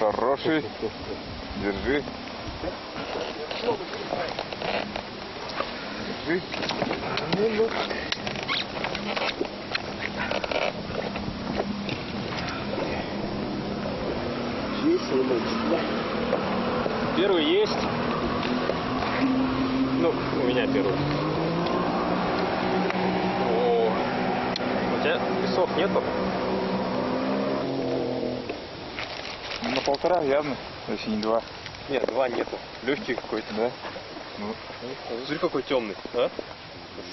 Хороший. Держи. Держи. Первый есть. Ну, у меня первый. О, у тебя весов нету? На 1,5 явно, если не 2. Нет, 2 нету. Легкий какой-то. Да? Ну, смотри, какой темный, а?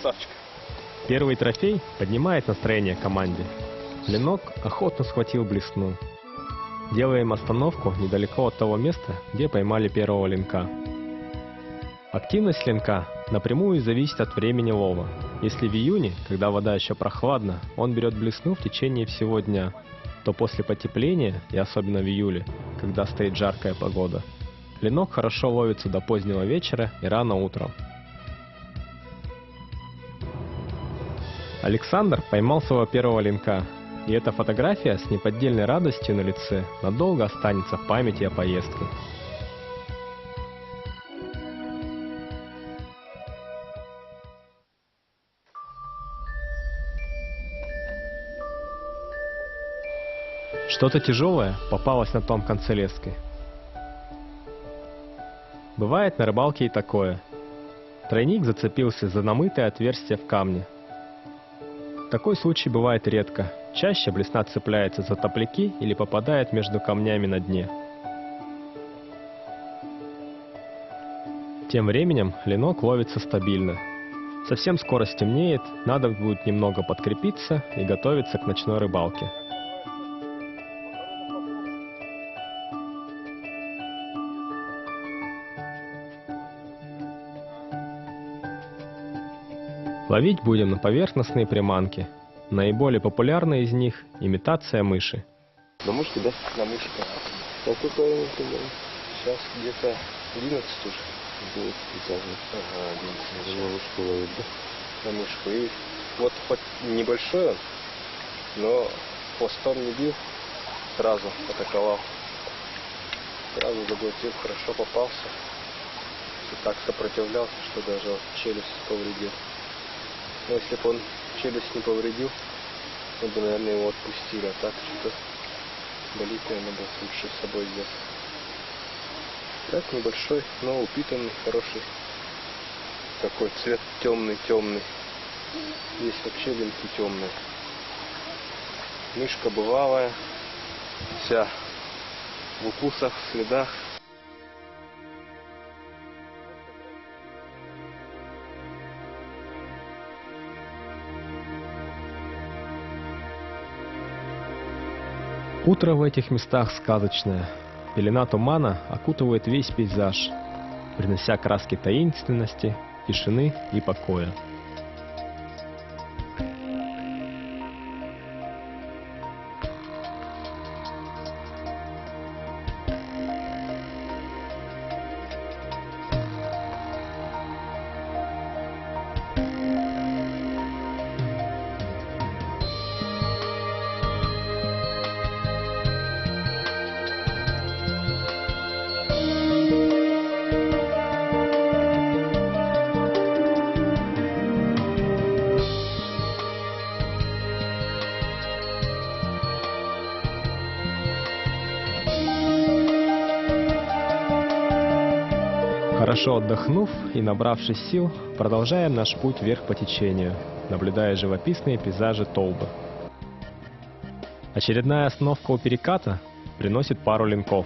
Красавчик. Первый трофей поднимает настроение команде. Ленок охотно схватил блесну. Делаем остановку недалеко от того места, где поймали первого ленка. Активность ленка напрямую зависит от времени лова. Если в июне, когда вода еще прохладна, он берет блесну в течение всего дня, то после потепления, и особенно в июле, когда стоит жаркая погода, ленок хорошо ловится до позднего вечера и рано утром. Александр поймал своего первого ленка, и эта фотография с неподдельной радостью на лице надолго останется в памяти о поездке. Что-то тяжелое попалось на том конце лески. Бывает на рыбалке и такое. Тройник зацепился за намытое отверстие в камне. Такой случай бывает редко. Чаще блесна цепляется за топляки или попадает между камнями на дне. Тем временем ленок ловится стабильно. Совсем скоро стемнеет, надо будет немного подкрепиться и готовиться к ночной рыбалке. Ловить будем на поверхностные приманки. Наиболее популярная из них – имитация мыши. На мышку, да? На мышку. А сколько времени примерно? Сейчас где-то 11 уже. 11 прикажем. Ага, 11. На мышку ловит, да? На мышку. И вот хоть небольшой он, но хвостом не бил, сразу атаковал. Сразу заглотил, хорошо попался. И так сопротивлялся, что даже вот челюсть повредил. Но если бы он челюсть не повредил, мы бы, наверное, его отпустили. А так что-то болит, наверное, было лучше с собой взять. Так, небольшой, но упитанный, хороший. Такой цвет темный-темный. Здесь вообще линки темные. Мышка бывалая, вся в укусах, в следах. Утро в этих местах сказочное. Пелена тумана окутывает весь пейзаж, принося краски таинственности, тишины и покоя. Хорошо отдохнув и набравшись сил, продолжаем наш путь вверх по течению, наблюдая живописные пейзажи Толбы. Очередная остановка у переката приносит пару линков.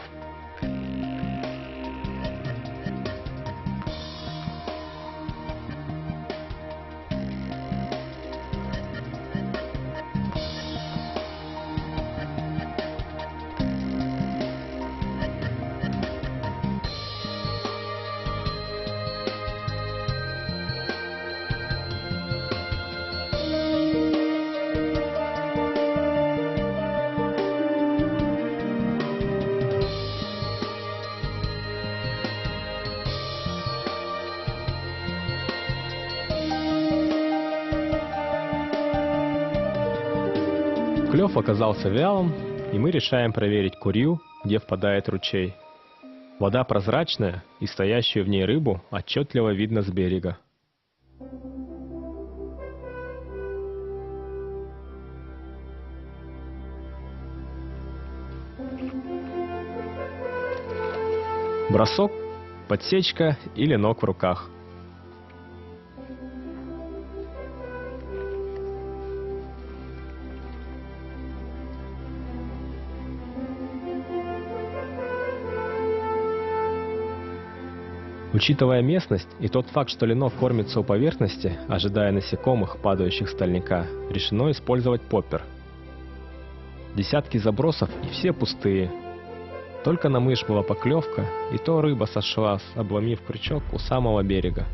Клев оказался вялым, и мы решаем проверить Курью, где впадает ручей. Вода прозрачная, и стоящую в ней рыбу отчетливо видно с берега. Бросок, подсечка или ног в руках. Учитывая местность и тот факт, что ленок кормится у поверхности, ожидая насекомых, падающих с стальника, решено использовать поппер. Десятки забросов и все пустые. Только на мышь была поклевка, и то рыба сошлась, обломив крючок у самого берега.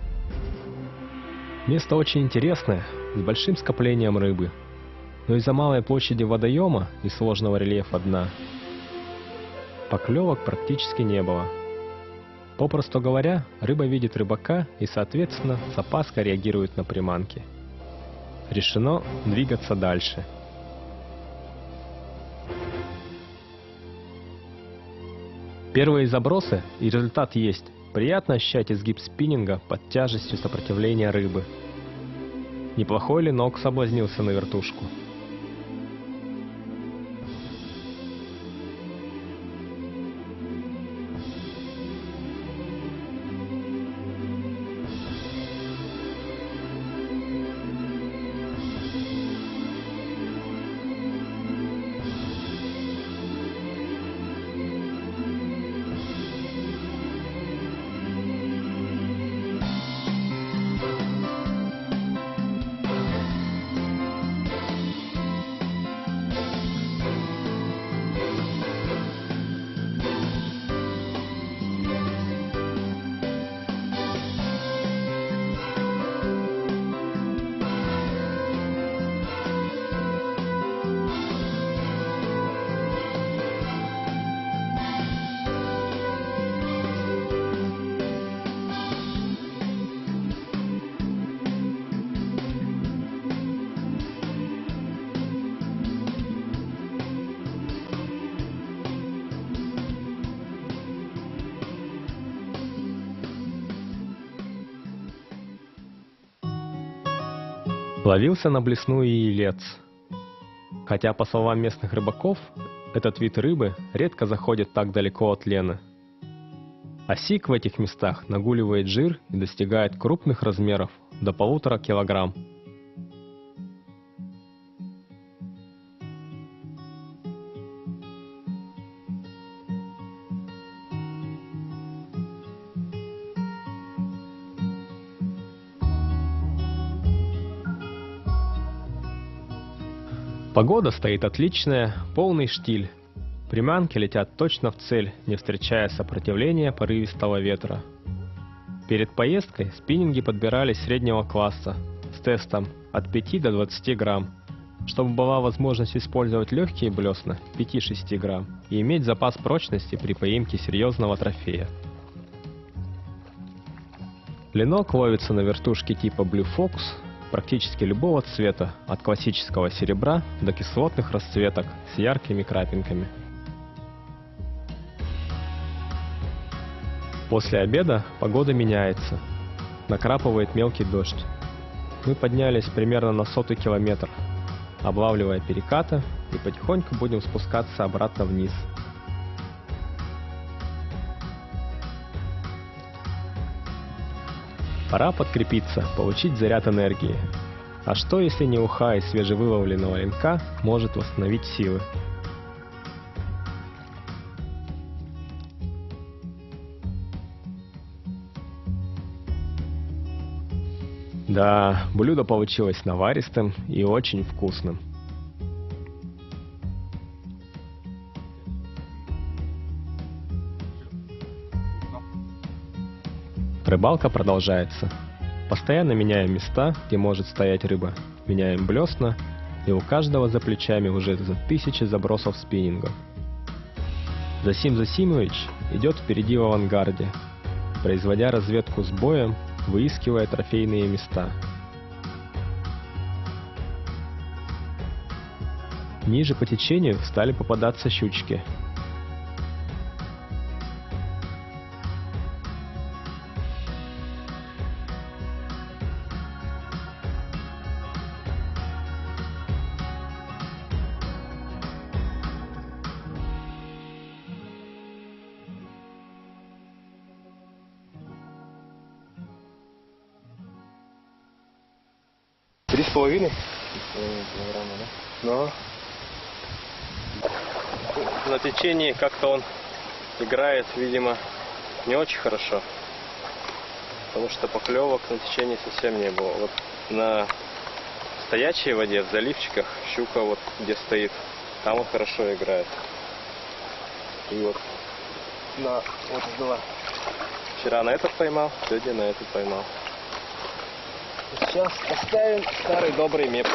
Место очень интересное, с большим скоплением рыбы. Но из-за малой площади водоема и сложного рельефа дна поклевок практически не было. Попросту говоря, рыба видит рыбака и, соответственно, с опаской реагирует на приманки. Решено двигаться дальше. Первые забросы, и результат есть. Приятно ощущать изгиб спиннинга под тяжестью сопротивления рыбы. Неплохой ленок соблазнился на вертушку. Ловился на блесну и елец. Хотя, по словам местных рыбаков, этот вид рыбы редко заходит так далеко от Лены. А сик в этих местах нагуливает жир и достигает крупных размеров, до 1,5 килограмм. Погода стоит отличная, полный штиль. Приманки летят точно в цель, не встречая сопротивления порывистого ветра. Перед поездкой спиннинги подбирались среднего класса с тестом от 5 до 20 грамм, чтобы была возможность использовать легкие блесна 5-6 грамм и иметь запас прочности при поимке серьезного трофея. Ленок ловится на вертушке типа Blue Fox практически любого цвета, от классического серебра до кислотных расцветок с яркими крапинками. После обеда погода меняется, накрапывает мелкий дождь. Мы поднялись примерно на 100-й километр, облавливая перекаты, и потихоньку будем спускаться обратно вниз. Пора подкрепиться, получить заряд энергии. А что, если не уха из свежевыловленного ленка может восстановить силы? Да, блюдо получилось наваристым и очень вкусным. Рыбалка продолжается. Постоянно меняем места, где может стоять рыба, меняем блесна, и у каждого за плечами уже за 1000 забросов спиннингов. Засим Засимович идет впереди в авангарде, производя разведку с боем, выискивая трофейные места. Ниже по течению стали попадаться щучки. Три с половиной килограмма, да? Но на течении как-то он играет, видимо, не очень хорошо. Потому что поклевок на течении совсем не было. Вот на стоячей воде, в заливчиках, щука вот где стоит, там он хорошо играет. И вот была. Вчера на этот поймал, сегодня на этот поймал. Сейчас поставим старый добрый меп.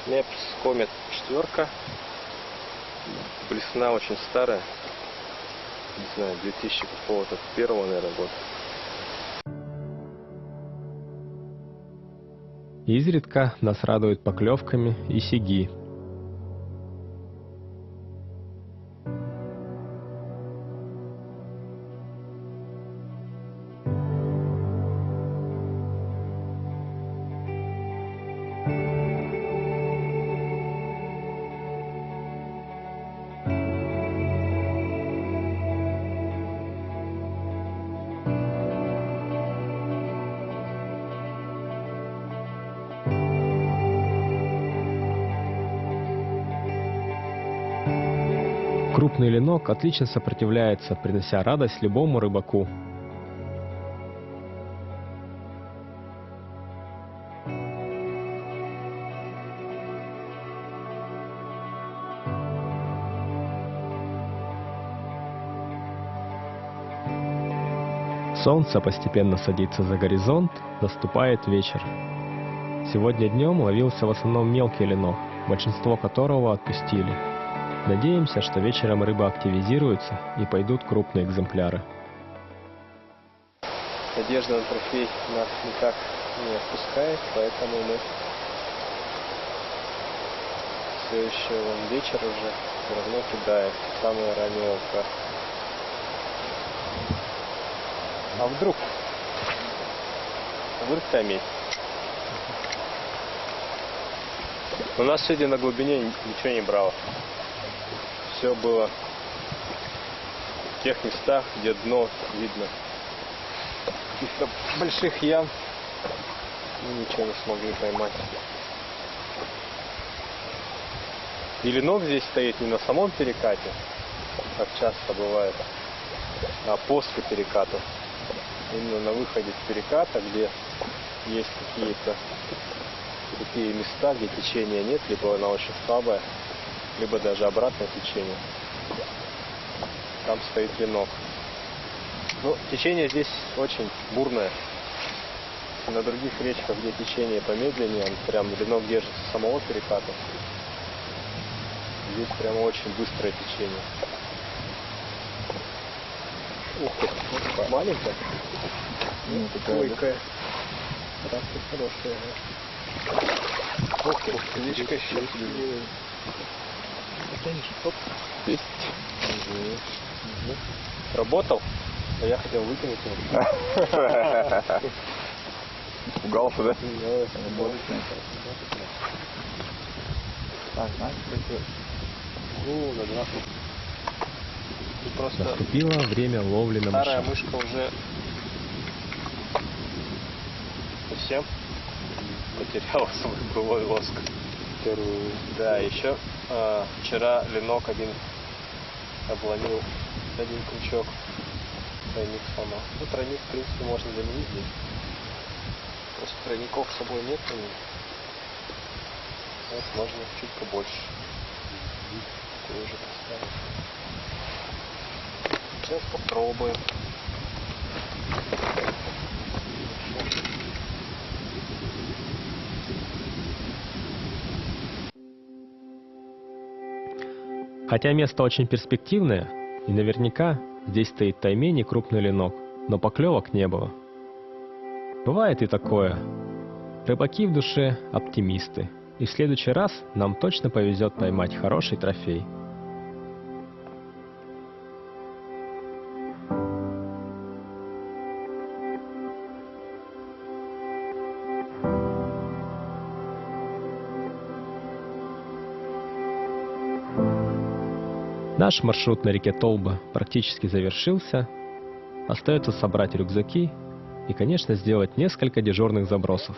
Меп Комет 4. Блесна очень старая. Не знаю, 2000 какого-то первого, наверное, года. Изредка нас радуют поклевками и сиги. Крупный ленок отлично сопротивляется, принося радость любому рыбаку. Солнце постепенно садится за горизонт, наступает вечер. Сегодня днем ловился в основном мелкий ленок, большинство которого отпустили. Надеемся, что вечером рыба активизируется и пойдут крупные экземпляры. Надежда на трофей нас никак не отпускает, поэтому мы все еще вечер уже все равно кидаем самое раннее утро. А вдруг камень? У нас сегодня на глубине ничего не брало. Все было в тех местах, где дно видно. Каких-то больших ям мы ничего не смогли поймать. И ленок здесь стоит не на самом перекате, как часто бывает, а после переката. Именно на выходе с переката, где есть какие-то такие места, где течения нет, либо она очень слабая, либо даже обратное течение. Там стоит ленок. Но течение здесь очень бурное. На других речках, где течение помедленнее, он прям ленок держится с самого переката. Здесь прямо очень быстрое течение. Ух ты, вот маленькая. Ну, такая. Так, хорошая. Ух ты, речка еще. Оп, есть. Работал? А я хотел выкинуть его. Пугался, да? Так, знаете, какой? На 2. Просто Наступило время ловли на старая мышах. мышка уже совсем потеряла свой былой лоск. Да, еще вчера ленок один обломил один крючок. Тройник сломал. Ну, тройник, в принципе, можно заменить здесь. Просто тройников с собой нет. Вот можно чуть побольше. Такой уже поставить. Сейчас попробуем. Хотя место очень перспективное, и наверняка здесь стоит таймень и крупный ленок, но поклевок не было. Бывает и такое. Рыбаки в душе оптимисты, и в следующий раз нам точно повезет поймать хороший трофей. Наш маршрут на реке Толба практически завершился. Остается собрать рюкзаки и, конечно, сделать несколько дежурных забросов.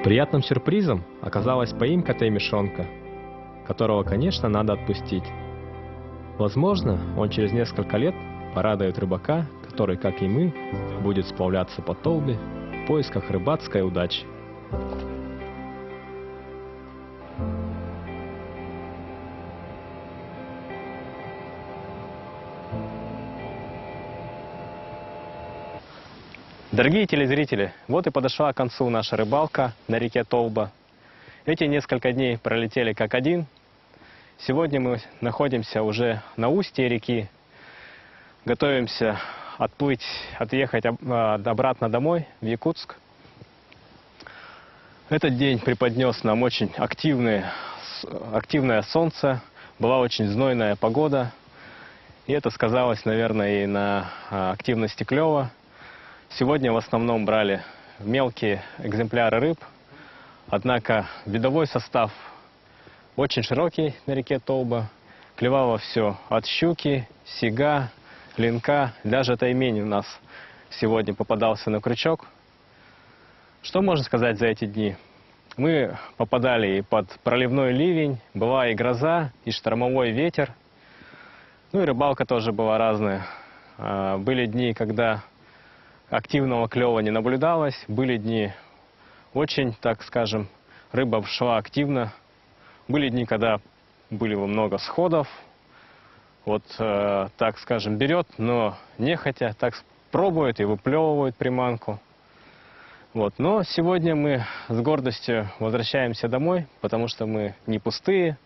Приятным сюрпризом оказалась поимка таймишонка, которого, конечно, надо отпустить. Возможно, он через несколько лет порадует рыбака, который, как и мы, будет сплавляться по Толбе в поисках рыбацкой удачи. Дорогие телезрители, вот и подошла к концу наша рыбалка на реке Толба. Эти несколько дней пролетели как один. Сегодня мы находимся уже на устье реки. Готовимся отъехать обратно домой, в Якутск. Этот день преподнес нам очень активное солнце. Была очень знойная погода. И это сказалось, наверное, и на активности клёва. Сегодня в основном брали мелкие экземпляры рыб, однако видовой состав очень широкий на реке Толба. Клевало все от щуки, сига, ленка, даже таймень у нас сегодня попадался на крючок. Что можно сказать за эти дни? Мы попадали и под проливной ливень, была и гроза, и штормовой ветер. Ну и рыбалка тоже была разная. Были дни, когда активного клёва не наблюдалось, были дни Очень, так скажем, рыба шла активно. Были дни, когда было много сходов. Вот, так скажем, берет, но нехотя, так пробует и выплевывает приманку. Вот. Но сегодня мы с гордостью возвращаемся домой, потому что мы не пустые.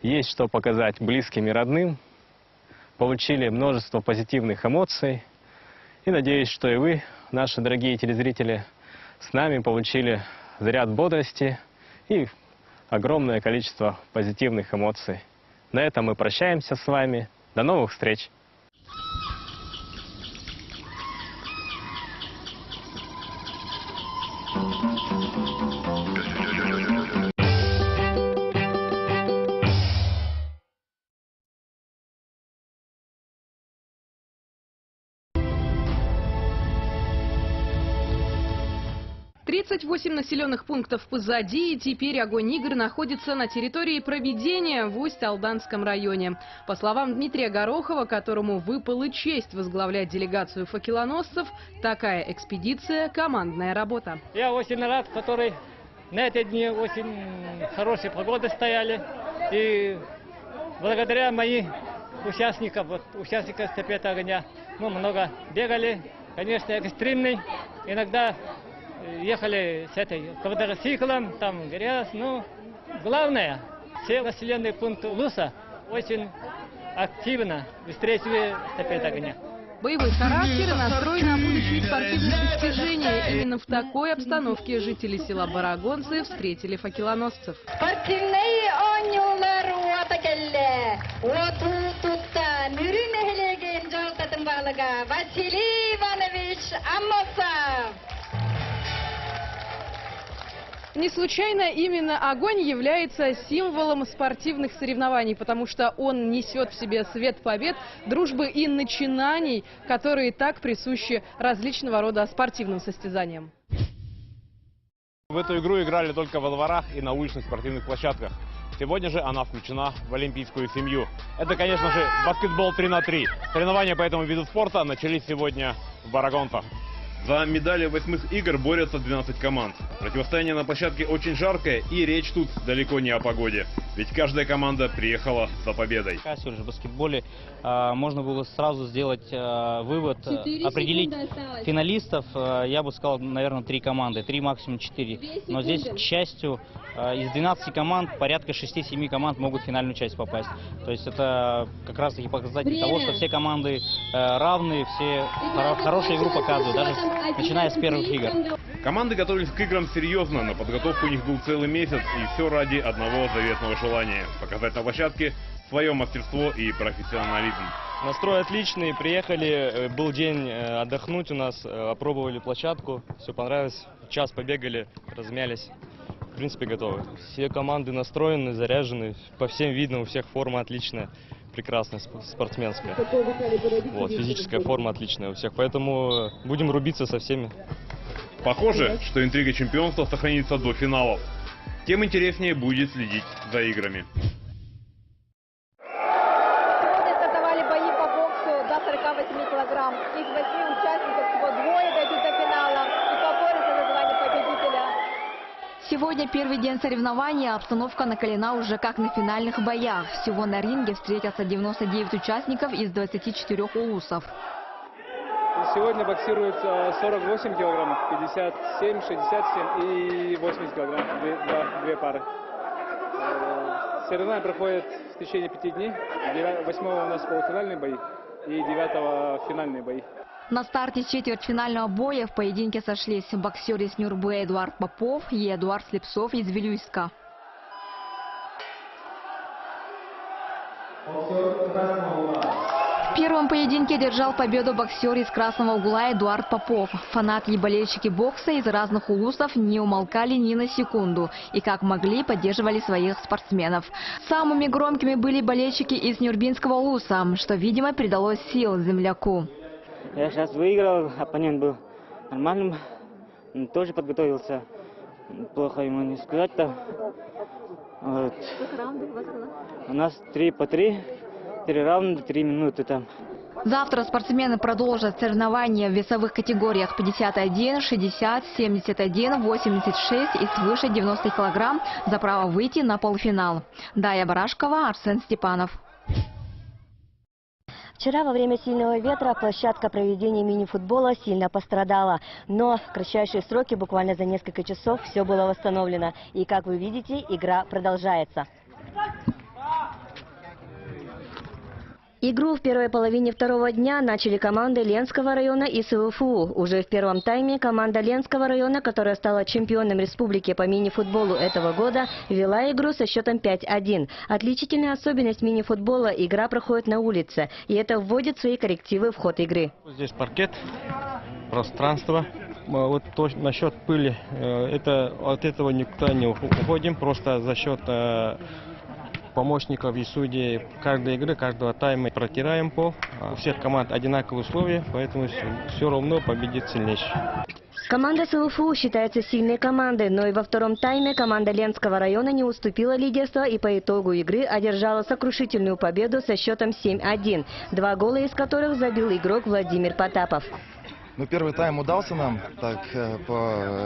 Есть что показать близким и родным. Получили множество позитивных эмоций. И надеюсь, что и вы, наши дорогие телезрители, с нами получили заряд бодрости и огромное количество позитивных эмоций. На этом мы прощаемся с вами. До новых встреч! Тридцать 38 населенных пунктов позади, и теперь огонь игр находится на территории проведения в Усть-Алданском районе. По словам Дмитрия Горохова, которому выпала честь возглавлять делегацию факелоносцев, такая экспедиция – командная работа. Я очень рад, который на эти дни очень хорошие погоды стояли. И благодаря моим участникам эстафеты огня, мы много бегали, конечно, экстремный, иногда ехали с этой квадроциклом, там грязь, но главное, все населенные пункты Улуса очень активно встретили эстафету огня. Боевой характер и настрой на будущие спортивные достижения. Именно в такой обстановке жители села Барагонцы встретили факелоносцев. Василий Иванович Амосов. Не случайно именно огонь является символом спортивных соревнований, потому что он несет в себе свет побед, дружбы и начинаний, которые так присущи различного рода спортивным состязаниям. В эту игру играли только во дворах и на уличных спортивных площадках. Сегодня же она включена в олимпийскую семью. Это, конечно же, баскетбол 3 на 3. Соревнования по этому виду спорта начались сегодня в Барагонцах. За медали 8-х игр борются 12 команд. Противостояние на площадке очень жаркое, и речь тут далеко не о погоде. Ведь каждая команда приехала за победой. В баскетболе можно было сразу сделать вывод, определить финалистов. Я бы сказал, наверное, 3 команды, 3 максимум 4. Но здесь, к счастью, из 12 команд порядка 6-7 команд могут в финальную часть попасть. То есть это как раз таки показатель того, что все команды равные, все хорошую игру показывают, даже начиная с первых игр. Команды готовились к играм серьезно, на подготовку у них был целый месяц, и все ради одного заветного желания – показать на площадке свое мастерство и профессионализм. Настрой отличный, приехали, был день отдохнуть у нас, опробовали площадку, все понравилось, час побегали, размялись, в принципе готовы. Все команды настроены, заряжены, по всем видам, у всех форма отличная. Прекрасная, спортсменская. Вот, физическая форма отличная у всех, поэтому будем рубиться со всеми. Похоже, что интрига чемпионства сохранится до финалов. Тем интереснее будет следить за играми. Сегодня стартовали бои по боксу до 48 килограмм. Из 8 участников всего 2 дойдут до финала и поборются за звание победителя. Сегодня первый день соревнований, а обстановка накалена уже как на финальных боях. Всего на ринге встретятся 99 участников из 24 улусов. Сегодня боксируется 48 килограммов, 57, 67 и 80 килограмм, две пары. Соревнования проходят в течение 5 дней. 8-го у нас полуфинальные бои и 9-го финальные бои. На старте четвертьфинального боя в поединке сошлись боксер из Нюрбы Эдуард Попов и Эдуард Слепцов из Вилюйска. В первом поединке держал победу боксер из Красного Угла Эдуард Попов. Фанаты и болельщики бокса из разных улусов не умолкали ни на секунду и как могли поддерживали своих спортсменов. Самыми громкими были болельщики из Нюрбинского улуса, что, видимо, придало сил земляку. Я сейчас выиграл, оппонент был нормальным, тоже подготовился. Плохо ему не сказать-то. Вот. Сколько раундов у вас было? У нас 3 по 3, 3 раунда, 3 минуты там. Завтра спортсмены продолжат соревнования в весовых категориях 51, 60, 71, 86 и свыше 90 килограмм за право выйти на полуфинал. Дая Барашкова, Арсен Степанов. Вчера во время сильного ветра площадка проведения мини-футбола сильно пострадала. Но в кратчайшие сроки, буквально за несколько часов, все было восстановлено. И, как вы видите, игра продолжается. Игру в первой половине второго дня начали команды Ленского района и СВФУ. Уже в первом тайме команда Ленского района, которая стала чемпионом республики по мини-футболу этого года, вела игру со счетом 5-1. Отличительная особенность мини-футбола – игра проходит на улице, и это вводит свои коррективы в ход игры. Здесь паркет, пространство. Вот то, насчет пыли, от этого никуда не уходим, просто за счет помощников и судей каждой игры, каждого тайма протираем пол. У всех команд одинаковые условия, поэтому все равно победит сильнейший. Команда СВФУ считается сильной командой, но и во втором тайме команда Ленского района не уступила лидерство и по итогу игры одержала сокрушительную победу со счетом 7-1, 2 гола из которых забил игрок Владимир Потапов. Ну, первый тайм удался нам, так,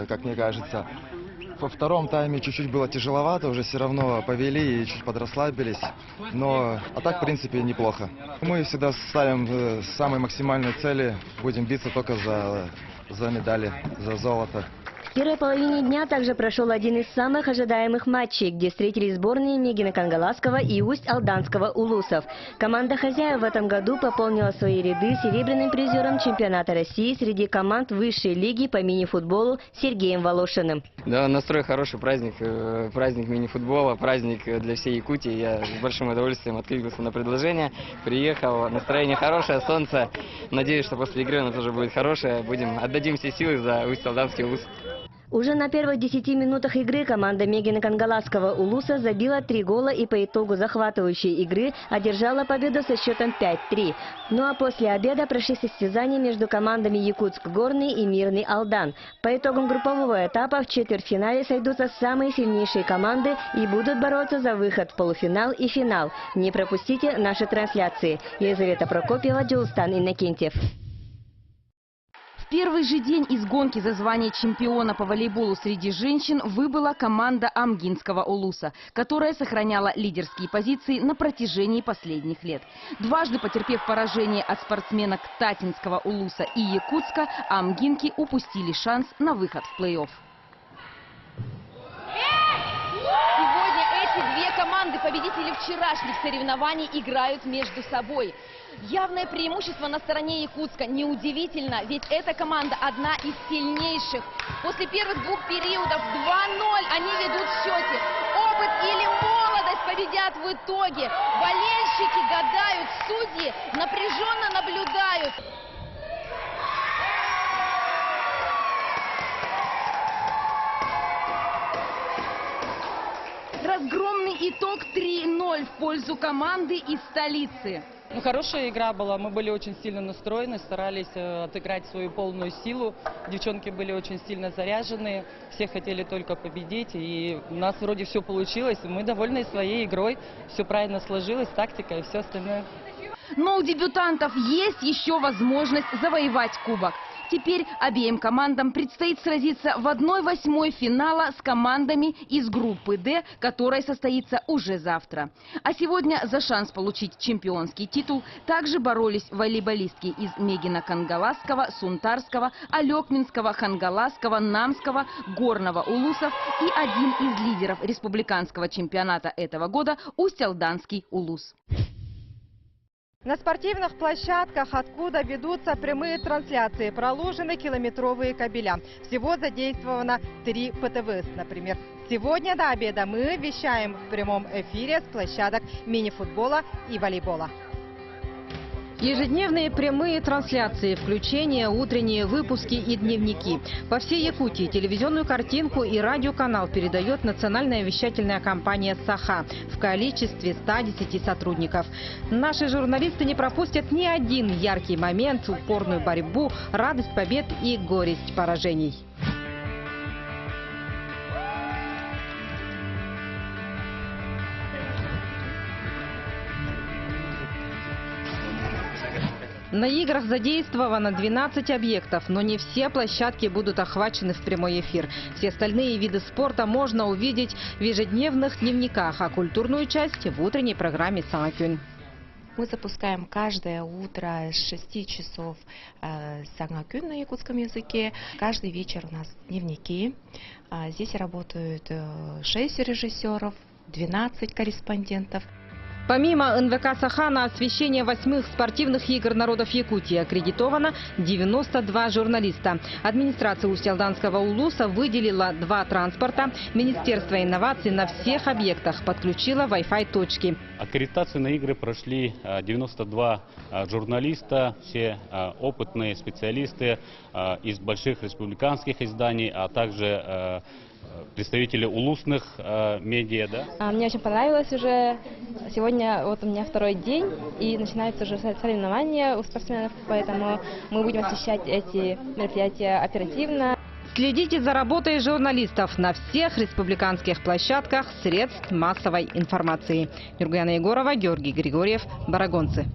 как мне кажется. Во втором тайме чуть-чуть было тяжеловато, уже все равно повели и чуть подрасслабились. Но, а так, в принципе, неплохо. Мы всегда ставим самые максимальные цели, будем биться только за медали, за золото. В первой половине дня также прошел один из самых ожидаемых матчей, где встретились сборные Мегина Кангаласского и Усть-Алданского улусов. Команда хозяев в этом году пополнила свои ряды серебряным призером чемпионата России среди команд высшей лиги по мини-футболу Сергеем Волошиным. Да, настрой хороший, праздник мини-футбола, праздник для всей Якутии. Я с большим удовольствием откликнулся на предложение, приехал, настроение хорошее, солнце. Надеюсь, что после игры оно тоже будет хорошее. Отдадим все силы за Усть-Алданский улус. Уже на первых 10 минутах игры команда Мегина Кангаласского улуса забила 3 гола и по итогу захватывающей игры одержала победу со счетом 5-3. Ну а после обеда прошли состязания между командами Якутск-Горный и Мирный Алдан. По итогам группового этапа в четвертьфинале сойдутся самые сильнейшие команды и будут бороться за выход в полуфинал и финал. Не пропустите наши трансляции. Елизавета Прокопьева, Джилстан Иннокентьев. В первый же день из гонки за звание чемпиона по волейболу среди женщин выбыла команда Амгинского улуса, которая сохраняла лидерские позиции на протяжении последних лет. Дважды потерпев поражение от спортсменок Татинского улуса и Якутска, амгинки упустили шанс на выход в плей-офф. Сегодня эти две команды, победители вчерашних соревнований, играют между собой. Явное преимущество на стороне Якутска. Неудивительно, ведь эта команда одна из сильнейших. После первых двух периодов 2-0 они ведут в счете. Опыт или молодость победят в итоге. Болельщики гадают, судьи напряженно наблюдают. Разгромный итог 3-0 в пользу команды из столицы. Ну, хорошая игра была, мы были очень сильно настроены, старались отыграть свою полную силу. Девчонки были очень сильно заряжены, все хотели только победить, и у нас вроде все получилось. Мы довольны своей игрой, все правильно сложилось, тактика и все остальное. Но у дебютантов есть еще возможность завоевать кубок. Теперь обеим командам предстоит сразиться в 1/8 финала с командами из группы «Д», которая состоится уже завтра. А сегодня за шанс получить чемпионский титул также боролись волейболистки из Мегина Кангаласского, Сунтарского, Алекминского, Хангаласского, Намского, Горного улусов и один из лидеров республиканского чемпионата этого года – Усть-Алданский улус. На спортивных площадках, откуда ведутся прямые трансляции, проложены километровые кабеля. Всего задействовано 3 ПТВС, например. Сегодня до обеда мы вещаем в прямом эфире с площадок мини-футбола и волейбола. Ежедневные прямые трансляции, включения, утренние выпуски и дневники. По всей Якутии телевизионную картинку и радиоканал передает национальная вещательная компания «Саха» в количестве 110 сотрудников. Наши журналисты не пропустят ни один яркий момент, упорную борьбу, радость побед и горесть поражений. На играх задействовано 12 объектов, но не все площадки будут охвачены в прямой эфир. Все остальные виды спорта можно увидеть в ежедневных дневниках, а культурную часть в утренней программе «Сангакюн». Мы запускаем каждое утро с 6 часов Сангакюн на якутском языке. Каждый вечер у нас дневники. Здесь работают 6 режиссеров, 12 корреспондентов. Помимо НВК «Саха» на освещение 8-х спортивных игр народов Якутии аккредитовано 92 журналиста. Администрация Усть-Алданского улуса выделила 2 транспорта. Министерство инноваций на всех объектах подключило Wi-Fi точки. Аккредитацию на игры прошли 92 журналиста, все опытные специалисты из больших республиканских изданий, а также представители улусных медиа. Да? Мне очень понравилось уже. Сегодня вот у меня 2-й день, и начинаются уже соревнования у спортсменов, поэтому мы будем освещать эти мероприятия оперативно. Следите за работой журналистов на всех республиканских площадках средств массовой информации. Нургаяна Егорова, Георгий Григорьев, Барагонцы.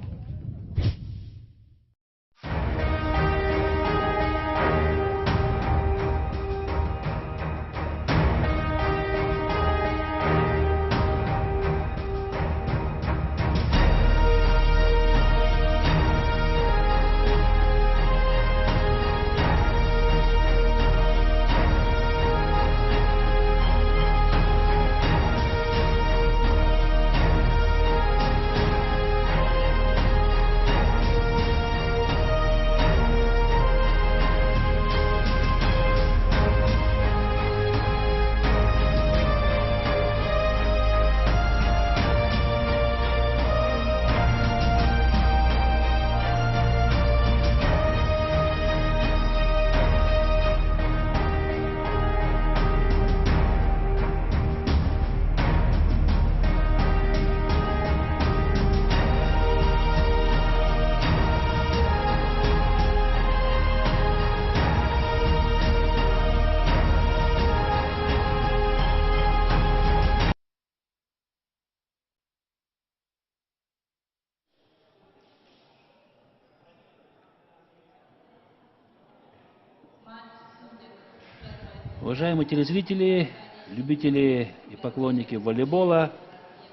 Уважаемые телезрители, любители и поклонники волейбола,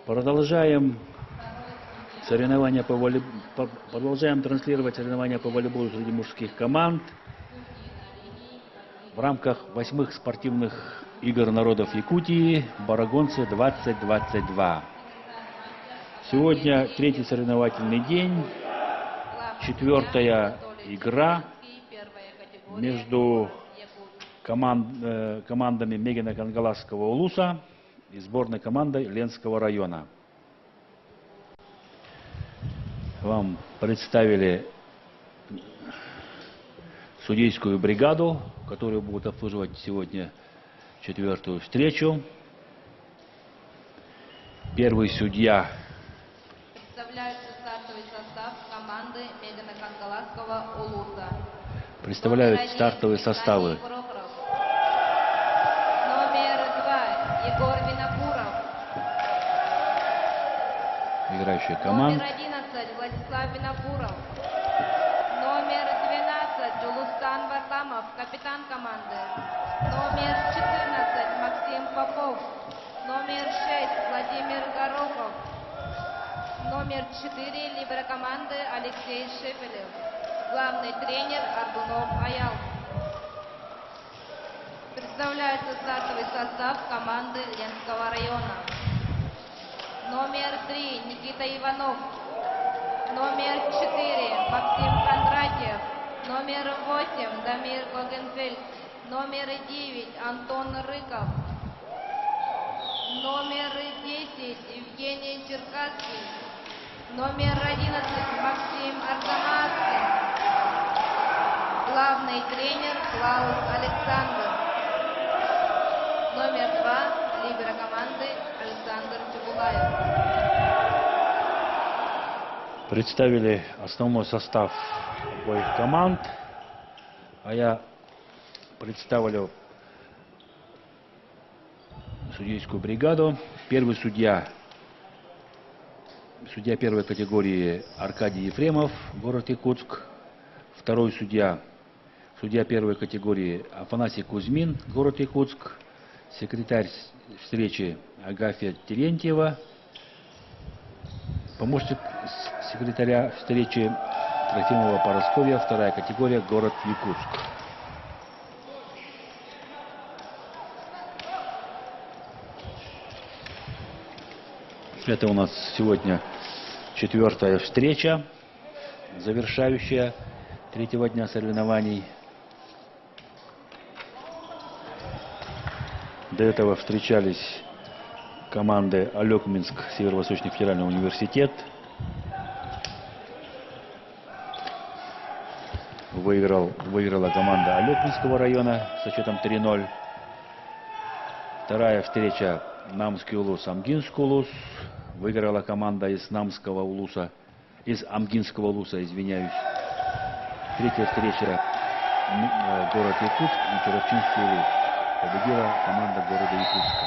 продолжаем транслировать соревнования по волейболу среди мужских команд в рамках 8-х спортивных игр народов Якутии «Барагонцы 2022». Сегодня 3-й соревновательный день, 4-я игра между командами Мегино-Кангаласского улуса и сборной командой Ленского района. Вам представили судейскую бригаду, которая будет обслуживать сегодня 4-ю встречу. Первый судья. Представляется стартовый состав команды Мегино-Кангаласского улуса. Представляют стартовые составы. Егор Винокуров. Играющие команды. Номер 11 Владислав Винокуров. Номер 12 Джулустан Вартамов, капитан команды. Номер 14 Максим Попов. Номер 6 Владимир Горохов. Номер 4 либера команды Алексей Шепелев. Главный тренер Ардунов Аял. Представляется стартовый состав команды Ленского района. Номер 3 Никита Иванов. Номер 4 Максим Кондратьев. Номер 8 Дамир Гогенфельд. Номер 9 Антон Рыков. Номер 10 Евгений Черкасский. Номер 11 Максим Арзамасский. Главный тренер Клаус Александр. Номер 2 либера команды Александр Чебулаев. Представили основной состав обоих команд, а я представлю судейскую бригаду. Первый судья судья первой категории Аркадий Ефремов, город Якутск. Второй судья первой категории Афанасий Кузьмин, город Якутск. Секретарь встречи Агафья Терентьева. Помощник секретаря встречи Трофимова Поросковья, вторая категория, город Якутск. Это у нас сегодня 4-я встреча, завершающая 3-го дня соревнований. До этого встречались команды Алекминск, Северо-Восточный федеральный университет. Выиграла команда Алекминского района со счетом 3-0. Вторая встреча Намский улус, Амгинский улус. Выиграла команда из Намского улуса, из Амгинского улуса, извиняюсь. Третья встреча город Якутск и Черовчинский улус. Победила команда города Якутска.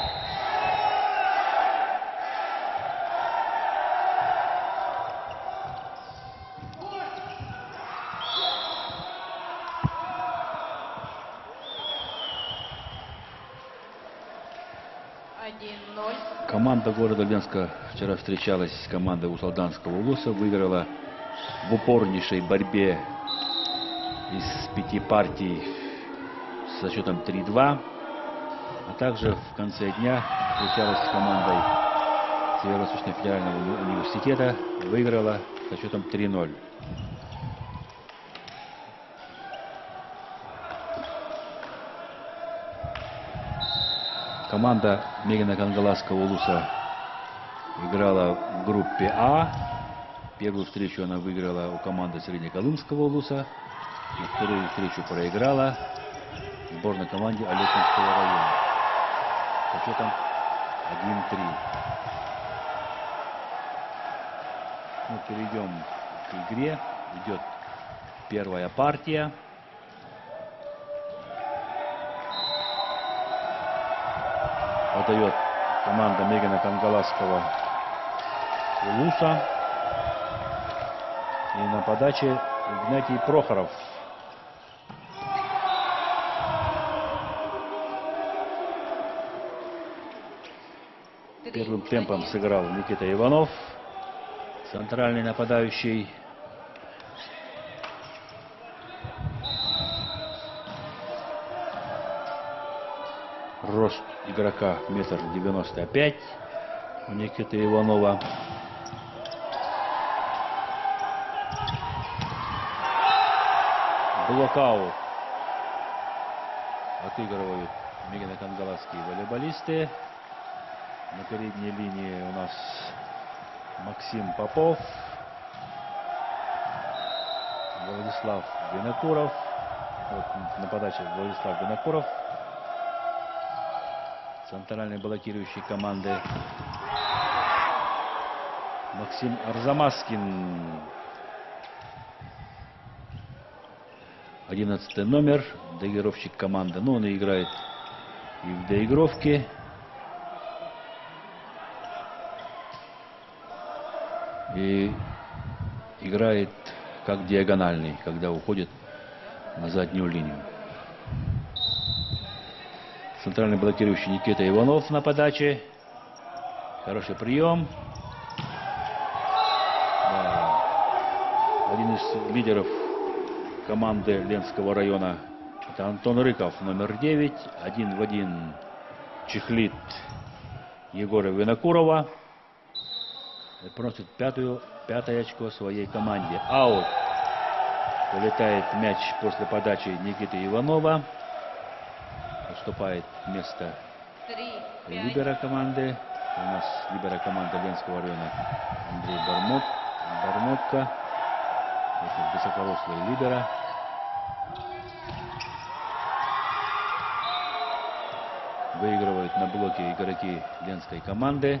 Команда города Ленска вчера встречалась с командой Усалданского улуса, выиграла в упорнейшей борьбе из 5 партий со счетом 3-2. А также в конце дня встречалась с командой Северо-Восточного федерального университета, выиграла со счетом 3-0. Команда Мегино-Кангаласского улуса играла в группе А. Первую встречу она выиграла у команды Среднеколымского улуса. На вторую встречу проиграла сборной команде Алекминского района со счетом 1-3. Мы перейдем к игре. Идет первая партия. Подает команда Мегино-Кангаласского улуса. И на подаче Игнатий Прохоров. Первым темпом сыграл Никита Иванов, центральный нападающий. Рост игрока 1,95 м у Никиты Иванова. Блокаут отыгрывают мегино-кангаласские волейболисты. На передней линии у нас Максим Попов, Владислав Винокуров. Вот на подаче Владислав Винокуров, центральный блокирующий команды. Максим Арзамаскин, 11-й номер, доигровщик команды. Но он и играет и в доигровке. И играет как диагональный, когда уходит на заднюю линию. Центральный блокирующий Никита Иванов на подаче. Хороший прием. Да. Один из лидеров команды Ленского района — это Антон Рыков, номер 9. 1 в 1 чехлит Егора Винокурова. И просит пятое очко своей команде. Аут. Вылетает мяч после подачи Никиты Иванова. Уступает место либера команды. У нас либера команды Ленского района Андрей Бармотка. Это высокорослый либера. Выигрывают на блоке игроки Ленской команды.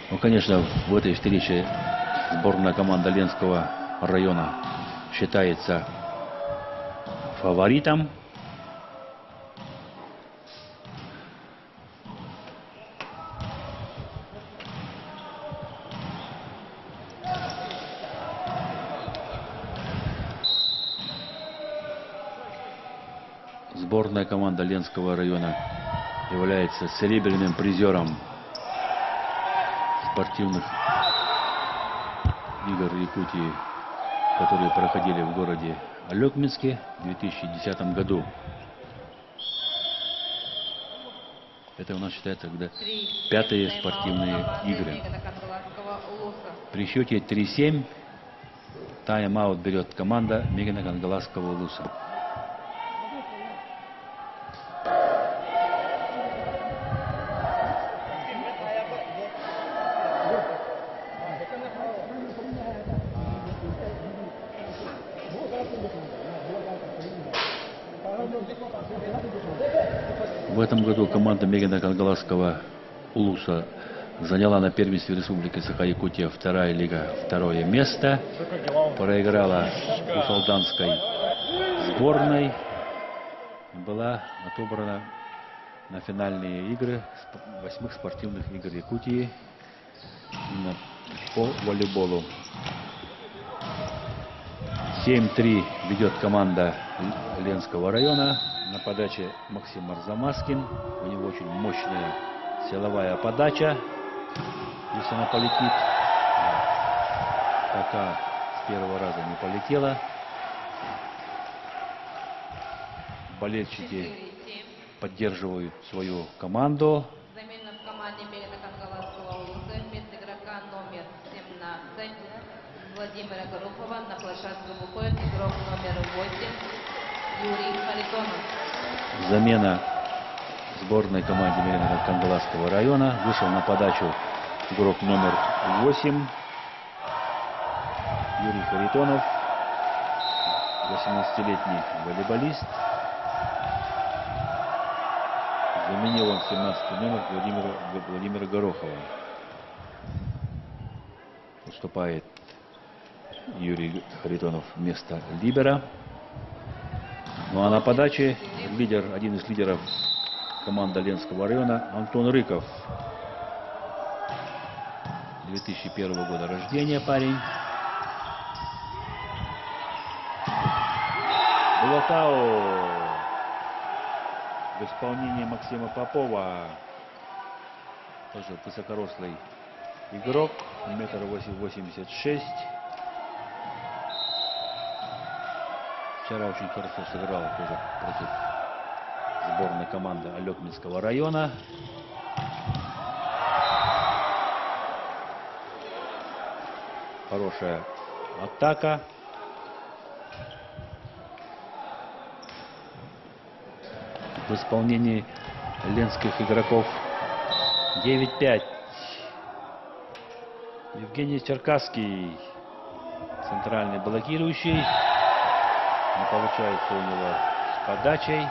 Ну, конечно, в этой встрече сборная команда Ленского района считается фаворитом. Сборная команда Ленского района является серебряным призером спортивных игр Якутии, которые проходили в городе Алекминске в 2010 году. Это у нас считается когда пятые спортивные игры. При счете 3-7 тайм-аут берет команда Мегина Кангаласского улуса. В этом году команда Мегина Кангаласского улуса заняла на первенстве Республики Саха-Якутия вторая лига второе место. Проиграла Усалданской сборной. Была отобрана на финальные игры 8-х спортивных игр Якутии по волейболу. 7-3 ведет команда Ленского района. На подаче Максим Арзамаскин. У него очень мощная силовая подача. Если она полетит, пока с первого раза не полетела. Болельщики поддерживают свою команду. Замена в команде Мегина Кангаласского улуса. Вместо игрока номер 17 Владимира Горохова на площадку выходит игрок номер 8 Юрий Харитонов. Замена сборной команде Мегина Кангаласского района. Вышел на подачу игрок номер 8 Юрий Харитонов, 18-летний волейболист. Заменил он 17-й номер Владимира Горохова. Уступает Юрий Харитонов вместо либера. Ну а на подаче один из лидеров команды Ленского района Антон Рыков. 2001 года рождения парень. Блокаут в исполнении Максима Попова. Тоже высокорослый игрок, 1,86 м. Вчера очень хорошо сыграл тоже против сборной команды Алекминского района. Хорошая атака. В исполнении ленских игроков 9-5. Евгений Черкасский, центральный блокирующий. Не получается у него с подачей.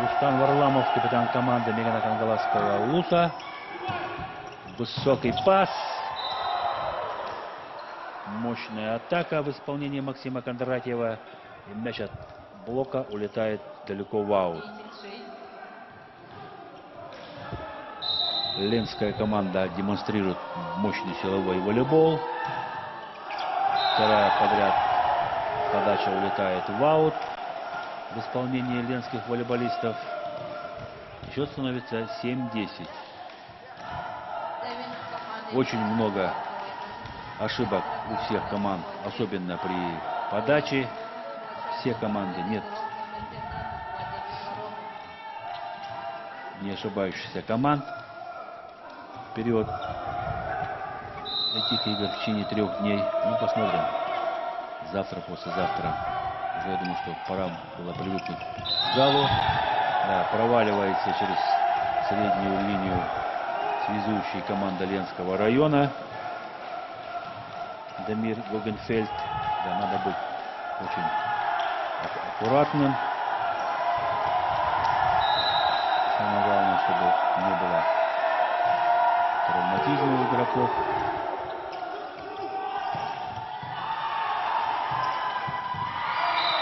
Рустам Варламов, капитан команды Мегина Кангаласского улуса. Высокий пас. Мощная атака в исполнении Максима Кондратьева. И мяч от блока улетает далеко в аут. Ленская команда демонстрирует мощный силовой волейбол. Вторая подряд подача улетает в аут в исполнении ленских волейболистов. Счет становится 7-10. Очень много ошибок у всех команд, особенно при подаче. Все команды нет не ошибающихся команд. В период этих игр в течение 3 дней. Ну, посмотрим. Завтра, послезавтра. Уже, я думаю, что пора было привыкнуть к залу. Да, проваливается через среднюю линию связующей команда Ленского района. Дамир Гогенфельд. Да, надо быть очень аккуратным. Самое главное, чтобы не было травматизма у игроков.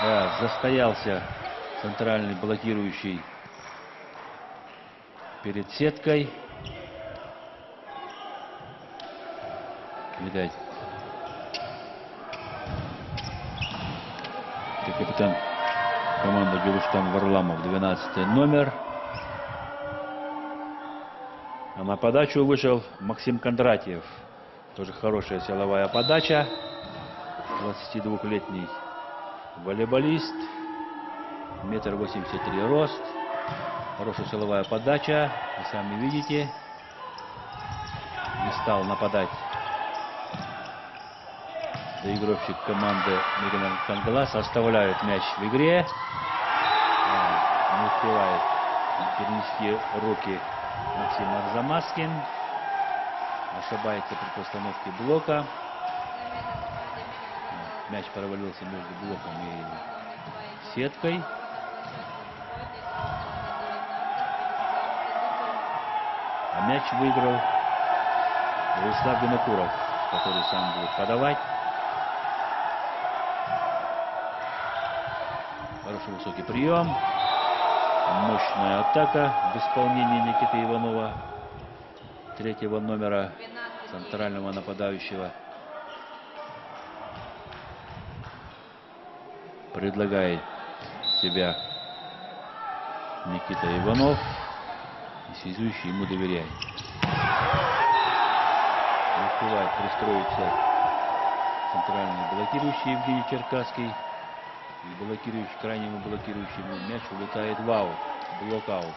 Да, застоялся центральный блокирующий перед сеткой. Видать, это капитан команды Гюлюштан Варламов, 12 номер. А на подачу вышел Максим Кондратьев. Тоже хорошая силовая подача. 22-летний волейболист. 1,83 м рост. Хорошая силовая подача. Вы сами видите. Не стал нападать доигровщик команды Мегина Кангалас. Оставляют мяч в игре. Не успевает перенести руки Максим Арзамаскин. Ошибается при постановке блока. Мяч провалился между блоком и сеткой. А мяч выиграл Владислав Винокуров, который сам будет подавать. Хороший высокий прием. Мощная атака в исполнении Никиты Иванова, 3-го номера, центрального нападающего. Предлагает себя Никита Иванов, и связующий ему доверяет. Не успевает пристроиться центральный блокирующий Евгений Черкасский. И блокирующий, крайнему блокирующему мяч улетает в аут, блок-аут.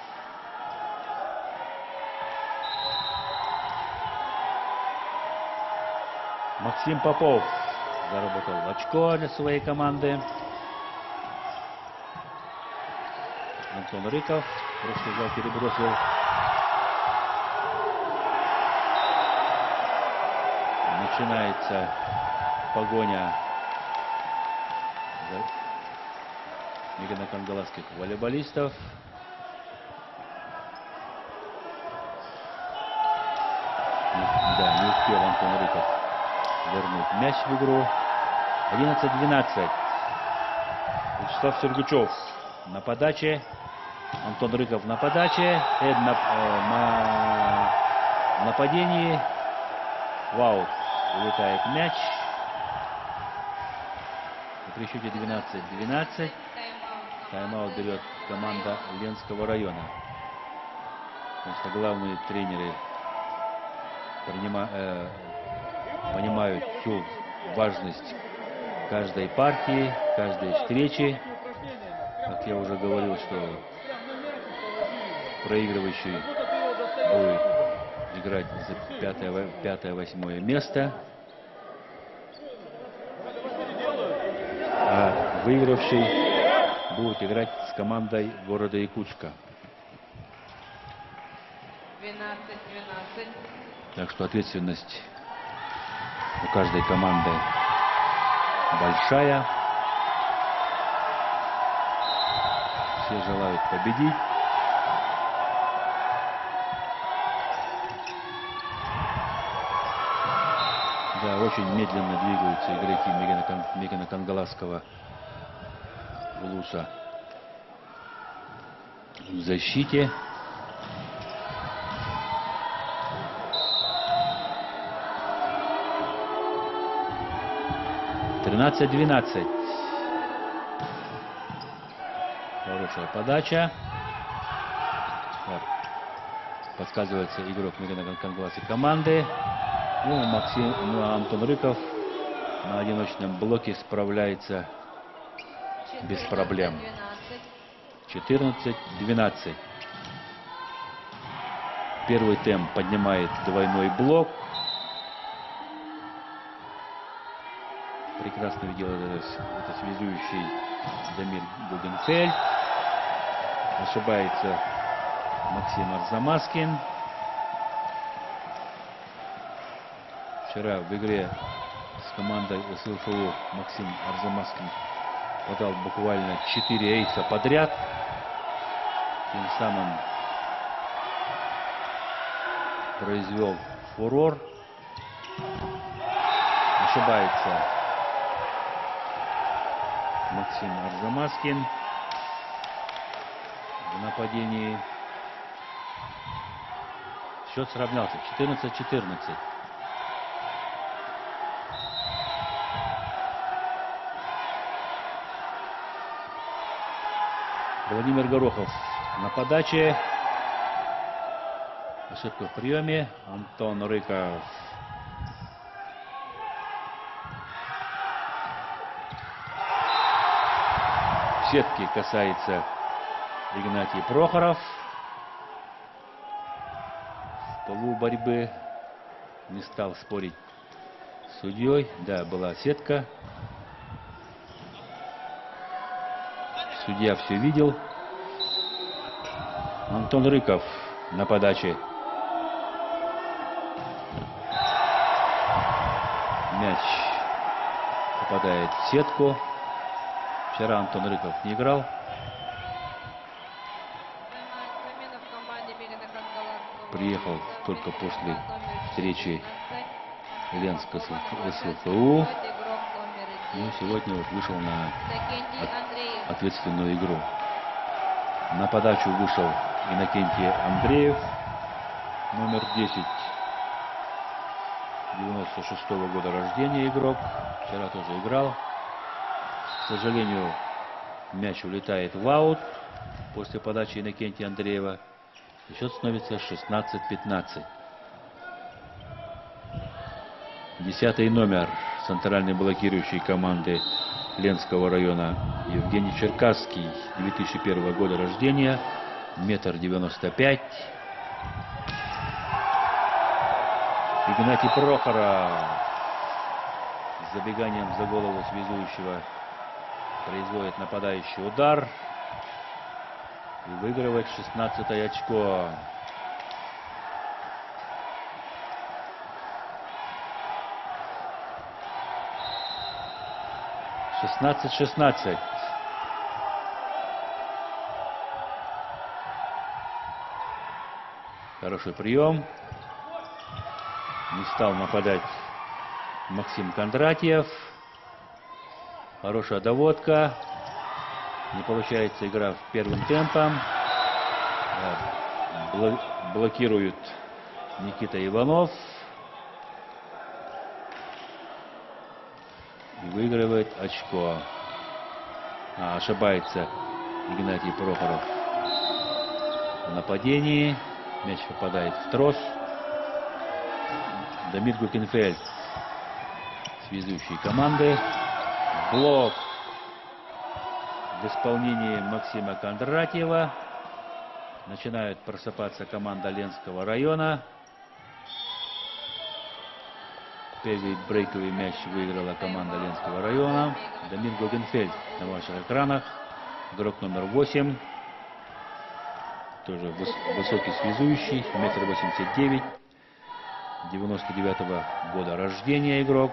Максим Попов заработал очко для своей команды. Антон Рыков просто взял, перебросил. Начинается погоня мегано-кангаласских волейболистов. Да, не успел Антон Рыков вернуть мяч в игру. 11-12. Вячеслав Сергучев на подаче. Антон Рыков на подаче. Эд на нападении. В аут улетает мяч. При счете 12-12. Тайм-аут берет команда Ленского района. Потому что главные тренеры понимают всю важность каждой партии, каждой встречи. Как я уже говорил, что проигрывающий будет играть за 5-8 место. А выигравший будет играть с командой города Якутска. 12-12. Так что ответственность у каждой команды большая. Все желают победить. Да, очень медленно двигаются игроки Мегано-Кангаласского улуса в защите. (13-12). Хорошая подача. Подсказывается игрок Мегано-Кангаласской команды. Антон Рыков на одиночном блоке справляется без проблем. 14-12. Первый темп поднимает двойной блок. Прекрасно видел это связующий Дамир Гугенфельд. Ошибается Максим Арзамаскин. Вчера в игре с командой СЛФУ Максим Арзамаскин подал буквально 4 эйса подряд. Тем самым произвел фурор. Ошибается Максим Арзамаскин в нападении. Счет сравнялся 14-14. Владимир Горохов на подаче. Ошибка в приеме. Антон Рыков. Сетки касается Игнатий Прохоров. В полу борьбы не стал спорить с судьей. Да, была сетка. Судья все видел. Антон Рыков на подаче. Мяч попадает в сетку. Вчера Антон Рыков не играл. Приехал только после встречи Ленска с СЛФУ. Ну, сегодня вот вышел на ответственную игру. На подачу вышел Иннокентий Андреев, номер 10, 96-го года рождения игрок. Вчера тоже играл. К сожалению, мяч улетает в аут после подачи Иннокентия Андреева. И счет становится 16-15. 10-й номер центральной блокирующей команды Ленского района Евгений Черкасский, 2001 года рождения, 1,95 м. Игнатий Прохоров с забеганием за голову связующего производит нападающий удар и выигрывает 16-е очко. (16-16). Хороший прием. Не стал нападать Максим Кондратьев. Хорошая доводка. Не получается игра первым темпом. Блокирует Никита Иванов. И выигрывает очко. Ошибается Игнатий Прохоров в нападении. Мяч попадает в трос. Дамир Гукенфельд, связующий команды. Блок в исполнении Максима Кондратьева. Начинает просыпаться команда Ленского района. Первый брейковый мяч выиграла команда Ленского района. Дамир Гогенфельд на ваших экранах. Игрок номер 8. Тоже высокий связующий. 1,89 м. 99-го года рождения игрок.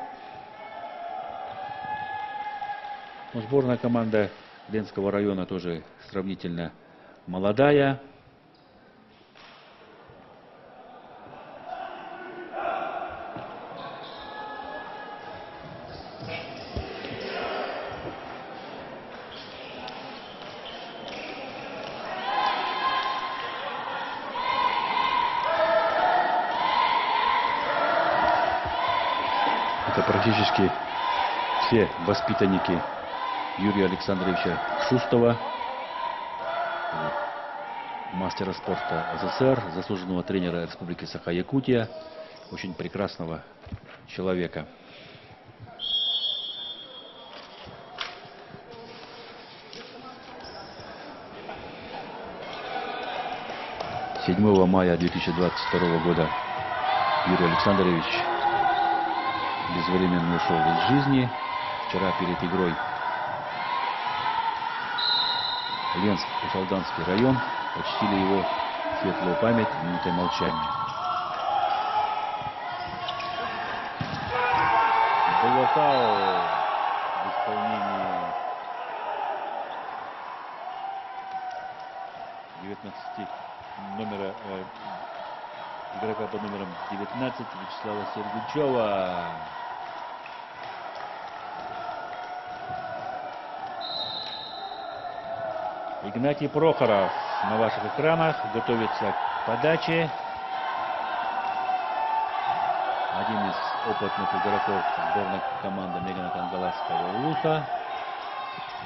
Но сборная команда Ленского района тоже сравнительно молодая. Это практически все воспитанники Юрия Александровича Шустова, мастера спорта СССР, заслуженного тренера Республики Саха-Якутия, очень прекрасного человека. – 7 мая 2022 года Юрий Александрович безвременно ушел из жизни. Вчера перед игрой Ленск-Уфалданский район почтили его светлую память минутой молчания. Булатау в исполнении 19 номера игрока под номером 19 Вячеслава Сергучева. Игнатий Прохоров на ваших экранах готовится к подаче. Один из опытных игроков сборной команды Мегана Кангаласского Улуса.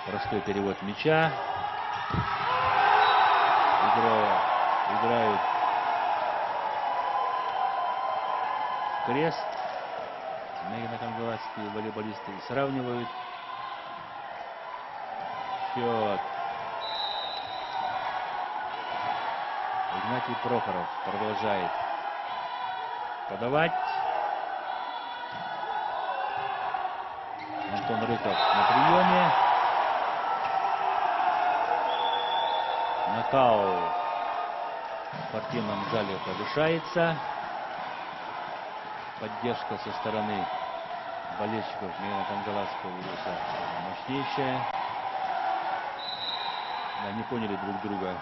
Простой перевод мяча. Играют в крест. Мегана Кангаласские волейболисты сравнивают счет. Игнатий Прохоров продолжает подавать. Антон Рыков на приеме. Накал в спортивном зале повышается. Поддержка со стороны болельщиков Мегана Кангаласского Улуса мощнейшая. Да, не поняли друг друга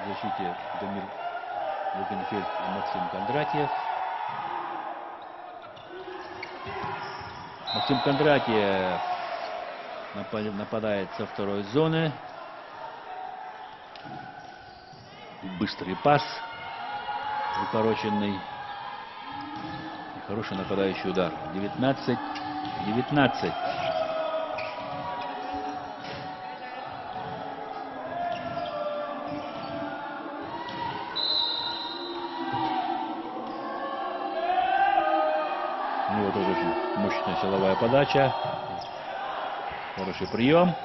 в защите Дамир Лугенфельд и Максим Кондратьев. Максим Кондратьев нападает со второй зоны. Быстрый пас, укороченный. И хороший нападающий удар. 19-19. Ну вот тоже очень мощная силовая подача. Хороший прием.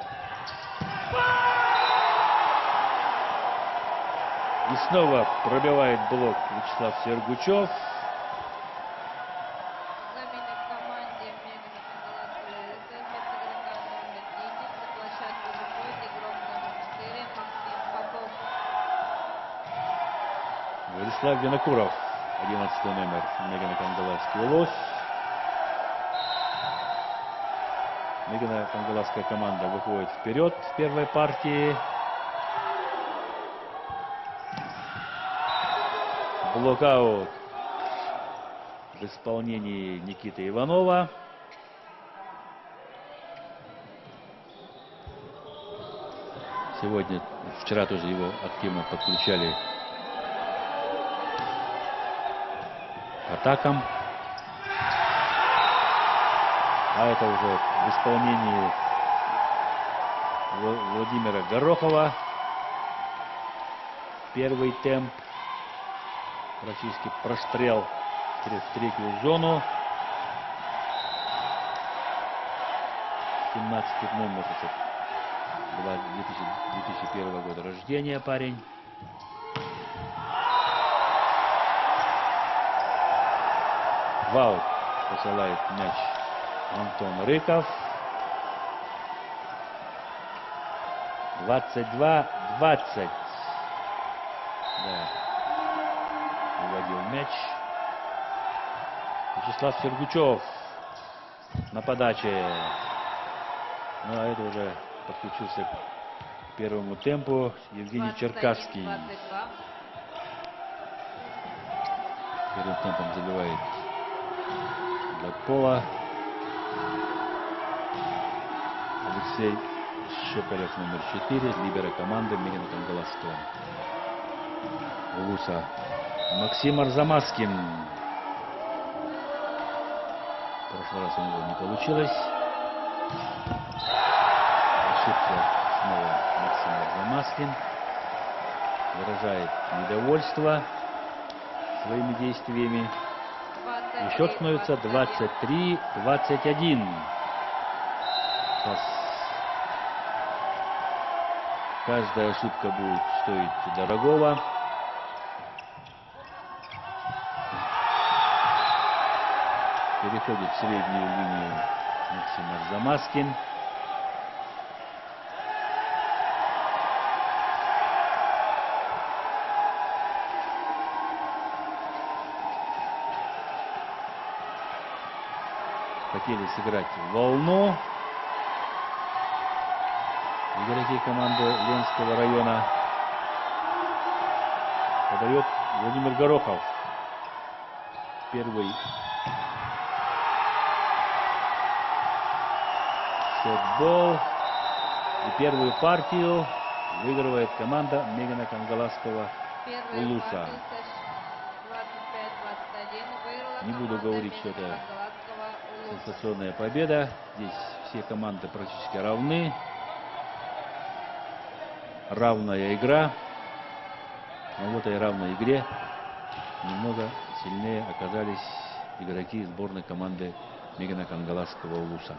И снова пробивает блок Вячеслав Сергучев. Владислав Винокуров, 11 номер Мегана Кангаласский Улус. Мегана Кангаласская команда выходит вперед в первой партии. Блокаут в исполнении Никиты Иванова. Вчера тоже его активно подключали к атакам. А это уже в исполнении Владимира Горохова. Первый темп. Практически прострел в третью зону. 17 номер. 2001 года рождения парень. В аут посылает мяч Антон Рыков. 22-20. Да. Выводил мяч. Вячеслав Сергучев на подаче. Ну а это уже подключился к первому темпу Евгений Черкасский. Первым темпом забивает до пола Алексей Шепелев, номер 4, либеро команды Мегана Кангаласского Улуса. Максим Арзамаскин. В прошлый раз у него не получилось. Ошибка снова Максим Арзамаскин. Выражает недовольство своими действиями. И счет становится 23-21. Сейчас каждая ошибка будет стоить дорогого. Переходит в среднюю линию Максим Арзамаскин. Хотели сыграть в волну игроки команды Ленского района. Подает Владимир Горохов. Первый сетбол. И первую партию выигрывает команда Мегана Кангаласского Улуса. Не буду говорить, что это сенсационная победа. Здесь все команды практически равны. Равная игра. Но в этой равной игре немного сильнее оказались игроки сборной команды Мегана Кангаласского Улуса.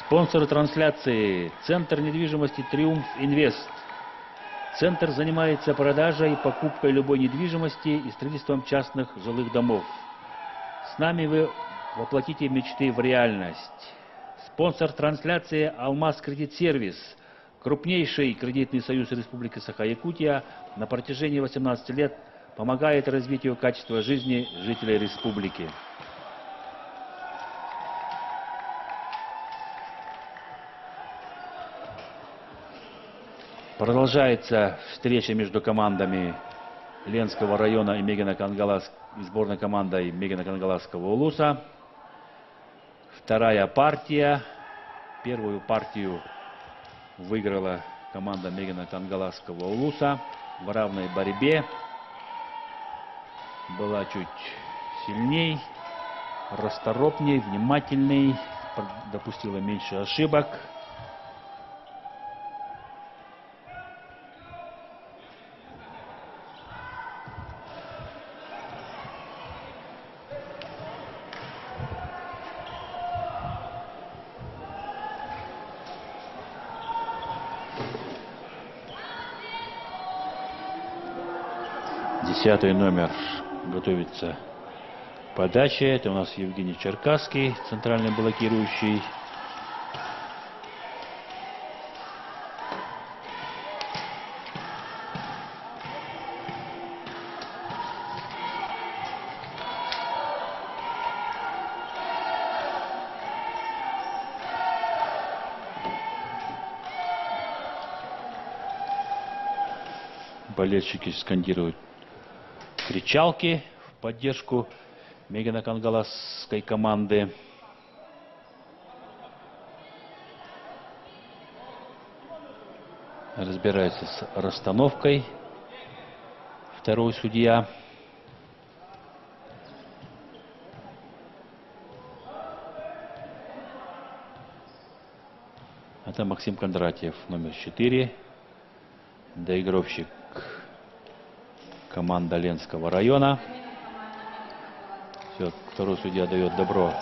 Спонсоры трансляции – Центр недвижимости «Триумф Инвест». Центр занимается продажей и покупкой любой недвижимости и строительством частных жилых домов. С нами вы воплотите мечты в реальность. Спонсор трансляции «Алмаз Кредит Сервис». Крупнейший кредитный союз Республики Саха-Якутия на протяжении 18 лет помогает развитию качества жизни жителей республики. Продолжается встреча между командами Ленского района и сборной командой Мегана Кангаласского Улуса. Вторая партия. Первую партию выиграла команда Мегана Кангаласского Улуса в равной борьбе. Была чуть сильней, расторопней, внимательней, допустила меньше ошибок. Десятый номер готовится к подаче. Это у нас Евгений Черкасский, центральный блокирующий. Болельщики скандируют кричалки в поддержку Мегана Кангаласской команды. Разбирается с расстановкой второй судья. Это Максим Кондратьев, номер 4, доигровщик команда Ленского района. Все, второй судья дает добро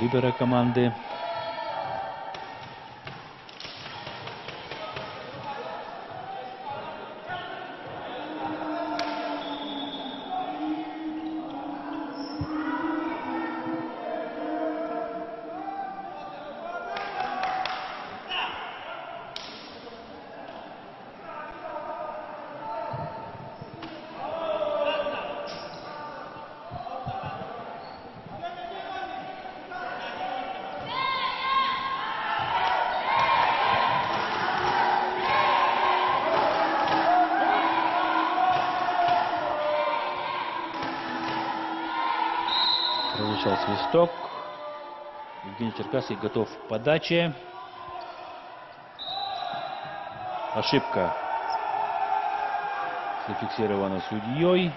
лидера команды. Прозвучал свисток. Евгений Черкасский готов к подаче. Ошибка зафиксирована судьей.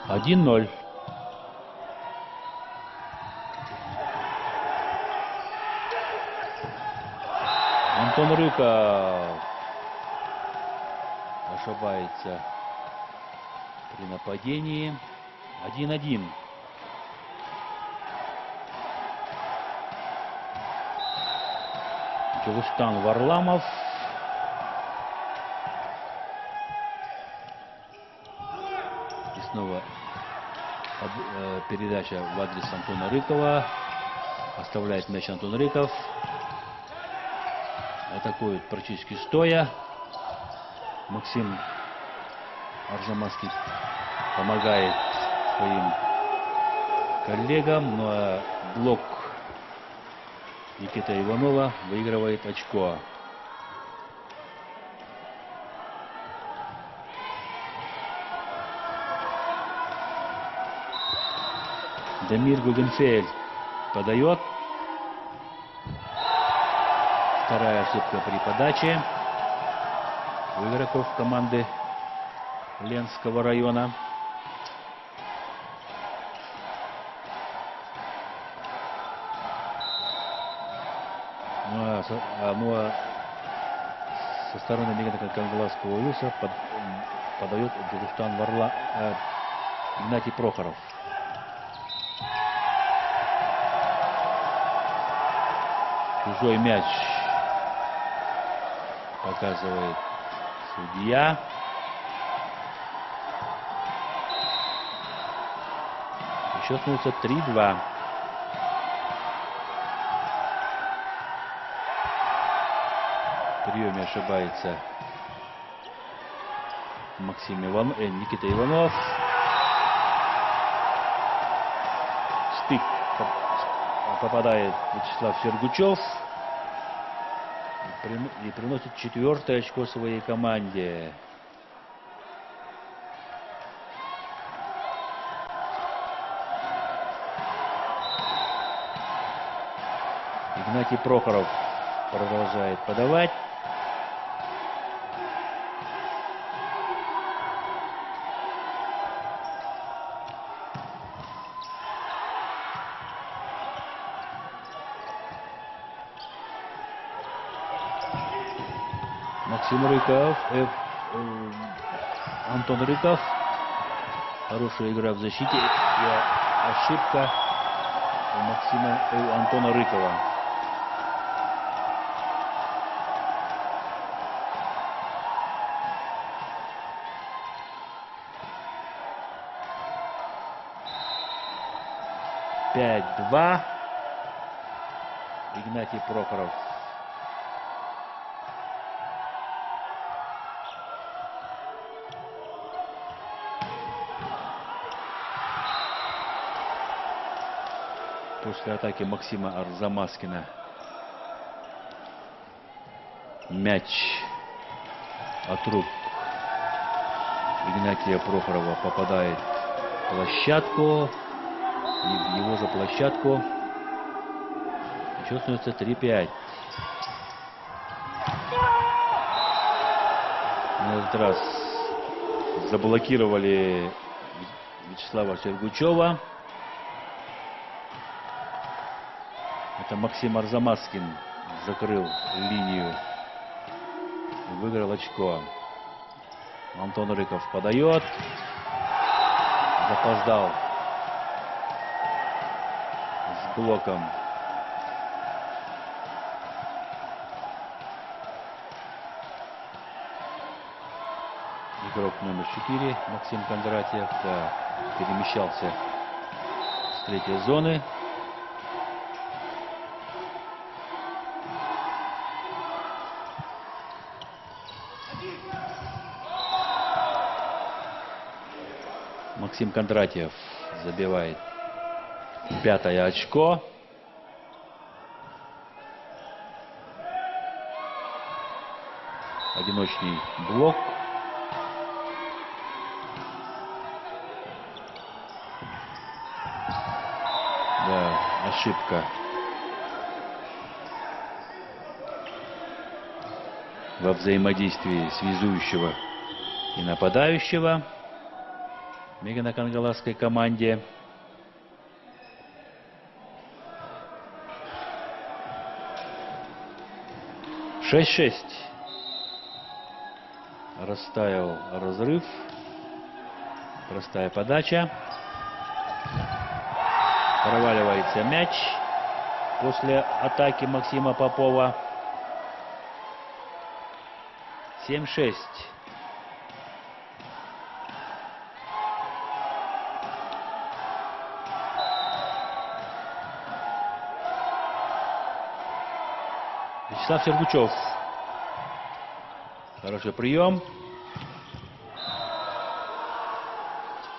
Один-ноль. Антон Рыков ошибается при нападении. 1-1. Челуштан Варламов. И снова передача в адрес Антона Рыкова. Оставляет мяч Антон Рыков. Атакует практически стоя. Максим Арзамасский помогает своим коллегам, но блок Никиты Иванова выигрывает очко. Дамир Гугенфельд подает. Вторая ошибка при подаче у игроков команды Ленского района. Ну а со стороны Мегана-Кангаласского улуса подает Джулуштан Игнатий Прохоров. Чужой мяч показывает судья. Счет становится 3-2. В приеме ошибается Никита Иванов. Стык попадает Вячеслав Сергучев. И приносит 4-е очко своей команде. Игнатий Прохоров продолжает подавать. Максим Рыков, Антон Рыков. Хорошая игра в защите и ошибка у Антона Рыкова. Пять-два. Игнатий Прохоров. После атаки Максима Арзамаскина мяч от рук Игнатия Прохорова попадает в площадку. И в его же площадку. Счет становится 3-5. На этот раз заблокировали Вячеслава Сергучева. Это Максим Арзамаскин закрыл линию и выиграл очко. Антон Рыков подает. Запоздал с блоком. Игрок номер 4 Максим Кондратьев перемещался с третьей зоны. Максим Кондратьев забивает 5-е очко. Одиночный блок. Да, ошибка. Во взаимодействии связующего и нападающего в мегано-кангаласской команде. Шесть. Растаял разрыв. Простая подача. Проваливается мяч после атаки Максима Попова. 7-6. Вячеслав Сергучев. Хороший прием.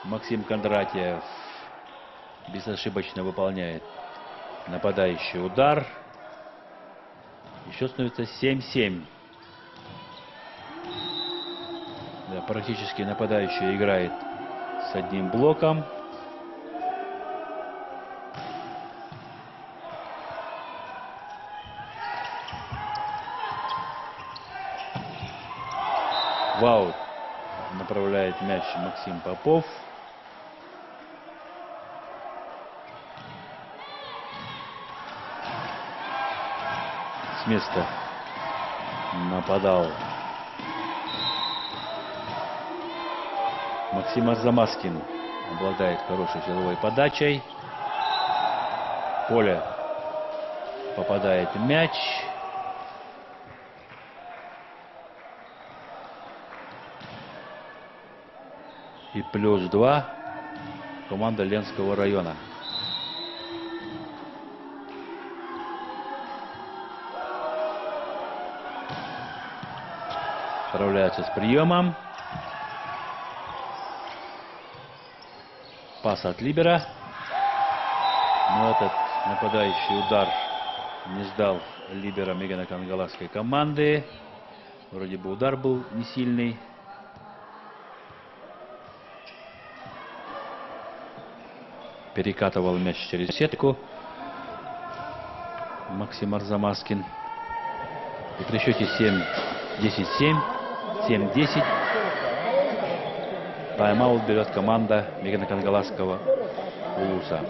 Максим Кондратьев безошибочно выполняет нападающий удар. Еще становится 7-7. Да, практически нападающий играет с одним блоком. В аут направляет мяч Максим Попов. С места нападал Максим Арзамаскин. Обладает хорошей силовой подачей. В поле попадает мяч. И +2 команда Ленского района. Справляются с приемом. Пас от либера. Но этот нападающий удар не сдал либера мегано-кангаласской команды. Вроде бы удар был не сильный. Перекатывал мяч через сетку Максим Арзамаскин. И при счете 10-7, 7-10 тайм-аут берет команда мегано-кангаласского Улуса.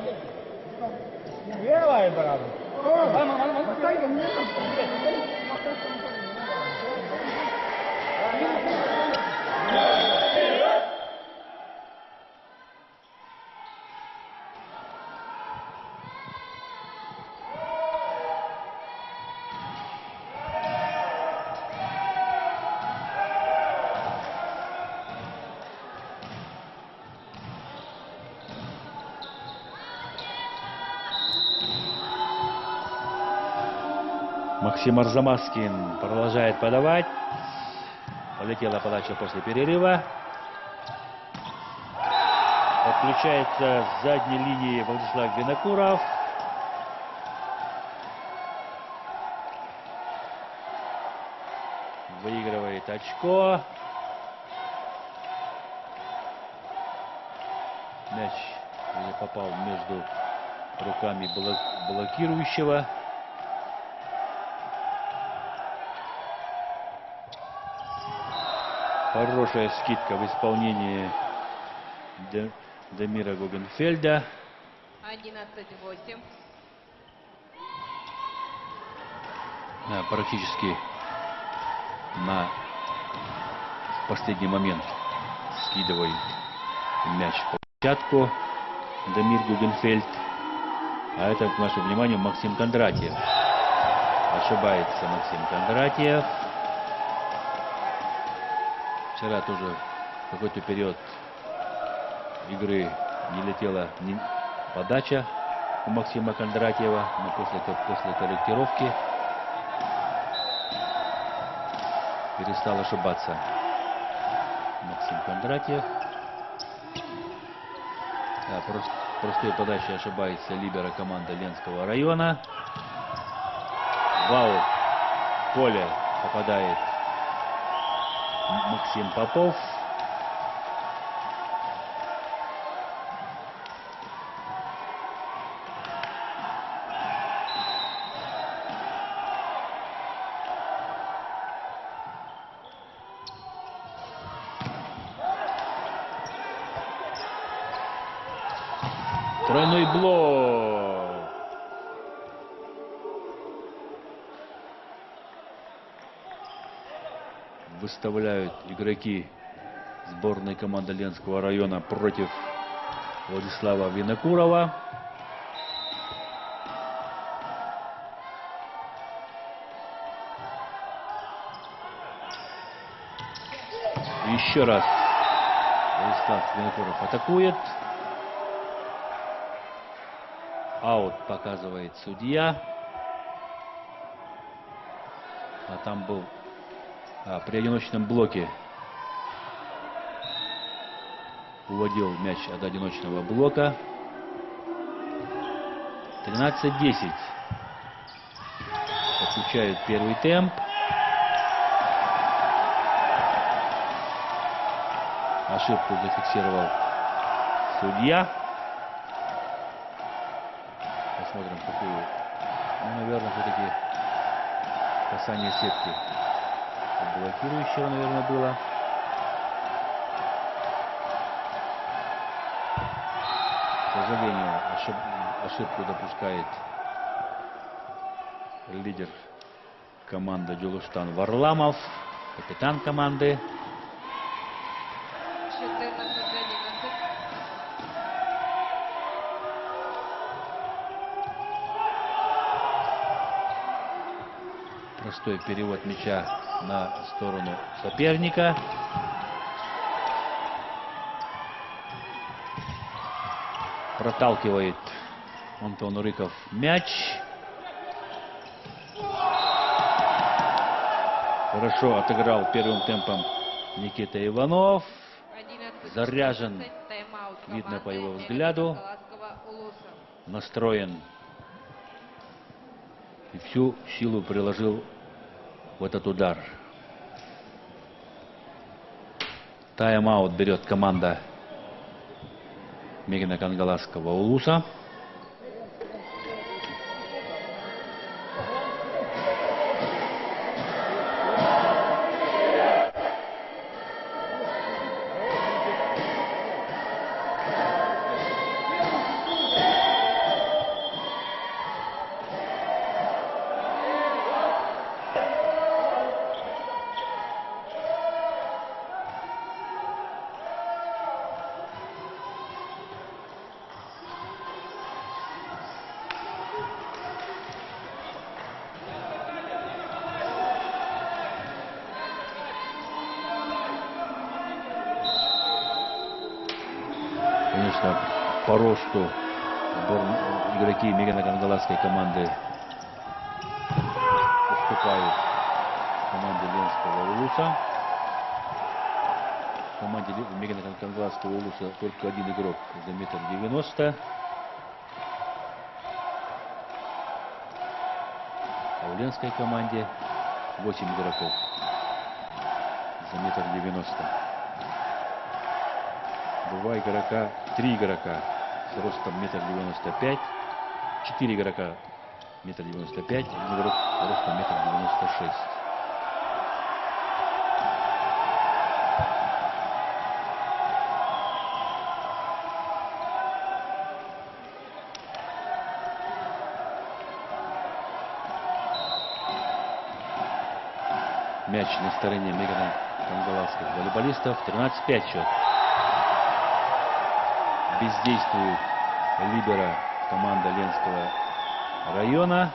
Максим Арзамаскин продолжает подавать. Полетела подача после перерыва. Подключается с задней линии Владислав Винокуров. Выигрывает очко. Мяч попал между руками блокирующего. Хорошая скидка в исполнении Дамира Гогенфельда. 11-8. практически на последний момент скидывает мяч по площадку Дамир Гугенфельд. А это, к нашему вниманию, Максим Кондратьев. Ошибается Максим Кондратьев. Вчера тоже в какой-то период игры не летела подача у Максима Кондратьева, но после корректировки перестал ошибаться Максим Кондратьев. Да, простой подачей ошибается либеро команда Ленского района. Вау, в поле попадает Максим Попов. Тройной блок. Выставляют игроки сборной команды Ленского района против Владислава Винокурова. Еще раз Владислав Винокуров атакует. Аут показывает судья. А там был при одиночном блоке. Уводил мяч от одиночного блока. 13-10. Подключают первый темп. Ошибку зафиксировал судья. Посмотрим, какую. Ну, наверное, все-таки касание сетки блокирующего, наверное, было. К сожалению, ошибку допускает лидер команды Джулуштан Варламов, капитан команды. 14-11. Простой перевод мяча на сторону соперника. Проталкивает Антон Рыков мяч. Хорошо отыграл первым темпом Никита Иванов. Заряжен, видно по его взгляду. Настроен. И всю силу приложил в этот удар. Тайм-аут берет команда Мегина Кангаласского Улуса. Конечно, по росту игроки Мегино-Кангаласской команды уступают команде Ленского Улуса. В команде Мегино-Кангаласского Улуса только один игрок за 1,90 м. А в Ленской команде 8 игроков за 1,90 м. Два игрока, 3 игрока с ростом 1,95 м, 4 игрока 1,95 м, один игрок ростом 1,96 м. Мяч на стороне Мегана Кангаласских волейболистов. 13-5 счет. Бездействует либеро команда Ленского района.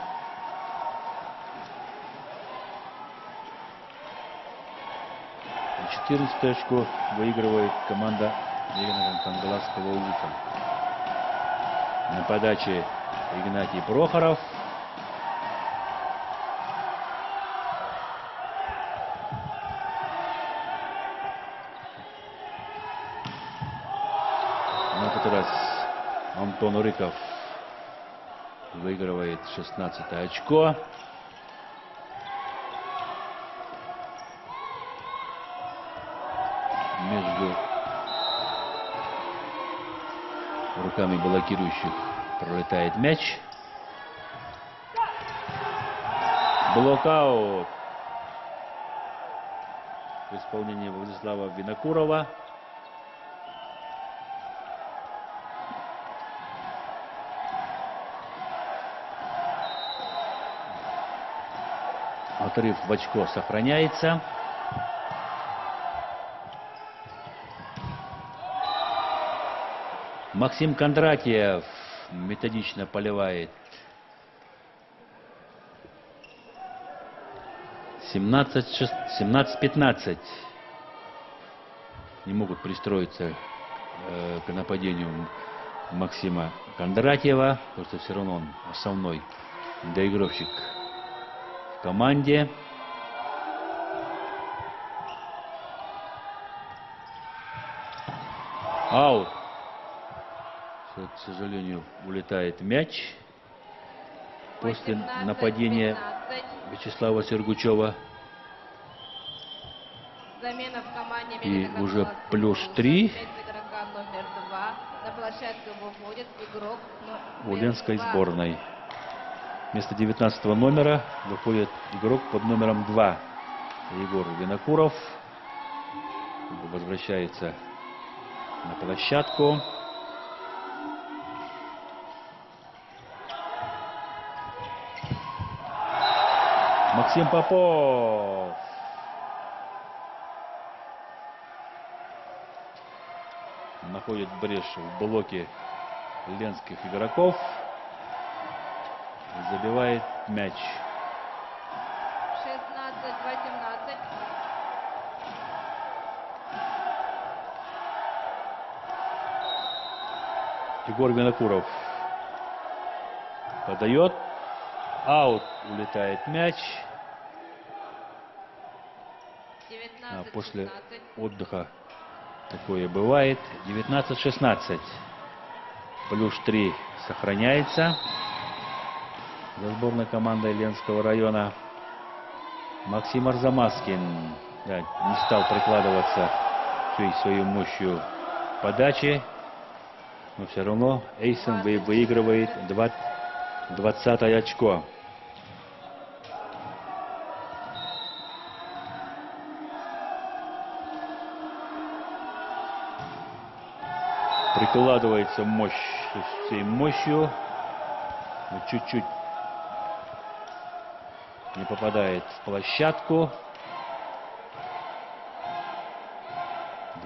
И 14 очко выигрывает команда Мегана Кангаласского улуса. На подаче Игнатий Прохоров. На этот раз Антон Рыков выигрывает 16 очко. Между руками блокирующих пролетает мяч. Блокаут в исполнении Владислава Винокурова. Отрыв в очко сохраняется. Максим Кондратьев методично поливает. 17-15. Не могут пристроиться к нападению Максима Кондратьева, потому что все равно он основной доигровщик в команде. Аут. К сожалению, улетает мяч после нападения Вячеслава Сергучева. Замена в команде И уже +3 номер 2. На площадку выходит игрок у Ленской сборной. Вместо 19 номера выходит игрок под номером 2. Егор Винокуров возвращается на площадку. Максим Попов. Находит брешь в блоке ленских игроков. Забивает мяч. 16-18. Егор Винокуров подает. Аут, улетает мяч. После отдыха такое бывает. 19-16. +3 сохраняется за сборной командой Ленского района. Максим Арзамаскин не стал прикладываться всей своей мощью подачи, но все равно эйсом выигрывает 20-е очко. Прикладывается всей мощью, но чуть-чуть не попадает в площадку.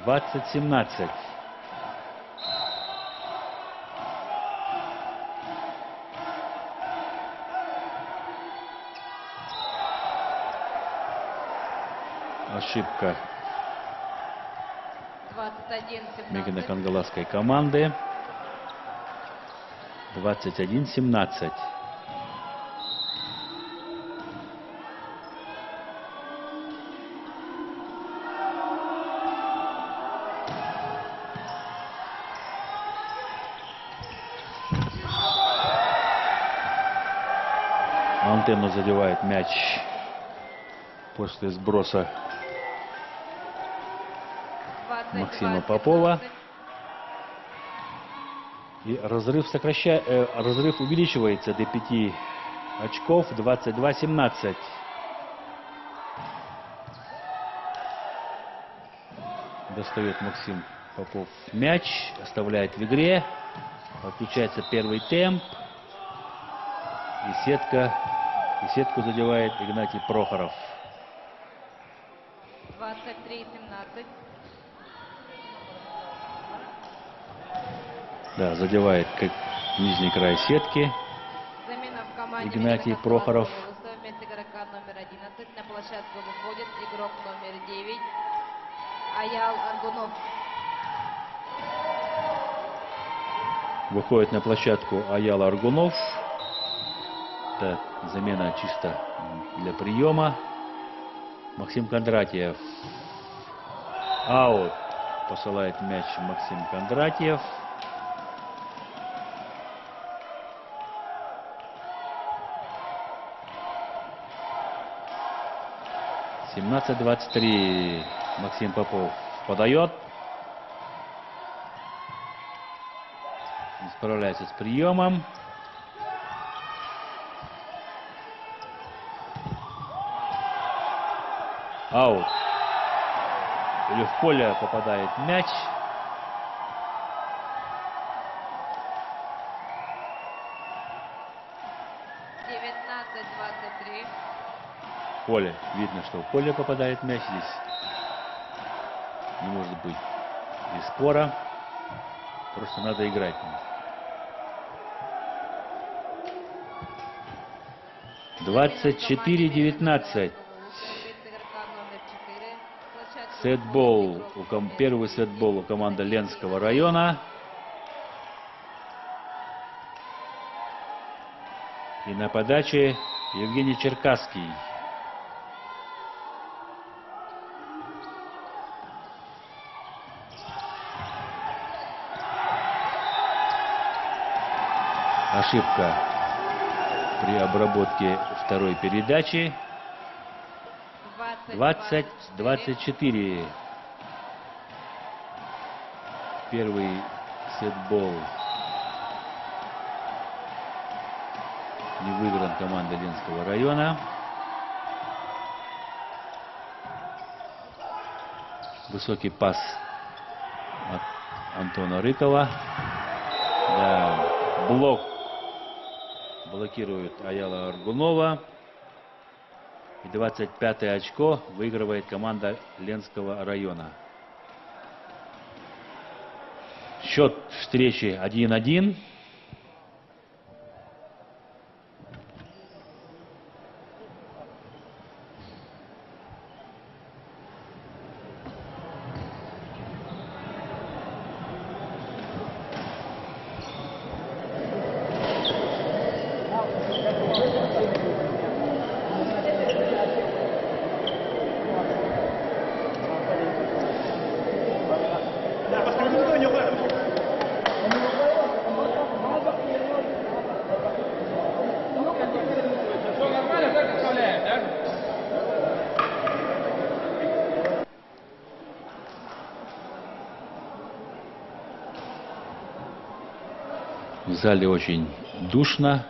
20-17. Ошибка Мегана Кангаласской команды. 21-17. Антенну задевает мяч после сброса Максима Попова. И разрыв увеличивается до 5 очков. 22-17. Достает Максим Попов мяч, оставляет в игре. Отключается первый темп. И сетку задевает Игнатий Прохоров. 23-17. Да, задевает как нижний край сетки Замена в команде Игнатий Прохоров. Вместо игрока номер 11 на площадку выходит игрок номер 9 Аял Аргунов. Выходит на площадку Аял Аргунов. Это замена чисто для приема. Максим Кондратьев. Аут. Посылает мяч Максим Кондратьев. (17-23). Максим Попов подает. Не справляется с приемом. Аут. Или в поле попадает мяч. В поле. Видно, что в поле попадает мяч. Здесь не может быть без спора. Просто надо играть. 24-19. Сетбол. Первый сетбол у команды Ленского района. И на подаче Евгений Черкасский. Ошибка при обработке второй передачи. 20-24. Первый сетбол не выигран командой Ленского района. Высокий пас от Антона Рыкова. Да, блок блокирует Аяла Аргунова. И 25-е очко выигрывает команда Ленского района. Счет встречи 1-1. В зале очень душно.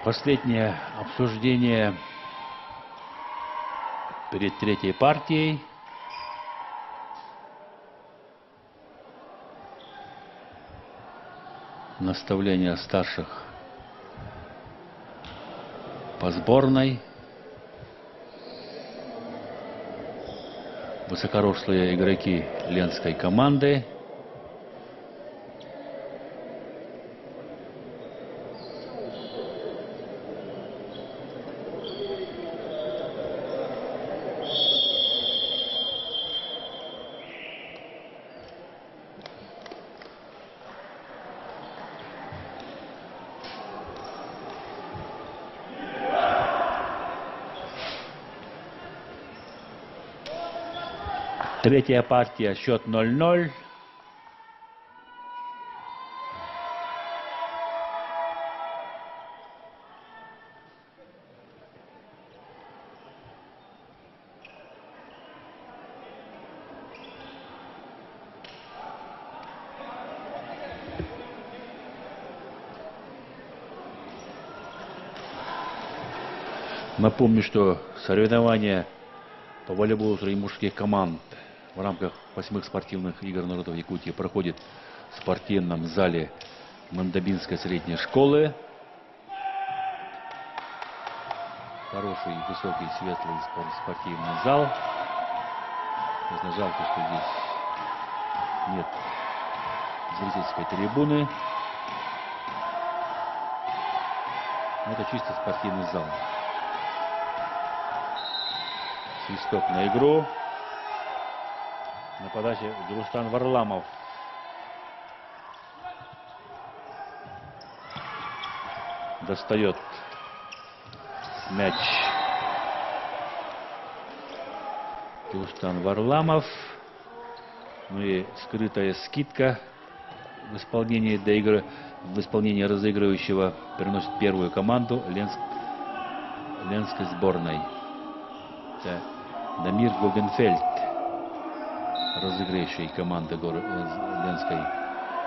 Последнее обсуждение перед третьей партией. Наставление старших по сборной. высокорослые игроки ленской команды. Третья партия, счет 0-0. Напомню, что соревнования по волейболу среди мужских команд в рамках 8-х спортивных игр народов Якутии проходит в спортивном зале Мандабинской средней школы. Хороший, высокий, светлый спортивный зал. Конечно, жалко, что здесь нет зрительской трибуны. Но это чисто спортивный зал. Свисток на игру. На подаче Рустам Варламов. Достает мяч Рустам Варламов. Ну и скрытая скидка в исполнении разыгрывающего переносит первую команду ленской сборной. Это Дамир Гогенфельд, разыгрывающий команды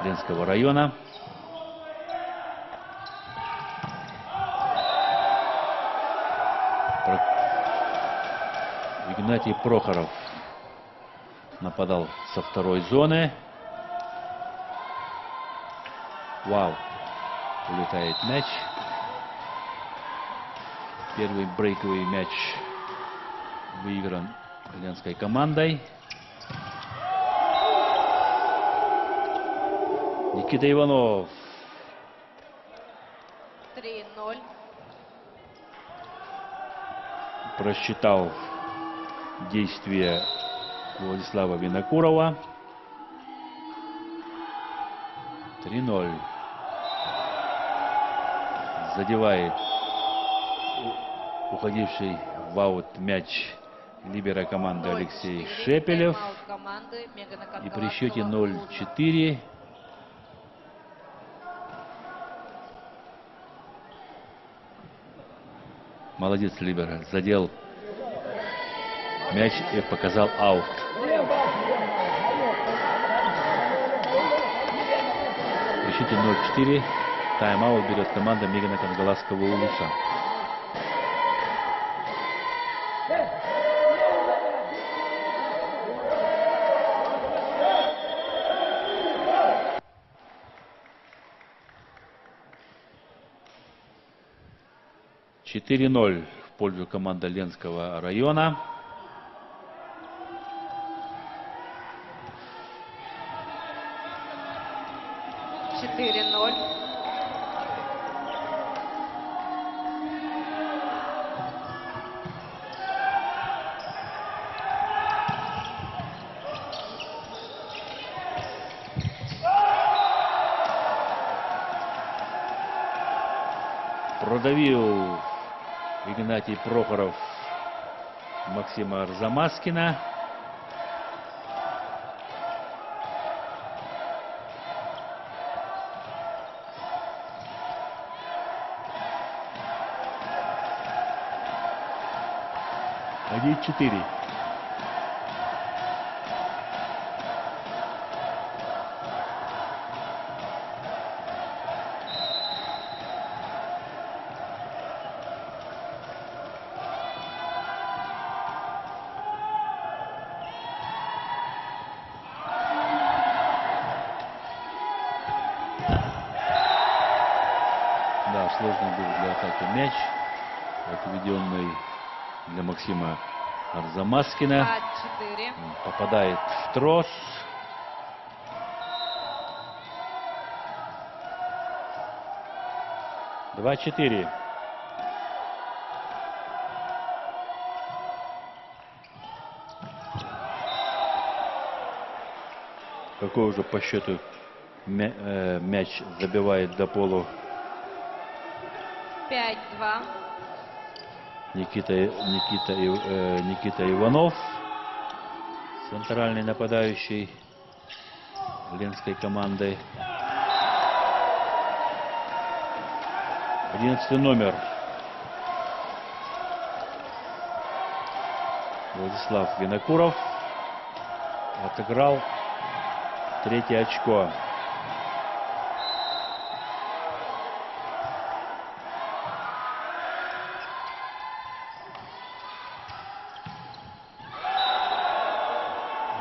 Ленского района. Игнатий Прохоров нападал со второй зоны. Вау! Улетает мяч. Первый брейковый мяч выигран ленской командой. Никита Иванов. 3-0. Просчитал действия Владислава Винокурова. 3-0. Задевает уходивший в аут мяч либера команды Алексей Шепелев. И при счете 0-4 молодец либера. Задел мяч и показал аут. При счете 0-4 тайм-аут берет команда Мегана Кангаласского улуса. (4-0) в пользу команды Ленского района. Продавил Игнатий Прохоров Максима Арзамаскина. Один 4. Сложный был для атаки мяч, отведенный для Максима Арзамаскина. 2-4. Попадает в трос. Два-4. Какой уже по счету мяч забивает до полу 5-2. Никита Иванов, центральный нападающий ленской команды. 11 номер Владислав Винокуров отыграл 3-е очко.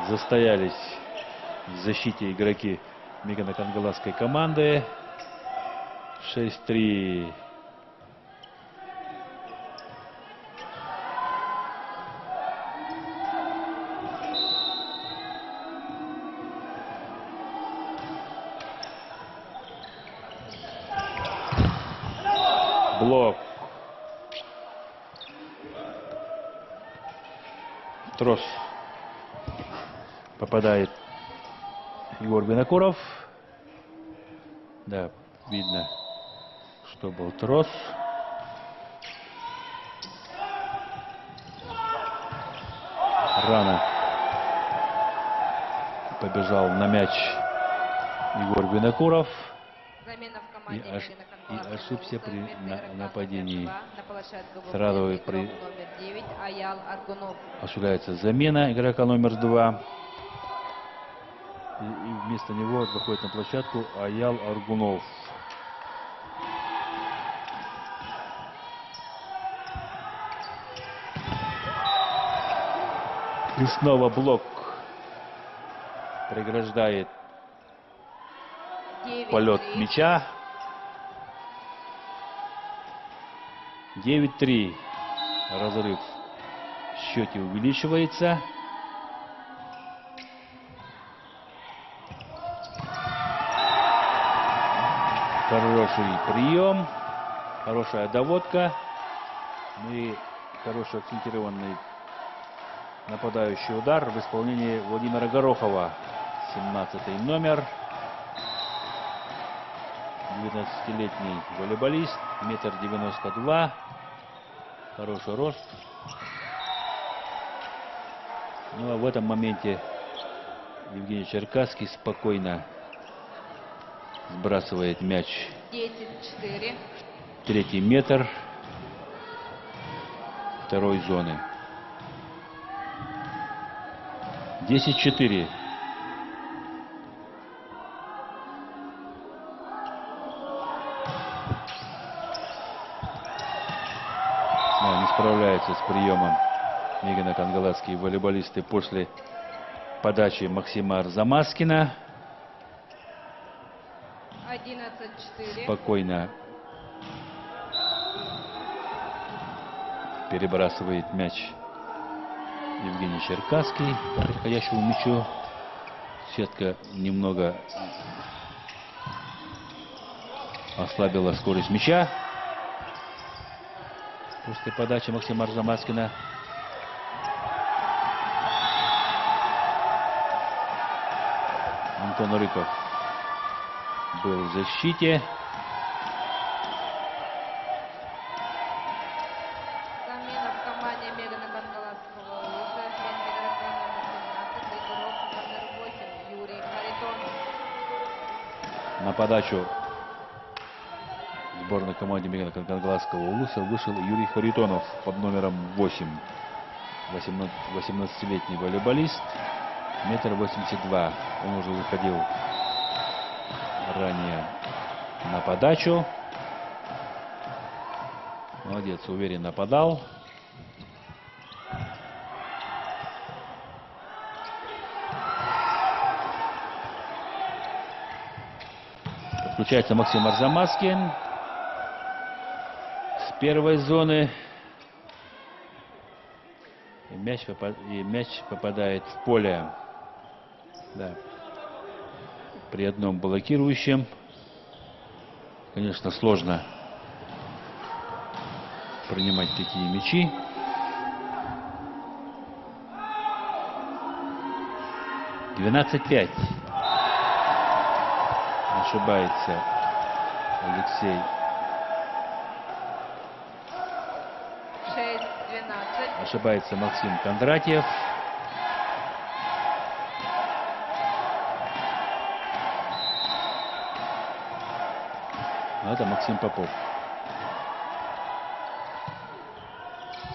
Застоялись в защите игроки Мегано-Кангаласской команды. 6-3. Блок. Трос. Попадает Егор Винокуров. Да, видно, что был трос. Рано побежал на мяч Егор Винокуров. И ошибся при нападении. Сразу осуществляется замена игрока номер 2. И вместо него выходит на площадку Аял Аргунов. И снова блок преграждает полет мяча. 9-3. Разрыв в счете увеличивается. Хороший прием, хорошая доводка, и хороший акцентированный нападающий удар в исполнении Владимира Горохова. 17-й номер. 19-летний волейболист, 1,92 м, хороший рост. Ну а в этом моменте Евгений Черкасский спокойно сбрасывает мяч. 10-4. 3-й метр второй зоны. 10-4. Да, не справляются с приемом мегано-кангаласские волейболисты после подачи Максима Арзамаскина. 11-4. Спокойно перебрасывает мяч Евгений Черкасский по приходящему мячу. Сетка немного ослабила скорость мяча после подачи Максима Арзамаскина. Антон Рыков был в защите. Замена в команде Мегано-Кангаласского улуса. Вместо игрока номер 17 игрок номер 8 Юрий Харитонов. На подачу сборной команде Мегано-Кангаласского улуса вышел Юрий Харитонов под номером 8. 18-летний волейболист, 1,82 м. Он уже выходил ранее на подачу. Молодец, уверенно подал. Подключается Максим Арзамаскин с первой зоны. И мяч попадает в поле. Да. При одном блокирующем. Конечно, сложно принимать такие мячи. «12-5». Ошибается Алексей. 6-12. Ошибается Максим Кондратьев. Это Максим Попов.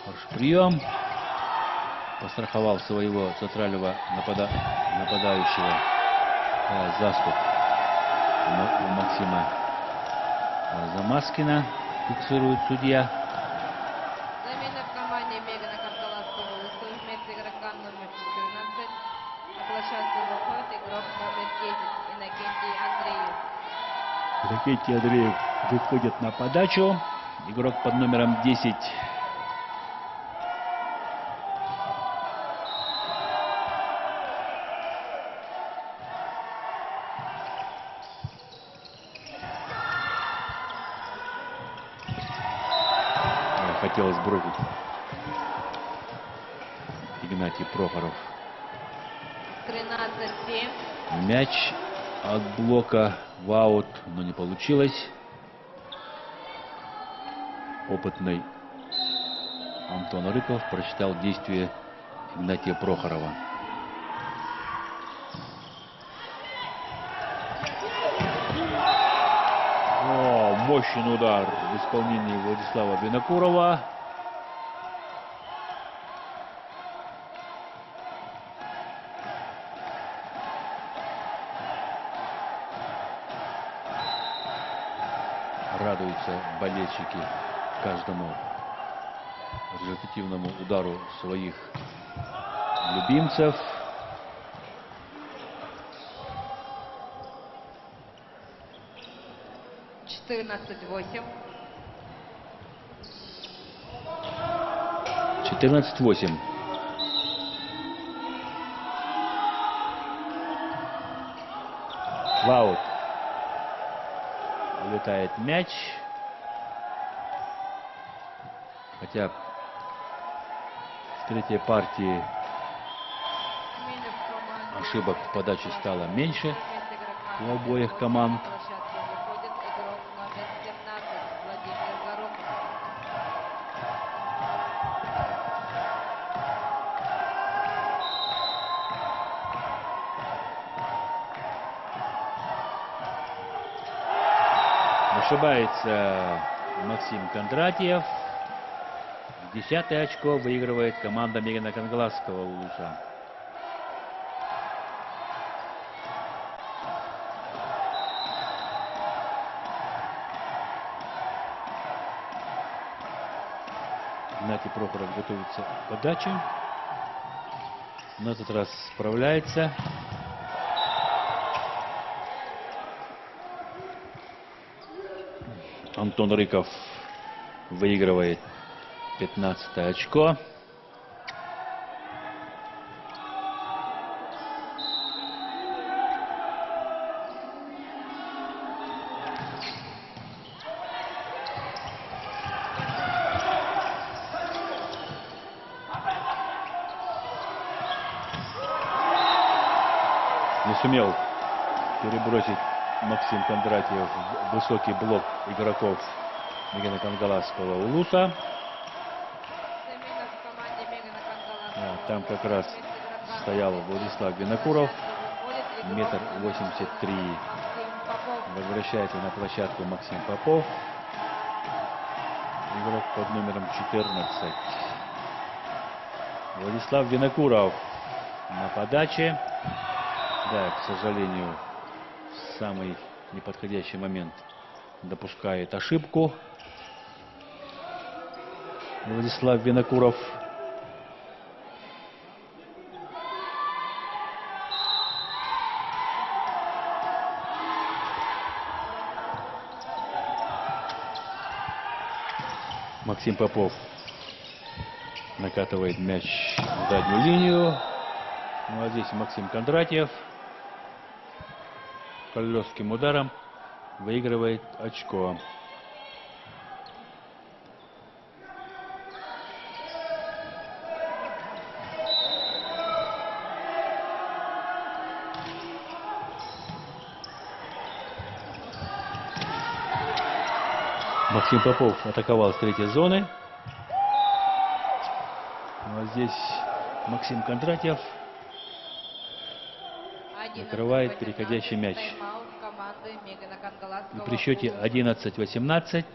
Хороший прием. Постраховал своего центрального нападающего заступ у Максима Замаскина. Фиксирует судья. Замена в команде Мегана Кангаласского Улуса. Вместо игрока номер 14 на площадку выходит игрок номер 10 Иннокентий Андреев. Иннокентий Андреев выходит на подачу. Игрок под номером 10. Хотелось бросить Игнатий Прохоров. 13-7. Мяч от блока в аут, но не получилось. Опытный Антон Рыков прочитал действие Игнатия Прохорова. О, мощный удар в исполнении Владислава Винокурова. Радуются болельщики каждому результативному удару своих любимцев. $14-8. 14-8. В аут. Улетает мяч. Хотя в третьей партии ошибок в подаче стало меньше у обоих команд. Ошибается Максим Кондратьев. 10-е очко выигрывает команда Мегана Кангаласского Улуса. Игнатий Прохоров готовится к подаче. На этот раз справляется. Антон Рыков выигрывает 15-е очко. Не сумел перебросить Максим Кондратьев в высокий блок игроков Мегана Кангаласского Улуса. Там как раз стоял Владислав Винокуров, 1,83 м. Возвращается на площадку Максим Попов, игрок под номером 14. Владислав Винокуров на подаче. Да, к сожалению, в самый неподходящий момент допускает ошибку Владислав Винокуров. Максим Попов Накатывает мяч в заднюю линию. Ну а здесь Максим Кондратьев колесским ударом выигрывает очко. Максим Попов атаковал с третьей зоны. Ну, а здесь Максим Кондратьев накрывает переходящий мяч. И при счете 11-18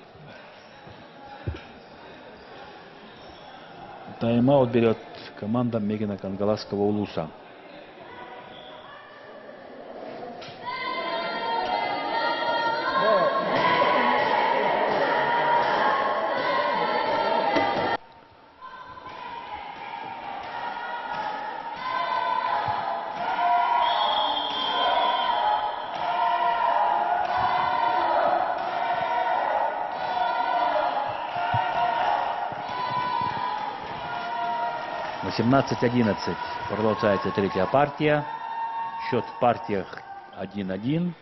тайм-аут берет команда Мегина Кангаласского Улуса. — 17-11. Продолжается третья партия. Счет в партиях 1-1.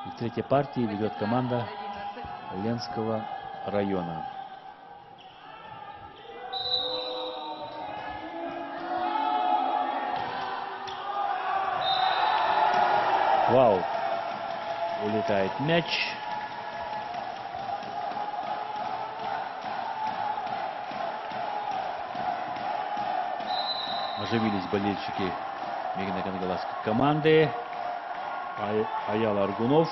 И в третьей партии ведет команда Ленского района. Вау! Улетает мяч. Оживились болельщики Мегина Кангаласской команды. Аял Аргунов.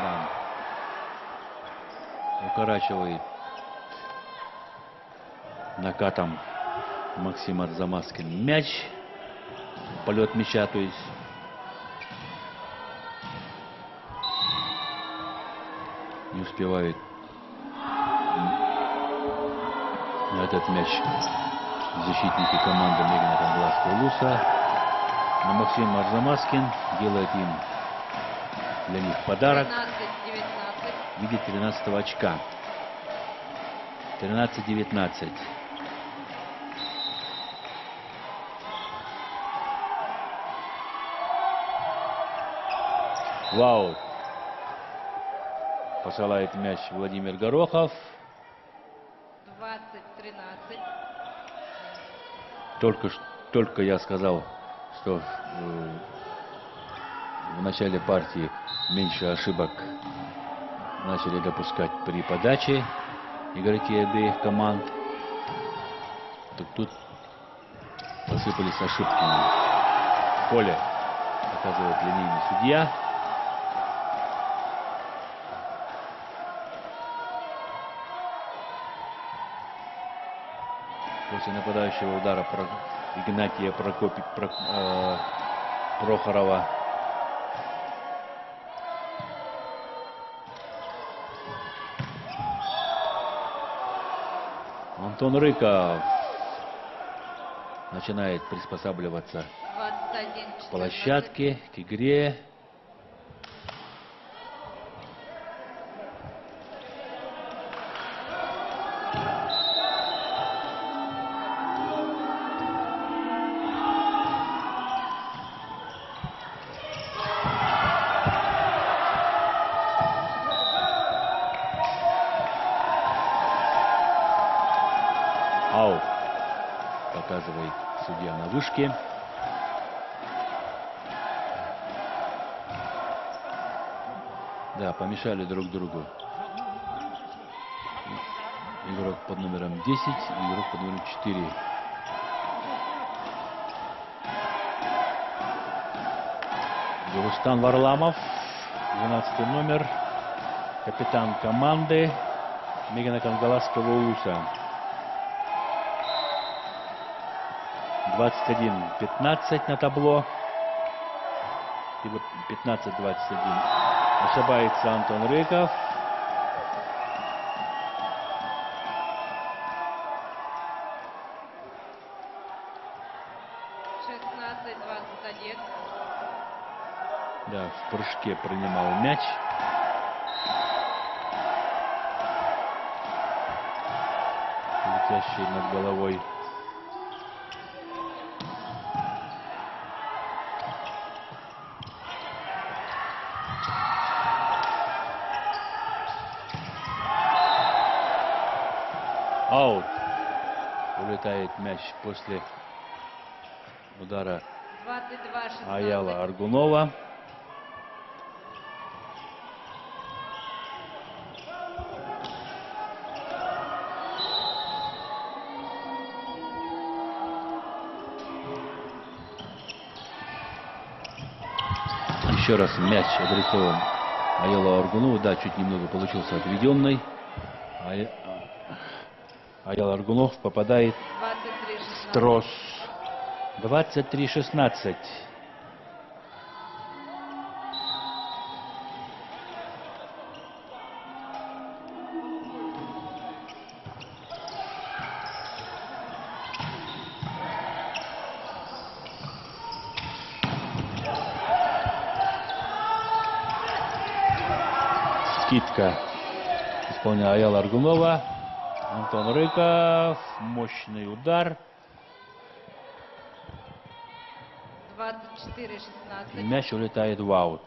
Да. Укорачивает накатом Максим Арзамаскин мяч. Полет мяча, то есть. Не успевает на этот мяч защитники команды Мегина Кангаласского Улуса. Но Максим Арзамаскин делает им для них подарок в виде 13-го очка. 13-19. Вау! Посылает мяч Владимир Горохов. 20-13. Только я сказал, что в начале партии меньше ошибок начали допускать при подаче игроки обеих команд. Так тут посыпались ошибки. В поле показывает линейный судья. После нападающего удара Игнатия Прохорова Антон Рыков начинает приспосабливаться к площадке, к игре. Аут, показывает судья на вышке. Да, помешали друг другу. Игрок под номером 10 и игрок под номером 4. Рустам Варламов, 12 номер, капитан команды Мегина Кангаласского Улуса. 21-15 на табло. 15-21. Ошибается Антон Рыков. Да, в прыжке принимал мяч. висящий над головой. Аут. Улетает мяч после удара 22-16. Аяла Аргунова. Еще раз мяч адресован Аялу Аргунову. Да, чуть немного получился отведенный. Аял Аргунов попадает в трос. 23-16. Скидка исполняет Аял Аргунова. Антон Рыков. Мощный удар. 24-16. Мяч улетает в аут.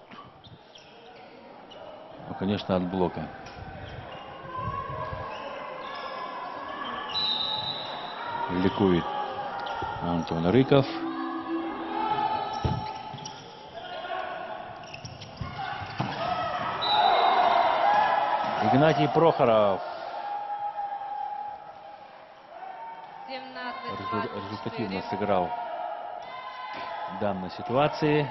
Ну, конечно, от блока. Ликует Антон Рыков. Игнатий Прохоров. Результативно сыграл в данной ситуации.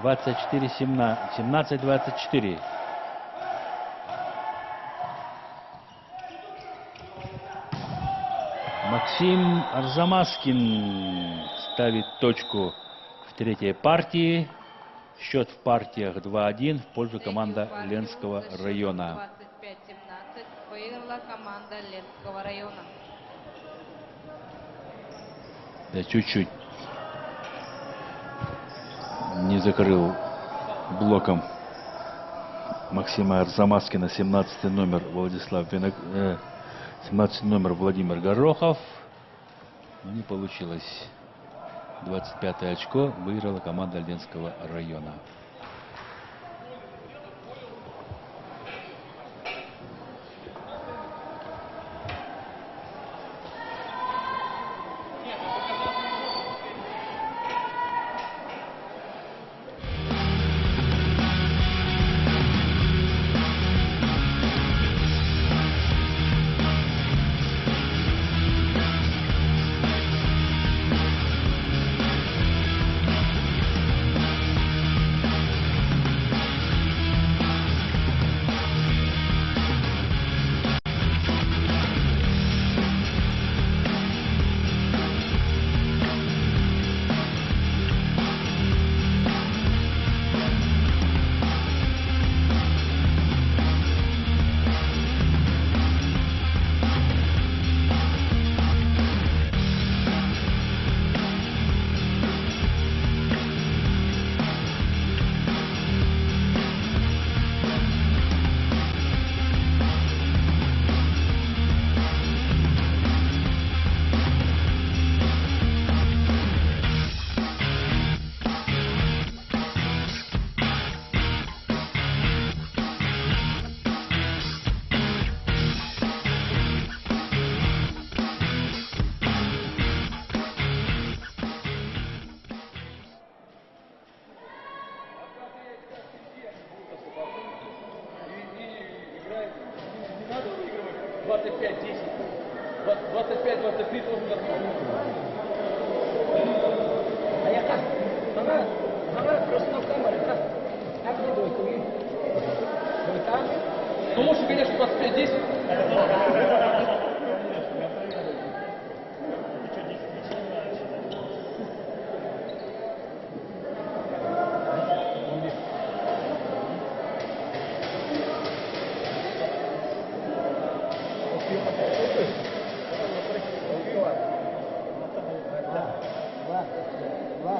Двадцать 17-24. Максим Арзамаскин ставит точку в третьей партии. Счет в партиях 2-1 в пользу команды Ленского района. 25-17 выиграла команда Ленского района. Да, чуть-чуть не закрыл блоком Максима Арзамаскина 17 номер Владислав 17 номер Владимир Горохов. Но не получилось. 25-е очко выиграла команда Ленского района. Ну, может, конечно, 25-10. Два.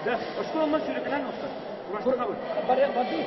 Да, а что он начали клянуться? Воды.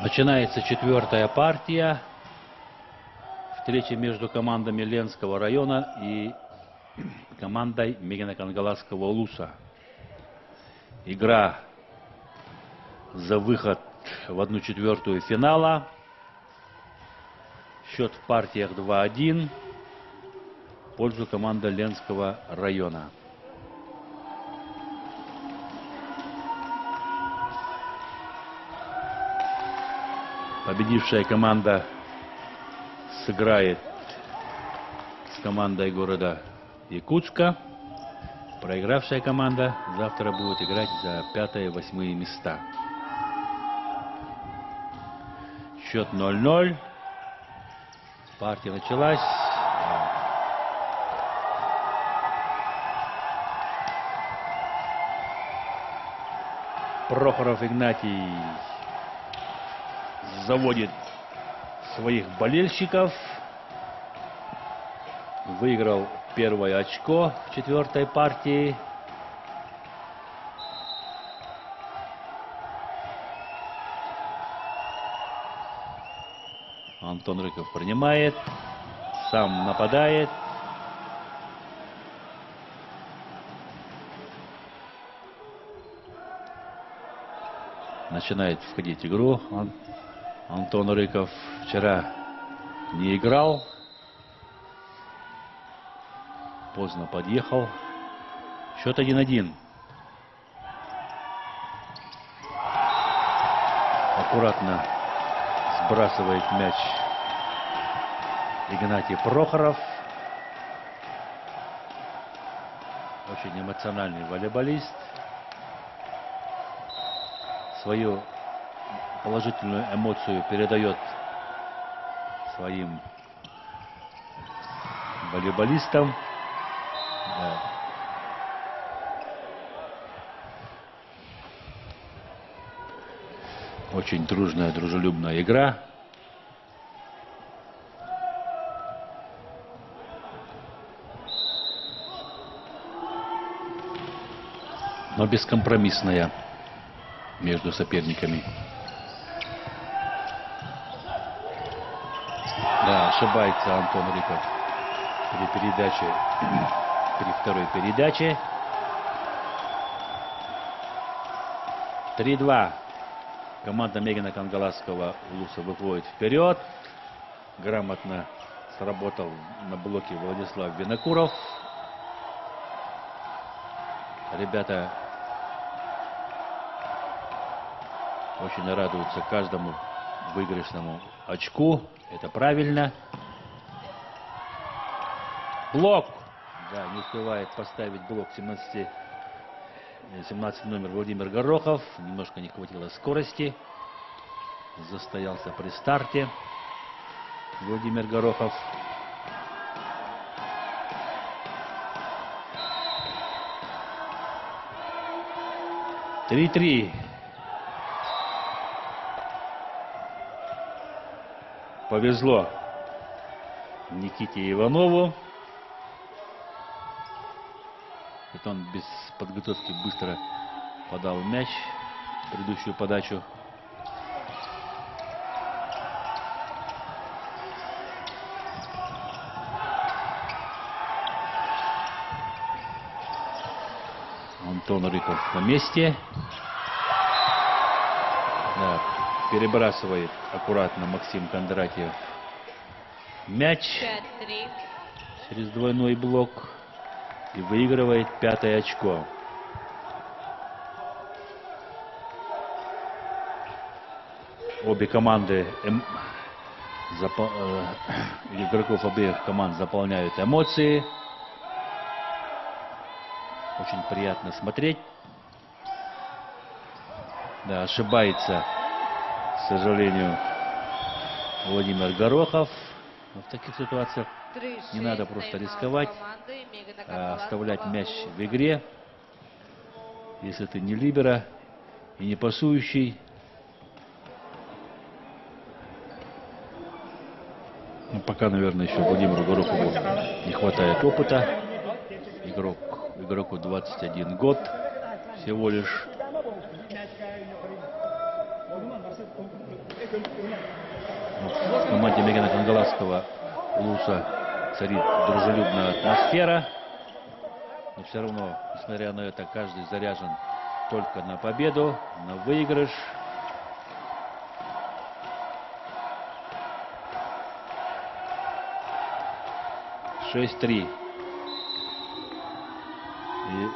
Начинается четвертая партия. Встреча между командами Ленского района и командой Мегино-Кангаласского улуса. Игра за выход в 1/4 финала. Счет в партиях 2-1 в пользу команды Ленского района. Победившая команда сыграет с командой города Якутска. Проигравшая команда завтра будет играть за 5-е и 8-е места. Счет 0-0. Партия началась. Прохоров Игнатий заводит своих болельщиков. Выиграл первое очко в четвертой партии. Антон Рыков принимает, сам нападает. Начинает входить в игру. Антон Рыков вчера не играл. Поздно подъехал. Счет 1-1. Аккуратно сбрасывает мяч Игнатий Прохоров. Очень эмоциональный волейболист. Свою положительную эмоцию передает своим волейболистам. Да. Очень дружная, дружелюбная игра. Но бескомпромиссная между соперниками. Да, ошибается Антон Рыков при передаче, при второй передаче. 3-2. Команда Мегино-Кангаласского улуса выходит вперед. Грамотно сработал на блоке Владислав Винокуров. Ребята очень радуются каждому выигрышному очку. Это правильно. Блок. Да, не успевает поставить блок 17 номер Владимир Горохов. Немножко не хватило скорости. Застоялся при старте Владимир Горохов. повезло Никите Иванову. Это он без подготовки быстро подал мяч, предыдущую подачу. Антон Рыков на месте. Да, перебрасывает аккуратно Максим Кондратьев мяч через двойной блок и выигрывает 5-е очко. Обе команды, игроков обеих команд заполняют эмоции. Очень приятно смотреть. Да, ошибается, к сожалению, Владимир Горохов. Но в таких ситуациях не надо просто рисковать, оставлять мяч в игре. Если ты не либеро и не пасующий. Ну, пока, наверное, еще Владимиру Горохову не хватает опыта. Игроку 21 год всего лишь. В команде Мегена Кангаласского Улуса царит дружелюбная атмосфера. Но все равно, несмотря на это, каждый заряжен только на победу, на выигрыш. (6-3). И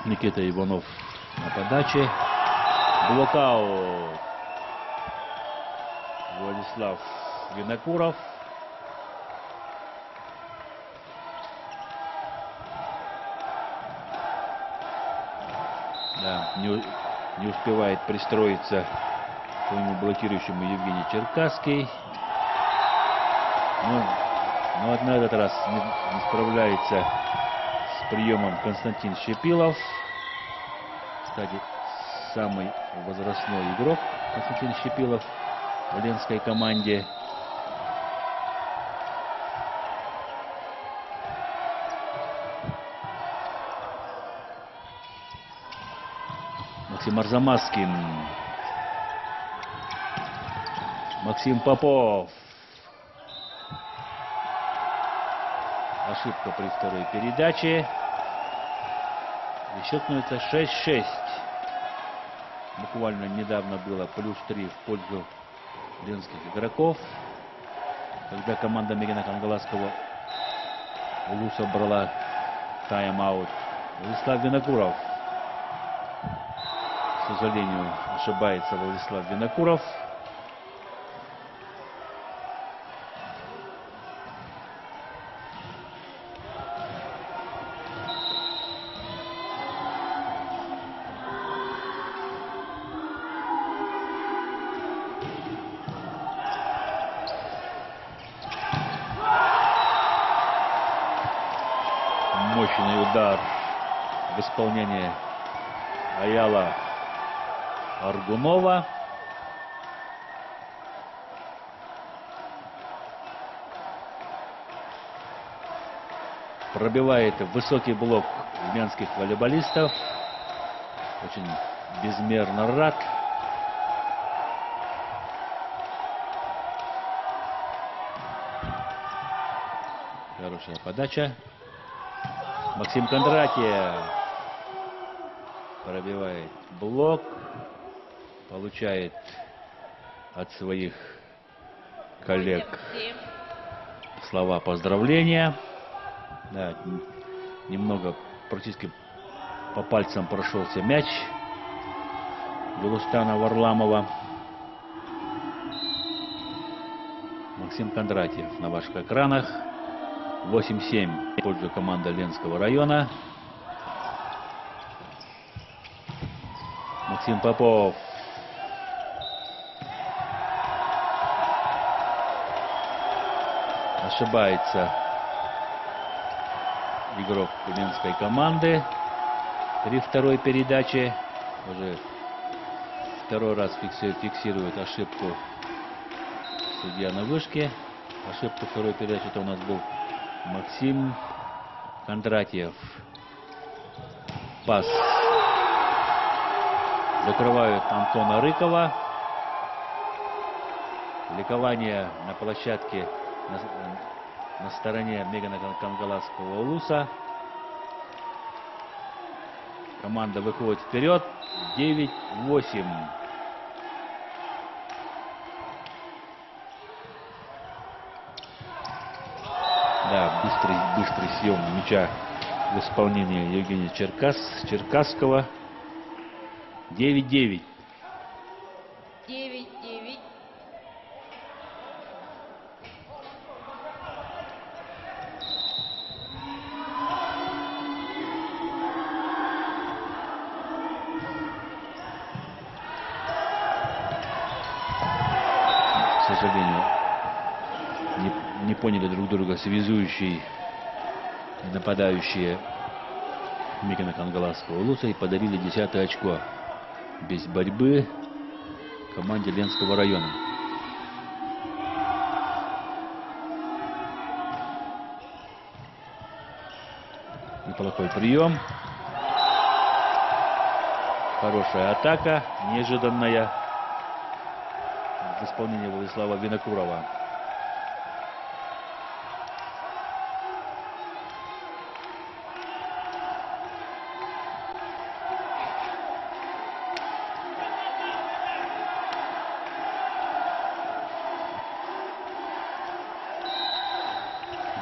Никита Иванов на подаче. Блокаут. Владислав Винокуров. Да, не успевает пристроиться к своему блокирующему Евгений Черкасский. Но на этот раз не справляется с приемом Константин Щепилов. Кстати, самый возрастной игрок Константин Щепилов в ленской команде. Максим Арзамаскин. Максим Попов. Ошибка при второй передаче. И счет становится 6-6. Буквально недавно было +3 в пользу ленских игроков, когда команда Мегена Кангаласского Улуса брала тайм-аут. Владислав Винокуров. К сожалению, ошибается Владислав Винокуров. Мощный удар в исполнении Аяла Аргунова. Пробивает высокий блок армянских волейболистов. Очень безмерно рад. Хорошая подача. Максим Кондратьев пробивает блок, получает от своих коллег слова поздравления. Да, немного, практически по пальцам прошелся мяч Гулустана Варламова. Максим Кондратьев на ваших экранах. 8-7 в пользу команды Ленского района. Максим Попов. Ошибается игрок ленской команды при второй передаче. Уже второй раз фиксирует ошибку судья на вышке. Ошибка второй передачи это у нас был Максим Кондратьев. Пас. Закрывают Антона Рыкова. Ликование на площадке на стороне Мегана Кангаласского улуса. Команда выходит вперед. 9-8. Да, быстрый съем мяча в исполнении Евгения Черкасского. 9-9. 9-9. К сожалению, не поняли друг друга связующие и нападающие Мегана Кангаласского улуса и подарили 10-е очко без борьбы команде Ленского района. Неплохой прием. Хорошая атака, неожиданная в исполнении Владислава Винокурова.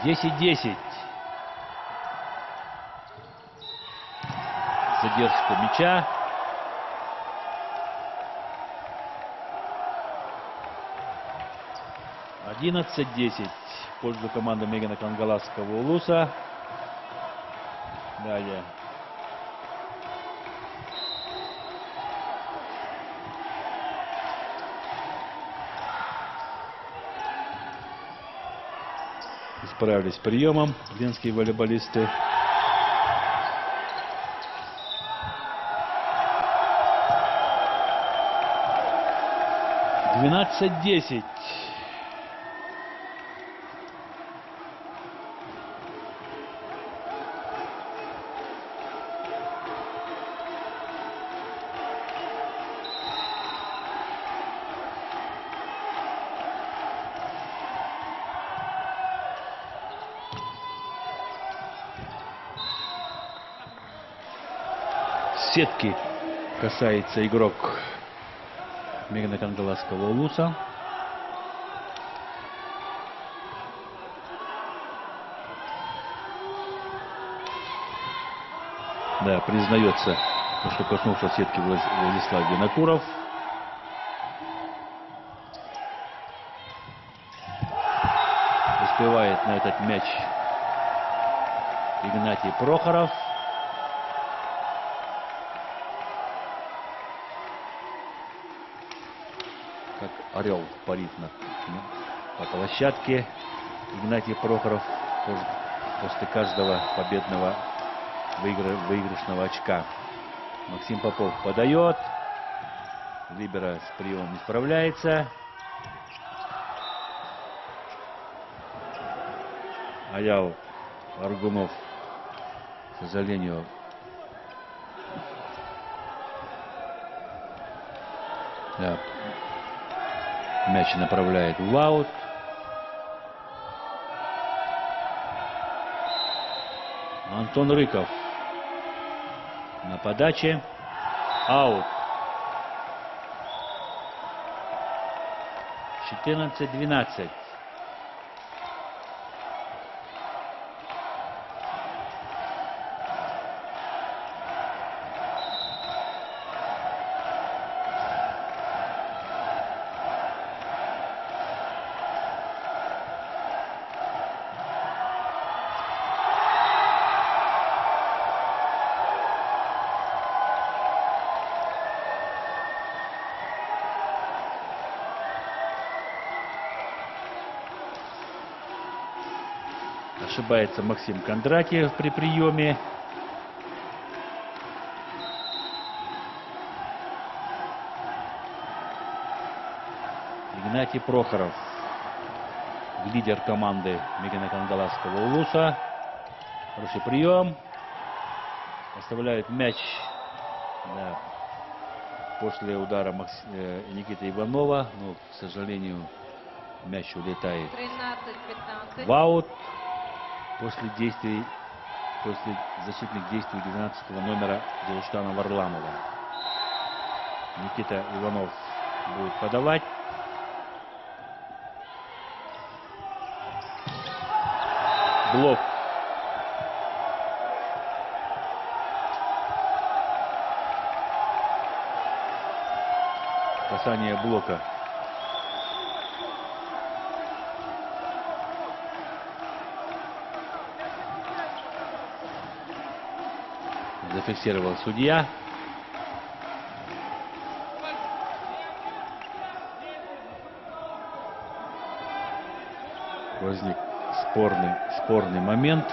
Десять. Задержка мяча. (11-10) в пользу команды Мегана Кангаласского улуса. Далее. Справились с приемом ленские волейболисты. (12-10). Сетки касается игрок Мегана Кангаласского улуса. Да, признается, что коснулся сетки Владислав Винокуров. Успевает на этот мяч Игнатий Прохоров. Как орел парит по площадке Игнатий Прохоров после каждого победного выигрышного очка. Максим Попов подает. Либеро с приемом не справляется. Аял Аргунов, к сожалению, да, мяч направляет в аут. Антон Рыков на подаче. Аут. 14-12. Ошибается Максим Кондратьев при приеме. Игнатий Прохоров, лидер команды Мегина Кангаласского Улуса. Хороший прием. Оставляет мяч, да, после удара Никиты Иванова. Но, к сожалению, мяч улетает 13-15. в аут после защитных действий 12 номера Дилштана Варламова. Никита Иванов будет подавать. Блок. Касание блока. Зафиксировал судья. Возник спорный момент.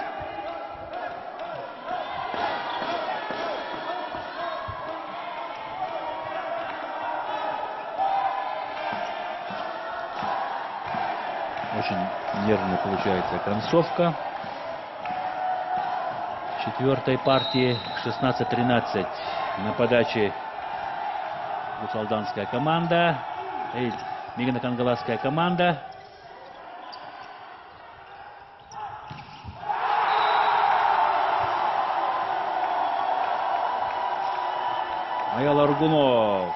Очень нервно получается концовка четвертой партии. 16-13 на подаче Усалданская команда. Мегина Кангаласская команда. Аял Аргунов.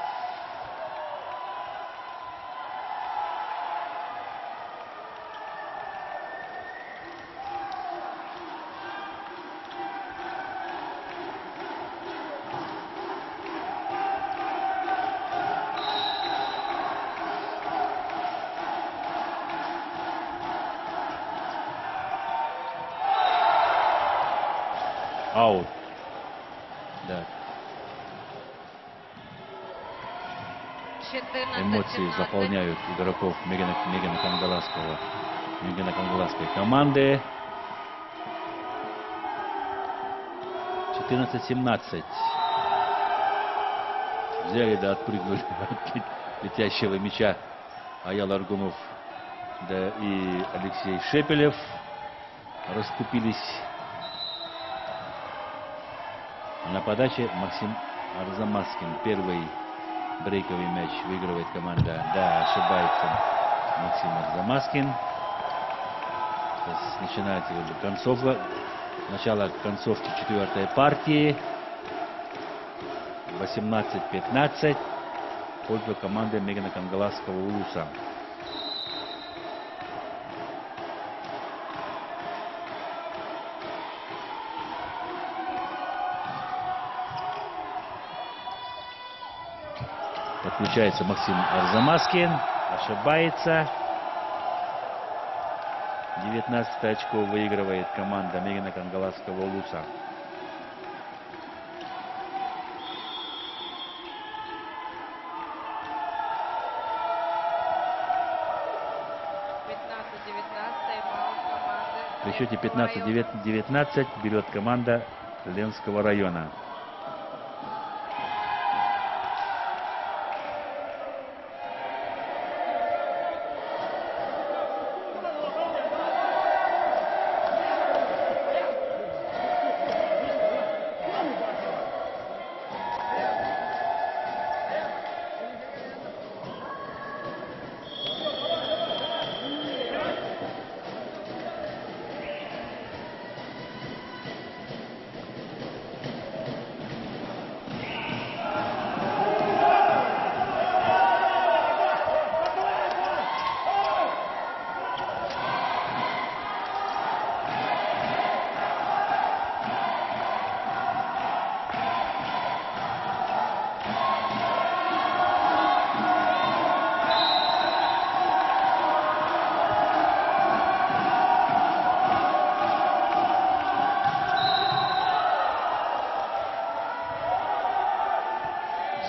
Аут. Да. Эмоции заполняют игроков Мегина Кангаласской команды. 14-17. Взяли, да, отпрыгнули от летящего мяча Аял Аргунов, да, и Алексей Шепелев расступились. На подаче Максим Арзамаскин. Первый брейковый мяч выигрывает команда. Да, ошибается Максим Арзамаскин. Сейчас начинается концовка. Начало концовки четвертой партии. 18-15. В пользу команды Мегина Кангаласского Улуса. Подключается Максим Арзамаскин. Ошибается. 19 очков выигрывает команда Мегина Кангаласского Улуса. При счете 15-19 берет команда Ленского района.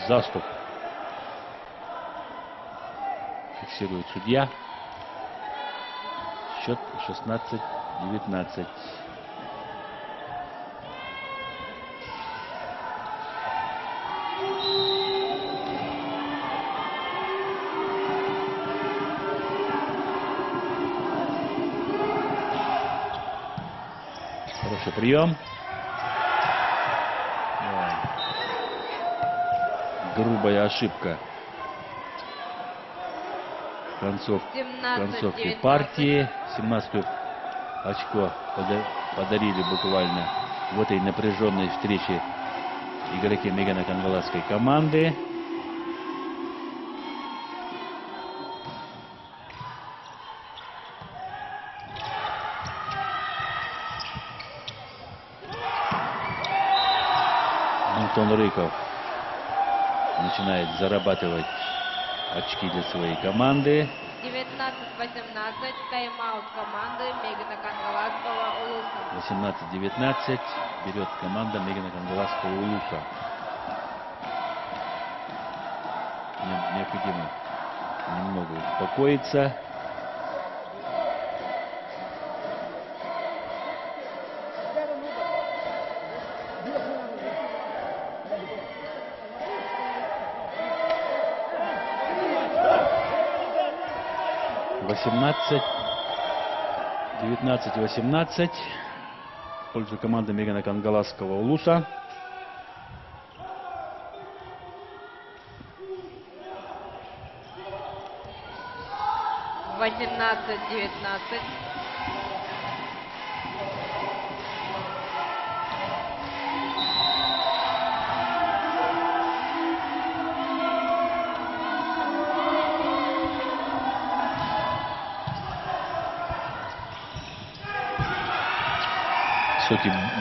Заступ. Фиксирует судья. Счет 16-19. Хороший прием. Грубая ошибка. Концовки партии. 17 очко подарили буквально в этой напряженной встрече игроки Мегано-Кангаладской команды. Антон Рыков начинает зарабатывать очки для своей команды. 19-18, тайм-аут команды Мегано-Кангаладского улуса. 18-19 берет команда Мегано-Кангаладского улуса. Необходимо немного успокоиться. (18) 19-18 в пользу команды Мегано-Кангаладского улуса.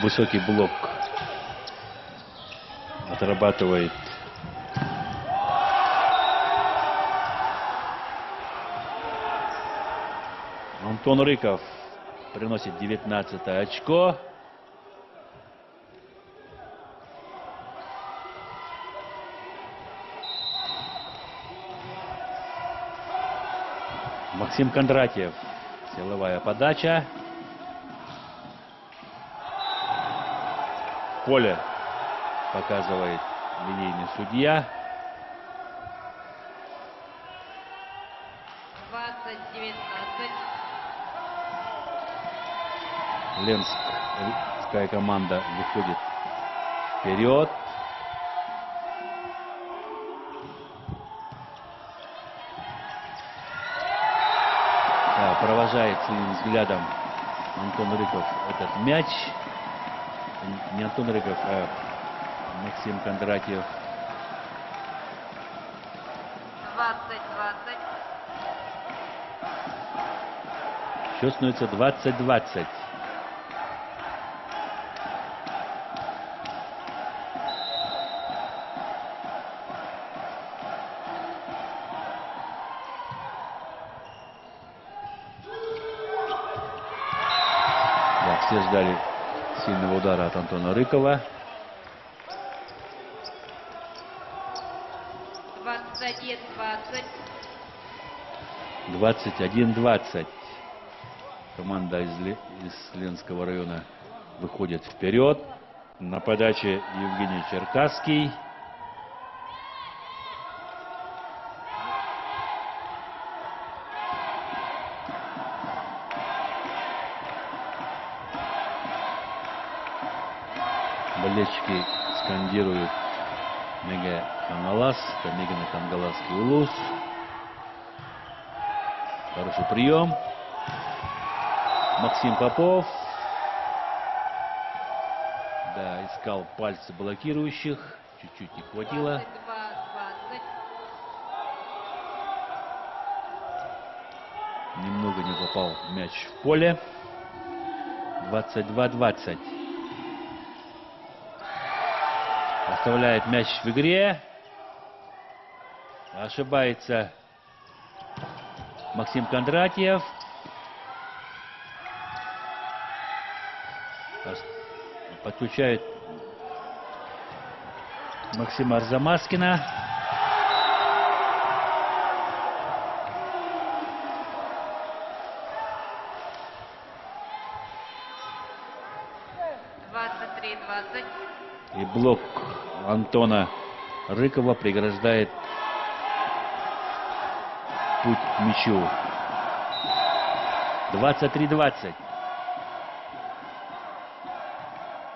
Высокий блок отрабатывает Антон Рыков, приносит 19-е очко. Максим Кондратьев, силовая подача. Поле показывает линейный судья. 20-19. Ленская команда выходит вперед. Да, провожает своим взглядом Антон Рыков этот мяч. Не Антон Рыков, а Максим Кондратьев. 20-20. Счет становится 20-20. Да, все ждали сильного удара от Антона Рыкова. 21-20. 21-20. Команда из Ленского района выходит вперед. На подаче Евгений Черкасский. Болельщики скандируют Мега-Кангалас, это Мегано-Кангаладский улус. Хороший прием. Максим Попов. Да, искал пальцы блокирующих. Чуть-чуть не хватило. 22-20. Немного не попал мяч в поле. 22-20. Оставляет мяч в игре. Ошибается Максим Кондратьев. Подключает Максима Арзамаскина. И блок Антона Рыкова преграждает путь к мячу. 23-20.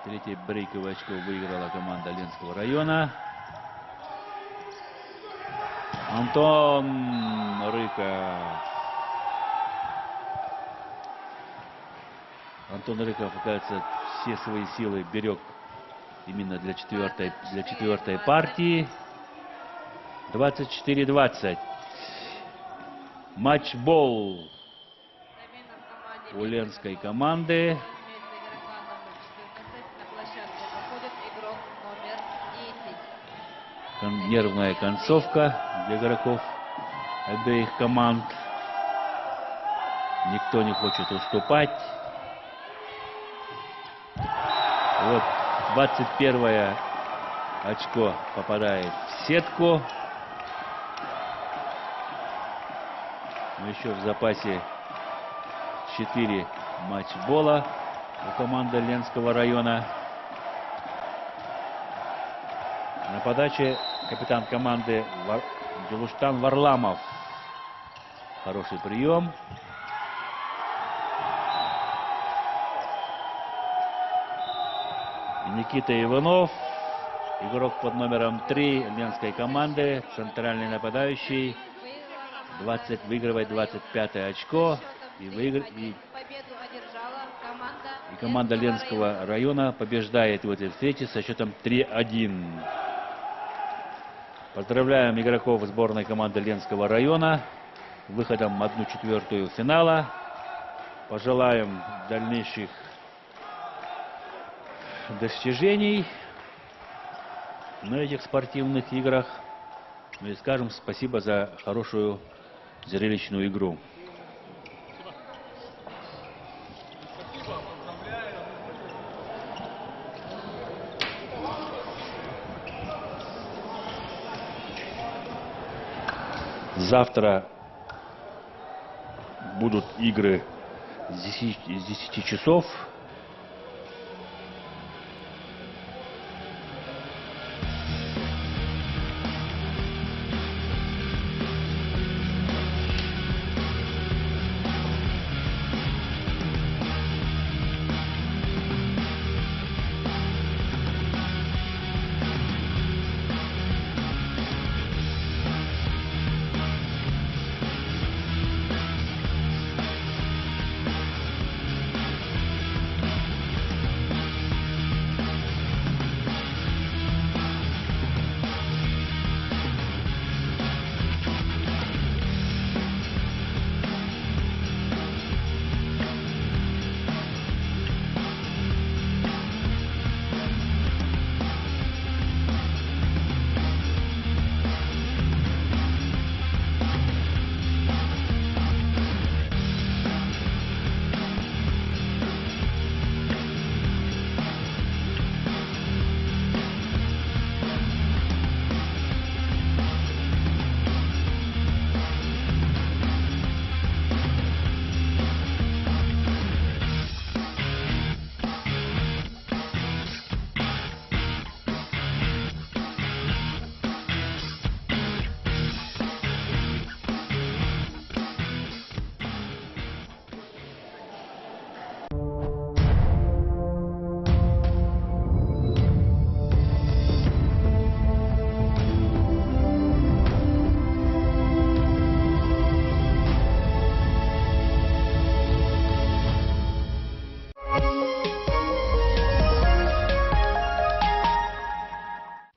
Третье брейковое очко выиграла команда Ленского района. Антон Рыков. Антон Рыков, оказывается, все свои силы берег именно для четвертой партии. 24-20. Матчбол у ленской команды. Нервная концовка для игроков обеих команд. Никто не хочет уступать. Вот 21-е очко попадает в сетку. Но еще в запасе 4 матчбола у команды Ленского района. На подаче капитан команды Джелуштан Варламов. Хороший прием. И Никита Иванов, игрок под номером 3 ленской команды, центральный нападающий, выигрывает 25-е очко. И команда Ленского района побеждает в этой встрече со счетом 3-1. Поздравляем игроков сборной команды Ленского района с выходом в 1/4 финала. Пожелаем дальнейших достижений на этих спортивных играх. Ну и скажем спасибо за хорошую зрелищную игру. Завтра будут игры с 10 часов.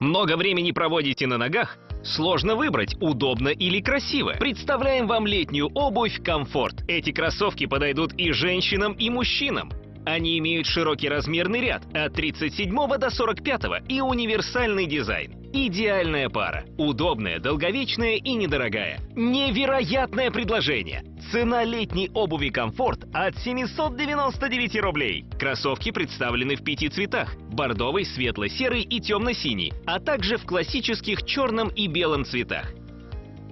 Много времени проводите на ногах? Сложно выбрать, удобно или красиво. Представляем вам летнюю обувь «Комфорт». Эти кроссовки подойдут и женщинам, и мужчинам. Они имеют широкий размерный ряд от 37 до 45 и универсальный дизайн. Идеальная пара. Удобная, долговечная и недорогая. Невероятное предложение! Цена летней обуви «Комфорт» от 799 рублей. Кроссовки представлены в 5 цветах: бордовый, светло-серый и темно-синий, а также в классических черном и белом цветах.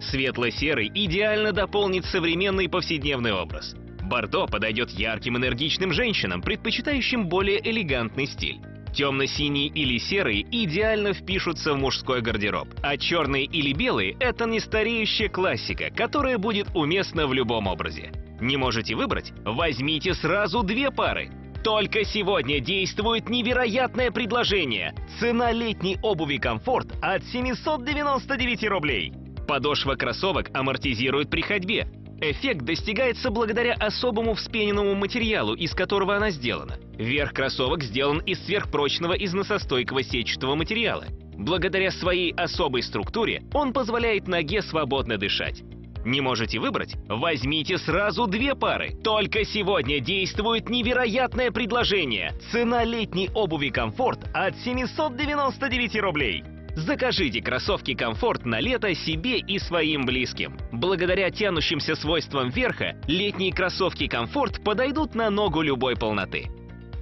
Светло-серый идеально дополнит современный повседневный образ. Бордо подойдет ярким, энергичным женщинам, предпочитающим более элегантный стиль. Темно-синий или серый идеально впишутся в мужской гардероб, а черный или белый – это нестареющая классика, которая будет уместна в любом образе. Не можете выбрать? Возьмите сразу 2 пары. Только сегодня действует невероятное предложение. Цена летней обуви «Комфорт» от 799 рублей. Подошва кроссовок амортизирует при ходьбе. Эффект достигается благодаря особому вспененному материалу, из которого она сделана. Верх кроссовок сделан из сверхпрочного износостойкого сетчатого материала. Благодаря своей особой структуре он позволяет ноге свободно дышать. Не можете выбрать? Возьмите сразу 2 пары. Только сегодня действует невероятное предложение. Цена летней обуви «Комфорт» от 799 рублей. Закажите кроссовки «Комфорт» на лето себе и своим близким. Благодаря тянущимся свойствам верха, летние кроссовки «Комфорт» подойдут на ногу любой полноты.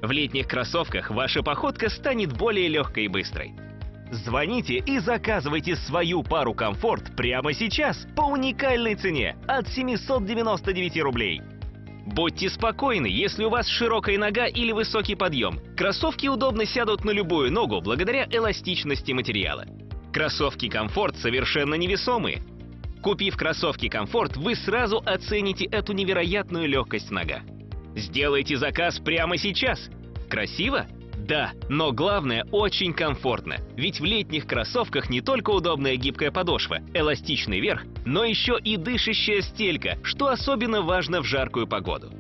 В летних кроссовках ваша походка станет более легкой и быстрой. Звоните и заказывайте свою пару «Комфорт» прямо сейчас по уникальной цене от 799 рублей. Будьте спокойны, если у вас широкая нога или высокий подъем. Кроссовки удобно сядут на любую ногу благодаря эластичности материала. Кроссовки «Комфорт» совершенно невесомые. Купив кроссовки «Комфорт», вы сразу оцените эту невероятную легкость нога. Сделайте заказ прямо сейчас. Красиво? Да, но главное, очень комфортно. Ведь в летних кроссовках не только удобная гибкая подошва, эластичный верх, но еще и дышащая стелька, что особенно важно в жаркую погоду.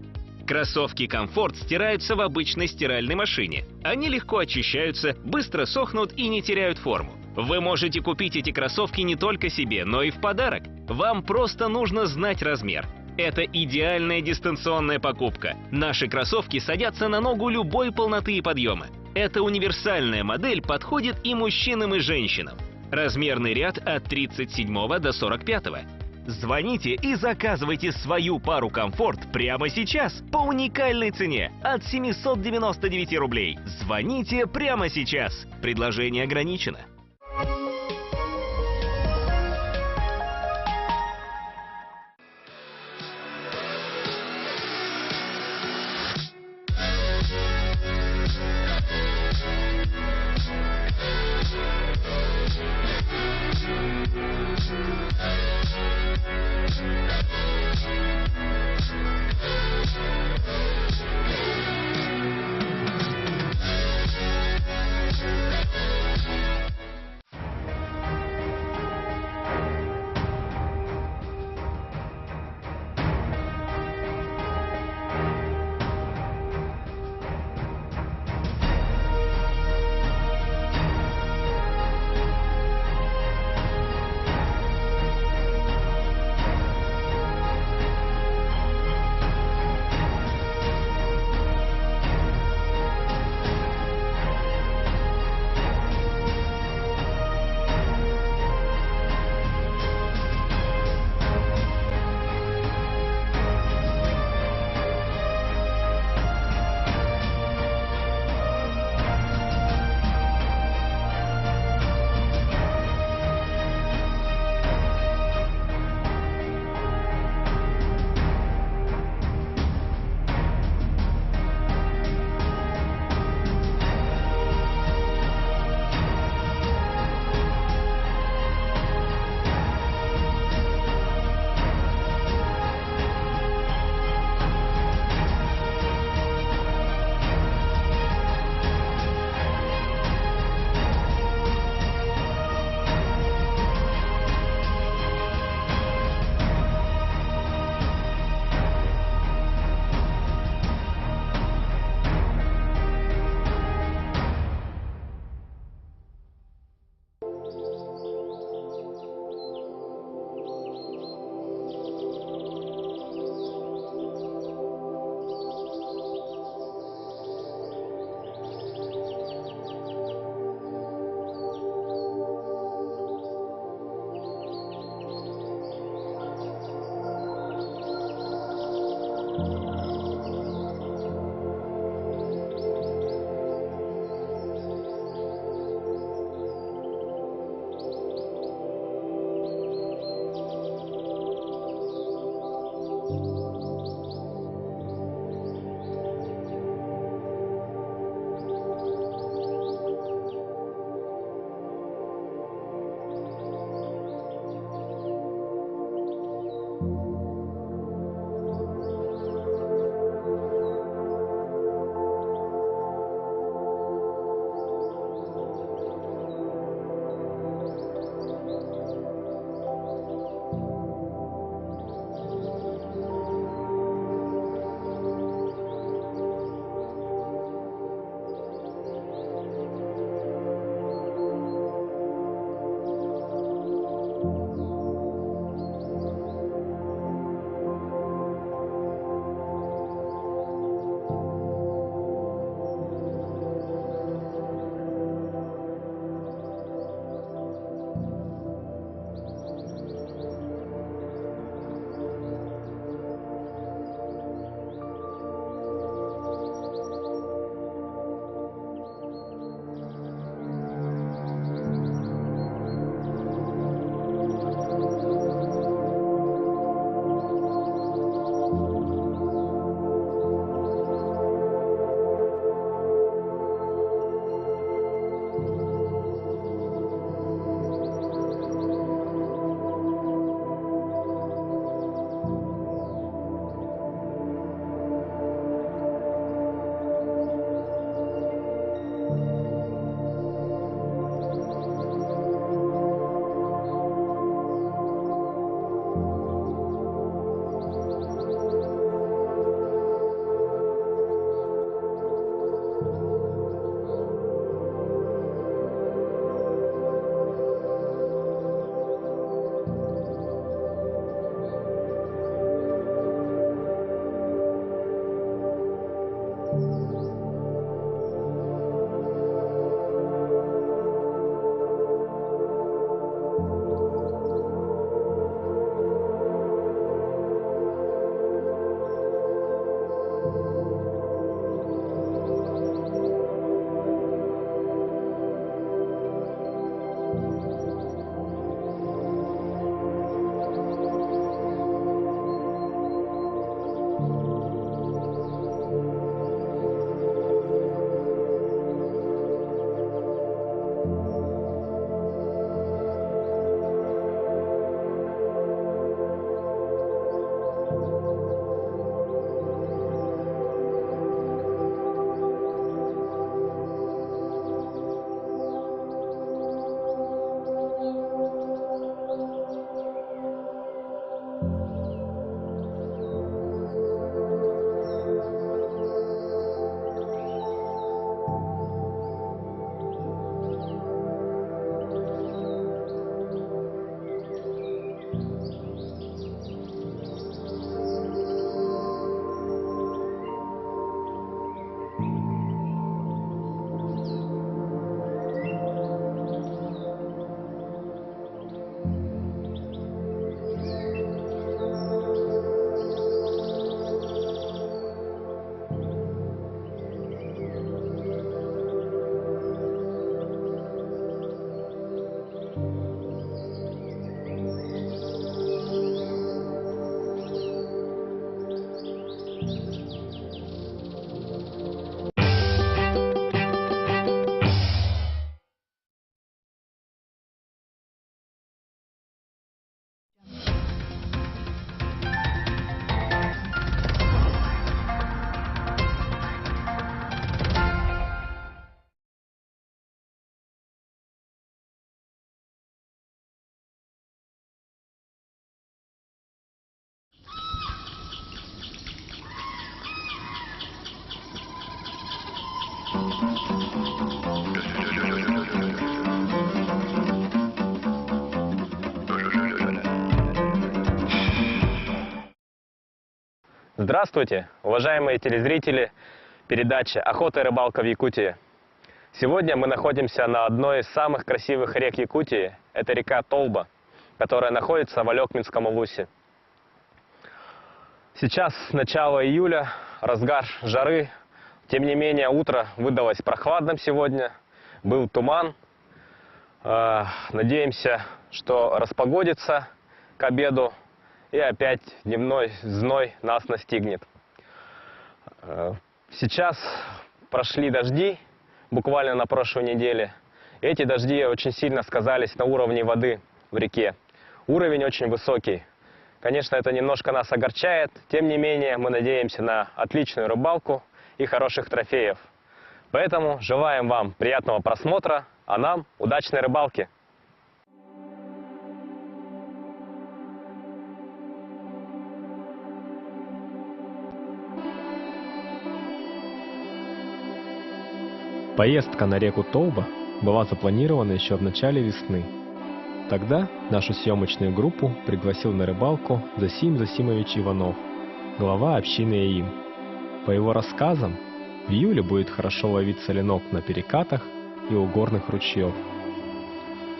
Кроссовки «Комфорт» стираются в обычной стиральной машине. Они легко очищаются, быстро сохнут и не теряют форму. Вы можете купить эти кроссовки не только себе, но и в подарок. Вам просто нужно знать размер. Это идеальная дистанционная покупка. Наши кроссовки садятся на ногу любой полноты и подъема. Эта универсальная модель подходит и мужчинам, и женщинам. Размерный ряд от 37 до 45. Звоните и заказывайте свою пару «Комфорт» прямо сейчас по уникальной цене от 799 рублей. Звоните прямо сейчас. Предложение ограничено. Здравствуйте, уважаемые телезрители передачи «Охота и рыбалка в Якутии». Сегодня мы находимся на одной из самых красивых рек Якутии. Это река Толба, которая находится в Алекминском улусе. Сейчас начало июля, разгар жары. Тем не менее, утро выдалось прохладным сегодня. Был туман. Надеемся, что распогодится к обеду и опять дневной зной нас настигнет. Сейчас прошли дожди, буквально на прошлой неделе. Эти дожди очень сильно сказались на уровне воды в реке. Уровень очень высокий. Конечно, это немножко нас огорчает. Тем не менее, мы надеемся на отличную рыбалку и хороших трофеев. Поэтому желаем вам приятного просмотра, а нам удачной рыбалки! Поездка на реку Толба была запланирована еще в начале весны. Тогда нашу съемочную группу пригласил на рыбалку Засим Засимович Иванов, глава общины АИМ. По его рассказам, в июле будет хорошо ловить соленок на перекатах и у горных ручьев.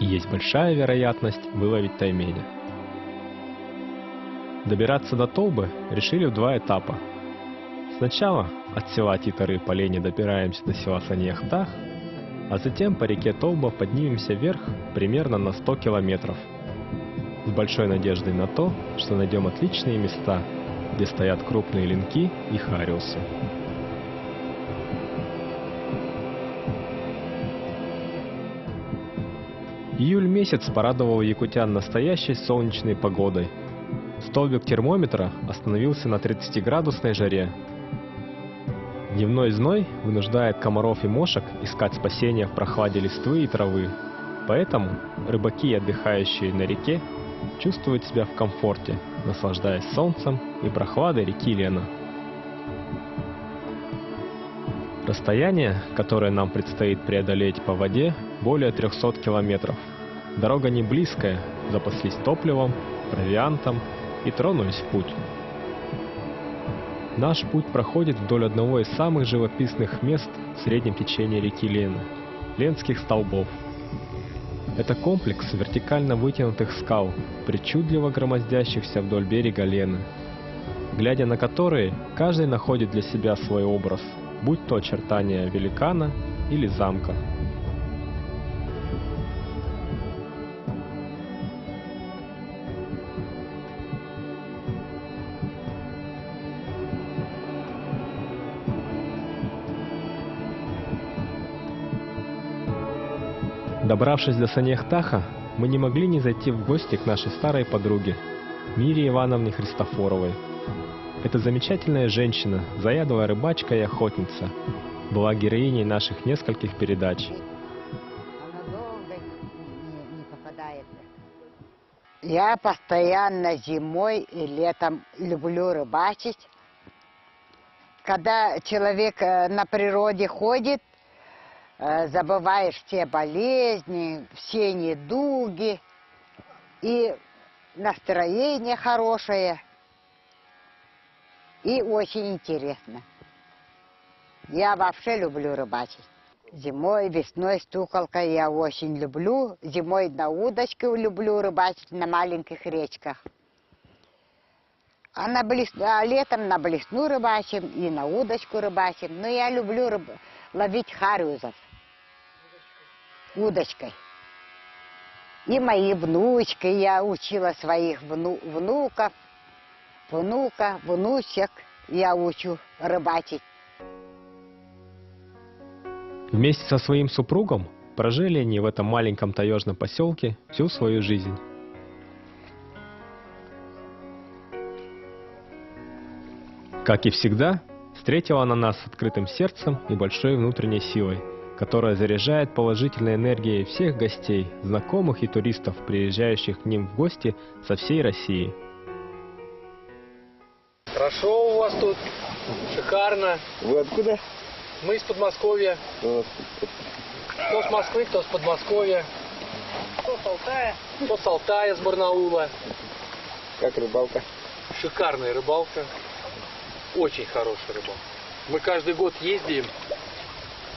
И есть большая вероятность выловить тайменя. Добираться до Толбы решили в 2 этапа. Сначала от села Титары по Лене добираемся до села Саньяхтах, а затем по реке Толба поднимемся вверх примерно на 100 километров. С большой надеждой на то, что найдем отличные места, где стоят крупные линки и хариусы. Июль месяц порадовал якутян настоящей солнечной погодой. Столбик термометра остановился на 30-градусной жаре. Дневной зной вынуждает комаров и мошек искать спасения в прохладе листвы и травы. Поэтому рыбаки, отдыхающие на реке, чувствуют себя в комфорте, наслаждаясь солнцем и прохладой реки Лена. Расстояние, которое нам предстоит преодолеть по воде, более 300 километров. Дорога не близкая, запаслись топливом, провиантом и тронулись в путь. Наш путь проходит вдоль одного из самых живописных мест в среднем течении реки Лены – Ленских столбов. Это комплекс вертикально вытянутых скал, причудливо громоздящихся вдоль берега Лены, глядя на которые, каждый находит для себя свой образ, будь то очертания великана или замка. Добравшись до Саньяхтаха, мы не могли не зайти в гости к нашей старой подруге, Мире Ивановне Христофоровой. Эта замечательная женщина, заядлая рыбачка и охотница, была героиней наших нескольких передач. Я постоянно зимой и летом люблю рыбачить. Когда человек на природе ходит, забываешь все болезни, все недуги, и настроение хорошее, и очень интересно. Я вообще люблю рыбачить. Зимой, весной стуколкой я очень люблю. Зимой на удочке люблю рыбачить на маленьких речках. А летом на блесну рыбачим и на удочку рыбачим. Но я люблю ловить хариусов удочкой. И мои внучки, я учила своих внуков, внучек, я учу рыбачить. Вместе со своим супругом прожили они в этом маленьком таежном поселке всю свою жизнь. Как и всегда, встретила она нас с открытым сердцем и большой внутренней силой, которая заряжает положительной энергией всех гостей, знакомых и туристов, приезжающих к ним в гости со всей России. Хорошо у вас тут, шикарно. Вы откуда? Мы из Подмосковья. Кто с Москвы, кто с Подмосковья. Кто с Алтая. Кто с Алтая, с Барнаула. Как рыбалка? Шикарная рыбалка. очень хороший рыбак. Мы каждый год ездим.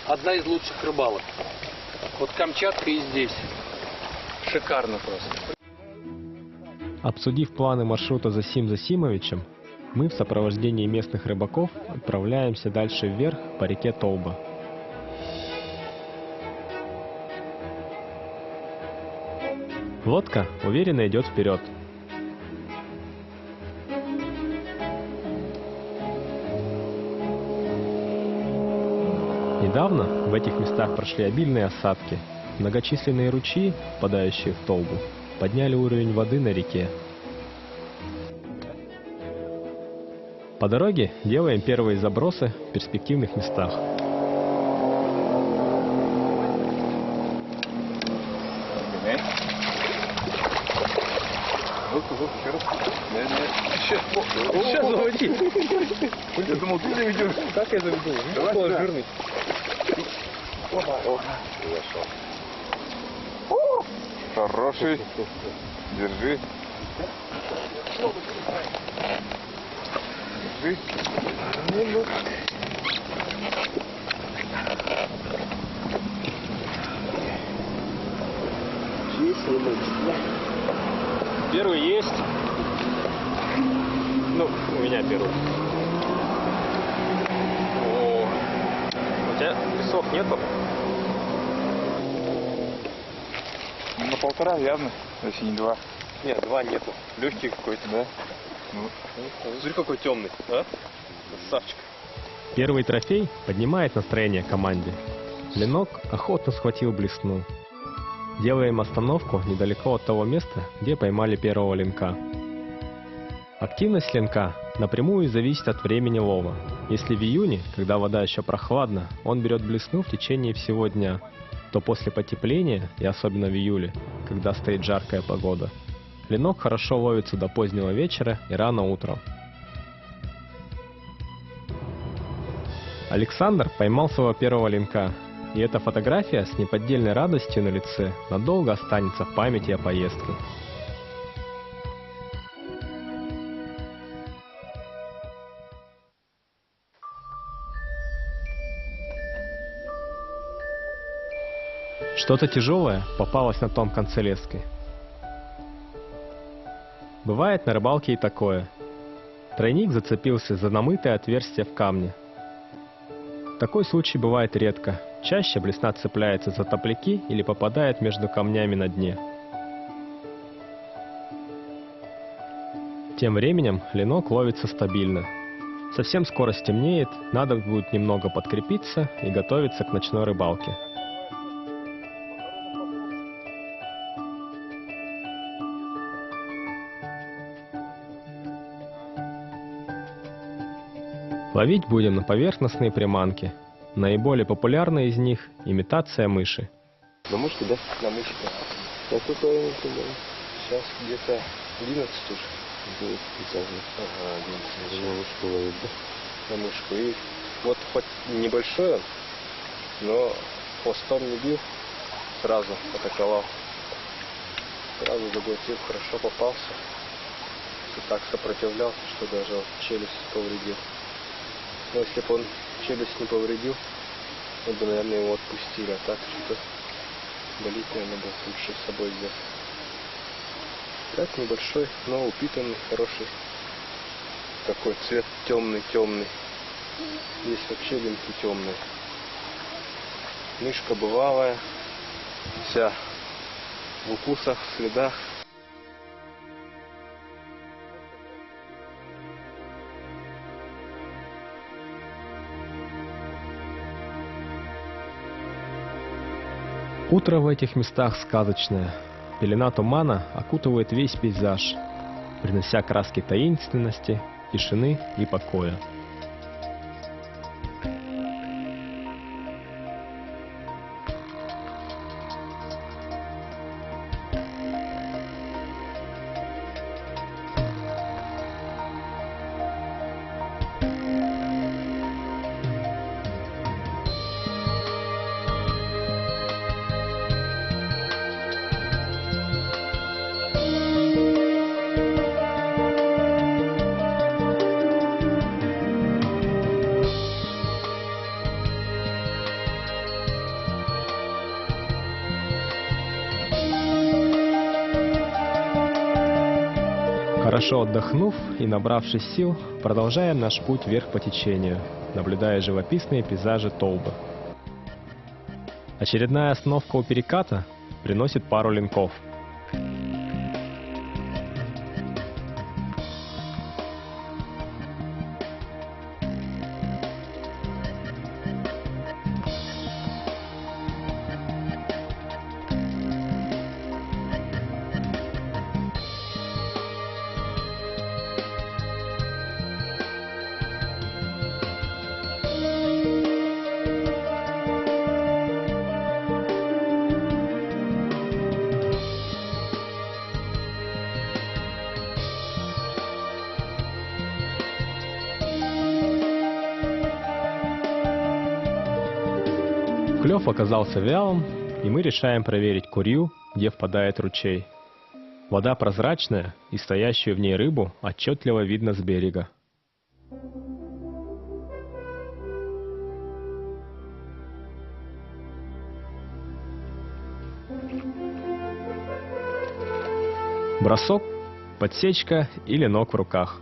Одна из лучших рыбалок. Вот Камчатка и здесь. Шикарно просто. Обсудив планы маршрута за Засимовичем, мы в сопровождении местных рыбаков отправляемся дальше вверх по реке Толба. Лодка уверенно идет вперед. Недавно в этих местах прошли обильные осадки. Многочисленные ручьи, впадающие в Толбу, подняли уровень воды на реке. По дороге делаем первые забросы в перспективных местах. Сейчас заводи. Я думал, ты заведешь. Как я заведу? Давай жирный. Хороший. Держи. Держи. Первый есть. Ну, у меня первый. О, у тебя весов нету? На 1,5 явно, если не 2. Нет, 2 нету. Легкий какой-то. Да? Ну, смотри, какой темный, а? Красавчик. Первый трофей поднимает настроение команде. Ленок охотно схватил блесну. Делаем остановку недалеко от того места, где поймали первого ленка. Активность ленка напрямую зависит от времени лова. Если в июне, когда вода еще прохладна, он берет блесну в течение всего дня, то после потепления, и особенно в июле, когда стоит жаркая погода, ленок хорошо ловится до позднего вечера и рано утром. Александр поймал своего первого ленка, и эта фотография с неподдельной радостью на лице надолго останется в памяти о поездке. Что-то тяжелое попалось на том конце лески. Бывает на рыбалке и такое. Тройник зацепился за намытое отверстие в камне. Такой случай бывает редко. Чаще блесна цепляется за топляки или попадает между камнями на дне. Тем временем ленок ловится стабильно. Совсем скоро стемнеет, надо будет немного подкрепиться и готовиться к ночной рыбалке. Ловить будем на поверхностные приманки. Наиболее популярная из них – имитация мыши. На мышку, да? На мышку. А сколько времени было? Сейчас где-то 11 уже. 11, ага, 11. На мышку ловить, да? На мышку. И вот хоть небольшой он, но хвостом не бил, сразу атаковал. Сразу заглотил, хорошо попался. И так сопротивлялся, что даже вот челюсть повредил. Но если бы он челюсть не повредил, мы бы, наверное, его отпустили. А так что-то болит, наверное, было лучше с собой взять. Так, небольшой, но упитанный, хороший. Такой цвет темный-темный. Здесь вообще линки темные. Мышка бывалая, вся в укусах, в следах. Утро в этих местах сказочное. Пелена тумана окутывает весь пейзаж, принося краски таинственности, тишины и покоя. Хорошо отдохнув и набравшись сил, продолжаем наш путь вверх по течению, наблюдая живописные пейзажи Толбы. Очередная остановка у переката приносит пару линков. Клев оказался вялым, и мы решаем проверить Курью, где впадает ручей. Вода прозрачная, и стоящую в ней рыбу отчетливо видно с берега. Бросок, подсечка или ног в руках.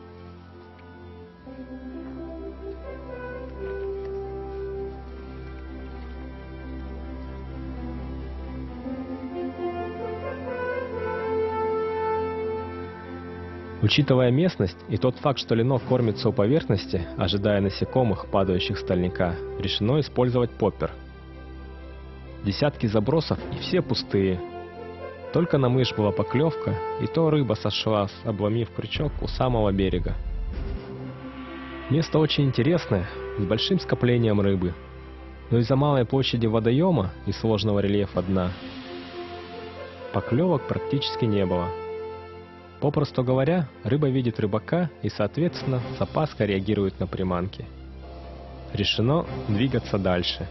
Учитывая местность и тот факт, что ленок кормится у поверхности, ожидая насекомых, падающих с стальника, решено использовать поппер. Десятки забросов и все пустые. Только на мышь была поклевка, и то рыба сошла, обломив крючок у самого берега. Место очень интересное, с большим скоплением рыбы. Но из-за малой площади водоема и сложного рельефа дна поклевок практически не было. Попросту говоря, рыба видит рыбака и, соответственно, с опаской реагирует на приманки. Решено двигаться дальше.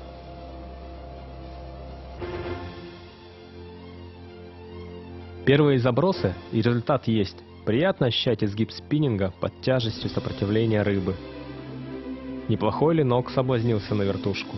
Первые забросы, и результат есть. Приятно ощущать изгиб спиннинга под тяжестью сопротивления рыбы. Неплохой ленок соблазнился на вертушку.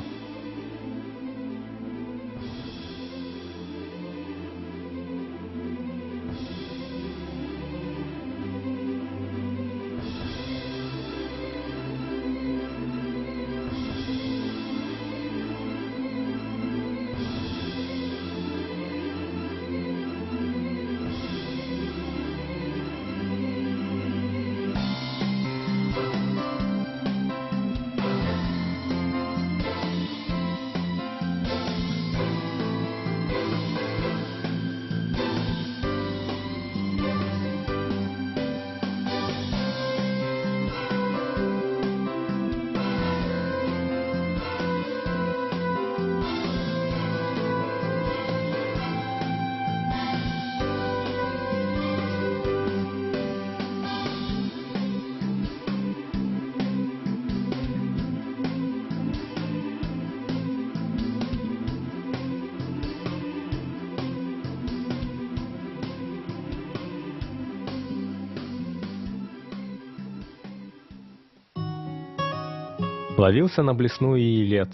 Ловился на блесну и елец.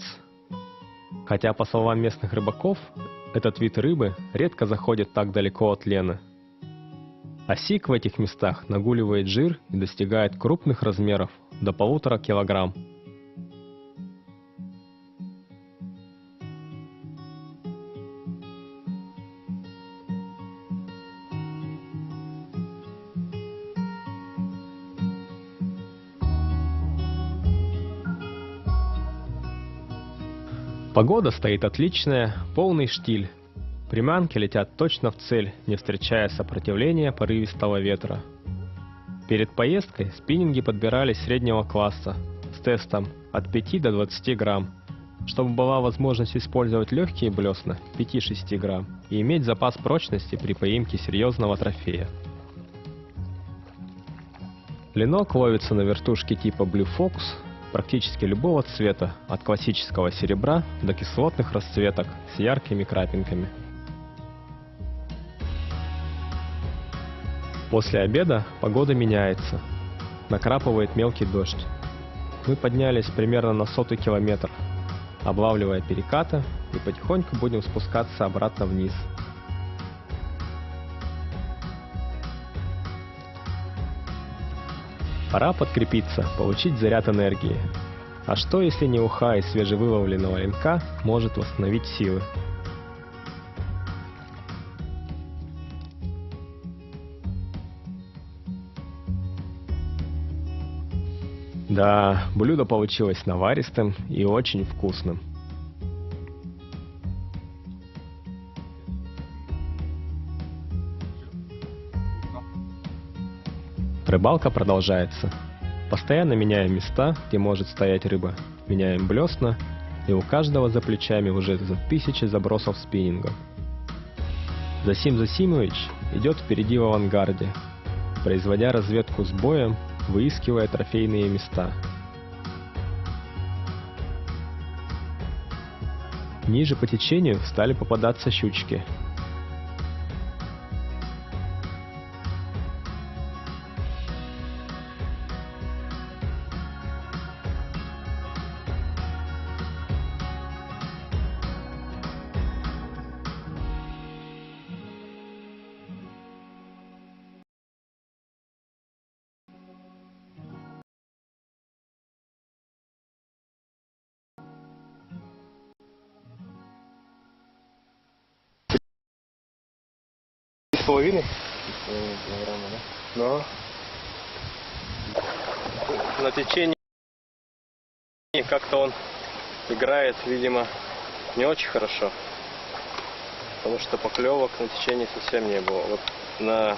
Хотя, по словам местных рыбаков, этот вид рыбы редко заходит так далеко от лены. Осик в этих местах нагуливает жир и достигает крупных размеров, до 1,5 килограмм. Погода стоит отличная, полный штиль. Приманки летят точно в цель, не встречая сопротивления порывистого ветра. Перед поездкой спиннинги подбирались среднего класса, с тестом от 5 до 20 грамм, чтобы была возможность использовать легкие блесна 5-6 грамм и иметь запас прочности при поимке серьезного трофея. Ленок ловится на вертушке типа Blue Fox, практически любого цвета, от классического серебра до кислотных расцветок с яркими крапинками. После обеда погода меняется. Накрапывает мелкий дождь. Мы поднялись примерно на 100-й километр, облавливая перекаты, и потихоньку будем спускаться обратно вниз. Пора подкрепиться, получить заряд энергии. А что, если не уха из свежевыловленного ленка может восстановить силы? Да, блюдо получилось наваристым и очень вкусным. Рыбалка продолжается. Постоянно меняем места, где может стоять рыба, меняем блесна, и у каждого за плечами уже за 1000 забросов спиннингом. Засим Засимович идет впереди в авангарде, производя разведку с боем, выискивая трофейные места. Ниже по течению стали попадаться щучки. Половины килограмма, да? Но на течении как-то он играет, видимо, не очень хорошо, потому что поклевок на течении совсем не было. Вот на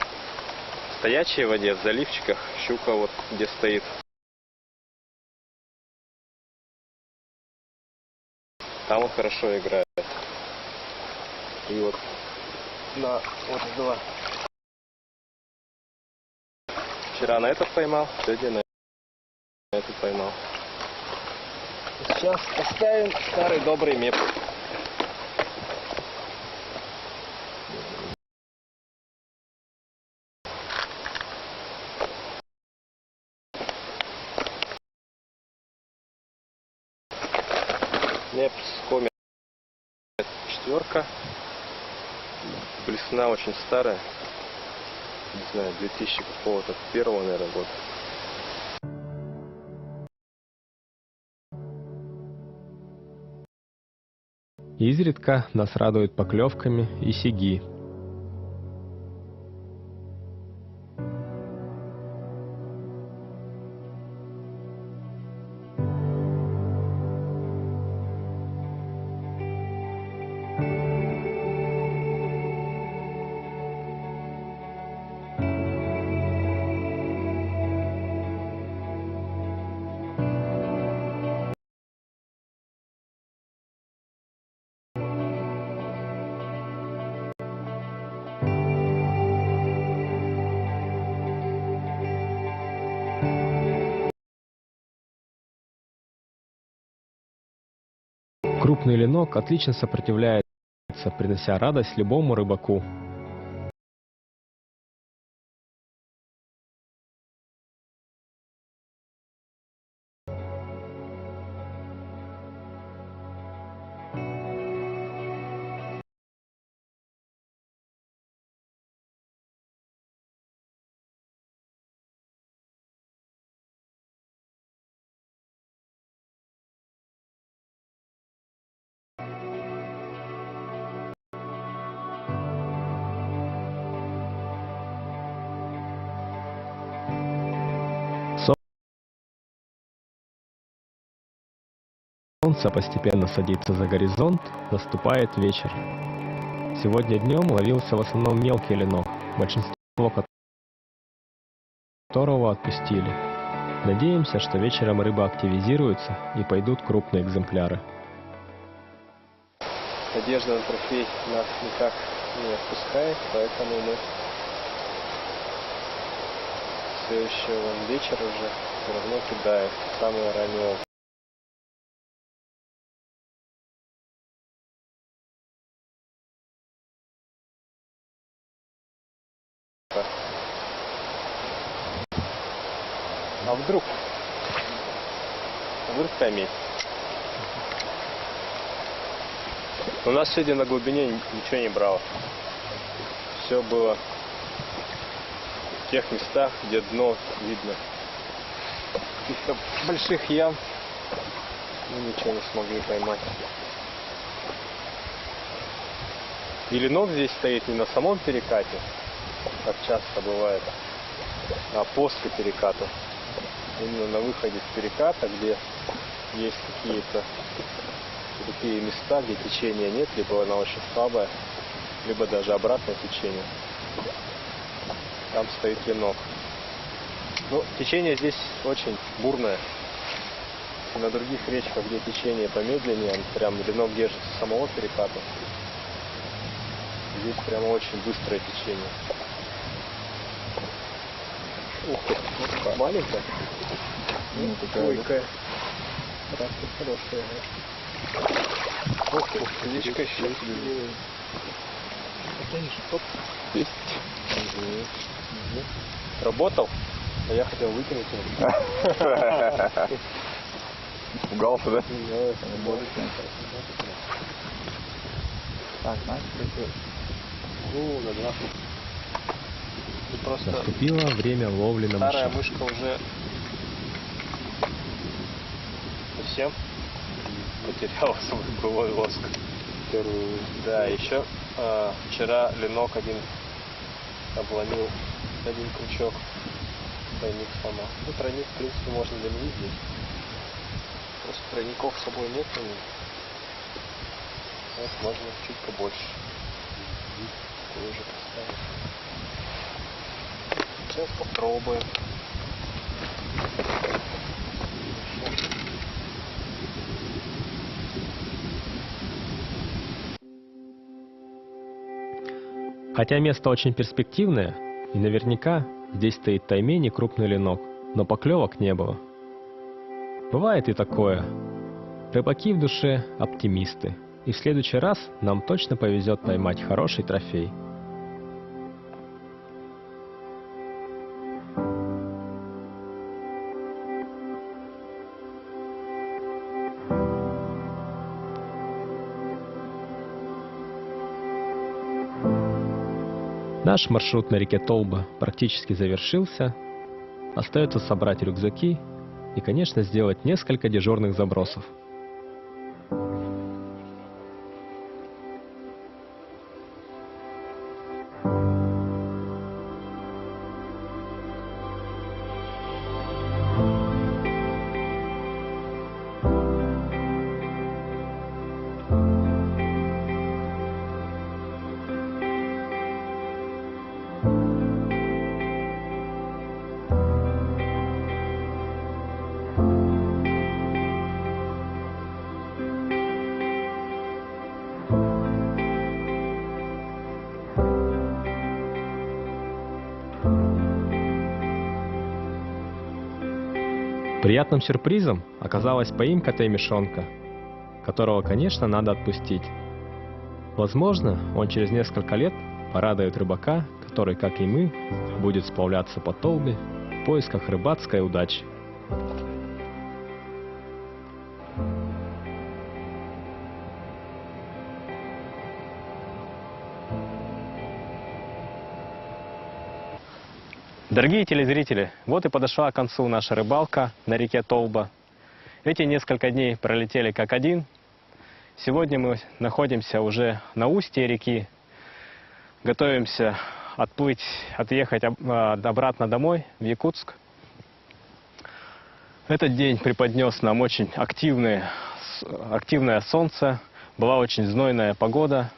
стоячей воде, в заливчиках, щука вот где стоит, там он хорошо играет. И вот на вот два. Вчера на этот поймал, сегодня на этот поймал. Сейчас поставим старый добрый меп. Меп с комет 4. Блесна очень старая, не знаю, 2000 какого-то первого, наверное, года. Изредка нас радуют поклевками и сиги. Крупный ленок отлично сопротивляется, принося радость любому рыбаку. Солнце постепенно садится за горизонт, наступает вечер. Сегодня днем ловился в основном мелкий ленок, большинство которого отпустили. Надеемся, что вечером рыба активизируется и пойдут крупные экземпляры. Надежда на трофей нас никак не отпускает, поэтому мы все еще вон вечер уже все равно кидает самое раннее. А вдруг пойми. У нас сегодня на глубине ничего не брало. Все было в тех местах, где дно видно. каких-то больших ям. Мы ничего не смогли поймать. И ленок здесь стоит не на самом перекате, как часто бывает, а после переката. Именно на выходе с переката, где есть какие-то такие места, где течения нет, либо она очень слабая, либо даже обратное течение. Там стоит ленок. Ну, течение здесь очень бурное. И на других речках, где течение помедленнее, прям ленок держится с самого переката. Здесь прямо очень быстрое течение. Ух ты, вот маленькая. Такая. Растет хорошая. Ух ты, птичка еще. Оп, есть. Работал? А я хотел выкинуть его. Испугался, да? Так, знаешь, просто Наступило время ловли на старая мышах. мышка уже совсем потеряла свой былой лоск. Да, еще вчера ленок один обломил один крючок, тройник сломал. Ну, тройник, в принципе, можно заменить здесь. Просто тройников с собой нет. Вот можно чуть побольше. Такой уже поставить. Сейчас попробуем. Хотя место очень перспективное, и наверняка здесь стоит таймень и крупный ленок, но поклевок не было. Бывает и такое. Рыбаки в душе оптимисты, и в следующий раз нам точно повезет поймать хороший трофей. Наш маршрут на реке Толба практически завершился. Остается собрать рюкзаки и, конечно, сделать несколько дежурных забросов. Приятным сюрпризом оказалась поимка таймишонка, которого, конечно, надо отпустить. Возможно, он через несколько лет порадует рыбака, который, как и мы, будет сплавляться по Толбе в поисках рыбацкой удачи. Дорогие телезрители, вот и подошла к концу наша рыбалка на реке Толба. Эти несколько дней пролетели как один. Сегодня мы находимся уже на устье реки. Готовимся отъехать обратно домой, в Якутск. Этот день преподнес нам очень активное солнце. Была очень знойная погода.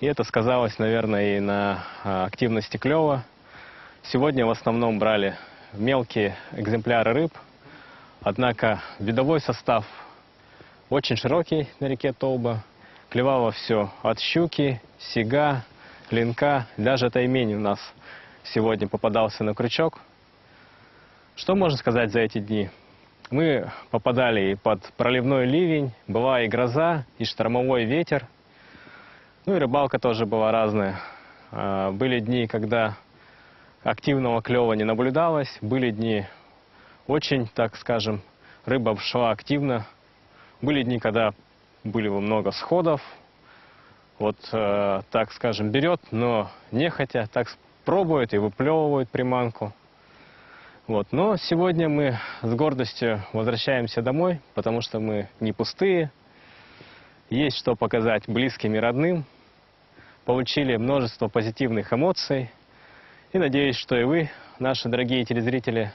И это сказалось, наверное, и на активности клёва. Сегодня в основном брали мелкие экземпляры рыб, однако видовой состав очень широкий на реке Толба. Клевало все от щуки, сига, ленка, даже таймень у нас сегодня попадался на крючок. Что можно сказать за эти дни? Мы попадали и под проливной ливень, была и гроза, и штормовой ветер. Ну и рыбалка тоже была разная. Были дни, когда активного клёва не наблюдалось, были дни очень, так скажем, рыба шла активно. Были дни, когда были много сходов. Вот, так скажем, берет, но нехотя, так пробует и выплевывает приманку. Вот. Но сегодня мы с гордостью возвращаемся домой, потому что мы не пустые. Есть что показать близким и родным. Получили множество позитивных эмоций. И надеюсь, что и вы, наши дорогие телезрители,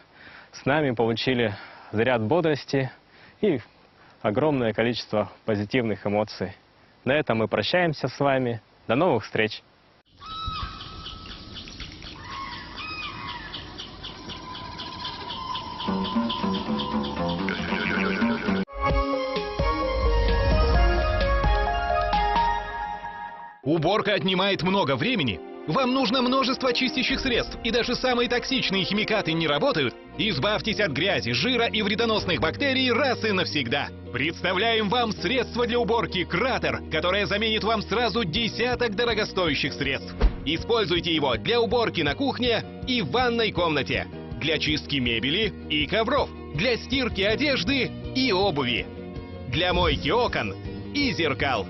с нами получили заряд бодрости и огромное количество позитивных эмоций. На этом мы прощаемся с вами. До новых встреч! Уборка отнимает много времени. Вам нужно множество чистящих средств, и даже самые токсичные химикаты не работают. Избавьтесь от грязи, жира и вредоносных бактерий раз и навсегда. Представляем вам средство для уборки «Кратер», которое заменит вам сразу десяток дорогостоящих средств. Используйте его для уборки на кухне и в ванной комнате, для чистки мебели и ковров, для стирки одежды и обуви, для мойки окон и зеркал.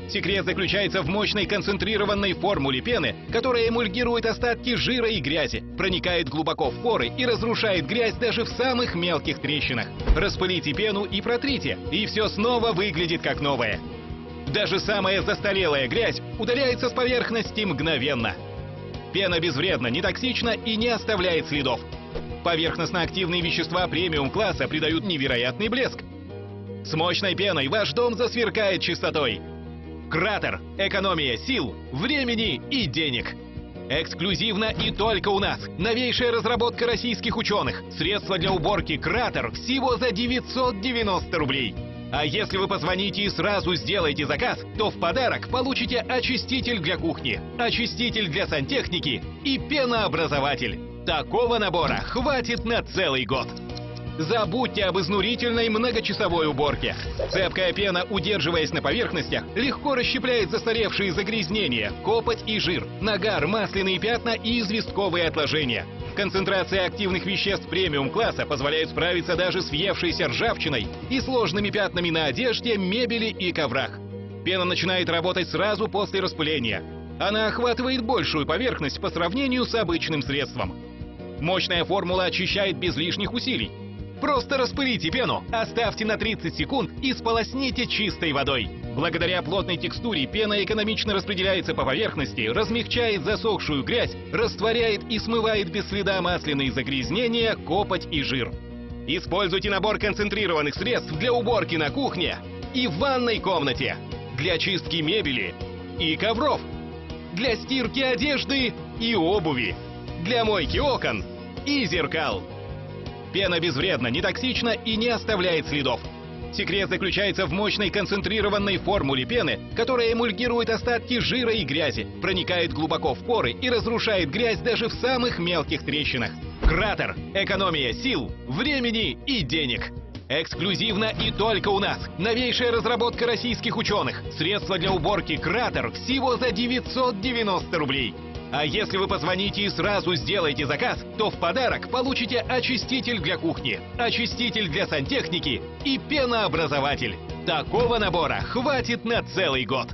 Секрет заключается в мощной концентрированной формуле пены, которая эмульгирует остатки жира и грязи, проникает глубоко в поры и разрушает грязь даже в самых мелких трещинах. Распылите пену и протрите, и все снова выглядит как новое. Даже самая застарелая грязь удаляется с поверхности мгновенно. Пена безвредна, не токсична и не оставляет следов. Поверхностно-активные вещества премиум-класса придают невероятный блеск. С мощной пеной ваш дом засверкает чистотой. «Кратер» – экономия сил, времени и денег. Эксклюзивно и только у нас. Новейшая разработка российских ученых. Средство для уборки «Кратер» всего за 990 рублей. А если вы позвоните и сразу сделаете заказ, то в подарок получите очиститель для кухни, очиститель для сантехники и пенообразователь. Такого набора хватит на целый год. Забудьте об изнурительной многочасовой уборке. Цепкая пена, удерживаясь на поверхностях, легко расщепляет застаревшие загрязнения, копоть и жир, нагар, масляные пятна и известковые отложения. Концентрация активных веществ премиум-класса позволяет справиться даже с въевшейся ржавчиной и сложными пятнами на одежде, мебели и коврах. Пена начинает работать сразу после распыления. Она охватывает большую поверхность по сравнению с обычным средством. Мощная формула очищает без лишних усилий. Просто распылите пену, оставьте на 30 секунд и сполосните чистой водой. Благодаря плотной текстуре пена экономично распределяется по поверхности, размягчает засохшую грязь, растворяет и смывает без следа масляные загрязнения, копоть и жир. Используйте набор концентрированных средств для уборки на кухне и в ванной комнате, для чистки мебели и ковров, для стирки одежды и обуви, для мойки окон и зеркал. Пена безвредна, не токсична и не оставляет следов. Секрет заключается в мощной концентрированной формуле пены, которая эмульгирует остатки жира и грязи, проникает глубоко в поры и разрушает грязь даже в самых мелких трещинах. «Кратер» – экономия сил, времени и денег. Эксклюзивно и только у нас. Новейшая разработка российских ученых. Средство для уборки «Кратер» всего за 990 рублей. А если вы позвоните и сразу сделаете заказ, то в подарок получите очиститель для кухни, очиститель для сантехники и пенообразователь. Такого набора хватит на целый год.